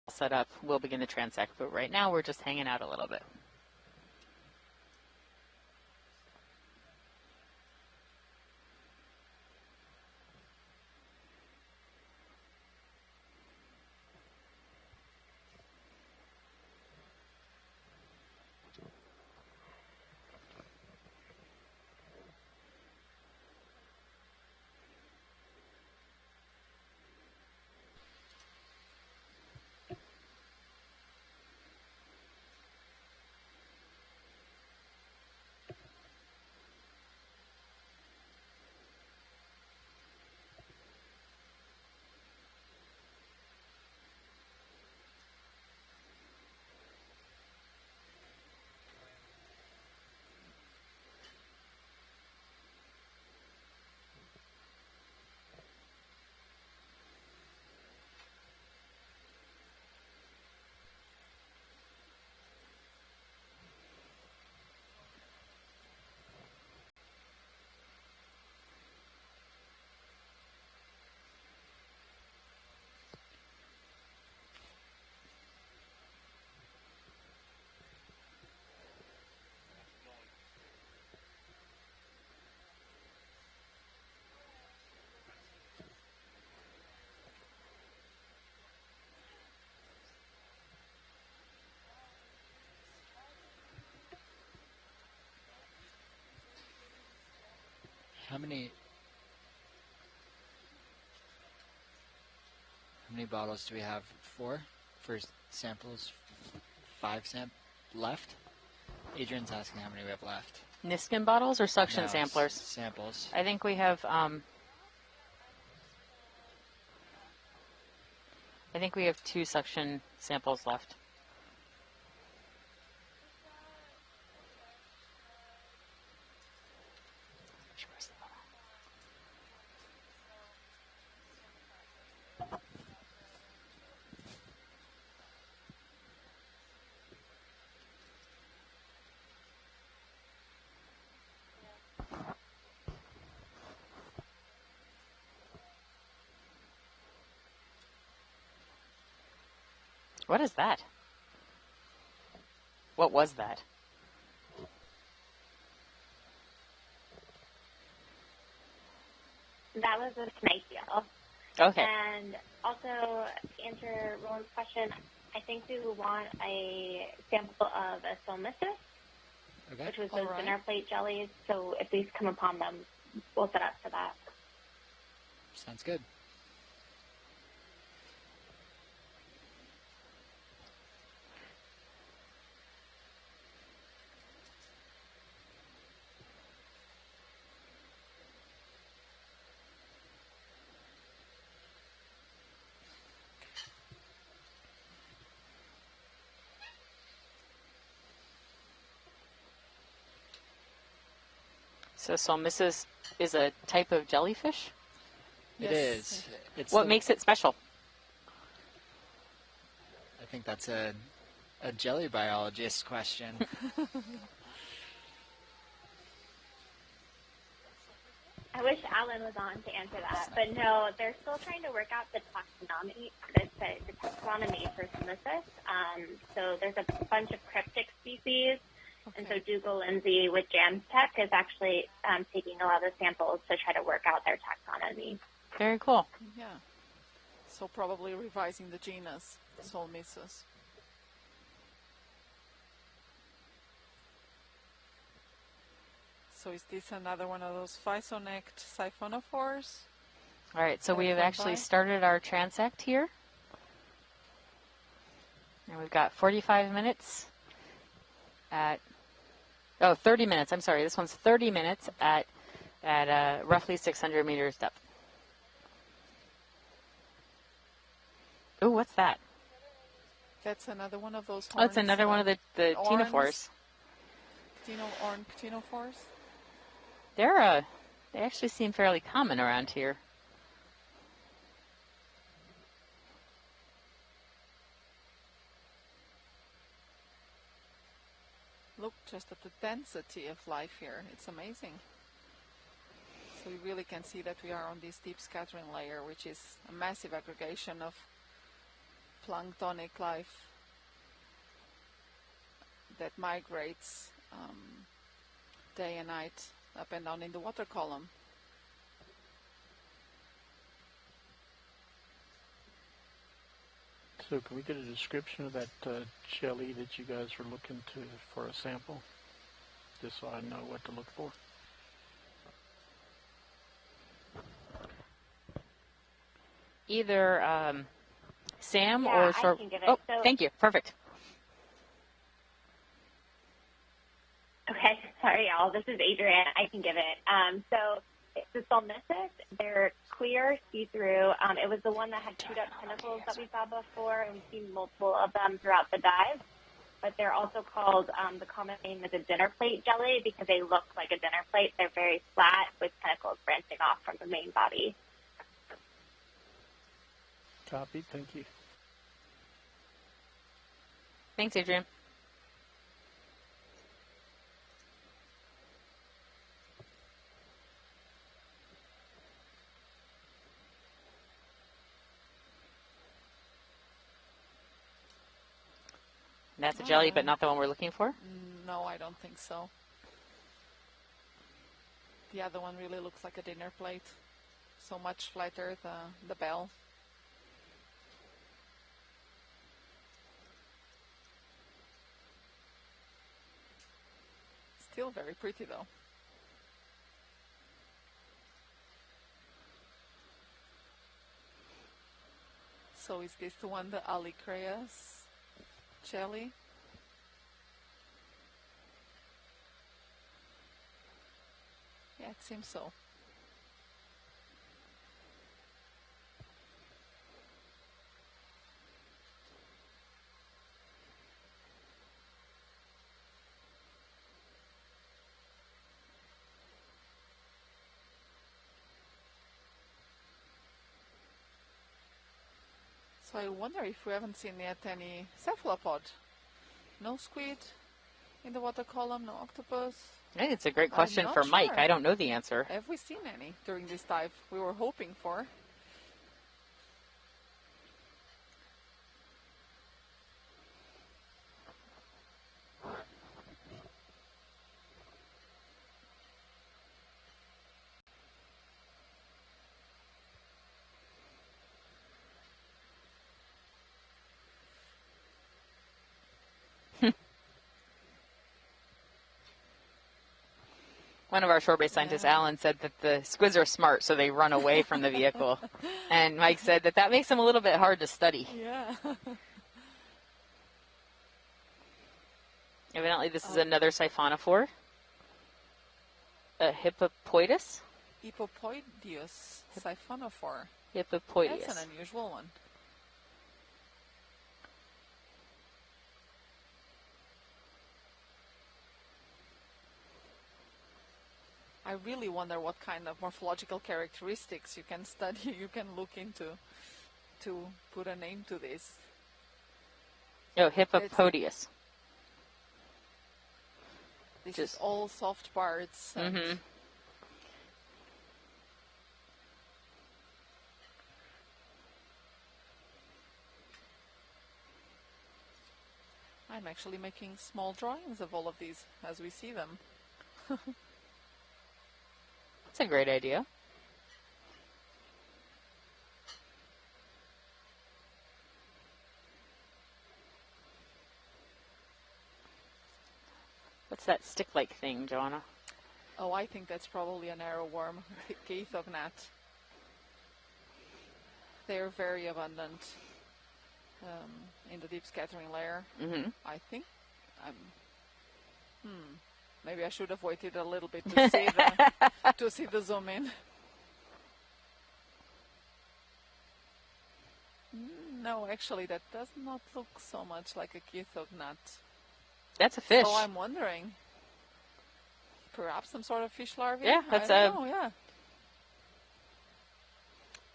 S12: Set up, we'll begin the transect, but right now we're just hanging out a little bit.
S9: How many bottles do we have? 4 for samples? 5 left? Adrian's asking how many we have left.
S12: Niskin bottles or suction
S9: No,
S12: samplers?
S9: Samples.
S12: I think we have. I think we have 2 suction samples left. What is that? What was that?
S1: That was a snake eel.
S12: Okay.
S1: And also, to answer Roland's question, I think we would want a sample of a solmissus, which was those dinner plate jellies. So if we come upon them, we'll set up for that.
S9: Sounds good.
S12: So solmissus is a type of jellyfish?
S9: It is. It's
S12: what makes it special?
S9: I think that's a jelly biologist question.
S1: I wish Alan was on to answer that, but no, they're still trying to work out the taxonomy for solmissus. So there's a bunch of cryptic species. Okay. And so Dougal Lindsay with Jams Tech is actually taking a lot of the samples to try to work out their taxonomy.
S12: Very cool.
S2: Yeah. So probably revising the genus Solmissus. So is this another one of those physonect siphonophores?
S12: All right, so we have actually started our transect here. And we've got 45 minutes at... Oh, 30 minutes. I'm sorry. This one's 30 minutes at roughly 600 meters depth. Oh, what's that?
S2: That's another one of those horns.
S12: Oh, it's another one of the ctenophores.
S2: Ctenophores?
S12: They actually seem fairly common around here.
S2: Look just at the density of life here. It's amazing. So we really can see that we are on this deep scattering layer, which is a massive aggregation of planktonic life that migrates day and night up and down in the water column.
S5: So can we get a description of that jelly that you guys were looking for a sample? Just so I know what to look for.
S12: Either Sam
S1: or
S12: Short.
S1: I can give it.
S12: Oh,
S1: so,
S12: thank you. Perfect.
S1: Okay, sorry, y'all. This is Adrienne. I can give it. So the solmissus, they're clear, see-through. It was the one that had chewed up tentacles that we saw before, and we've seen multiple of them throughout the dive. But they're also called, the common name is a dinner plate jelly because they look like a dinner plate. They're very flat with tentacles branching off from the main body.
S5: Copy. Thank you.
S12: Thanks, Adrienne. That's a jelly, but not the one we're looking for?
S2: No, I don't think so. The other one really looks like a dinner plate. So much flatter, the bell. Still very pretty, though. So is this the one, the Alicreas jelly? Yeah, it seems so. So I wonder if we haven't seen yet any cephalopod. No squid in the water column, no octopus.
S12: I think it's a great question for Mike.
S2: Sure.
S12: I don't know the answer.
S2: Have we seen any during this dive? We were hoping for.
S12: One of our shore-based scientists, Alan, said that the squids are smart, so they run away from the vehicle. And Mike said that makes them a little bit hard to study.
S2: Yeah.
S12: Evidently, this is another Siphonophore. A Hippopoetus?
S2: Hippopoedius Siphonophore.
S12: Hippopoedius.
S2: That's an unusual one. I really wonder what kind of morphological characteristics you can study, you can look into to put a name to this.
S12: Oh, Hippopodius.
S2: This is all soft parts. And I'm actually making small drawings of all of these as we see them.
S12: That's a great idea. What's that stick-like thing, Joanna?
S2: Oh, I think that's probably an arrowworm, Caethognat. They're very abundant in the deep scattering layer. I think. Maybe I should have waited a little bit to see to see the zoom in. No, actually, that does not look so much like a Caethognat.
S12: That's a fish.
S2: So I'm wondering, perhaps some sort of fish larvae?
S12: Yeah, that's
S2: yeah.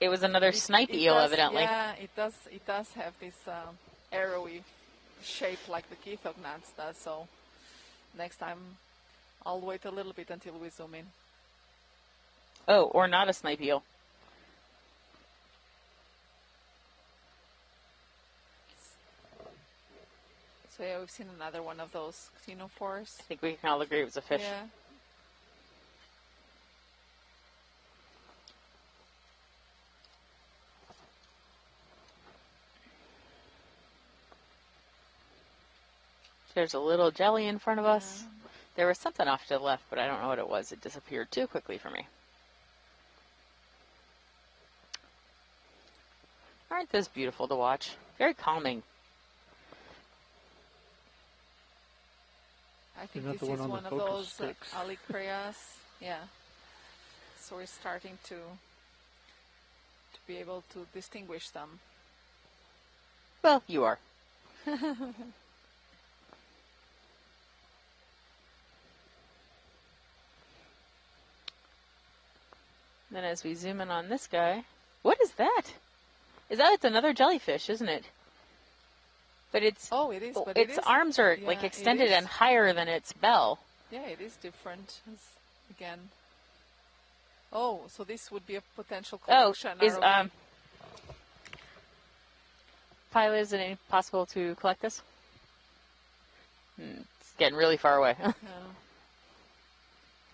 S12: It was another snipe eel, evidently.
S2: Yeah, it does have this arrowy shape like the Caethognats does, so next time I'll wait a little bit until we zoom in.
S12: Oh, or not a snipe eel.
S2: So yeah, we've seen another one of those xenophores.
S12: I think we can all agree it was a fish.
S2: Yeah.
S12: There's a little jelly in front of us. There was something off to the left, but I don't know what it was. It disappeared too quickly for me. Aren't those beautiful to watch? Very calming.
S2: I think this is one of those Alicreas. Yeah. So we're starting to be able to distinguish them.
S12: Well, you are. Then as we zoom in on this guy, what is that? It's another jellyfish, isn't it? But it's
S2: it is. But
S12: its arms are like extended and higher than its bell.
S2: Yeah, it is different. Again. Oh, so this would be a potential collection.
S12: Pilot, is it possible to collect this? It's getting really far away.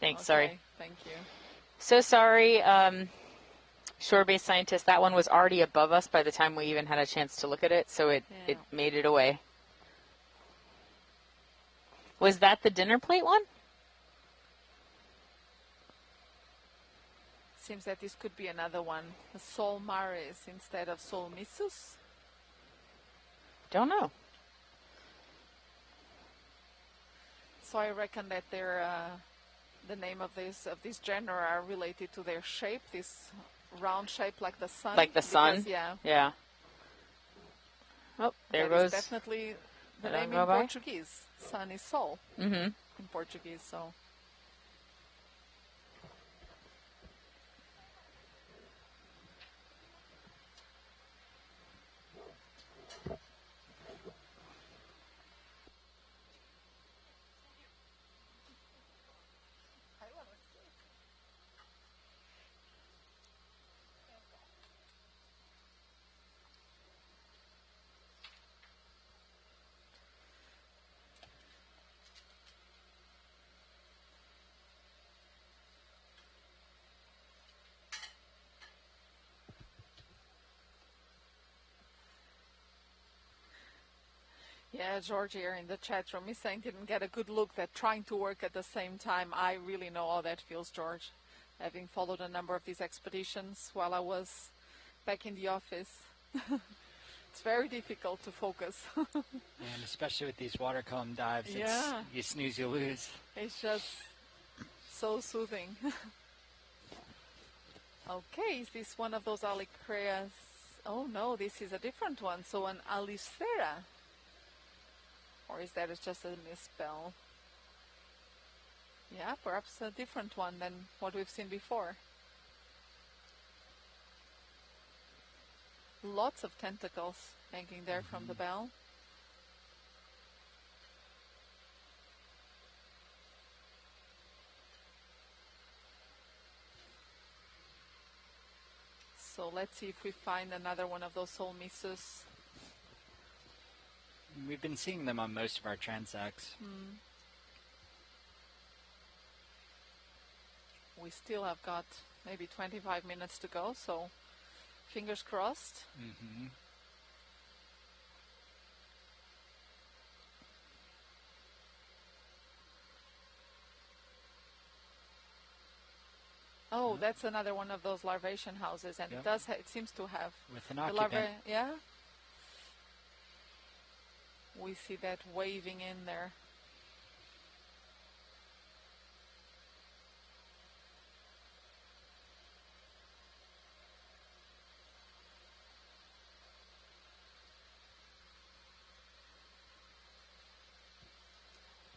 S12: Thanks.
S2: Okay,
S12: sorry.
S2: Thank you.
S12: So sorry, shore-based scientist. That one was already above us by the time we even had a chance to look at it, so it made it away. Was that the dinner plate one?
S2: Seems that this could be another one. A Sol Maris instead of Sol Missus.
S12: Don't know.
S2: So I reckon that they're the name of these genera are related to their shape, this round shape like the sun.
S12: Like the sun?
S2: Because, yeah.
S12: Yeah. Oh, there
S2: that
S12: goes.
S2: Is definitely the name in Portuguese. Sun is sol in Portuguese, so. Yeah, George here in the chat room is saying didn't get a good look at trying to work at the same time. I really know how that feels, George, having followed a number of these expeditions while I was back in the office. It's very difficult to focus.
S9: And especially with these water column dives, you snooze, you lose.
S2: It's just so soothing. Okay, is this one of those Alicreas? Oh no, this is a different one. So an Alicera. Or is that just a misspell? Yeah, perhaps a different one than what we've seen before. Lots of tentacles hanging there from the bell. So let's see if we find another one of those Solmisus.
S9: We've been seeing them on most of our transects.
S2: We still have got maybe 25 minutes to go, so fingers crossed. Oh, that's another one of those larvation houses, and it seems to have
S9: with an occupant.
S2: Yeah. We see that waving in there.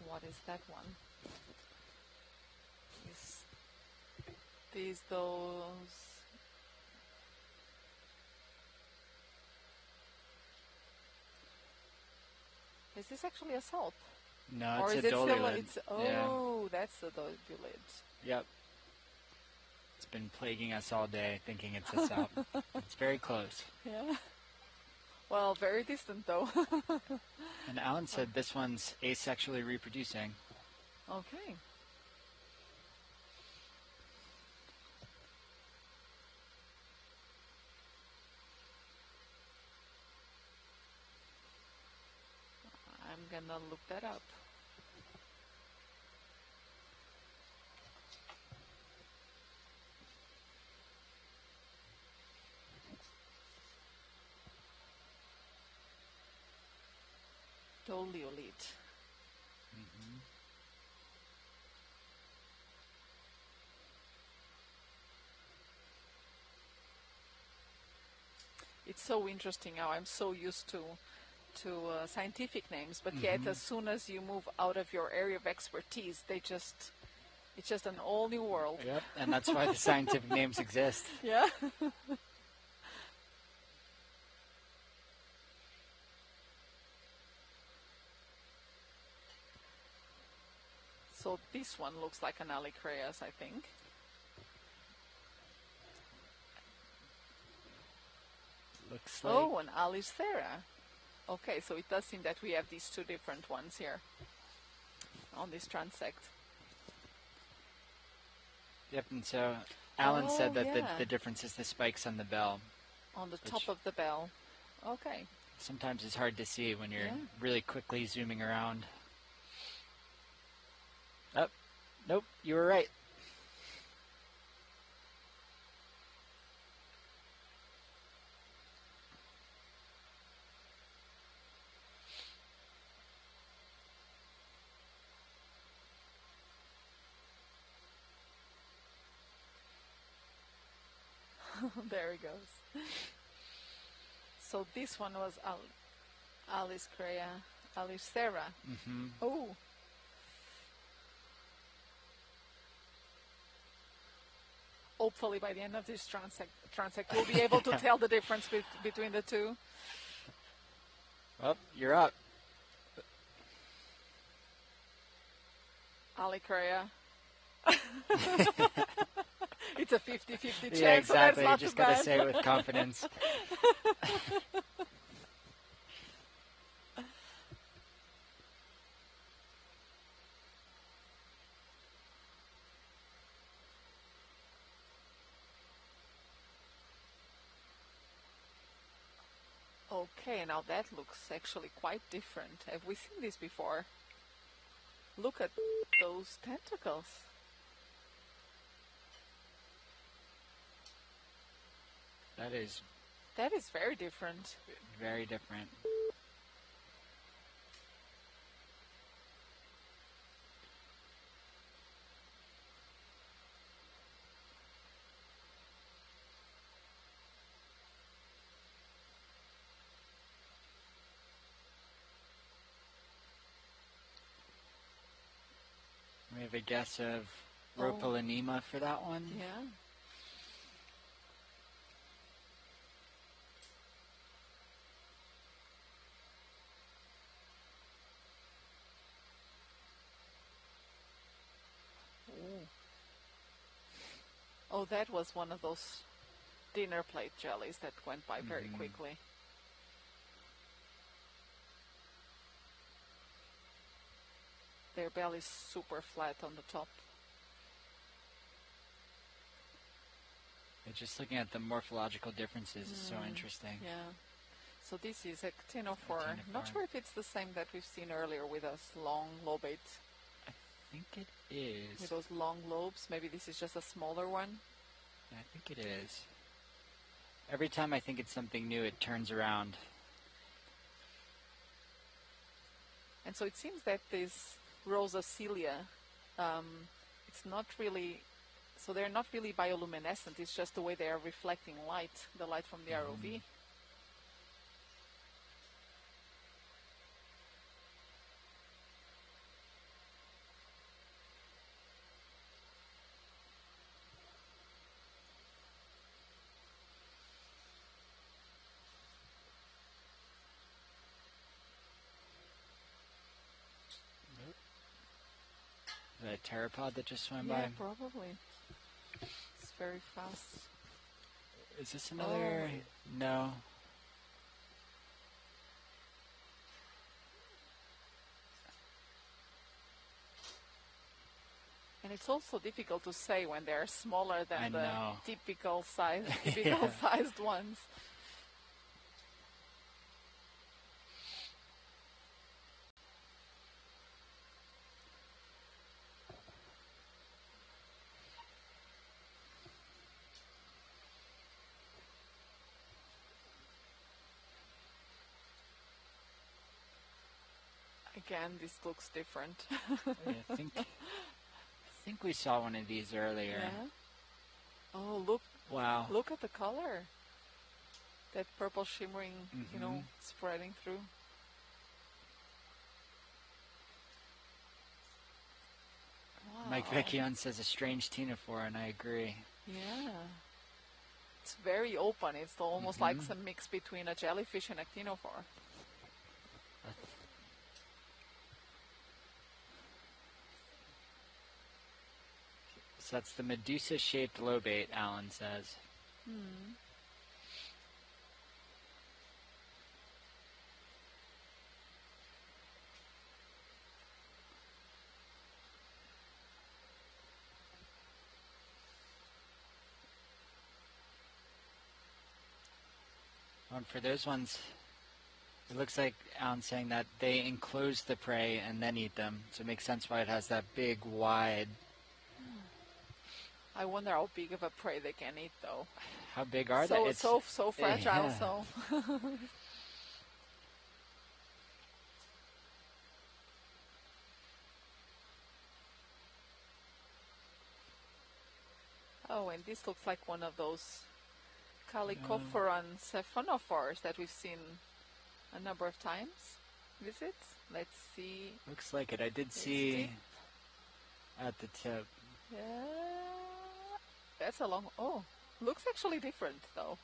S2: What is that one? Those. Is this actually a salt?
S9: No,
S2: or
S9: it's
S2: is
S9: a
S2: it still
S9: dolulid.
S2: That's the dolulid.
S9: Yep. It's been plaguing us all day, thinking it's a salt. It's very close.
S2: Yeah. Well, very distant though.
S9: And Alan said this one's asexually reproducing.
S2: Okay. I'm gonna look that up. Dolulid. It's so interesting how I'm so used to scientific names, but yet as soon as you move out of your area of expertise, it's just an all new world.
S9: Yep, and that's why the scientific names exist.
S2: Yeah. So this one looks like an Alicreas, I think.
S9: Looks like...
S2: Oh, an Alicera. Okay, so it does seem that we have these two different ones here on this transect.
S9: Yep, and so Alan said that the difference is the spikes on the bell.
S2: On the top of the bell. Okay.
S9: Sometimes it's hard to see when you're really quickly zooming around. Oh, nope, you were right.
S2: There he goes. So this one was Alice Crea, Alicera. Oh. Hopefully by the end of this transect we'll be able to tell the difference between the two.
S9: Well, you're up.
S2: Alicrea. It's a 50-50 chance.
S9: Yeah, exactly.
S2: So
S9: You just got to say it with confidence.
S2: Okay, now that looks actually quite different. Have we seen this before? Look at those tentacles.
S9: That is
S2: very different.
S9: Very different. We have a guess of Ropolanema for that one.
S2: Yeah. Oh, that was one of those dinner plate jellies that went by very quickly. Their belly's super flat on the top.
S9: Just looking at the morphological differences is so interesting.
S2: Yeah. So this is Actinophore. Not sure if it's the same that we've seen earlier with us long lobate.
S9: I think it is.
S2: With those long lobes. Maybe this is just a smaller one.
S9: I think it is. Every time I think it's something new, it turns around.
S2: And so it seems that this Rosacelia, it's not really, so they're not really bioluminescent. It's just the way they are reflecting light, the light from the ROV.
S9: A pteropod that just swam
S2: Yeah,
S9: by?
S2: probably. It's very fast.
S9: Is this another? No.
S2: And it's also difficult to say when they're smaller than the
S9: know.
S2: typical sized ones. Again, this looks different.
S9: Yeah, I think we saw one of these earlier.
S2: Yeah. Oh, look!
S9: Wow!
S2: Look at the color. That purple shimmering, you know, spreading through. Wow.
S9: Mike Vecchione says a strange Ctenophore, and I agree.
S2: Yeah. It's very open. It's almost like some mix between a jellyfish and a Ctenophore.
S9: So that's the Medusa-shaped lobate, Alan says. And for those ones, it looks like Alan's saying that they enclose the prey and then eat them. So it makes sense why it has that big, wide...
S2: I wonder how big of a prey they can eat, though.
S9: How big are they?
S2: It's so fragile,
S9: yeah.
S2: so... Oh, and this looks like one of those Cyclophony and Siphonophores that we've seen a number of times. Visits. Let's see.
S9: Looks like it. I did see at the tip.
S2: Yeah. That's a long... Oh, looks actually different, though.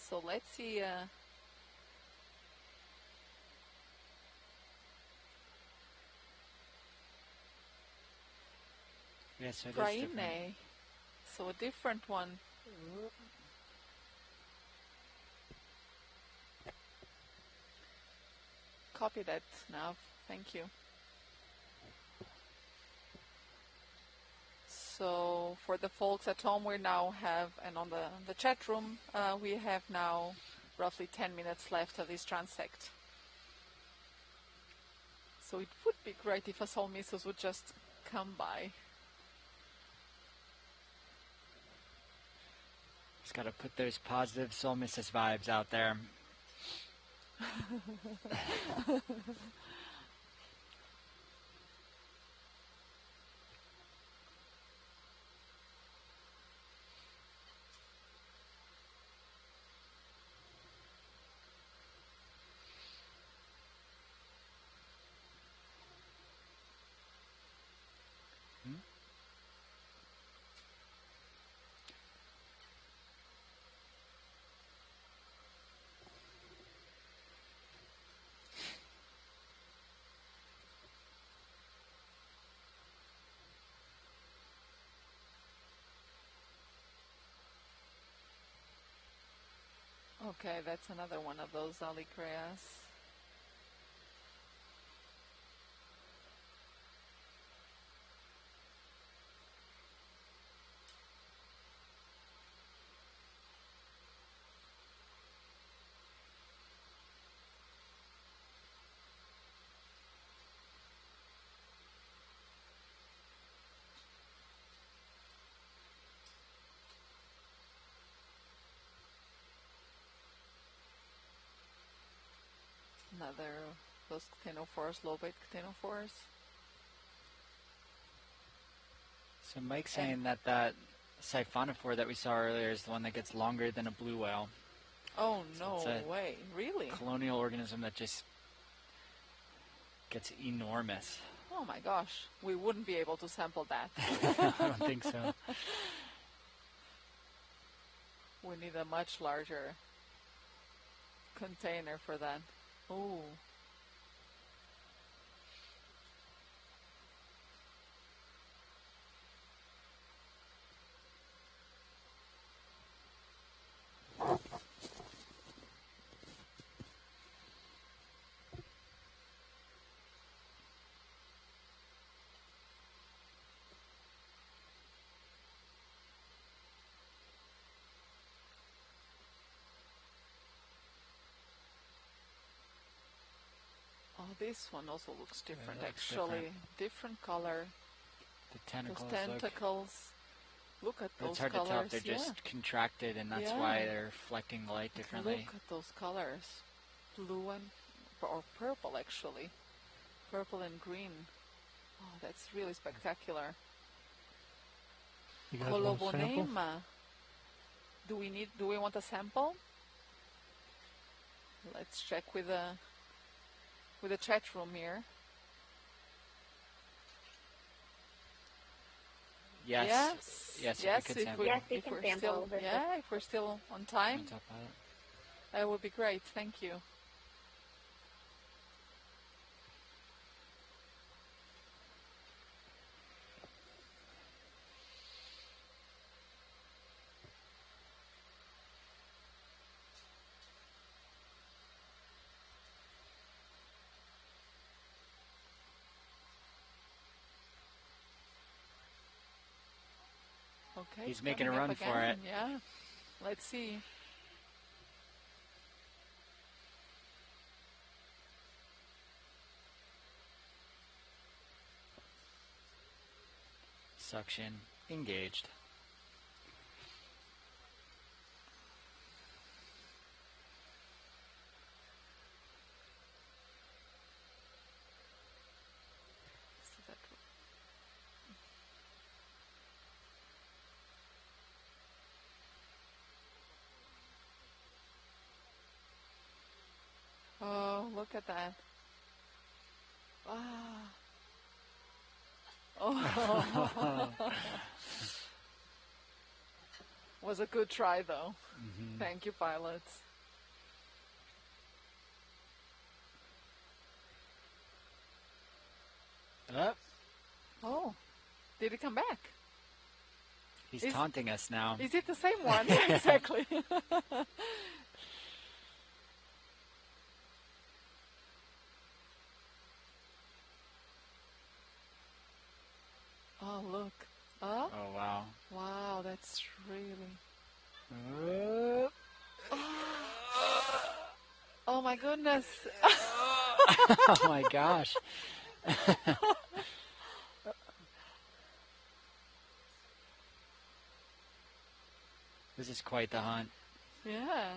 S2: So let's see...
S9: Yes, it is
S2: Praine. So a different one. Copy that now. Thank you. So for the folks at home, we now have, and on the chat room, we have now roughly 10 minutes left of this transect. So it would be great if Assault missiles would just come by.
S9: Just got to put those positive Soul Missus vibes out there.
S2: Okay, that's another one of those Alicreas. Another, those ctenophores, low-bait ctenophores.
S9: So Mike's saying that Siphonophore that we saw earlier is the one that gets longer than a blue whale.
S2: Oh,
S9: so
S2: no way. Really?
S9: Colonial organism that just gets enormous.
S2: Oh my gosh. We wouldn't be able to sample that.
S9: I don't think so.
S2: We need a much larger container for that. Oh. This one also looks different,
S9: looks
S2: actually. Different color.
S9: The tentacles.
S2: Those tentacles. Look at those
S9: it's hard
S2: colors.
S9: to tell. They're just contracted, and that's why they're reflecting light differently.
S2: Look at those colors. Blue and or purple, actually. Purple and green. Oh, that's really spectacular.
S5: You guys want a sample?
S2: Do we want a sample? Let's check with the chat room here.
S9: Yes. Yes,
S2: if we're still on time, that would be great. Thank you. Okay,
S9: he's making a run for it.
S2: Yeah, let's see.
S9: Suction engaged.
S2: Look at that. Wow. Oh. Was a good try, though.
S9: Mm-hmm.
S2: Thank you, pilots. Oh, did he come back?
S9: He's taunting us now.
S2: Is it the same one? Exactly. Oh, look. Oh,
S9: wow.
S2: Wow, that's really... Oh, my goodness.
S9: Oh, my gosh. This is quite the hunt.
S2: Yeah.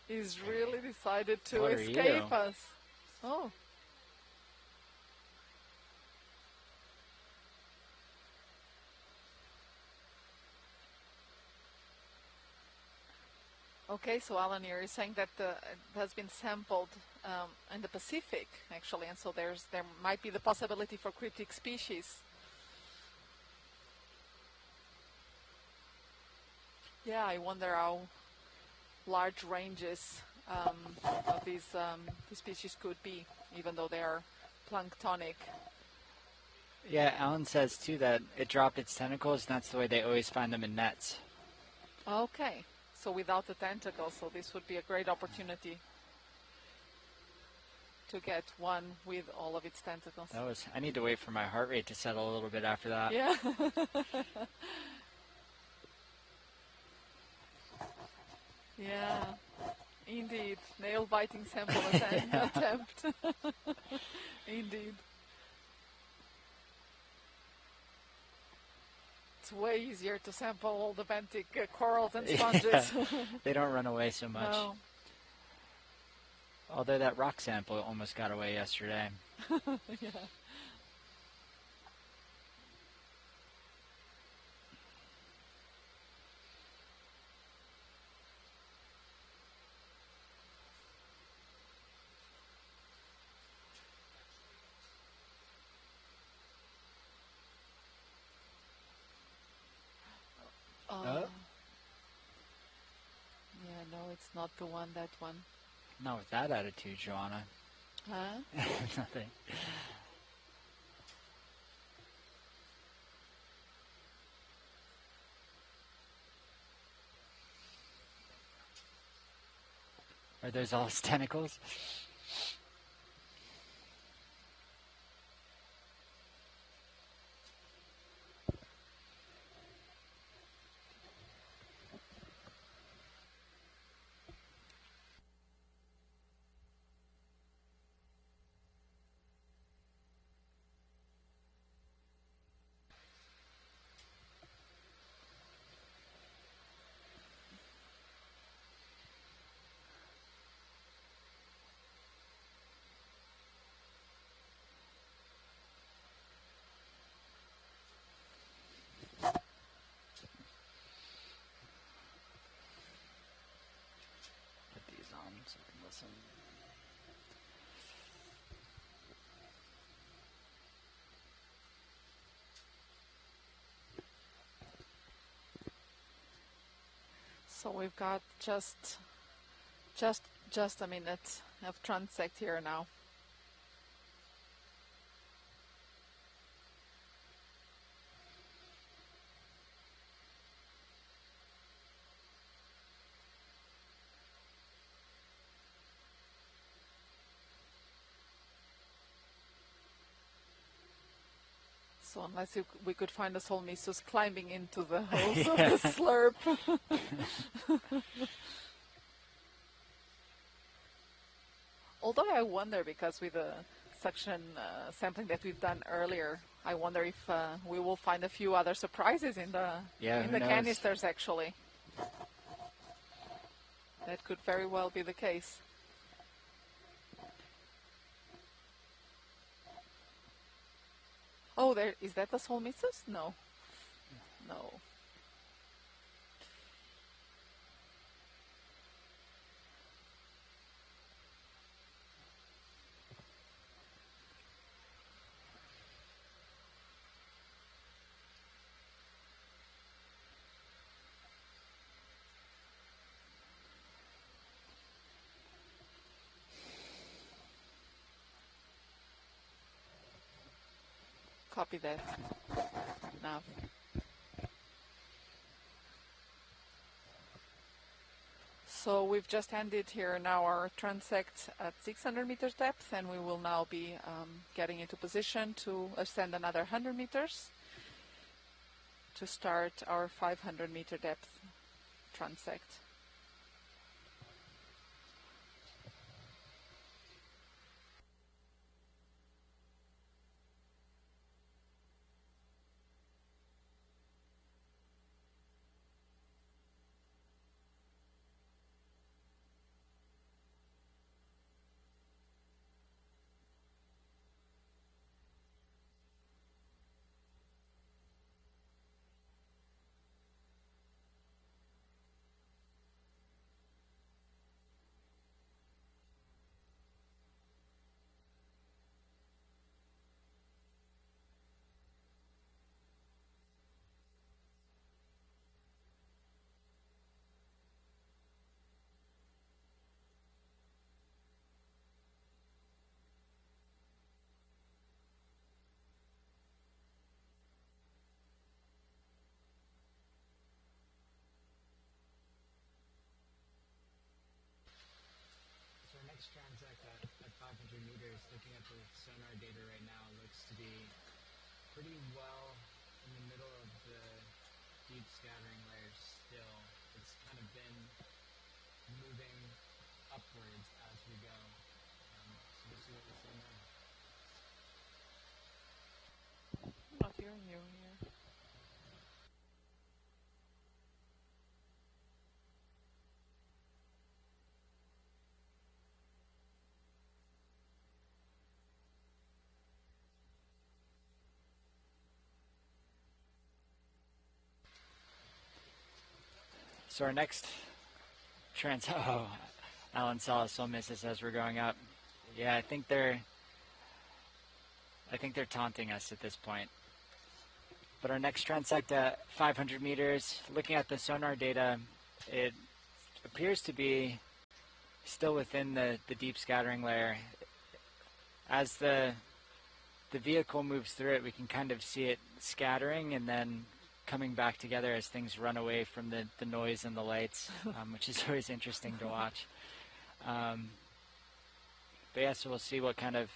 S2: He's really decided to
S9: What are
S2: escape
S9: you?
S2: us. Oh. Okay, so Alan here is saying that it has been sampled in the Pacific, actually, and so there might be the possibility for cryptic species. Yeah, I wonder how large ranges of these species could be, even though they are planktonic.
S9: Yeah, Alan says, too, that it dropped its tentacles, and that's the way they always find them in nets.
S2: Okay, so without the tentacles, so this would be a great opportunity to get one with all of its tentacles.
S9: I need to wait for my heart rate to settle a little bit after that.
S2: Yeah. Yeah, indeed. Nail-biting sample attempt. Indeed. It's way easier to sample all the benthic corals and sponges.
S9: Yeah. They don't run away so much.
S2: No.
S9: Although that rock sample almost got away yesterday.
S2: Yeah. Yeah, no, it's not the one, that one.
S9: Not with that attitude, Joanna.
S2: Huh?
S9: Nothing. Are those all his tentacles? So I can listen.
S2: So we've got just a minute of Transect here now. So unless we could find a Solmisus climbing into the holes of the slurp. Although I wonder, because with the suction sampling that we've done earlier, I wonder if we will find a few other surprises in the canisters, actually. That could very well be the case. Oh, is that the Solmisus? No. No. copy that. Nav. So we've just ended here now our transect at 600 meters depth, and we will now be getting into position to ascend another 100 meters to start our 500 meter depth transect.
S9: Transect at 500 meters, looking at the sonar data right now, looks to be pretty well in the middle of the deep scattering layers still. It's kind of been moving upwards as we go. So we'll see what we see now.
S2: I'm not hearing you here.
S9: So our next oh, Alan saw us, so miss us as we're going up. Yeah, I think they're taunting us at this point. But our next transect at 500 meters, looking at the sonar data, it appears to be still within the deep scattering layer. As the vehicle moves through it, we can kind of see it scattering and then coming back together as things run away from the noise and the lights, which is always interesting to watch. But yeah, so we'll see what kind of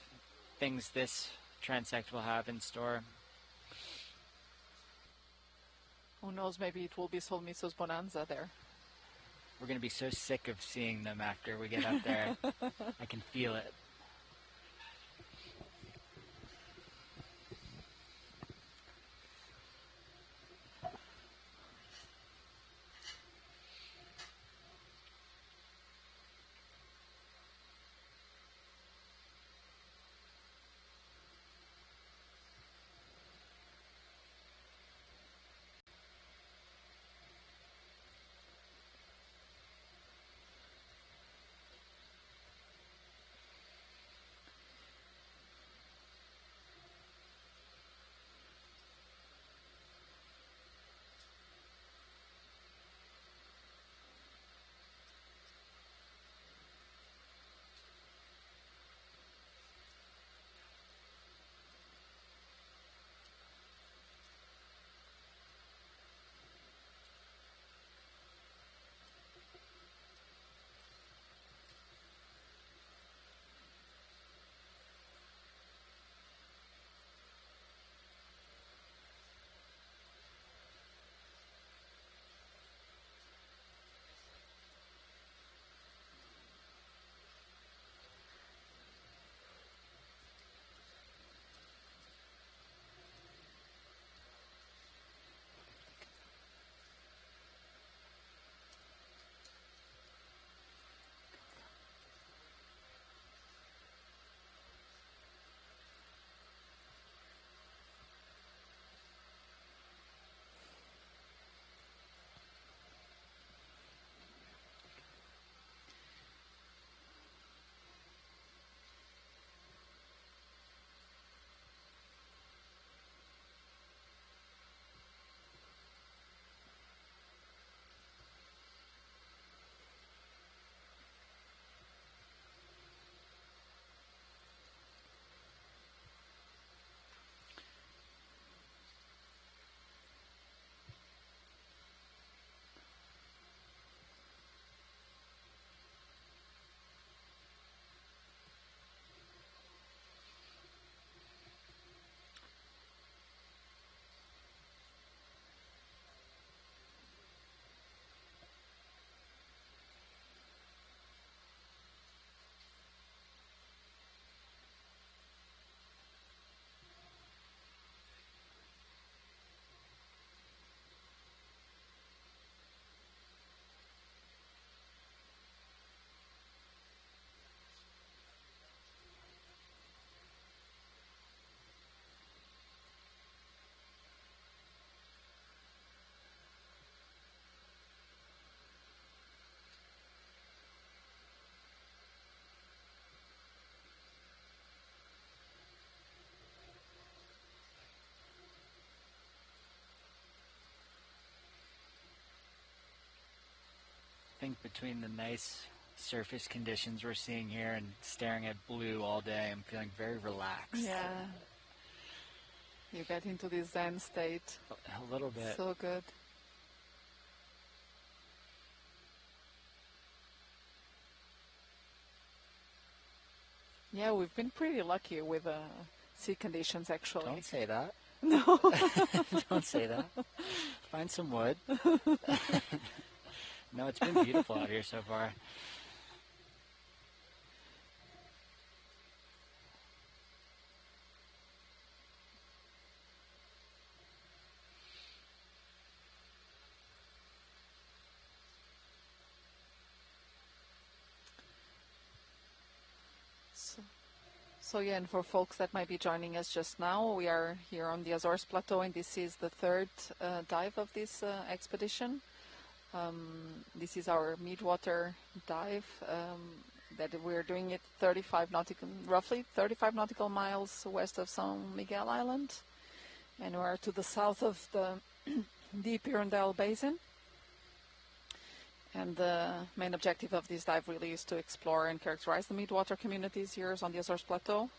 S9: things this transect will have in store.
S2: Who knows, maybe it will be Solmiso's Bonanza there.
S9: We're going to be so sick of seeing them after we get up there. I can feel it. between the nice surface conditions we're seeing here and staring at blue all day, I'm feeling very relaxed.
S2: Yeah. You get into this Zen state.
S9: A little bit.
S2: So good. Yeah, we've been pretty lucky with sea conditions, actually.
S9: Don't say that.
S2: No.
S9: Don't say that. Find some wood. No, it's been beautiful out here so far.
S2: So yeah, and for folks that might be joining us just now, we are here on the Azores Plateau, and this is the third dive of this expedition. This is our Midwater dive that we're doing it roughly 35 nautical miles west of San Miguel Island, and we're to the south of the Deep Irondale Basin. And the main objective of this dive really is to explore and characterize the midwater communities here on the Azores Plateau.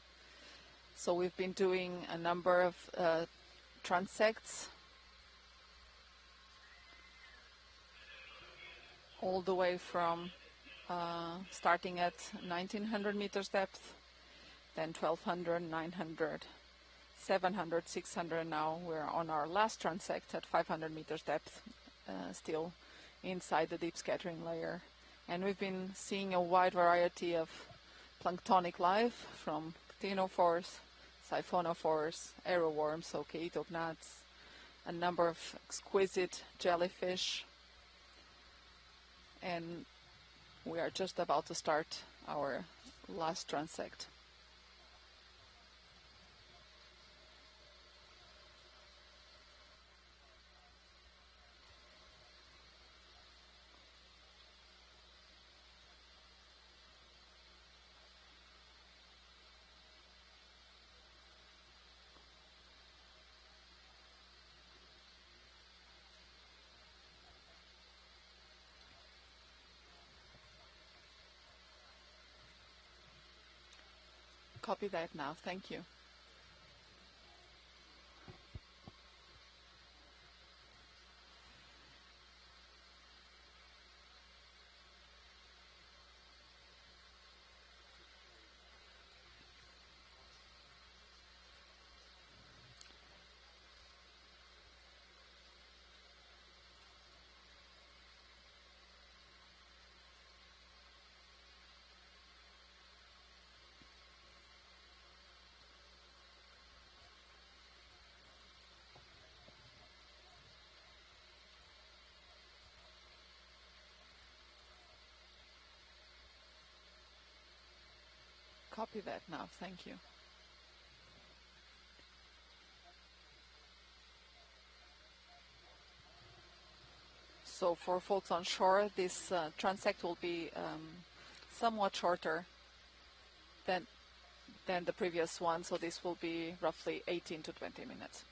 S2: So we've been doing a number of transects all the way from starting at 1900 meters depth, then 1200, 900, 700, 600. Now we're on our last transect at 500 meters depth, still inside the deep scattering layer, and we've been seeing a wide variety of planktonic life, from Siphonophores, Siphonophores, arrowworms, Okeanos, a number of exquisite jellyfish, and we are just about to start our last transect. Copy that now. Thank you. Copy that now. Thank you. So for folks on shore, this transect will be somewhat shorter than the previous one. So this will be roughly 18 to 20 minutes.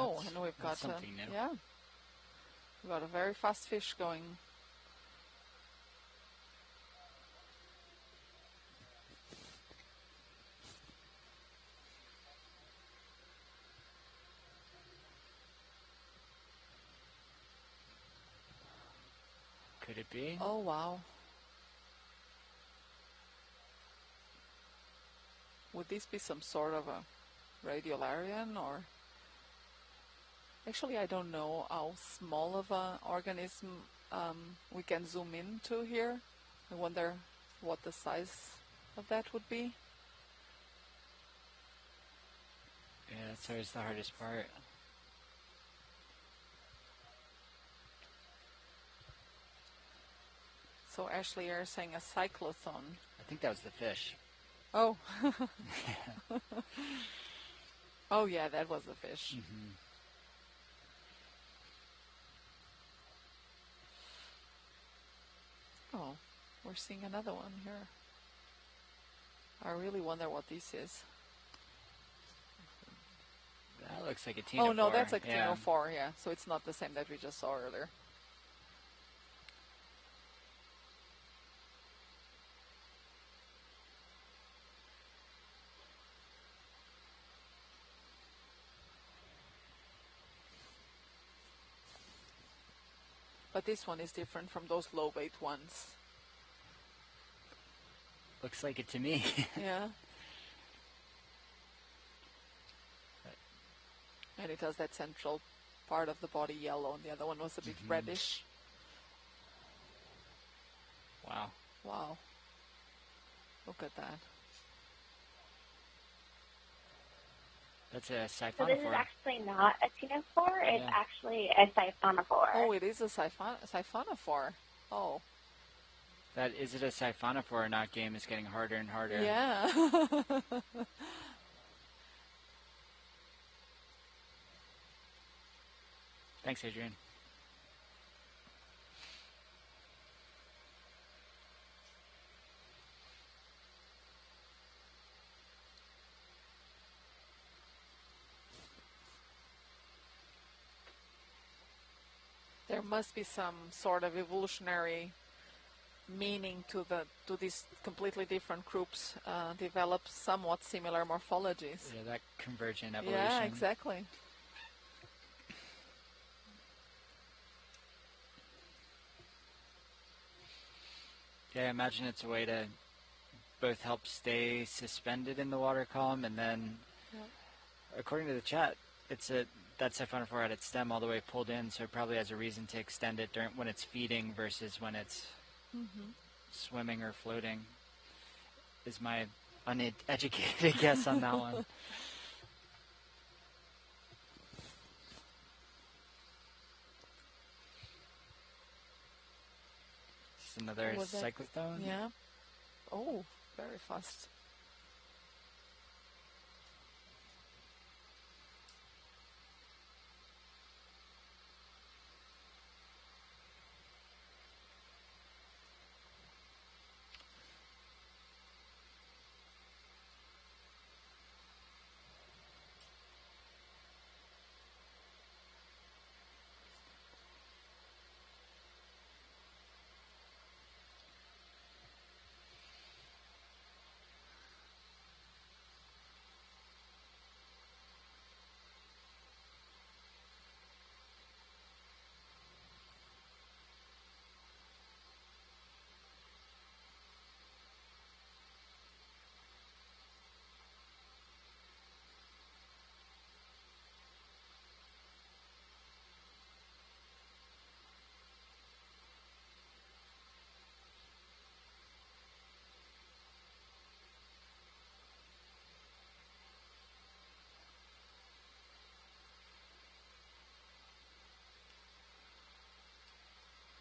S2: Oh, and we've got
S9: something new.
S2: Yeah, we've got a very fast fish going.
S9: Could it be?
S2: Oh, wow. Would this be some sort of a radiolarian, or... Actually, I don't know how small of an organism we can zoom into here. I wonder what the size of that would be.
S9: Yeah, that's always the hardest part.
S2: So Ashley, you're saying a cyclothon.
S9: I think that was the fish.
S2: Oh. Oh yeah, that was the fish.
S9: Mm-hmm.
S2: Oh, we're seeing another one here. I really wonder what this is.
S9: That looks like a Ctenophore.
S2: Oh no, that's a Ctenophore, yeah. So it's not the same that we just saw earlier. But this one is different from those low weight ones.
S9: Looks like it to me.
S2: Yeah. And it has that central part of the body yellow, and the other one was a bit reddish.
S9: Wow.
S2: Wow. Look at that.
S9: That's a Siphonophore.
S1: So this is actually not a Ctenophore, it's actually a Siphonophore.
S2: Oh, it is a Siphonophore. Oh.
S9: That is it a Siphonophore or not game is getting harder and harder.
S2: Yeah.
S9: Thanks, Adrian.
S2: There must be some sort of evolutionary meaning to these completely different groups develop somewhat similar morphologies.
S9: Yeah, that convergent evolution.
S2: Yeah, exactly.
S9: Yeah, I imagine it's a way to both help stay suspended in the water column, and then, according to the chat, that Siphonophore had its stem all the way pulled in, so it probably has a reason to extend it when it's feeding versus when it's swimming or floating, is my uneducated guess on that one. Just another cyclothone?
S2: Yeah. Oh, very fast.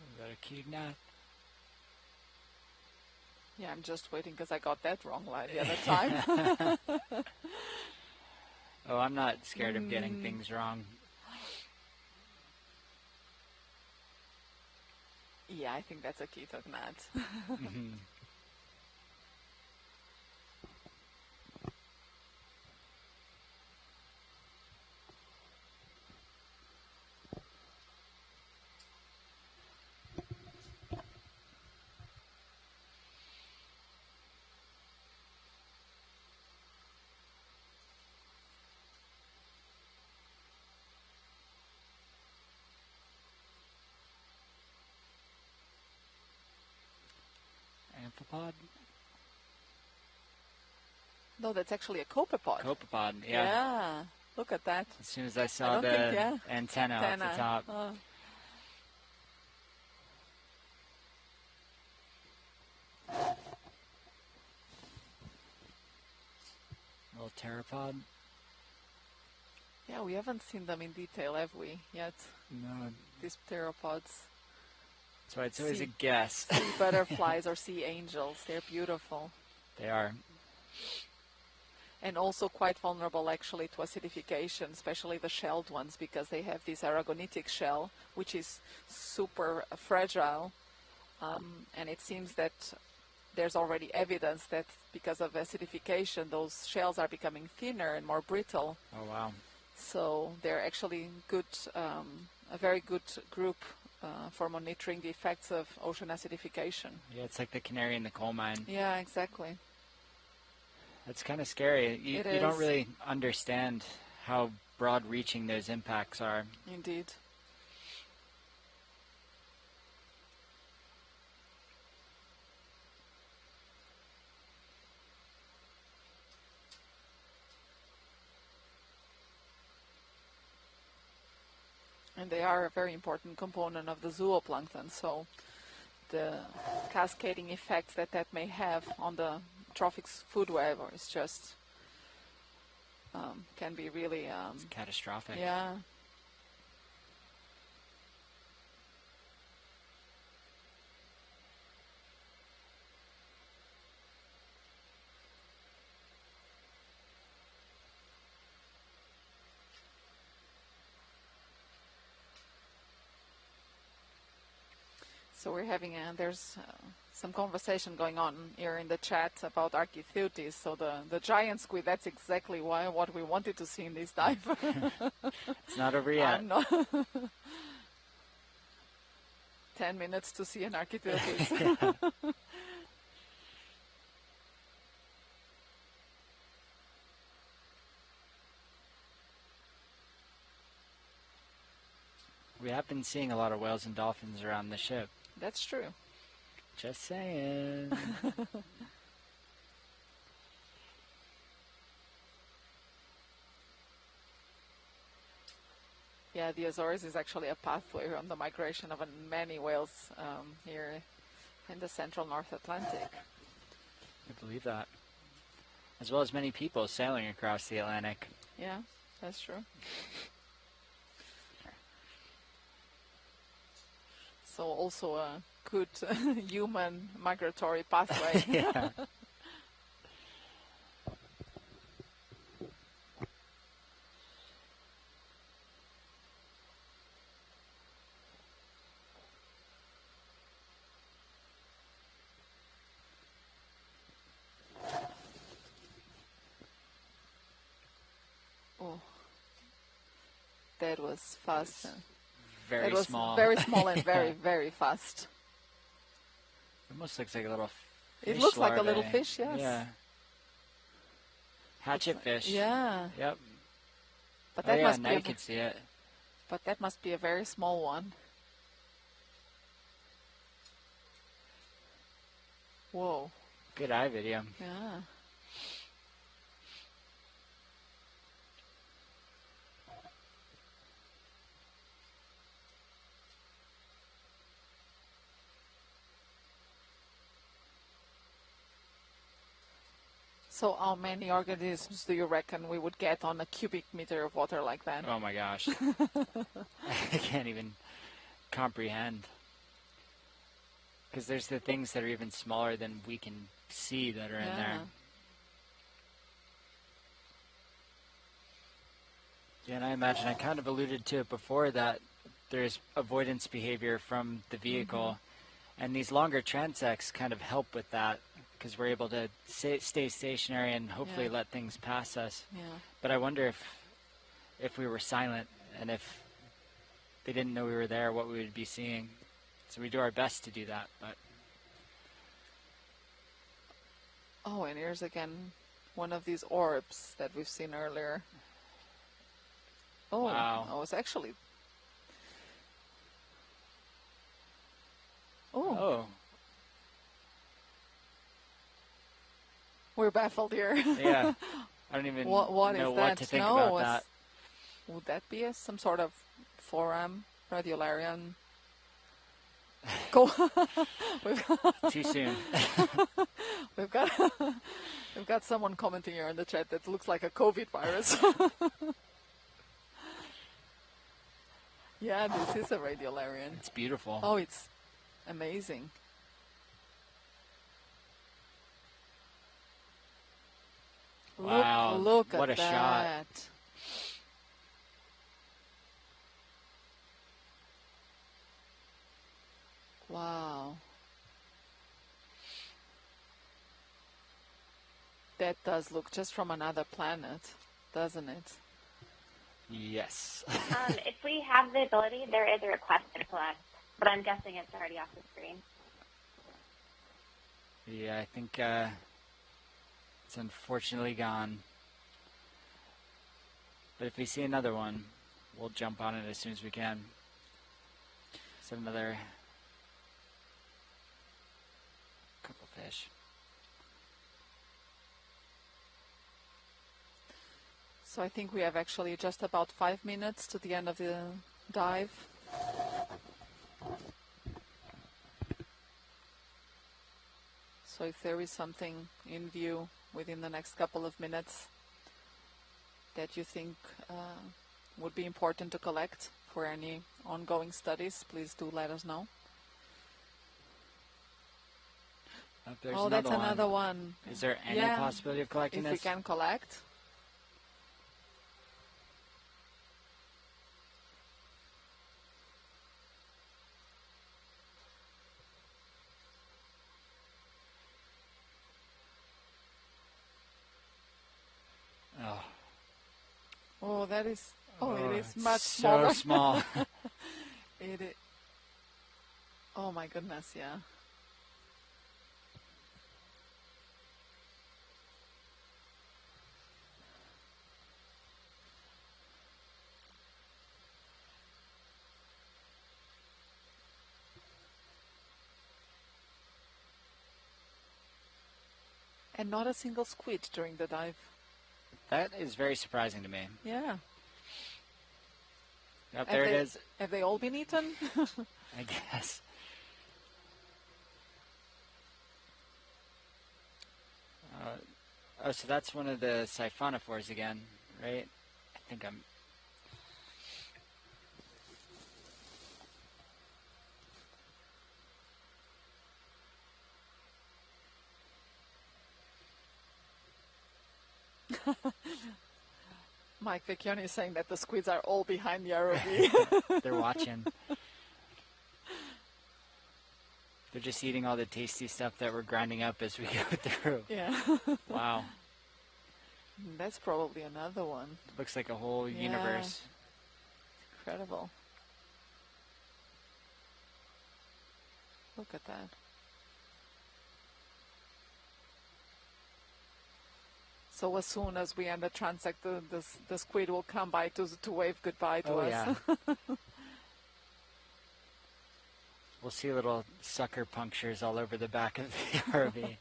S9: Is that a cute knot?
S2: Yeah, I'm just waiting because I got that wrong the other time.
S9: Oh, I'm not scared of getting things wrong.
S2: Yeah, I think that's a keto knot.
S9: Copepod?
S2: No, that's actually a copepod.
S9: Copepod, yeah.
S2: Yeah, look at that.
S9: As soon as I saw the antenna off the top.
S2: Oh.
S9: Little pteropod.
S2: Yeah, we haven't seen them in detail, have we, yet?
S9: No.
S2: These pteropods.
S9: So it's always a guess.
S2: Sea butterflies or sea angels. They're beautiful.
S9: They are.
S2: And also quite vulnerable, actually, to acidification, especially the shelled ones, because they have this aragonitic shell, which is super fragile. And it seems that there's already evidence that because of acidification, those shells are becoming thinner and more brittle.
S9: Oh, wow.
S2: So they're actually good, a very good group for monitoring the effects of ocean acidification.
S9: Yeah, it's like the canary in the coal mine.
S2: Yeah, exactly.
S9: It's kind of scary. You don't really understand how broad-reaching those impacts are.
S2: Indeed. And they are a very important component of the zooplankton, so the cascading effects that may have on the trophic food web is just can be really
S9: it's catastrophic.
S2: Yeah. So we're having there's some conversation going on here in the chat about Architheutis. So the giant squid, that's exactly what we wanted to see in this dive.
S9: It's not over yet.
S2: 10 minutes to see an Architheutis.
S9: Yeah. We have been seeing a lot of whales and dolphins around the ship.
S2: That's true.
S9: Just saying.
S2: Yeah, the Azores is actually a pathway on the migration of many whales here in the central North Atlantic.
S9: I believe that. As well as many people sailing across the Atlantic.
S2: Yeah, that's true. So also a good human migratory pathway.
S9: Yeah.
S2: Oh, that was fast.
S9: Very small.
S2: Very small and very, very fast.
S9: It almost looks like a little fish.
S2: It looks
S9: larvae.
S2: like a little fish, yes.
S9: Yeah. Hatchet fish.
S2: Yeah.
S9: Yep.
S2: But that must
S9: now
S2: be
S9: you can see it.
S2: But that must be a very small one. Whoa.
S9: Good eye video.
S2: Yeah. So how many organisms do you reckon we would get on a cubic meter of water like that?
S9: Oh my gosh. I can't even comprehend. Because there's the things that are even smaller than we can see that are in there. Yeah, and I imagine I kind of alluded to it before that there's avoidance behavior from the vehicle. And these longer transects kind of help with that, because we're able to stay stationary and hopefully let things pass us.
S2: Yeah.
S9: But I wonder if we were silent and if they didn't know we were there, what we would be seeing. So we do our best to do that. But
S2: oh, and here's again one of these orbs that we've seen earlier. Oh,
S9: wow.
S2: I was actually... Oh.
S9: Oh.
S2: We're baffled here.
S9: Yeah. I don't even
S2: what
S9: know
S2: is
S9: what
S2: that?
S9: to think about that.
S2: Would that be some sort of forum, radiolarian? Go.
S9: Too soon.
S2: we've got someone commenting here in the chat that looks like a COVID virus. Yeah, this is a radiolarian.
S9: It's beautiful.
S2: Oh, it's amazing.
S9: Wow,
S2: look
S9: what
S2: at
S9: a
S2: that.
S9: shot.
S2: Wow. That does look just from another planet, doesn't it?
S9: Yes.
S1: If we have the ability, there is a request to collect, but I'm guessing it's already off the screen.
S9: Yeah, I think it's unfortunately gone. But if we see another one, we'll jump on it as soon as we can. So another couple fish.
S2: So I think we have actually just about 5 minutes to the end of the dive. So if there is something in view within the next couple of minutes that you think would be important to collect for any ongoing studies, please do let us know.
S9: Oh,
S2: that's another one.
S9: Is there any possibility of collecting
S2: this? If we can collect. Oh, that is. Oh, it is much smaller.
S9: So small.
S2: It is. Oh my goodness, yeah. And not a single squid during the dive.
S9: That is very surprising to me.
S2: Yeah.
S9: Yep, there it is.
S2: Have they all been eaten?
S9: I guess. Oh, so that's one of the Siphonophores again, right? I think I'm...
S2: Mike Vecchione is saying that the squids are all behind the ROV.
S9: They're watching. They're just eating all the tasty stuff that we're grinding up as we go through.
S2: Yeah.
S9: Wow.
S2: That's probably another one.
S9: Looks like a whole universe.
S2: Incredible. Look at that. So as soon as we end the Transect, the squid will come by to wave goodbye to us.
S9: Yeah. We'll see little sucker punctures all over the back of the RV.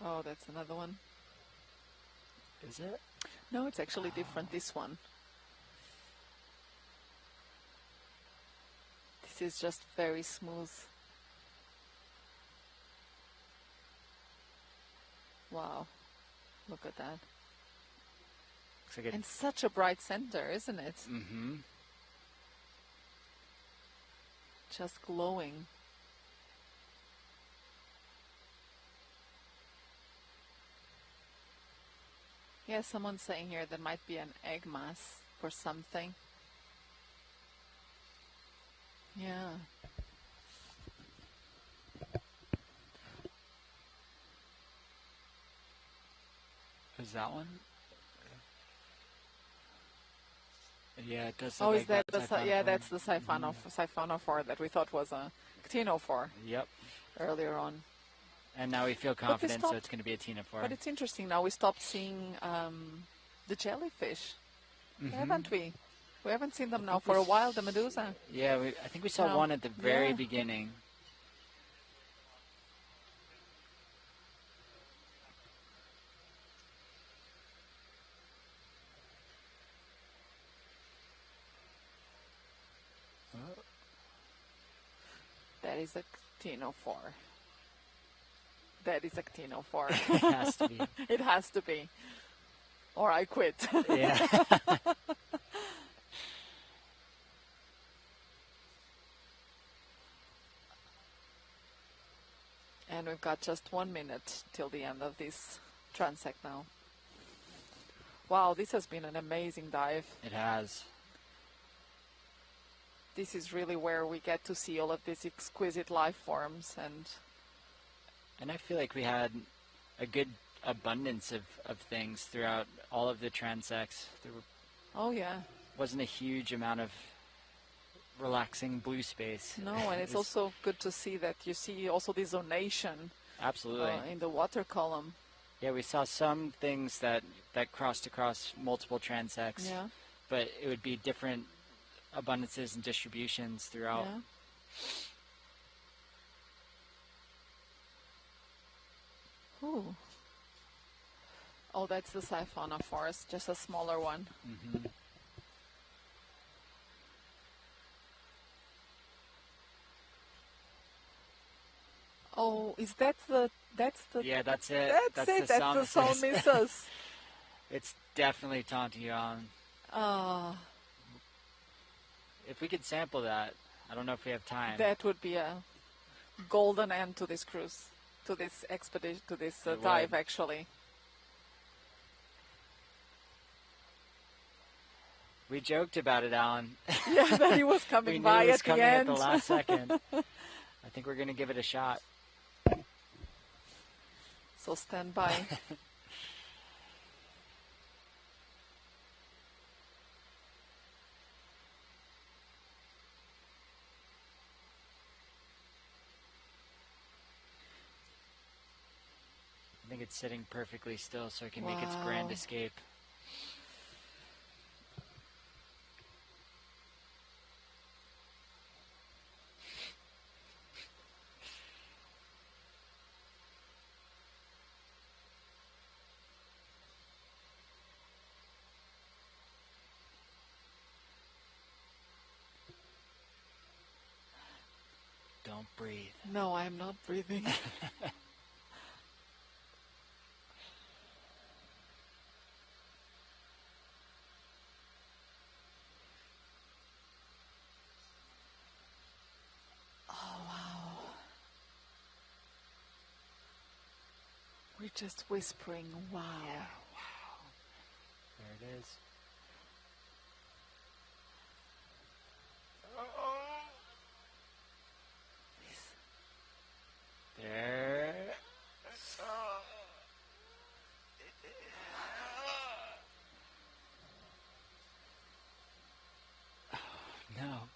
S2: Oh, that's another one.
S9: Is it?
S2: No, it's actually different, this one. This is just very smooth. Wow, look at that.
S9: Looks like
S2: and such a bright center, isn't it?
S9: Mm-hmm.
S2: Just glowing. Yeah, someone's saying here there might be an egg mass for something. Yeah.
S9: Is that one? Yeah, it does.
S2: Oh,
S9: look
S2: is
S9: like
S2: that yeah? That's the Siphonophore that we thought was a Ctenophore.
S9: Yep.
S2: Earlier on.
S9: And now we feel confident, so it's going to be a Ctenophore.
S2: But it's interesting. Now we stopped seeing the jellyfish, haven't we? We haven't seen them now for a while. The Medusa.
S9: Yeah, I think we saw one at the very beginning.
S2: is Actinophore. That is Actinophore.
S9: It has to be.
S2: It has to be. Or I quit.
S9: Yeah.
S2: And we've got just 1 minute till the end of this transect now. Wow, this has been an amazing dive.
S9: It has.
S2: This is really where we get to see all of these exquisite life forms.
S9: And I feel like we had a good abundance of things throughout all of the transects. There wasn't a huge amount of relaxing blue space.
S2: No, and it's also good to see that you see also the zonation.
S9: Absolutely.
S2: In the water column.
S9: Yeah, we saw some things that crossed across multiple transects.
S2: Yeah.
S9: But it would be different abundances and distributions throughout.
S2: Yeah. Ooh. Oh, that's the Siphonophore, just a smaller one.
S9: Mm-hmm.
S2: Oh, is that that's the...
S9: Yeah, that's it.
S2: That's it, that's the Solmissus.
S9: It's definitely Tantian. If we could sample that, I don't know if we have time.
S2: That would be a golden end to this cruise, to this expedition, to this dive, actually.
S9: We joked about it, Alan.
S2: Yeah, that he was coming by at the end.
S9: At the last second. I think we're going to give it a shot.
S2: So stand by.
S9: I think it's sitting perfectly still so it can make its grand escape. Don't breathe.
S2: No, I am not breathing. We're just whispering, wow.
S9: Yeah, wow. There it is. There. Oh, no.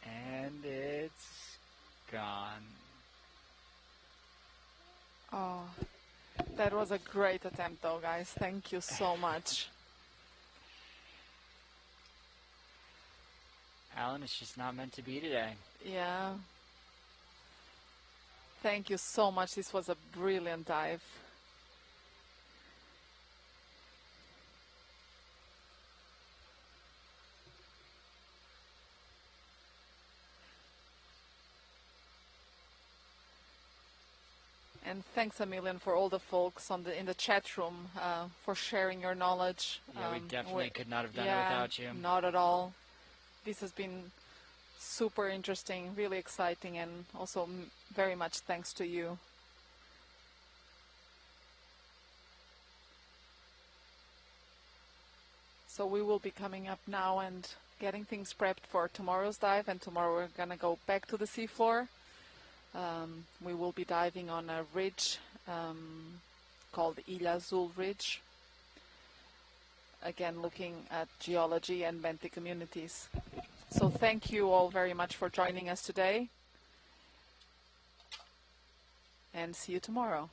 S9: And it's gone.
S2: Oh, that was a great attempt though, guys. Thank you so much.
S9: Alan, it's just not meant to be today.
S2: Yeah. Thank you so much. This was a brilliant dive. And thanks a million for all the folks in the chat room for sharing your knowledge.
S9: Yeah, we definitely could not have done it without you.
S2: Not at all. This has been super interesting, really exciting, and also very much thanks to you. So we will be coming up now and getting things prepped for tomorrow's dive, and tomorrow we're going to go back to the seafloor. We will be diving on a ridge called Ilha Azul Ridge. Again, looking at geology and benthic communities. So thank you all very much for joining us today. And see you tomorrow.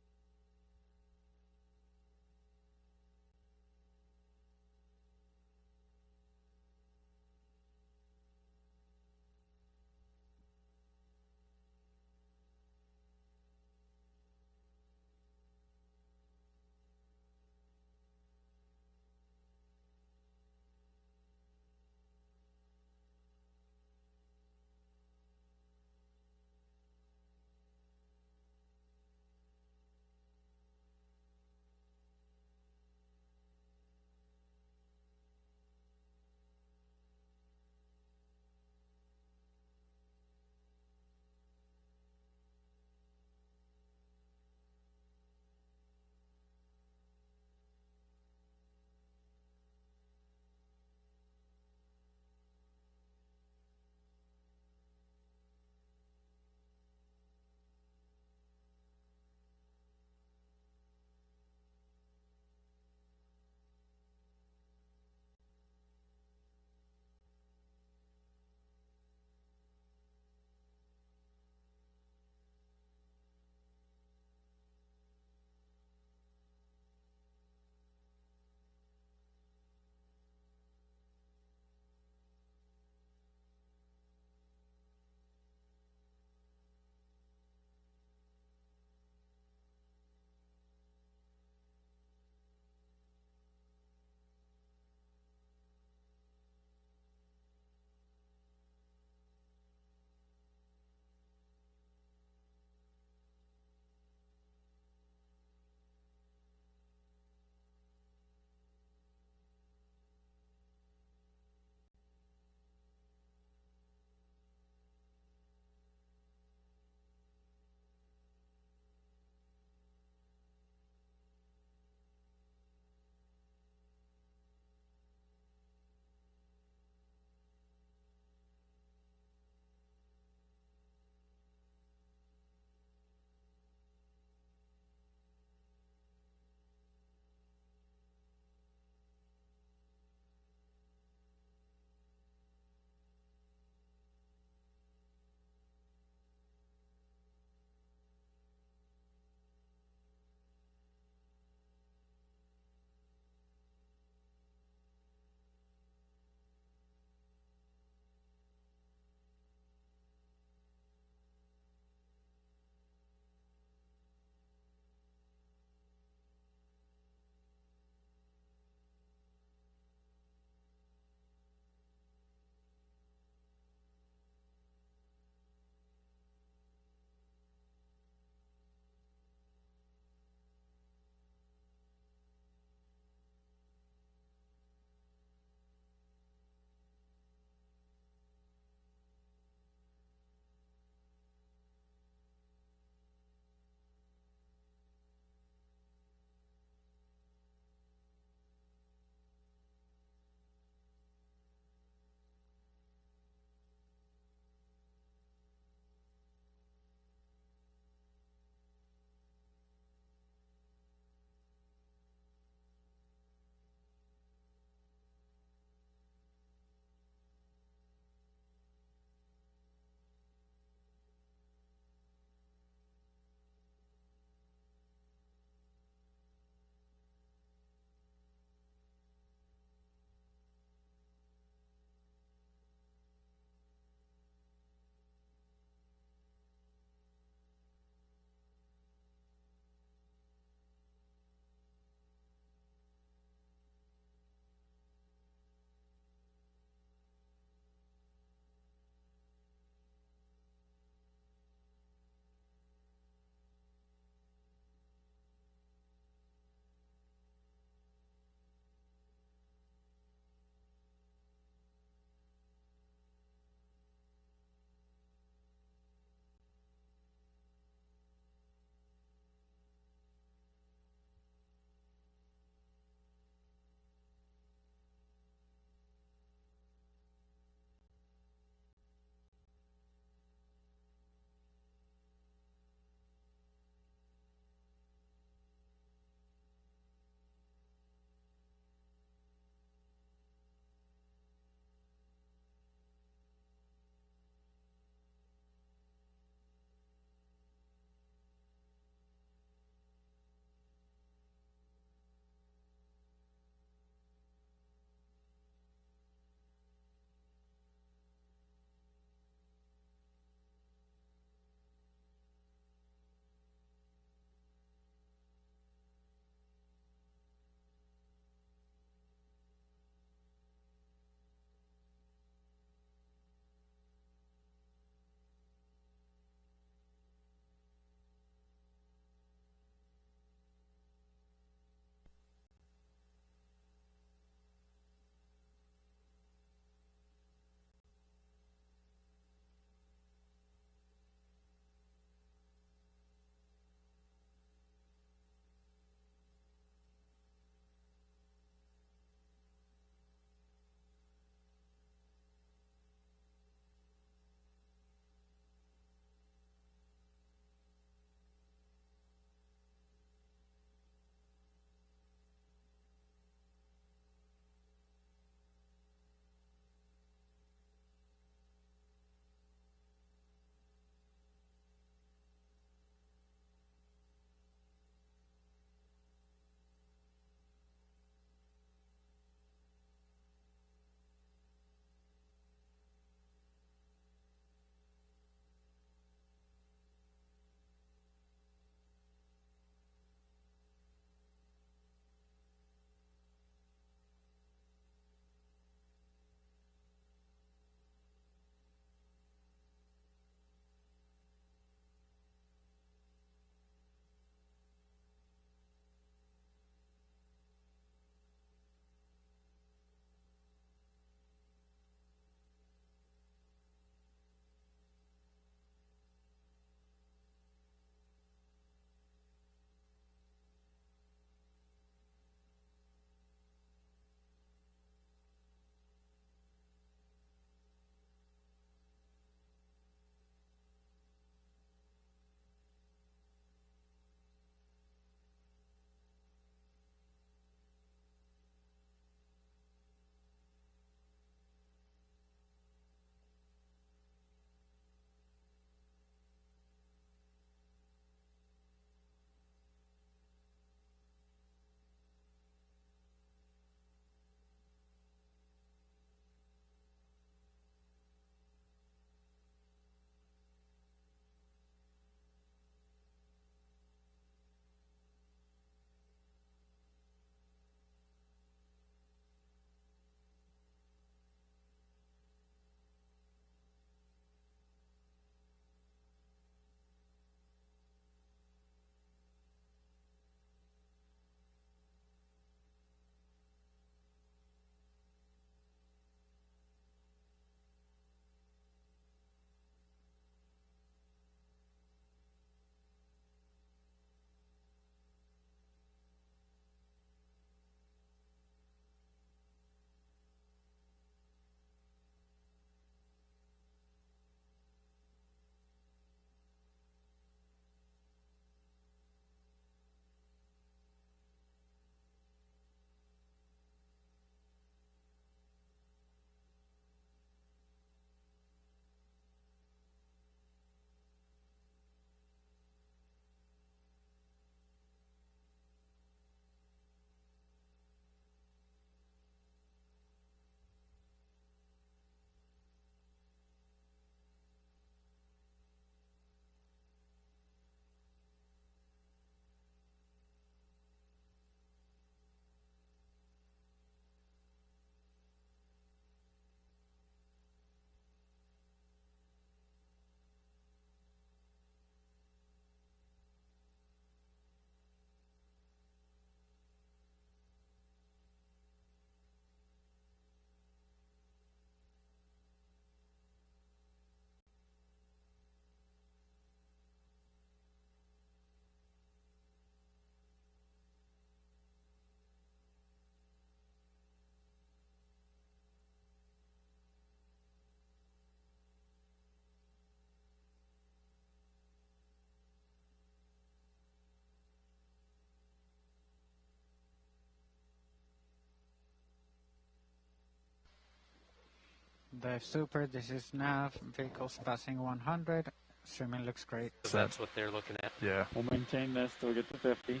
S8: Dive Super, this is Nav. Vehicles passing 100. Streaming looks great.
S7: So that's what they're looking at.
S5: Yeah.
S14: We'll maintain this till we get to 50.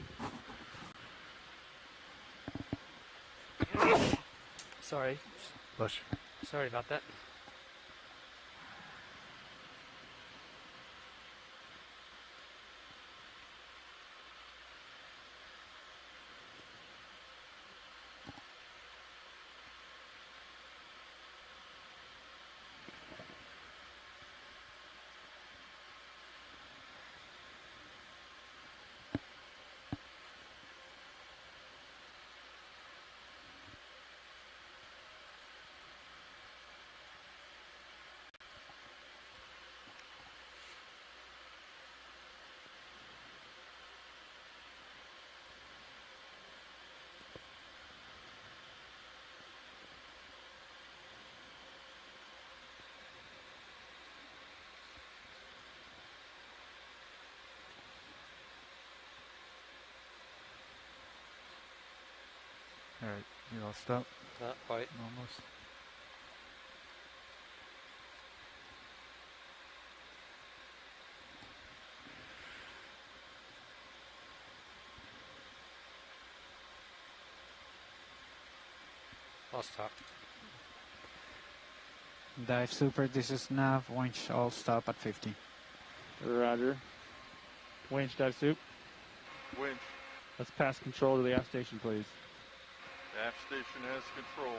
S7: Sorry.
S5: Lush.
S7: Sorry about that.
S5: All right, you all stop?
S7: Not quite.
S5: Almost.
S7: I'll stop.
S8: Dive Super, this is Nav. Winch, all stop at 50.
S14: Roger. Winch, dive soup.
S15: Winch.
S14: Let's pass control to the aft station, please.
S15: The aft station has control.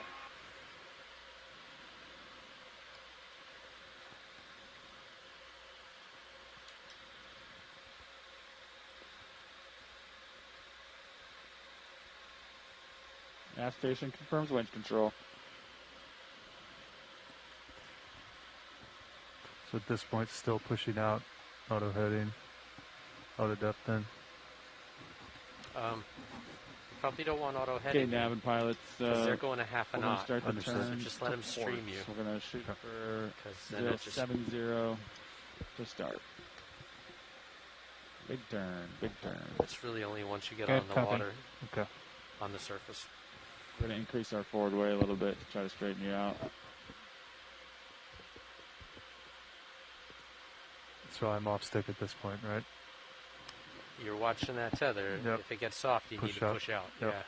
S14: Aft station confirms winch control.
S5: So at this point, still pushing out, auto heading, auto depth then.
S7: Probably don't want auto heading.
S14: Okay, nav and pilots.
S7: Because they're going a half a knot.
S14: Start the turn.
S7: So just let them stream you.
S14: We're going to shoot for
S7: then it just
S14: 070 to start. Big turn, big turn.
S7: It's really only once you get on the water, on the surface.
S14: We're going to increase our forward way a little bit to try to straighten you out.
S5: So I'm off stick at this point, right?
S7: You're watching that tether.
S5: Yep.
S7: If it gets soft, you need to push out.
S5: Yep.
S7: Yeah.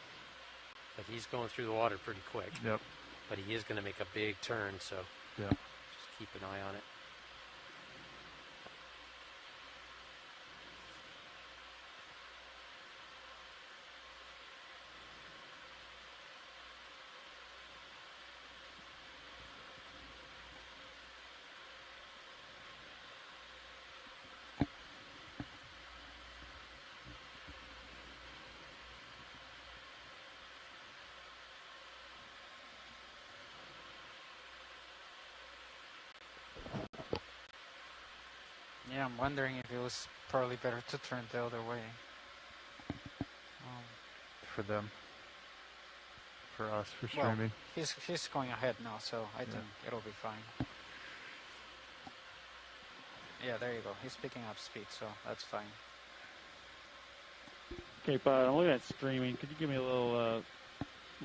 S7: But he's going through the water pretty quick.
S5: Yep.
S7: But he is going to make a big turn, so
S5: yeah.
S7: Just keep an eye on it.
S8: Yeah, I'm wondering if it was probably better to turn the other way.
S5: For them. For us, for
S8: Well,
S5: streaming.
S8: he's going ahead now, so I think it'll be fine. Yeah, there you go. He's picking up speed, so that's fine.
S14: Okay, but I'm looking at streaming. Could you give me a little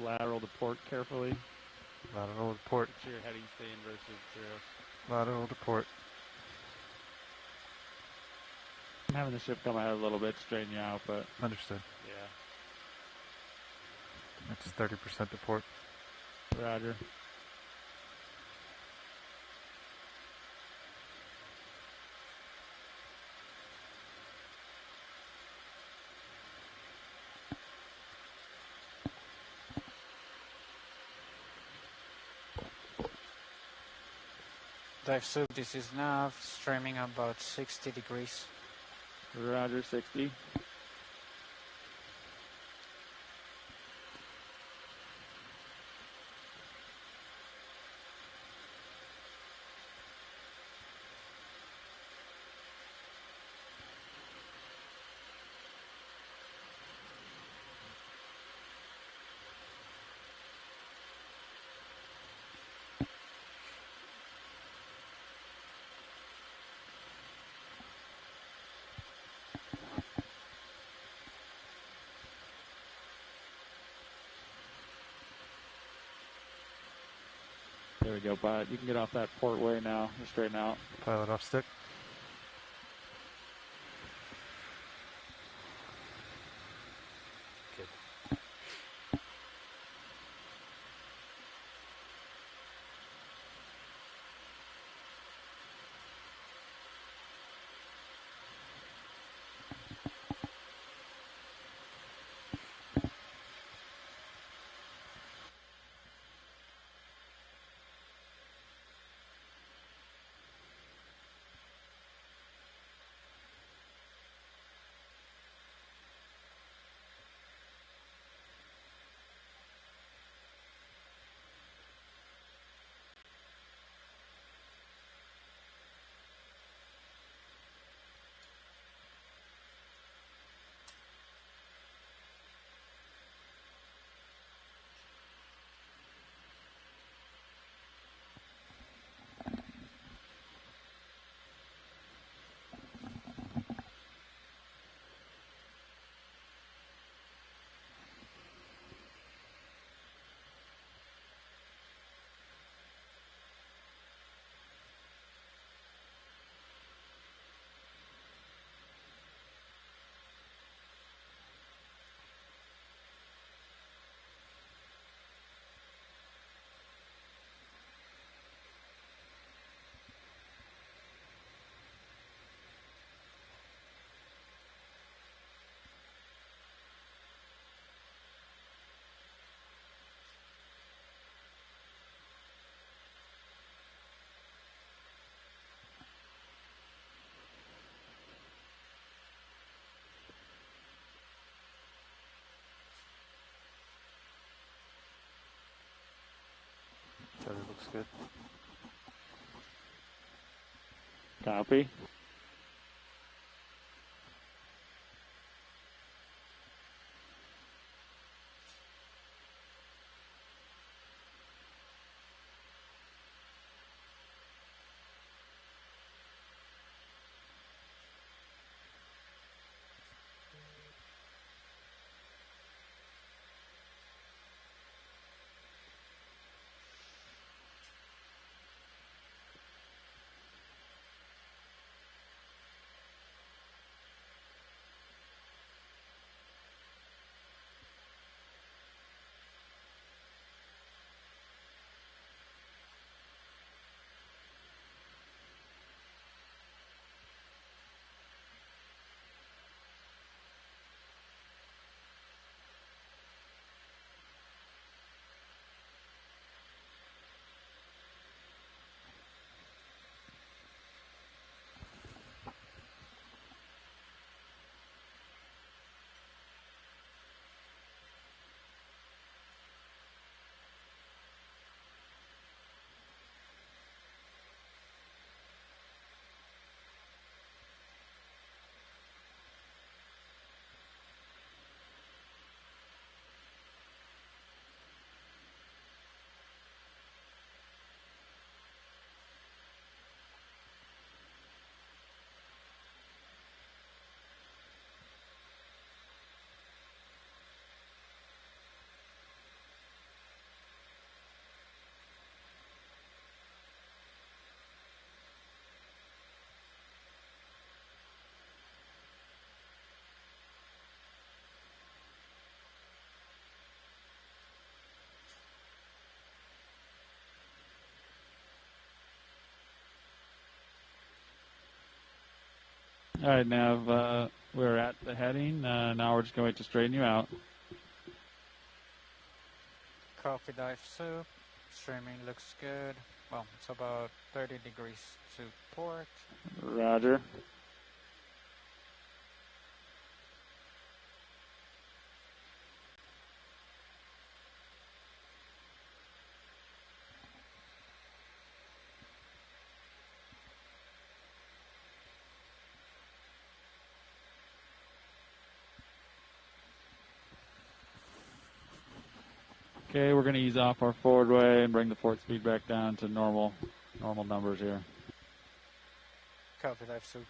S14: lateral to port carefully?
S5: Lateral to port.
S14: So your heading staying versus 0.
S5: Lateral to port.
S14: I'm having the ship come out a little bit, straighten you out, but...
S5: Understood.
S14: Yeah.
S5: That's 30% to port.
S14: Roger.
S8: Dive Soup, this is Nav, streaming about 60 degrees.
S14: Roger, 60. go, Pilot. You can get off that portway now. Or straighten out.
S11: Pilot off stick. Shutter looks good.
S14: Copy. All right, Nav, we're at the heading. Now we're just going to wait to straighten you out.
S8: Copy dive soup. Streaming looks good. Well, it's about 30 degrees to port.
S14: Roger. Okay, we're going to ease off our forward way and bring the port speed back down to normal numbers here.
S8: Copy dive soup.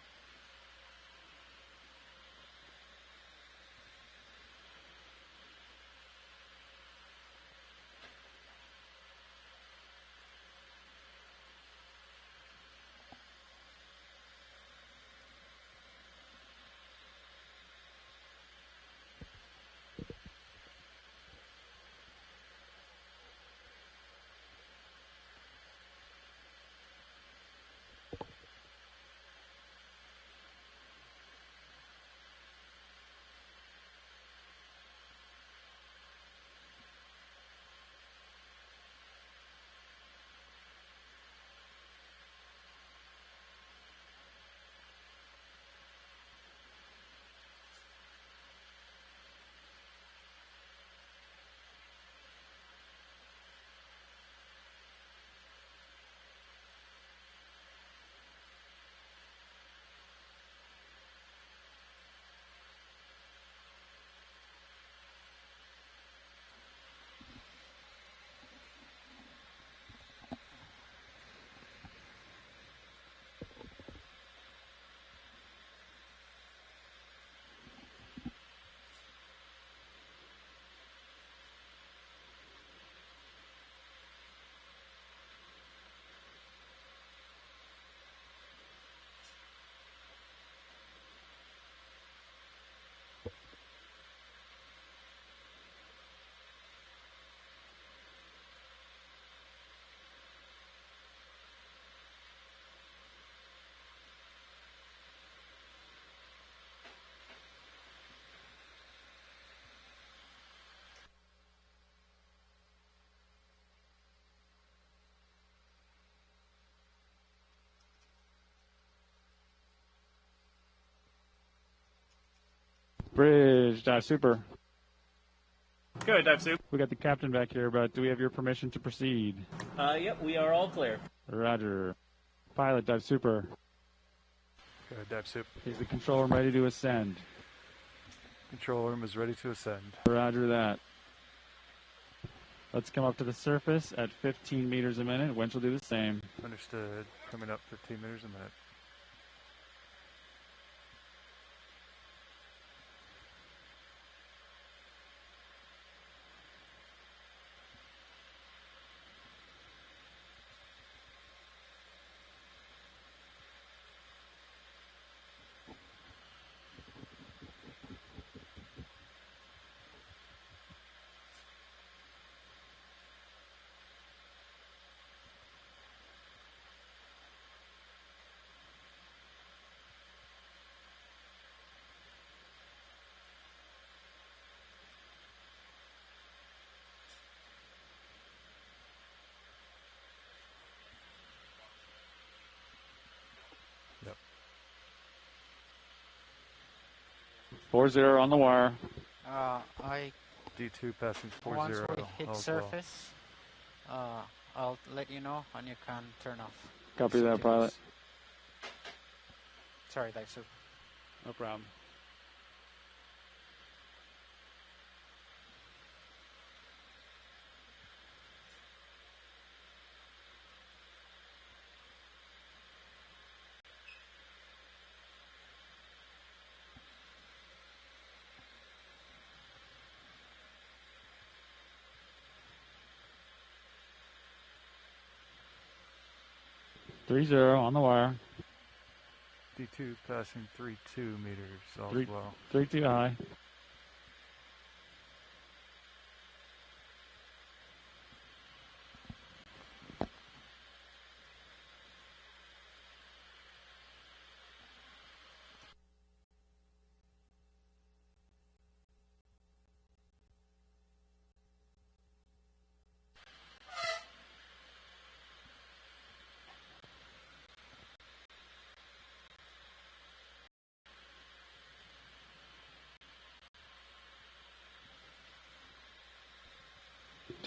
S14: Dive Super.
S16: Good, Dive Super.
S14: We got the captain back here, but do we have your permission to proceed?
S16: Yep, we are all clear.
S14: Roger. Pilot, Dive Super.
S11: Good, Dive Super.
S14: Is the control room ready to ascend?
S11: Control room is ready to ascend.
S14: Roger that. Let's come up to the surface at 15 meters a minute. Winch will do the same.
S11: Understood. Coming up 15 meters a minute. Yep.
S14: 4-0 on the wire.
S8: I
S11: D2 passing 40.
S8: Once we hit surface, I'll let you know, and you can turn off.
S14: Copy that, pilot.
S8: Sorry, Dive Super.
S14: No problem. On the wire.
S11: D2 passing 3-2 meters all
S14: Three,
S11: well.
S14: 3-2 high.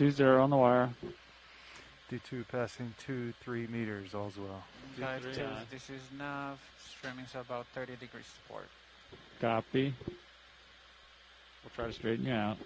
S14: On the wire.
S11: D2 passing 2-3 meters all's well.
S8: Dive 2, this is nav. Streaming's about 30 degrees to port.
S14: Copy. We'll try to straighten you out.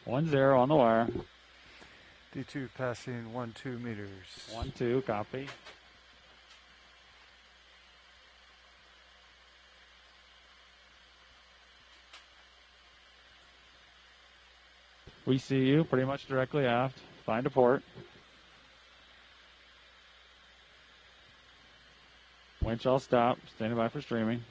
S14: On the wire.
S11: D2 passing 1-2 meters.
S14: 1-2, copy. We see you pretty much directly aft. Find a port. Winch all stop. Standing by for streaming.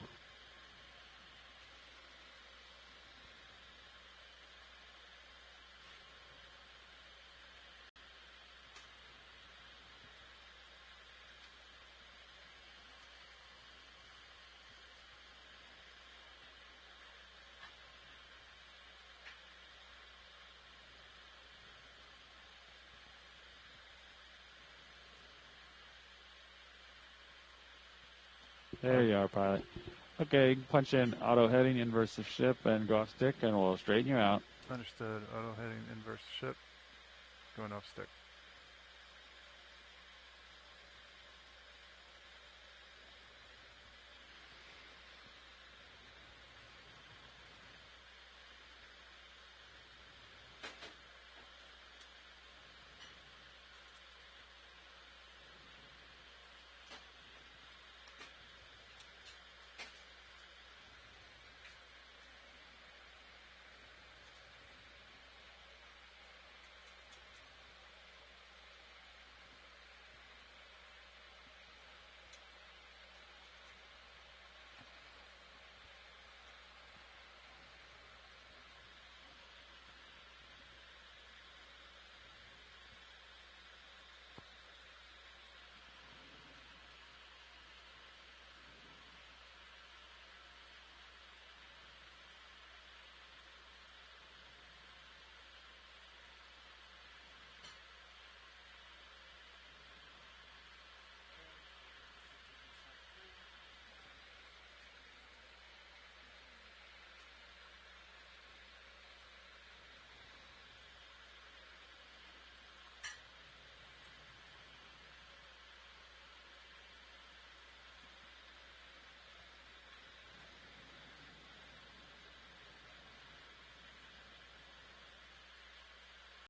S14: There you are, pilot. Okay, punch in auto heading, inverse of ship, and go off stick, and we'll straighten you out.
S11: Understood. Auto heading, inverse ship. Going off stick.